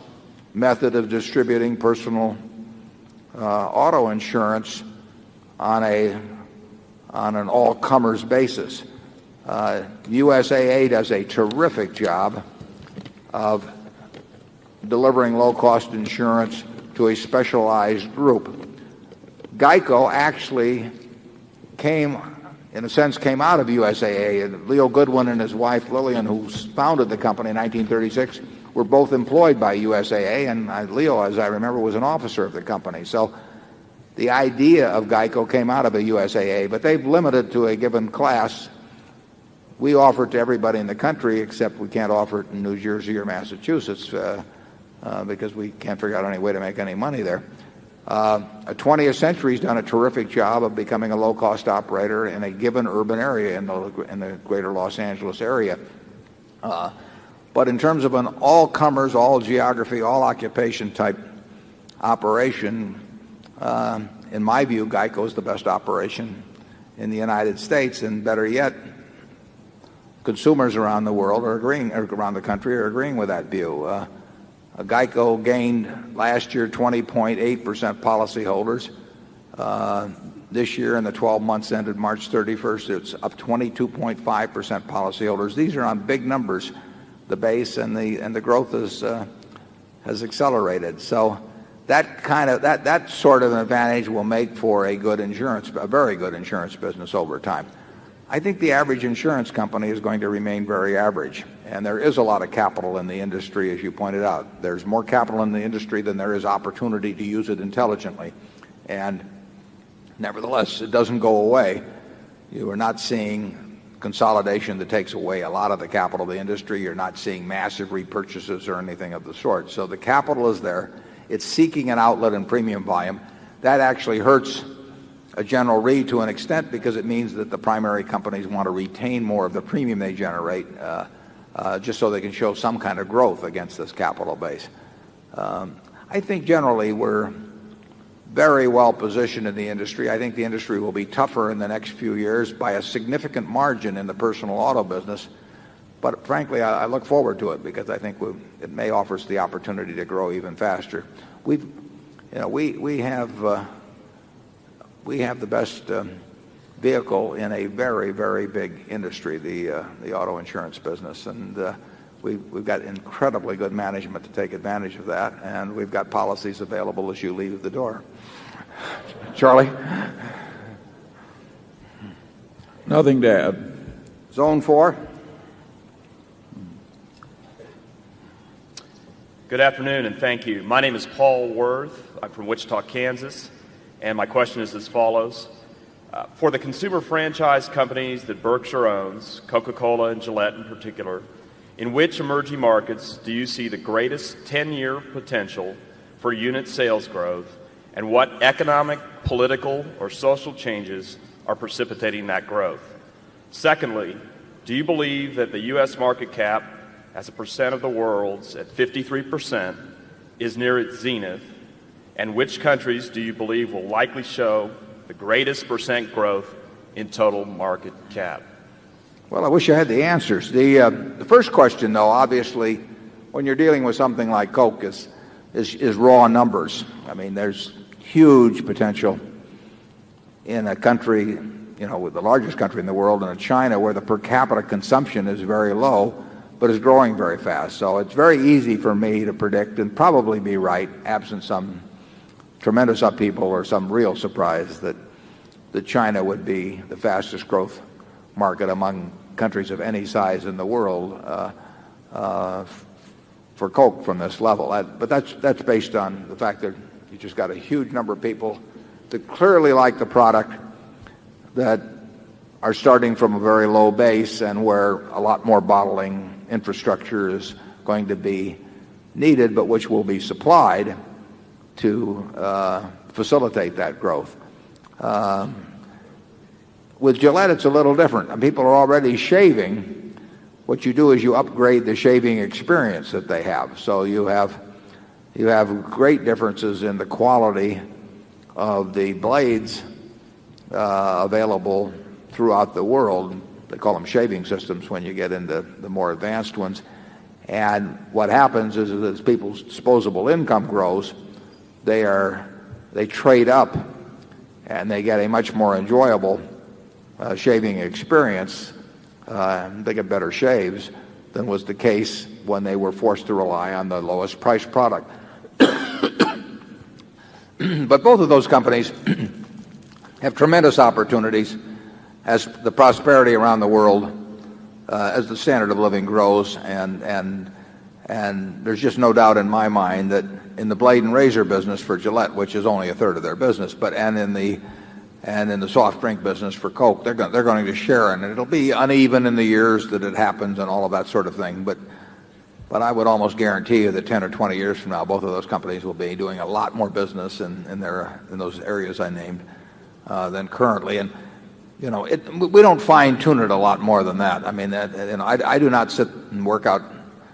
method of distributing personal auto insurance on an all-comers basis. USAA does a terrific job of delivering low-cost insurance to a specialized group. GEICO actually came out of USAA. And Leo Goodwin and his wife Lillian, who founded the company in 1936, were both employed by USAA, and Leo, as I remember, was an officer of the company. So the idea of GEICO came out of a USAA, but they've limited to a given class. We offer it to everybody in the country, except we can't offer it in New Jersey or Massachusetts because we can't figure out any way to make any money there. 20th Century's done a terrific job of becoming a low-cost operator in a given urban area in the greater Los Angeles area. But in terms of an all-comers, all-geography, all-occupation type operation, in my view, GEICO is the best operation in the United States, and better yet, consumers around the world around the country are agreeing with that view. GEICO gained last year 20.8% policyholders. This year, in the 12 months ended March 31st, it's up 22.5% policyholders. These are on big numbers, the base, and the growth has accelerated. So that sort of an advantage will make for a very good insurance business over time. I think the average insurance company is going to remain very average, and there is a lot of capital in the industry, as you pointed out. There's more capital in the industry than there is opportunity to use it intelligently, and nevertheless, it doesn't go away. You are not seeing consolidation that takes away a lot of the capital of the industry. You're not seeing massive repurchases or anything of the sort. So the capital is there. It's seeking an outlet in premium volume. That actually hurts a General Re to an extent, because it means that the primary companies want to retain more of the premium they generate just so they can show some kind of growth against this capital base. I think generally we're very well positioned in the industry. I think the industry will be tougher in the next few years by a significant margin in the personal auto business But frankly, I look forward to it because I think it may offer us the opportunity to grow even faster. We have the best vehicle in a very, very big industry, the auto insurance business, and we've got incredibly good management to take advantage of that, and we've got policies available as you leave the door. Charlie? Nothing to add. Zone 4. Good afternoon, and thank you. My name is Paul Worth. I'm from Wichita, Kansas, and my question is as follows. For the consumer franchise companies that Berkshire owns, Coca-Cola and Gillette in particular, in which emerging markets do you see the greatest 10-year potential for unit sales growth, and what economic, political, or social changes are precipitating that growth? Secondly, do you believe that the U.S. market cap as a percent of the world's at 53% is near its zenith, and which countries do you believe will likely show the greatest percent growth in total market cap? Well, I wish I had the answers. The first question, though, obviously, when you're dealing with something like Coke is raw numbers. I mean, there's huge potential in a country, with the largest country in the world, in China, where the per capita consumption is very low, but is growing very fast. So it's very easy for me to predict and probably be right, absent some tremendous upheaval or some real surprise, that China would be the fastest growth market among countries of any size in the world for Coke from this level. But that's based on the fact that you just got a huge number of people that clearly like the product, that are starting from a very low base, and where a lot more bottling infrastructure is going to be needed, but which will be supplied to facilitate that growth. With Gillette, it's a little different. And people are already shaving. What you do is you upgrade the shaving experience that they have. So you have great differences in the quality of the blades available throughout the world. They call them shaving systems when you get into the more advanced ones. And what happens is that as people's disposable income grows, they trade up, and they get a much more enjoyable shaving experience. They get better shaves than was the case when they were forced to rely on the lowest priced product. But both of those companies have tremendous opportunities as the prosperity around the world, as the standard of living grows, and there's just no doubt in my mind that in the blade and razor business for Gillette, which is only a third of their business, and in the soft drink business for Coke, they're going to share, and it'll be uneven in the years that it happens and all of that sort of thing. But I would almost guarantee you that 10 or 20 years from now, both of those companies will be doing a lot more business in those areas I named than currently. And we don't fine tune it a lot more than that. I mean, I do not sit and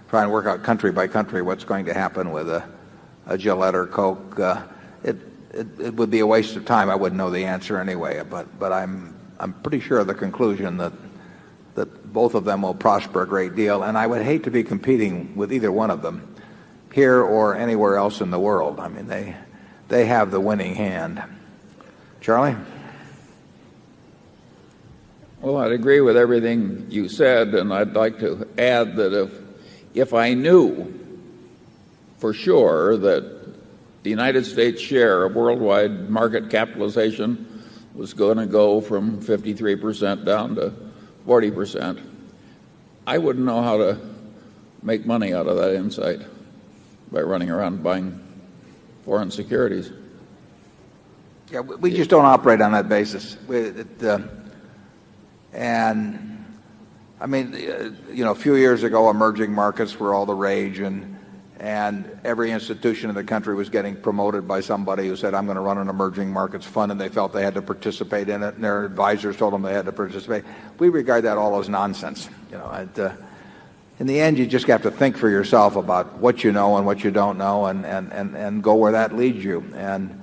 try and work out country by country what's going to happen with a Gillette or Coke. It would be a waste of time. I wouldn't know the answer anyway. But I'm pretty sure of the conclusion that both of them will prosper a great deal. And I would hate to be competing with either one of them here or anywhere else in the world. I mean, they have the winning hand. Charlie? Well, I'd agree with everything you said, and I'd like to add that if I knew for sure that the United States share of worldwide market capitalization was going to go from 53% down to 40%, I wouldn't know how to make money out of that insight by running around buying foreign securities. Yeah, we just don't operate on that basis. And I mean, a few years ago, emerging markets were all the rage, and every institution in the country was getting promoted by somebody who said, I'm going to run an emerging markets fund, and they felt they had to participate in it, and their advisors told them they had to participate. We regard that all as nonsense. In the end, you just have to think for yourself about what you know and what you don't know, and go where that leads you. And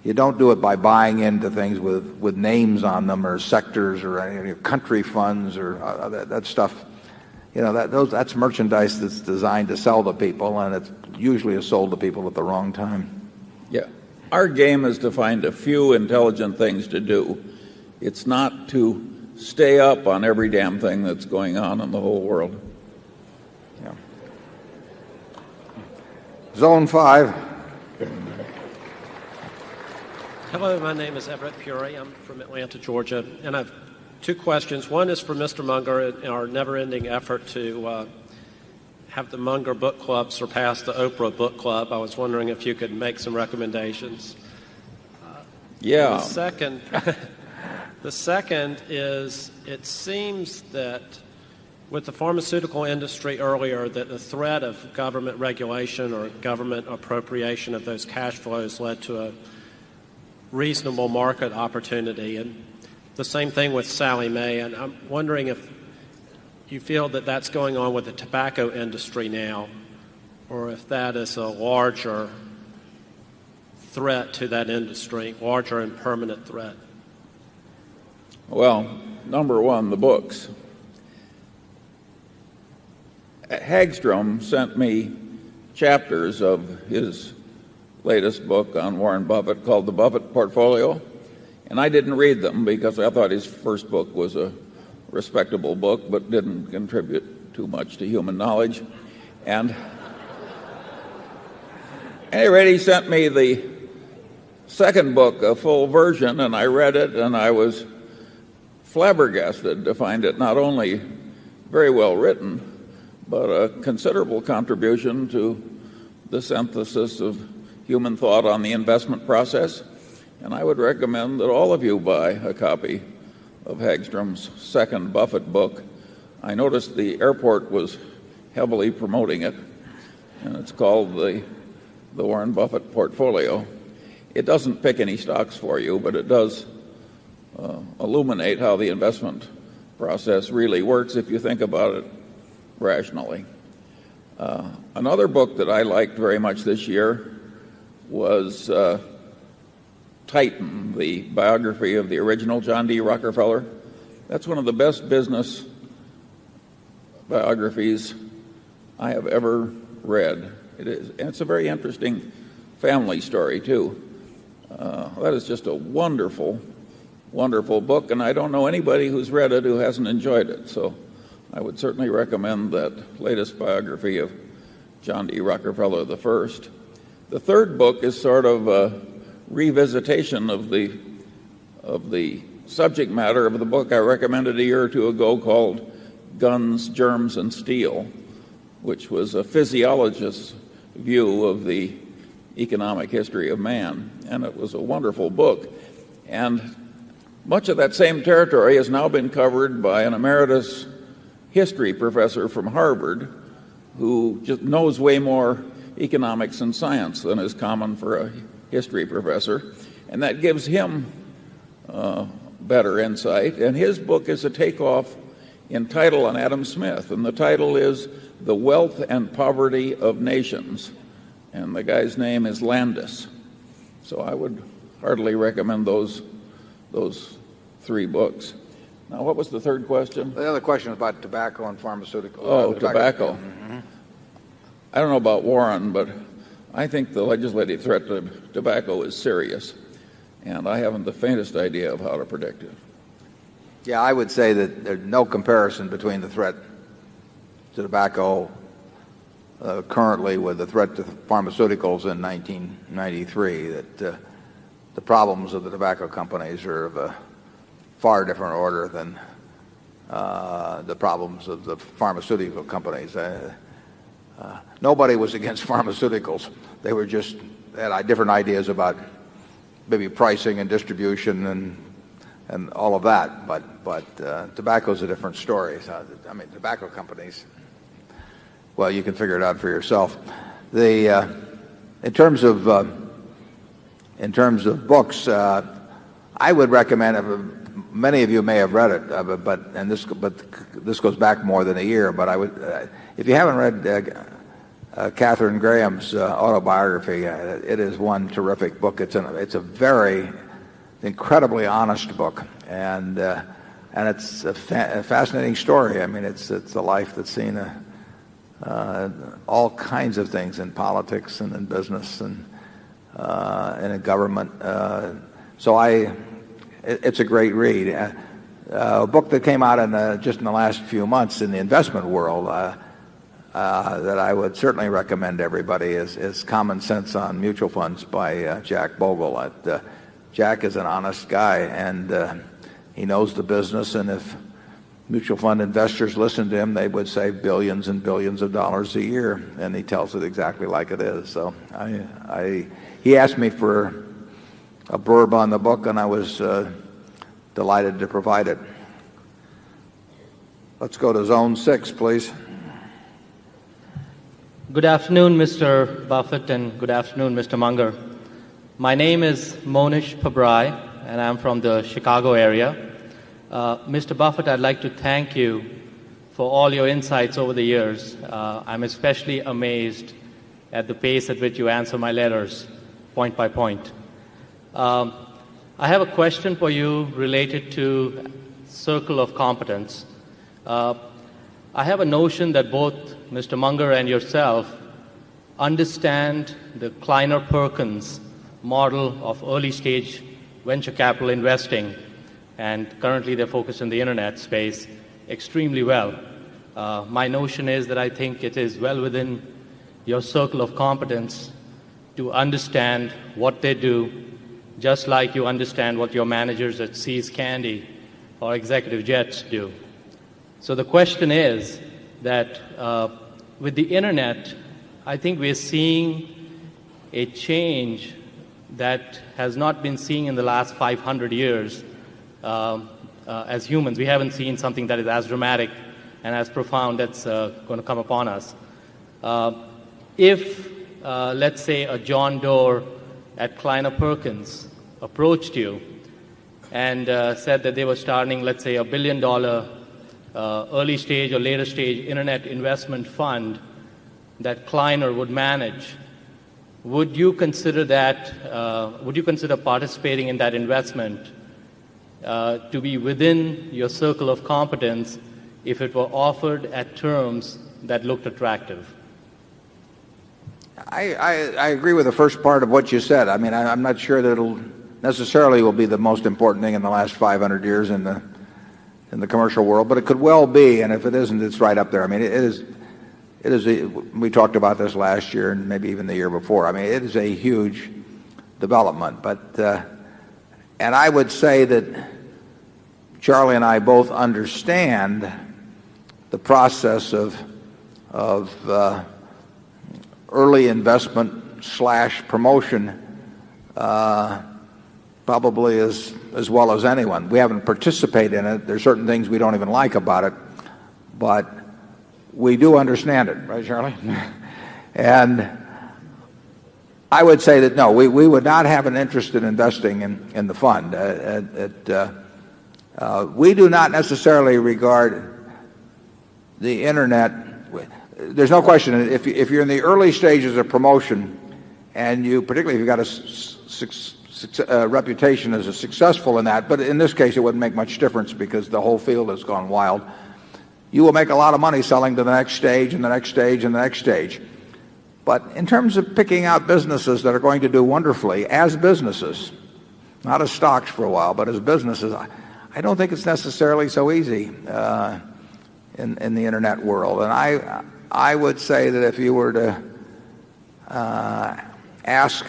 you don't do it by buying into things with names on them, or sectors, or any country funds, or that stuff. that's merchandise that's designed to sell to people, and it usually is sold to people at the wrong time. Yeah. Our game is to find a few intelligent things to do. It's not to stay up on every damn thing that's going on in the whole world. Yeah. Zone 5. Hello, my name is Everett Puri. I'm from Atlanta, Georgia, and I have two questions. One is for Mr. Munger in our never-ending effort to have the Munger Book Club surpass the Oprah Book Club. I was wondering if you could make some recommendations. Yeah. The second is, it seems that with the pharmaceutical industry earlier, that the threat of government regulation or government appropriation of those cash flows led to a reasonable market opportunity. And the same thing with Sallie Mae. And I'm wondering if you feel that that's going on with the tobacco industry now, or if that is a larger threat to that industry, larger and permanent threat. Well, number one, the books. Hagstrom sent me chapters of his latest book on Warren Buffett called The Buffett Portfolio, and I didn't read them because I thought his first book was a respectable book but didn't contribute too much to human knowledge. And anyway, he sent me the second book, a full version, and I read it, and I was flabbergasted to find it not only very well written, but a considerable contribution to the synthesis of human thought on the investment process. And I would recommend that all of you buy a copy of Hagstrom's second Buffett book. I noticed the airport was heavily promoting it, and it's called the Warren Buffett Portfolio. It doesn't pick any stocks for you, but it does illuminate how the investment process really works if you think about it rationally. Another book that I liked very much this year was Titan, the biography of the original John D. Rockefeller. That's one of the best business biographies I have ever read. It is, and it's a very interesting family story, too. That is just a wonderful, wonderful book, and I don't know anybody who's read it who hasn't enjoyed it. So I would certainly recommend that latest biography of John D. Rockefeller I. The third book is sort of a revisitation of the subject matter of the book I recommended a year or two ago called Guns, Germs, and Steel, which was a physiologist's view of the economic history of man. And it was a wonderful book. And much of that same territory has now been covered by an emeritus history professor from Harvard who just knows way more economics and science than is common for a history professor. And that gives him better insight. And his book is a takeoff in title on Adam Smith. And the title is The Wealth and Poverty of Nations. And the guy's name is Landis. So I would heartily recommend those three books. Now, what was the third question? The other question was about tobacco and pharmaceuticals. Oh, tobacco. Mm-hmm. I don't know about Warren, but I think the legislative threat to tobacco is serious. And I haven't the faintest idea of how to predict it. Yeah, I would say that there's no comparison between the threat to tobacco currently with the threat to pharmaceuticals in 1993, that the problems of the tobacco companies are of a far different order than the problems of the pharmaceutical companies. Nobody was against pharmaceuticals. They had different ideas about maybe pricing and distribution and all of that. But tobacco is a different story. I mean, tobacco companies, well, you can figure it out for yourself. In terms of books, I would recommend. Many of you may have read it, but this goes back more than a year. But I would, if you haven't read Katharine Graham's autobiography, it is one terrific book. It's a very incredibly honest book, and and it's a fascinating story. I mean, it's a life that's seen all kinds of things in politics and in business and in government. It's a great read. A book that came out just in the last few months in the investment world that I would certainly recommend to everybody is Common Sense on Mutual Funds by Jack Bogle. Jack is an honest guy, and he knows the business, and if mutual fund investors listened to him, they would save billions and billions of dollars a year, and he tells it exactly like it is. So he asked me for a blurb on the book, and I was delighted to provide it. Let's go to Zone 6, please. Good afternoon, Mr. Buffett, and good afternoon, Mr. Munger. My name is Monish Pabrai, and I'm from the Chicago area. Mr. Buffett, I'd like to thank you for all your insights over the years. I'm especially amazed at the pace at which you answer my letters, point by point. I have a question for you related to circle of competence. I have a notion that both Mr. Munger and yourself understand the Kleiner-Perkins model of early-stage venture capital investing, and currently they're focused in the internet space extremely well. My notion is that I think it is well within your circle of competence to understand what they do, just like you understand what your managers at See's Candy or Executive Jets do. So the question is that with the internet, I think we're seeing a change that has not been seen in the last 500 years as humans. We haven't seen something that is as dramatic and as profound that's going to come upon us. If, let's say, a John Doerr at Kleiner-Perkins approached you and said that they were starting, let's say, $1 billion early stage or later stage internet investment fund that Kleiner would manage, would you consider that? Would you consider participating in that investment to be within your circle of competence if it were offered at terms that looked attractive? I agree with the first part of what you said. I mean, I'm not sure that it'll necessarily will be the most important thing in the last 500 years in the commercial world, but it could well be, and if it isn't, it's right up there. I mean, it is we talked about this last year and maybe even the year before. I mean, it is a huge development, and I would say that Charlie and I both understand the process of early investment / promotion probably as well as anyone. We haven't participated in it. There's certain things we don't even like about it, but we do understand it, right, Charlie? And I would say that no, we would not have an interest in investing in the fund. We do not necessarily regard the internet. There's no question if you're in the early stages of promotion, and particularly if you've got a reputation as a successful in that, but in this case it wouldn't make much difference because the whole field has gone wild. You will make a lot of money selling to the next stage and the next stage and the next stage. But in terms of picking out businesses that are going to do wonderfully as businesses, not as stocks for a while, but as businesses, I don't think it's necessarily so easy in the internet world. And I would say that if you were to ask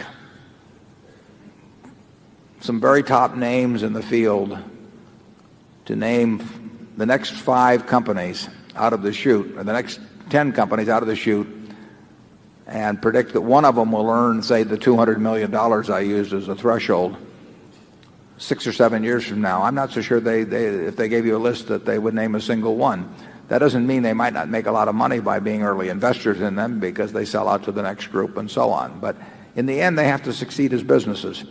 some very top names in the field to name the next 5 companies out of the chute, or the next 10 companies out of the chute, and predict that one of them will earn, say, the $200 million I used as a threshold 6 or 7 years from now, I'm not so sure if they gave you a list that they would name a single one. That doesn't mean they might not make a lot of money by being early investors in them because they sell out to the next group and so on. But in the end, they have to succeed as businesses.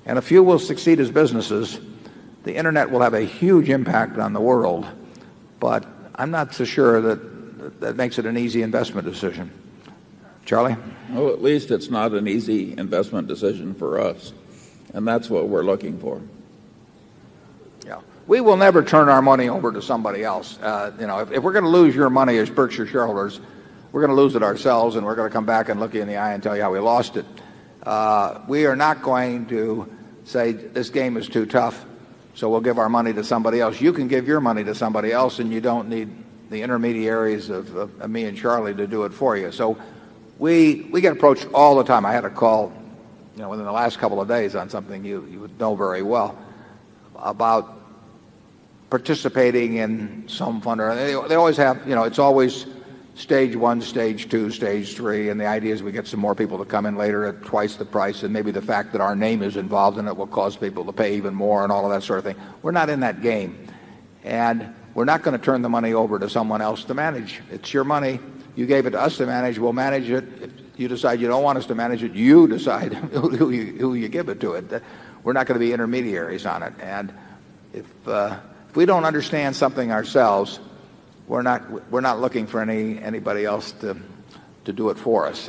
And if you will succeed as businesses, the internet will have a huge impact on the world. But I'm not so sure that makes it an easy investment decision. Charlie? Well, at least it's not an easy investment decision for us. And that's what we're looking for. We will never turn our money over to somebody else. If we're going to lose your money as Berkshire shareholders, we're going to lose it ourselves, and we're going to come back and look you in the eye and tell you how we lost it. We are not going to say this game is too tough, so we'll give our money to somebody else. You can give your money to somebody else, and you don't need the intermediaries of me and Charlie to do it for you. So we get approached all the time. I had a call, within the last couple of days on something you would know very well about participating in some fund. They always have, it's always stage 1, stage 2, stage 3, and the idea is we get some more people to come in later at twice the price, and maybe the fact that our name is involved in it will cause people to pay even more and all of that sort of thing. We're not in that game, and we're not going to turn the money over to someone else to manage. It's your money. You gave it to us to manage. We'll manage it. If you decide you don't want us to manage it, you decide who you give it to. We're not going to be intermediaries on it. And if we don't understand something ourselves, we're not looking for anybody else to do it for us.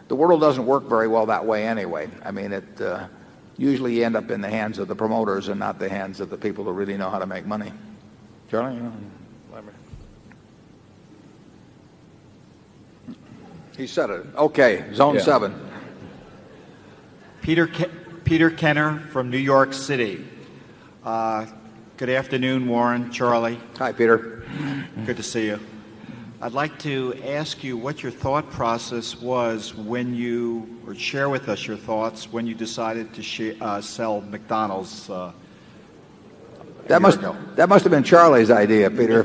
The world doesn't work very well that way anyway. I mean, usually you end up in the hands of the promoters and not the hands of the people who really know how to make money. Charlie? He said it. Okay, Zone 7. Peter Kenner from New York City. Good afternoon, Warren, Charlie. Hi, Peter. Good to see you. I'd like to ask you what your thought process was when you, or share with us your thoughts when you decided to sell McDonald's. That must have been Charlie's idea, Peter.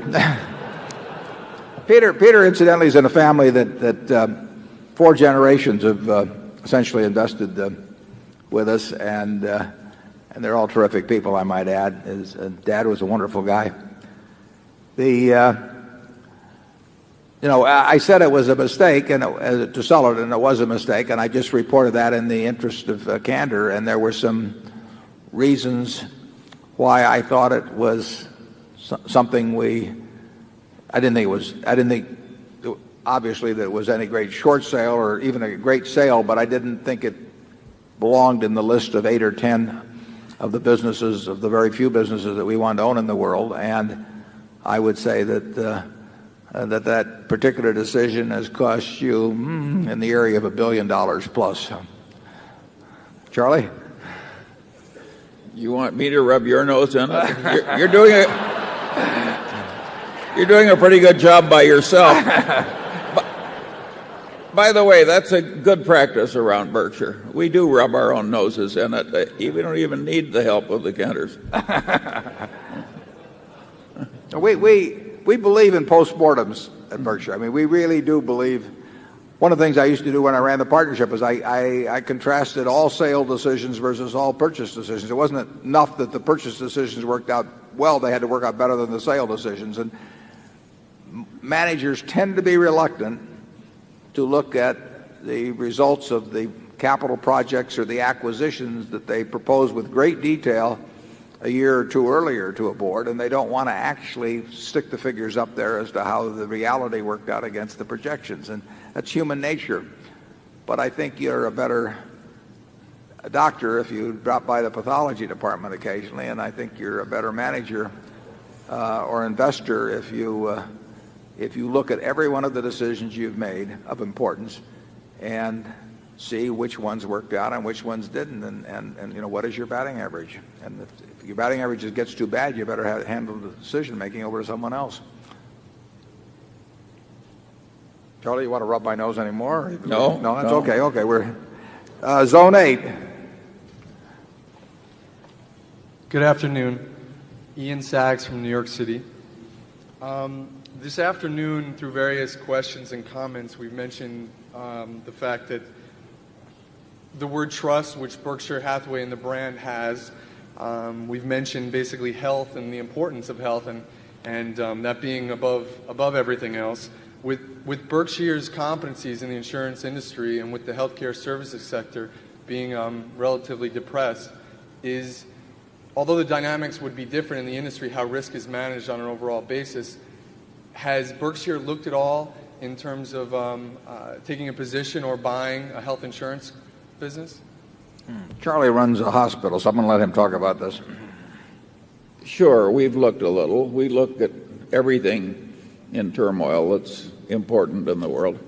Peter, incidentally, is in a family that 4 generations have essentially invested with us, and they're all terrific people, I might add. His dad was a wonderful guy. I said it was a mistake to sell it, and it was a mistake, and I just reported that in the interest of candor, and there were some reasons why I thought it was something I didn't think obviously that it was any great short sale or even a great sale, but I didn't think it belonged in the list of 8 or 10 of the businesses, of the very few businesses that we want to own in the world. And I would say that that particular decision has cost you in the area of $1 billion plus. Charlie? You want me to rub your nose in it? You're doing a pretty good job by yourself. By the way, that's a good practice around Berkshire. We do rub our own noses in it. We don't even need the help of the Kenters. We believe in postmortems at Berkshire. I mean, we really do believe. One of the things I used to do when I ran the partnership was I contrasted all sale decisions versus all purchase decisions. It wasn't enough that the purchase decisions worked out well. They had to work out better than the sale decisions. And managers tend to be reluctant to look at the results of the capital projects or the acquisitions that they propose with great detail a year or two earlier to a board, and they don't want to actually stick the figures up there as to how the reality worked out against the projections. And that's human nature. But I think you're a better doctor if you drop by the pathology department occasionally, and I think you're a better manager or investor if you look at every one of the decisions you've made of importance and see which ones worked out and which ones didn't, and what is your batting average. And if your batting average gets too bad, you better handle the decision making over to someone else. Charlie, you want to rub my nose anymore? No, that's no. Okay, we're Zone 8. Good afternoon. Ian Sachs from New York City. This afternoon, through various questions and comments, we've mentioned the fact that the word trust, which Berkshire Hathaway and the brand has, we've mentioned basically health and the importance of health and that being above everything else. With Berkshire's competencies in the insurance industry and with the healthcare services sector being relatively depressed, although the dynamics would be different in the industry, how risk is managed on an overall basis, has Berkshire looked at all in terms of taking a position or buying a health insurance business? Charlie runs a hospital, so I'm going to let him talk about this. Sure, we've looked a little. We look at everything in turmoil that's important in the world.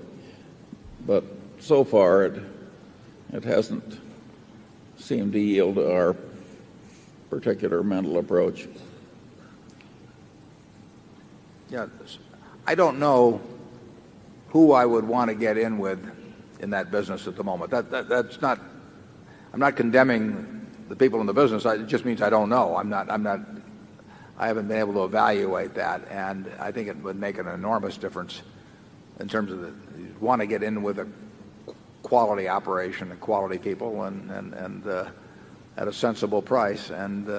But so far, it hasn't seemed to yield to our particular mental approach. Yeah, I don't know who I would want to get in with in that business at the moment. That's not. I'm not condemning the people in the business. It just means I don't know. I haven't been able to evaluate that, and I think it would make an enormous difference in terms of you want to get in with a quality operation and quality people and at a sensible price. And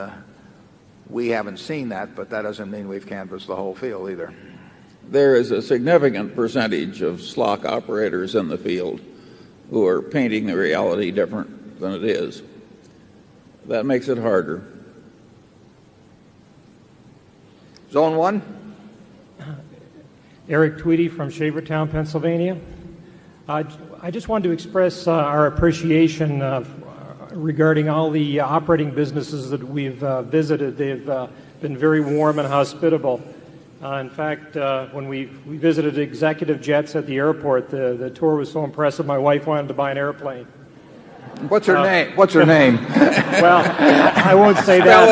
we haven't seen that, but that doesn't mean we've canvassed the whole field either. There is a significant percentage of slock operators in the field who are painting the reality different than it is. That makes it harder. Zone 1. Eric Tweedy from Shavertown, Pennsylvania. I just wanted to express our appreciation regarding all the operating businesses that we've visited. They've been very warm and hospitable. In fact, when we visited executive jets at the airport, the tour was so impressive, my wife wanted to buy an airplane. What's her name? What's her name? Well, I won't say that.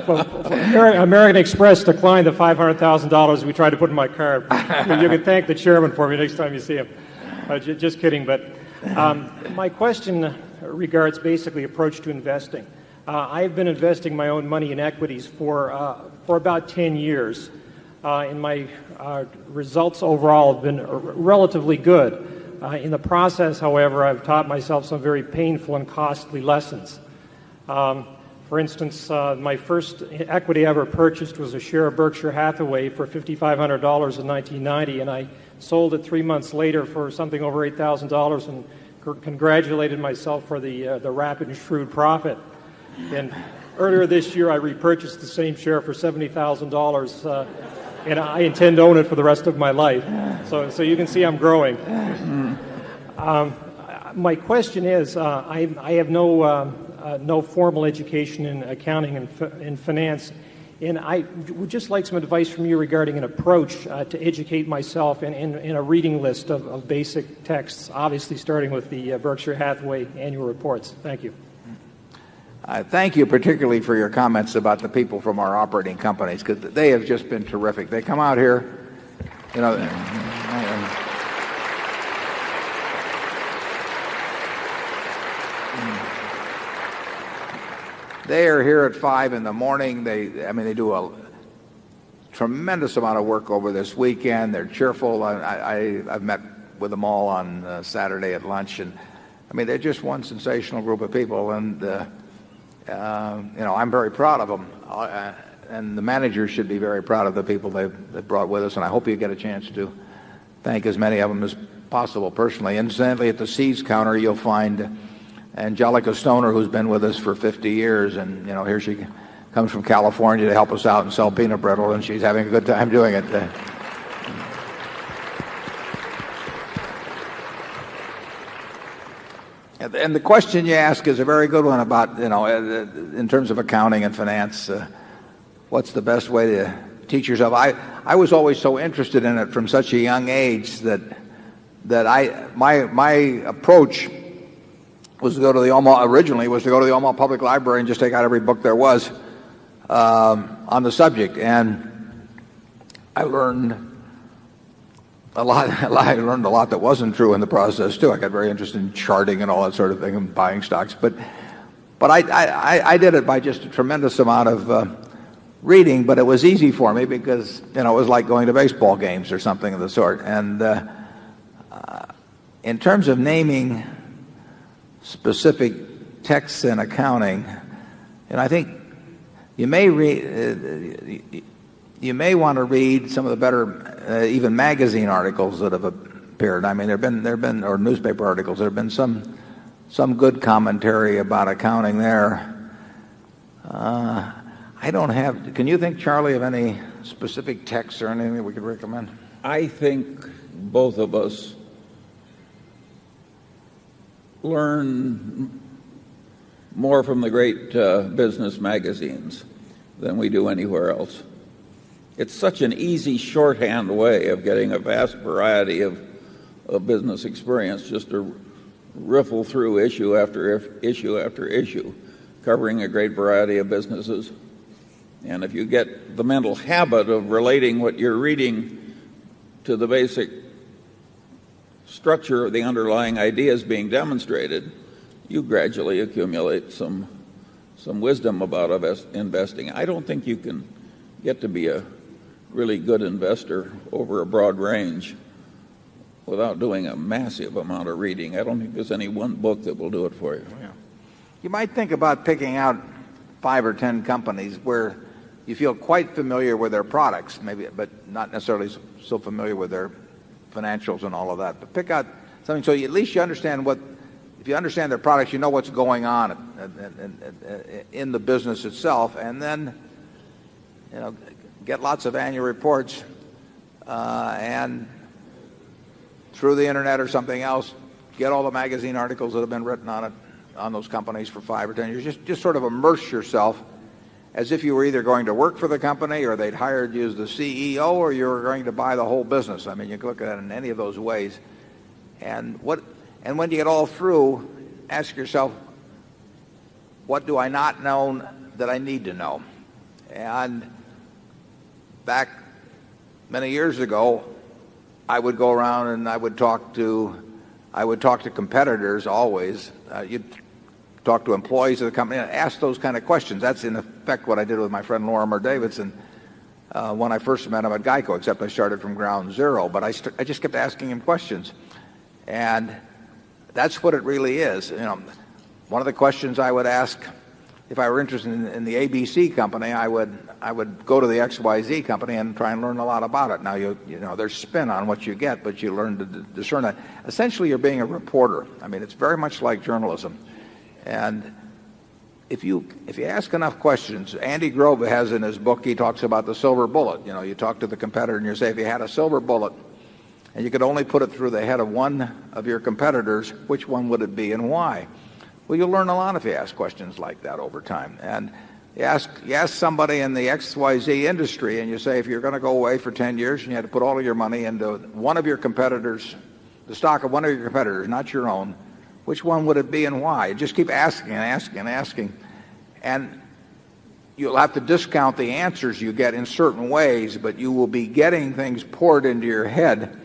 Spell it out. American Express declined the $500,000 we tried to put in my car. You can thank the chairman for me next time you see him. Just kidding. But my question regards basically approach to investing. I've been investing my own money in equities for about 10 years, and my results overall have been relatively good. In the process, however, I've taught myself some very painful and costly lessons. For instance, my first equity I ever purchased was a share of Berkshire Hathaway for $5,500 in 1990, and I sold it 3 months later for something over $8,000 and congratulated myself for the rapid and shrewd profit. And earlier this year, I repurchased the same share for $70,000, and I intend to own it for the rest of my life. So you can see I'm growing. My question is, I have no formal education in accounting and finance, and I would just like some advice from you regarding an approach to educate myself in a reading list of basic texts, obviously starting with the Berkshire Hathaway annual reports. Thank you. Thank you particularly for your comments about the people from our operating companies, because they have just been terrific. They come out here, you know. They are here at 5 in the morning. They do a tremendous amount of work over this weekend. They're cheerful. I've met with them all on Saturday at lunch, and they're just one sensational group of people, and I'm very proud of them. And the managers should be very proud of the people they've brought with us, and I hope you get a chance to thank as many of them as possible personally. Incidentally, at the C's counter, you'll find Angelica Stoner, who's been with us for 50 years, and here she comes from California to help us out and sell peanut brittle, and she's having a good time doing it. And the question you ask is a very good one about, in terms of accounting and finance, what's the best way to teach yourself? I was always so interested in it from such a young age that my approach was to go to the Omaha Public Library and just take out every book there was on the subject, and I learned a lot. I learned a lot that wasn't true in the process too. I got very interested in charting and all that sort of thing and buying stocks, but I did it by just a tremendous amount of reading. But it was easy for me because it was like going to baseball games or something of the sort. And in terms of naming specific texts in accounting, and I think you may want to read some of the better even magazine articles that have appeared. There've been or newspaper articles. There've been some good commentary about accounting there. I don't have. Can you think, Charlie, of any specific texts or anything that we could recommend? I think both of us learn more from the great business magazines. than we do anywhere else. It's such an easy shorthand way of getting a vast variety of business experience, just to riffle through issue after issue after issue, covering a great variety of businesses. And if you get the mental habit of relating what you're reading to the basic structure of the underlying ideas being demonstrated, you gradually accumulate some wisdom about investing. I don't think you can get to be a really good investor over a broad range without doing a massive amount of reading. I don't think there's any one book that will do it for you. Yeah. You might think about picking out 5 or 10 companies where you feel quite familiar with their products, maybe, but not necessarily so familiar with their financials and all of that. But pick out something so at least you understand if you understand their products, you know what's going on in the business itself, and then get lots of annual reports and through the internet or something else, get all the magazine articles that have been written on those companies for 5 or 10 years. Just sort of immerse yourself as if you were either going to work for the company or they'd hired you as the CEO or you were going to buy the whole business. I mean, you can look at it in any of those ways. And when you get all through, ask yourself, what do I not know that I need to know? And back many years ago, I would go around and I would talk to competitors always. You'd talk to employees of the company and ask those kind of questions. That's in effect what I did with my friend Lorimer Davidson when I first met him at GEICO, except I started from ground zero. But I just kept asking him questions. And that's what it really is. One of the questions I would ask if I were interested in the ABC company, I would go to the XYZ company and try and learn a lot about it. Now, there's spin on what you get, but you learn to discern that. Essentially, you're being a reporter. I mean, it's very much like journalism. And if you ask enough questions, Andy Grove has in his book, he talks about the silver bullet. You talk to the competitor and you say, if you had a silver bullet and you could only put it through the head of one of your competitors, which one would it be and why? Well, you'll learn a lot if you ask questions like that over time. And you ask somebody in the XYZ industry and you say, if you're going to go away for 10 years and you had to put all of your money into one of your competitors, the stock of one of your competitors, not your own, which one would it be and why? You just keep asking and asking and asking. And you'll have to discount the answers you get in certain ways, but you will be getting things poured into your head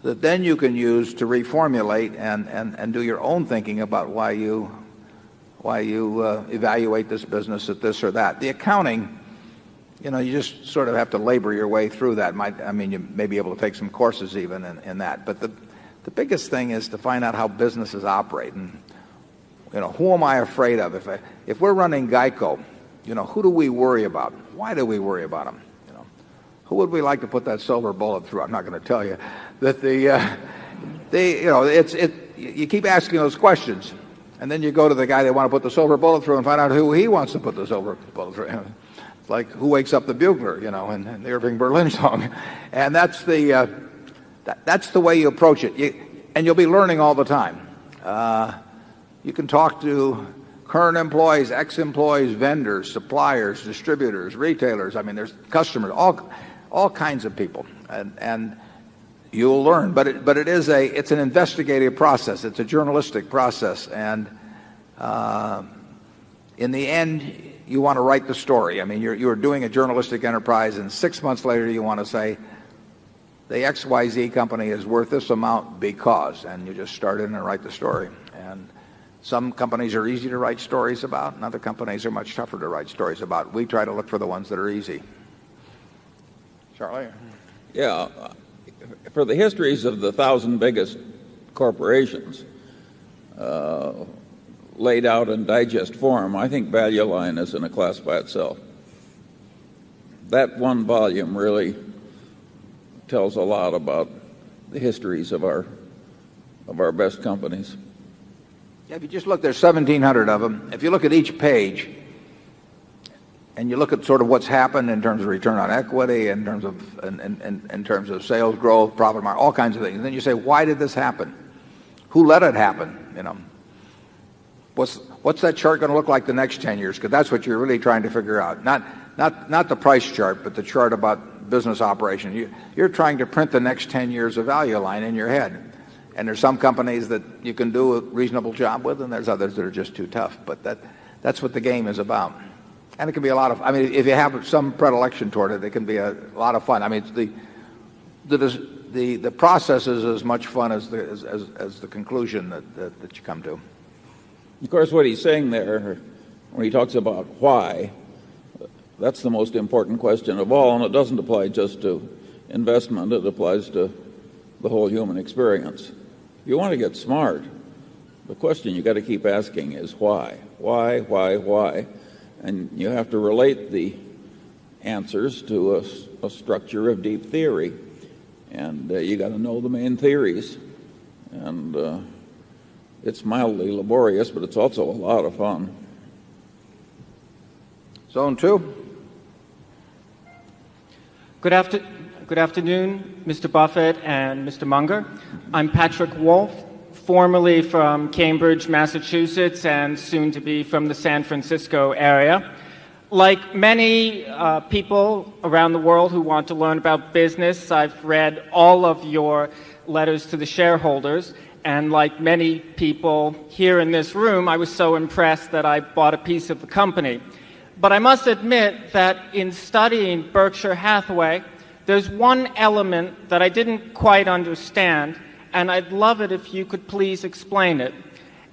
that then you can use to reformulate and do your own thinking about why you evaluate this business at this or that. The accounting, you just sort of have to labor your way through that. You may be able to take some courses even in that. But the biggest thing is to find out how businesses operate. And, who am I afraid of? If we're running GEICO, who do we worry about? Why do we worry about them? Who would we like to put that silver bullet through? I'm not going to tell you that you keep asking those questions, and then you go to the guy they want to put the silver bullet through and find out who he wants to put the silver bullet through. It's like who wakes up the bugler, in the Irving Berlin song, and that's the way you approach it. And you'll be learning all the time. You can talk to current employees, ex-employees, vendors, suppliers, distributors, retailers. I mean, there's customers, all kinds of people, and you'll learn. But it's an investigative process. It's a journalistic process, and in the end, you want to write the story. I mean, you're doing a journalistic enterprise, and 6 months later, you want to say, the XYZ company is worth this amount because, and you just start in and write the story. And some companies are easy to write stories about, and other companies are much tougher to write stories about. We try to look for the ones that are easy. Charlie? Yeah. For the histories of the 1,000 biggest corporations laid out in digest form, I think Value Line is in a class by itself. That one volume really tells a lot about the histories of our best companies. Yeah, if you just look, there's 1,700 of them. If you look at each page and you look at sort of what's happened in terms of return on equity, in terms of sales growth, profit margin, all kinds of things, and then you say, why did this happen? Who let it happen? What's what's that chart going to look like the next 10 years? Because that's what you're really trying to figure out. Not the price chart, but the chart about business operation. You're trying to print the next 10 years of value line in your head. And there's some companies that you can do a reasonable job with, and there's others that are just too tough. But that's what the game is about. And it can be a lot of, I mean, if you have some predilection toward it, it can be a lot of fun. I mean, the process is as much fun as the conclusion that you come to. Of course, what he's saying there, when he talks about why, that's the most important question of all, and it doesn't apply just to investment. It applies to the whole human experience. If you want to get smart, the question you got to keep asking is why? Why? And you have to relate the answers to a structure of deep theory. And you got to know the main theories. And it's mildly laborious, but it's also a lot of fun. Zone 2. Good afternoon, Mr. Buffett and Mr. Munger. I'm Patrick Wolf, formerly from Cambridge, Massachusetts, and soon to be from the San Francisco area. Like many people around the world who want to learn about business, I've read all of your letters to the shareholders, and like many people here in this room, I was so impressed that I bought a piece of the company. But I must admit that in studying Berkshire Hathaway, there's one element that I didn't quite understand, and I'd love it if you could please explain it.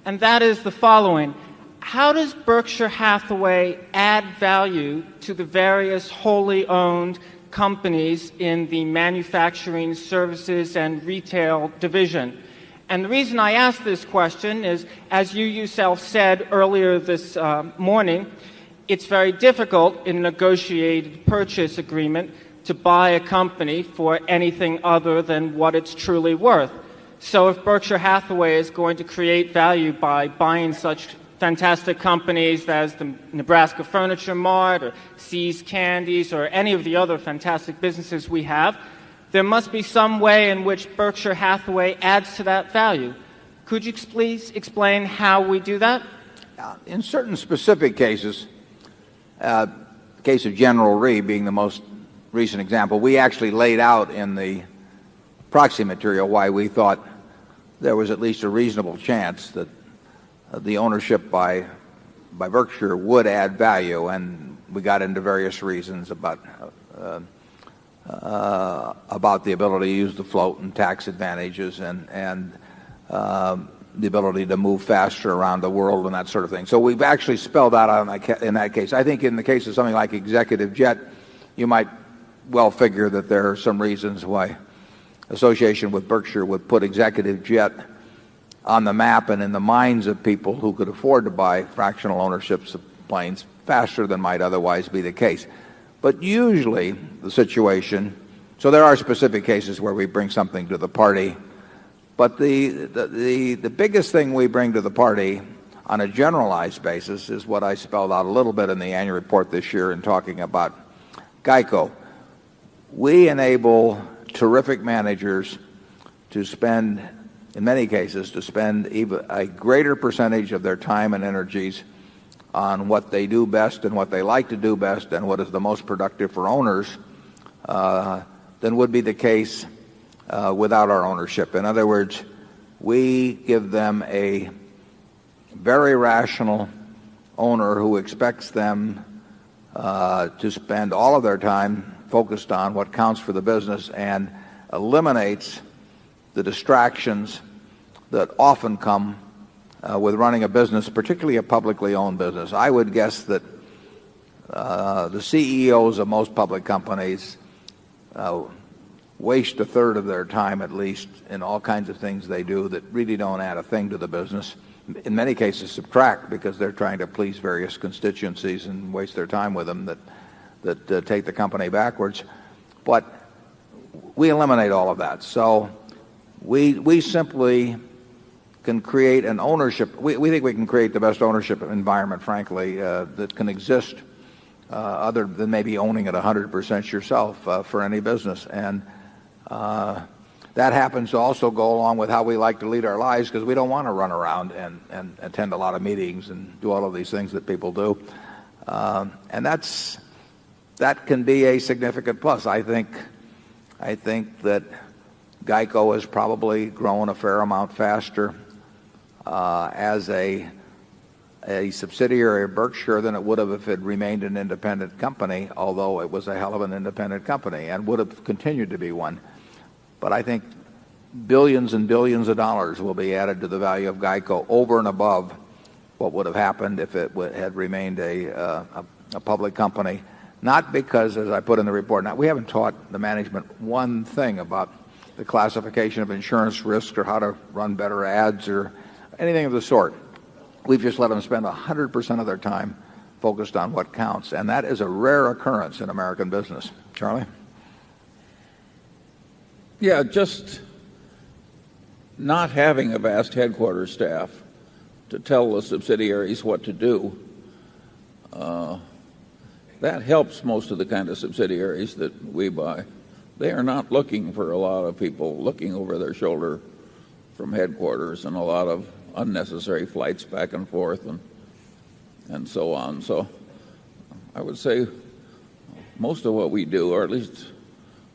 And that is the following. How does Berkshire Hathaway add value to the various wholly owned companies in the manufacturing, services, and retail division? And the reason I ask this question is, as you yourself said earlier this morning, it's very difficult in a negotiated purchase agreement to buy a company for anything other than what it's truly worth. So if Berkshire Hathaway is going to create value by buying such fantastic companies as the Nebraska Furniture Mart or See's Candies or any of the other fantastic businesses we have, there must be some way in which Berkshire Hathaway adds to that value. Could you please explain how we do that? In certain specific cases, the case of General Re being the most recent example, we actually laid out in the proxy material why we thought there was at least a reasonable chance that the ownership by Berkshire would add value, and we got into various reasons about the ability to use the float and tax advantages and the ability to move faster around the world and that sort of thing. So we've actually spelled out in that case. I think in the case of something like Executive Jet, you might well figure that there are some reasons why association with Berkshire would put Executive Jet on the map and in the minds of people who could afford to buy fractional ownerships of planes faster than might otherwise be the case. But usually the situation, so there are specific cases where we bring something to the party, but the biggest thing we bring to the party on a generalized basis is what I spelled out a little bit in the annual report this year in talking about GEICO. We enable terrific managers to spend, in many cases, to spend even a greater percentage of their time and energies on what they do best and what they like to do best and what is the most productive for owners than would be the case without our ownership. In other words, we give them a very rational owner who expects them to spend all of their time focused on what counts for the business and eliminates the distractions that often come with running a business, particularly a publicly owned business. I would guess that the CEOs of most public companies waste a third of their time at least in all kinds of things they do that really don't add a thing to the business. In many cases subtract because they're trying to please various constituencies and waste their time with them that take the company backwards. But we eliminate all of that. So we simply can create an ownership. We think we can create the best ownership environment, frankly, that can exist other than maybe owning it 100% yourself for any business. And that happens to also go along with how we like to lead our lives because we don't want to run around and attend a lot of meetings and do all of these things that people do. And that can be a significant plus. I think that GEICO has probably grown a fair amount faster as a subsidiary of Berkshire than it would have if it remained an independent company, although it was a hell of an independent company and would have continued to be one. But I think billions and billions of dollars will be added to the value of GEICO over and above what would have happened if it had remained a public company. Not because, as I put in the report, now we haven't taught the management one thing about the classification of insurance risks or how to run better ads or anything of the sort. We've just let them spend 100% of their time focused on what counts, and that is a rare occurrence in American business. Charlie? Yeah, just not having a vast headquarters staff to tell the subsidiaries what to do, that helps most of the kind of subsidiaries that we buy. They are not looking for a lot of people looking over their shoulder from headquarters and a lot of unnecessary flights back and forth and so on. So I would say most of what we do, or at least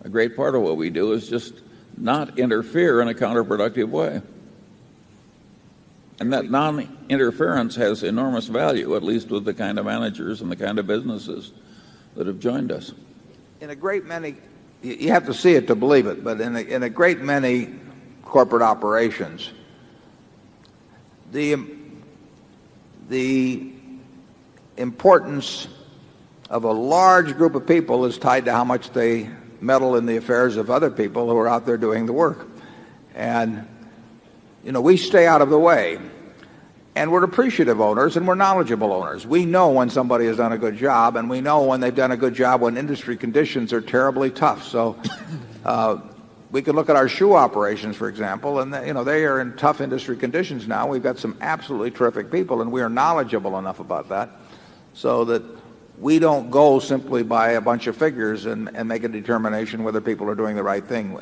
a great part of what we do, is just not interfere in a counterproductive way. And that non-interference has enormous value, at least with the kind of managers and the kind of businesses that have joined us. In a great many, you have to see it to believe it, but in a great many corporate operations, the importance of a large group of people is tied to how much they meddle in the affairs of other people who are out there doing the work. And, we stay out of the way. And we're appreciative owners and we're knowledgeable owners. We know when somebody has done a good job, and we know when they've done a good job when industry conditions are terribly tough. So we could look at our shoe operations, for example, and they are in tough industry conditions now. We've got some absolutely terrific people, and we are knowledgeable enough about that so that we don't go simply by a bunch of figures and make a determination whether people are doing the right thing.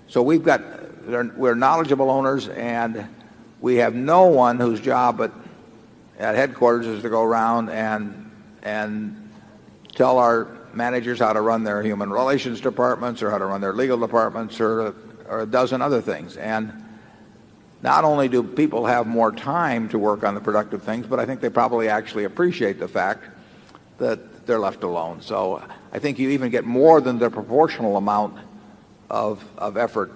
So we're knowledgeable owners, and we have no one whose job at headquarters is to go around and tell our managers how to run their human relations departments or how to run their legal departments or a dozen other things. And not only do people have more time to work on the productive things, but I think they probably actually appreciate the fact that they're left alone. So I think you even get more than the proportional amount of effort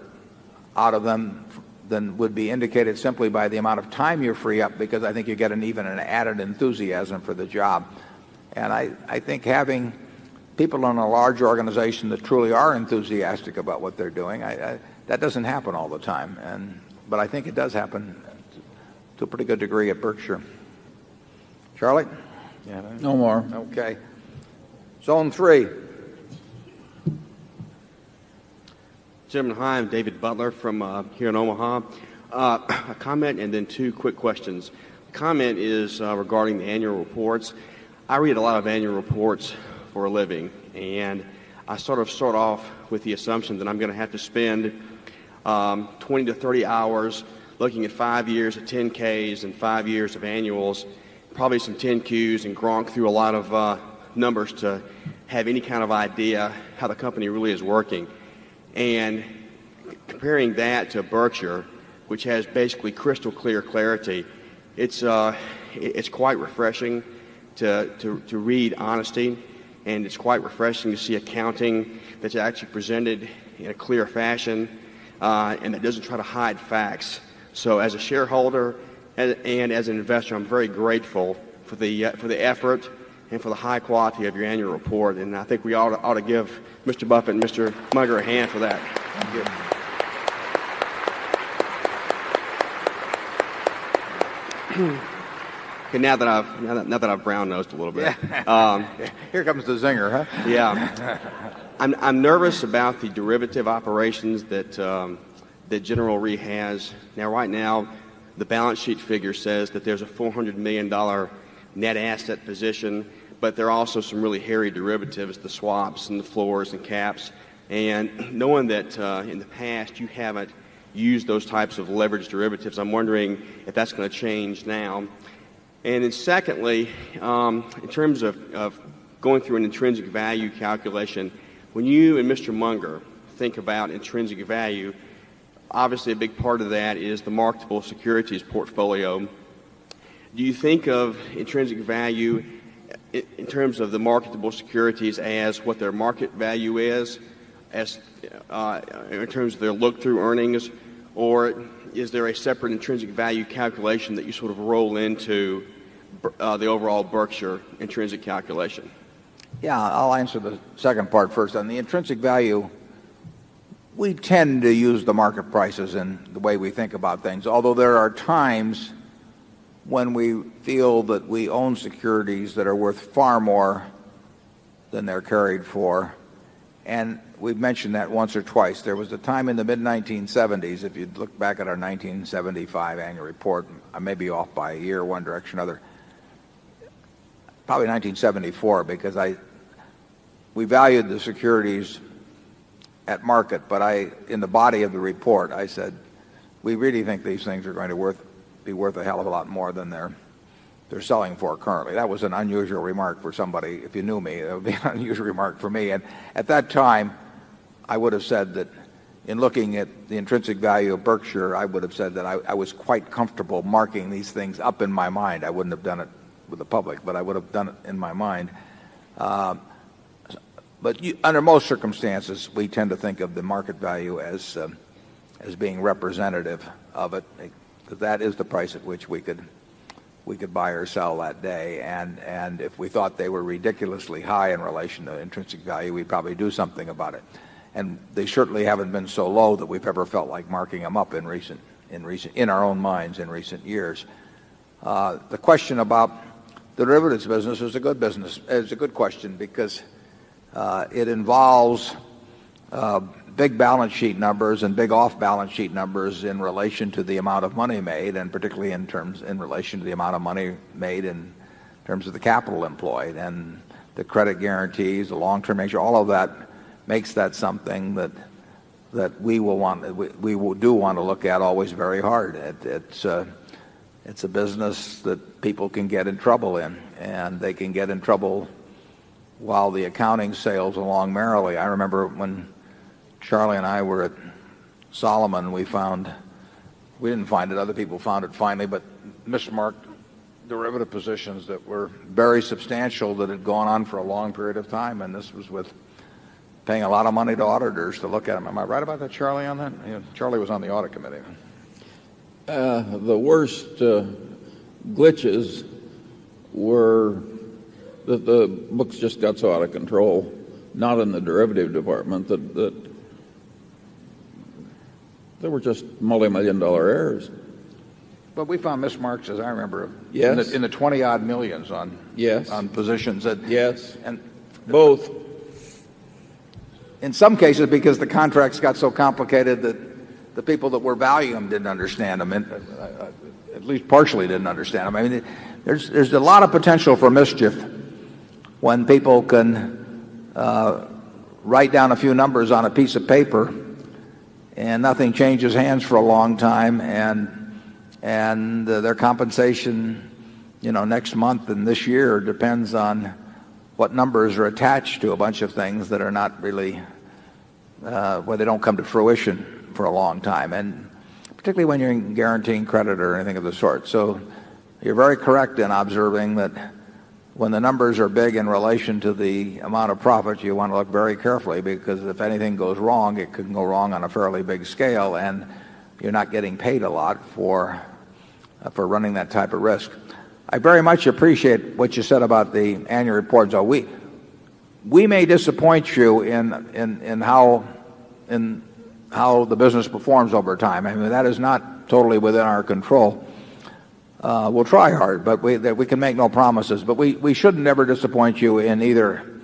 out of them than would be indicated simply by the amount of time you free up, because I think you get even an added enthusiasm for the job. And I think having people in a large organization that truly are enthusiastic about what they're doing, that doesn't happen all the time. But I think it does happen to a pretty good degree at Berkshire. Charlie? Yeah. No more. Okay. Zone 3. Chairman, hi, I'm David Butler from here in Omaha. A comment and then two quick questions. The comment is regarding the annual reports. I read a lot of annual reports for a living, and I sort of start off with the assumption that I'm going to have to spend 20 to 30 hours looking at 5 years of 10Ks and 5 years of annuals, probably some 10Qs, and gronk through a lot of numbers to have any kind of idea how the company really is working. And comparing that to Berkshire, which has basically crystal clear clarity, it's quite refreshing to read honesty, and it's quite refreshing to see accounting that's actually presented in a clear fashion and that doesn't try to hide facts. So as a shareholder and as an investor, I'm very grateful for the effort and for the high quality of your annual report, and I think we ought to give Mr. Buffett and Mr. Munger a hand for that. Thank you. Okay, now that I've brown-nosed a little bit, here comes the zinger, huh? Yeah, I'm nervous about the derivative operations that General Re has. Now, right now, the balance sheet figure says that there's a $400 million net asset position, but there are also some really hairy derivatives, the swaps and the floors and caps. And knowing that in the past you haven't used those types of leveraged derivatives, I'm wondering if that's going to change now. And then secondly, in terms of going through an intrinsic value calculation, when you and Mr. Munger think about intrinsic value, obviously a big part of that is the marketable securities portfolio. Do you think of intrinsic value in terms of the marketable securities as what their market value is, as in terms of their look-through earnings, or is there a separate intrinsic value calculation that you sort of roll into the overall Berkshire intrinsic calculation? Yeah, I'll answer the second part first. On the intrinsic value, we tend to use the market prices in the way we think about things, although there are times when we feel that we own securities that are worth far more than they're carried for. And we've mentioned that once or twice. There was a time in the mid-1970s, if you look back at our 1975 annual report, I may be off by a year, one direction or other, probably 1974, because we valued the securities at market, but in the body of the report, I said, we really think these things are going to be worth a hell of a lot more than they're selling for currently. That was an unusual remark for somebody. If you knew me, that would be an unusual remark for me. And at that time, I would have said that in looking at the intrinsic value of Berkshire, I would have said that I was quite comfortable marking these things up in my mind. I wouldn't have done it with the public, but I would have done it in my mind. But under most circumstances, we tend to think of the market value as being representative of it, because that is the price at which we could buy or sell that day. And if we thought they were ridiculously high in relation to intrinsic value, we'd probably do something about it. And they certainly haven't been so low that we've ever felt like marking them up in our own minds in recent years. The question about the derivatives business is a good business. It's a good question because it involves big balance sheet numbers and big off-balance sheet numbers in relation to the amount of money made, and particularly in relation to the amount of money made in terms of the capital employed and the credit guarantees, the long-term nature. All of that makes that something that we do want to look at always very hard. It's a business that people can get in trouble in, and they can get in trouble while the accounting sails along merrily. I remember when Charlie and I were at Solomon, we didn't find it, other people found it finally, but mismarked derivative positions that were very substantial that had gone on for a long period of time, and this was with paying a lot of money to auditors to look at them. Am I right about that, Charlie, on that? Charlie was on the audit committee. The worst glitches were that the books just got so out of control, not in the derivative department, that there were just multi-million-dollar errors. But we found mismarks, as I remember, yes, in the 20-odd millions on positions. Yes, and both. In some cases, because the contracts got so complicated that the people that were valuing them didn't understand them, at least partially didn't understand them. I mean, there's a lot of potential for mischief when people can write down a few numbers on a piece of paper and nothing changes hands for a long time, and their compensation, next month and this year depends on what numbers are attached to a bunch of things that are not really, where they don't come to fruition for a long time, and particularly when you're guaranteeing credit or anything of the sort. So you're very correct in observing that when the numbers are big in relation to the amount of profit, you want to look very carefully, because if anything goes wrong, it can go wrong on a fairly big scale, and you're not getting paid a lot for running that type of risk. I very much appreciate what you said about the annual reports. We may disappoint you in how the business performs over time. I mean, that is not totally within our control. We'll try hard, but we can make no promises. But we shouldn't ever disappoint you in either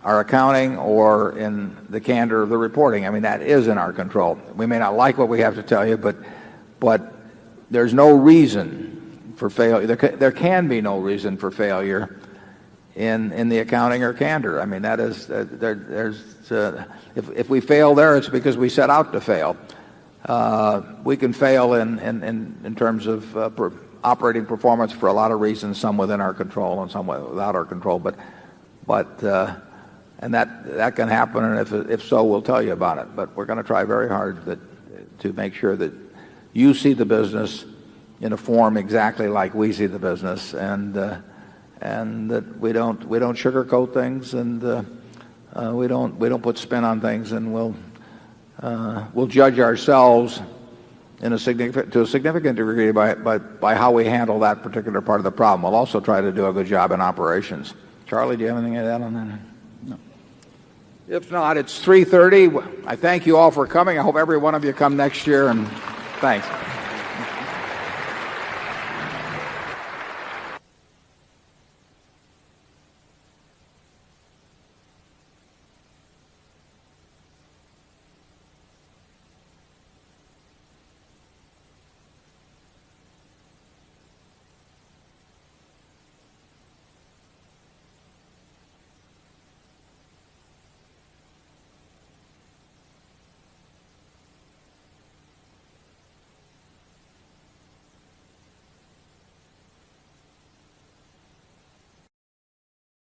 our accounting or in the candor of the reporting. I mean, that is in our control. We may not like what we have to tell you, but there's no reason for failure. There can be no reason for failure in the accounting or candor. I mean, that is if we fail there, it's because we set out to fail. We can fail in terms of operating performance for a lot of reasons, some within our control and some without our control. But that can happen, and if so, we'll tell you about it. But we're going to try very hard to make sure that you see the business in a form exactly like we see the business, and that we don't sugarcoat things, and we don't put spin on things, and we'll judge ourselves to a significant degree by how we handle that particular part of the problem. We'll also try to do a good job in operations. Charlie, do you have anything to add on that? No. If not, it's 3:30. I thank you all for coming. I hope every one of you come next year, and thanks.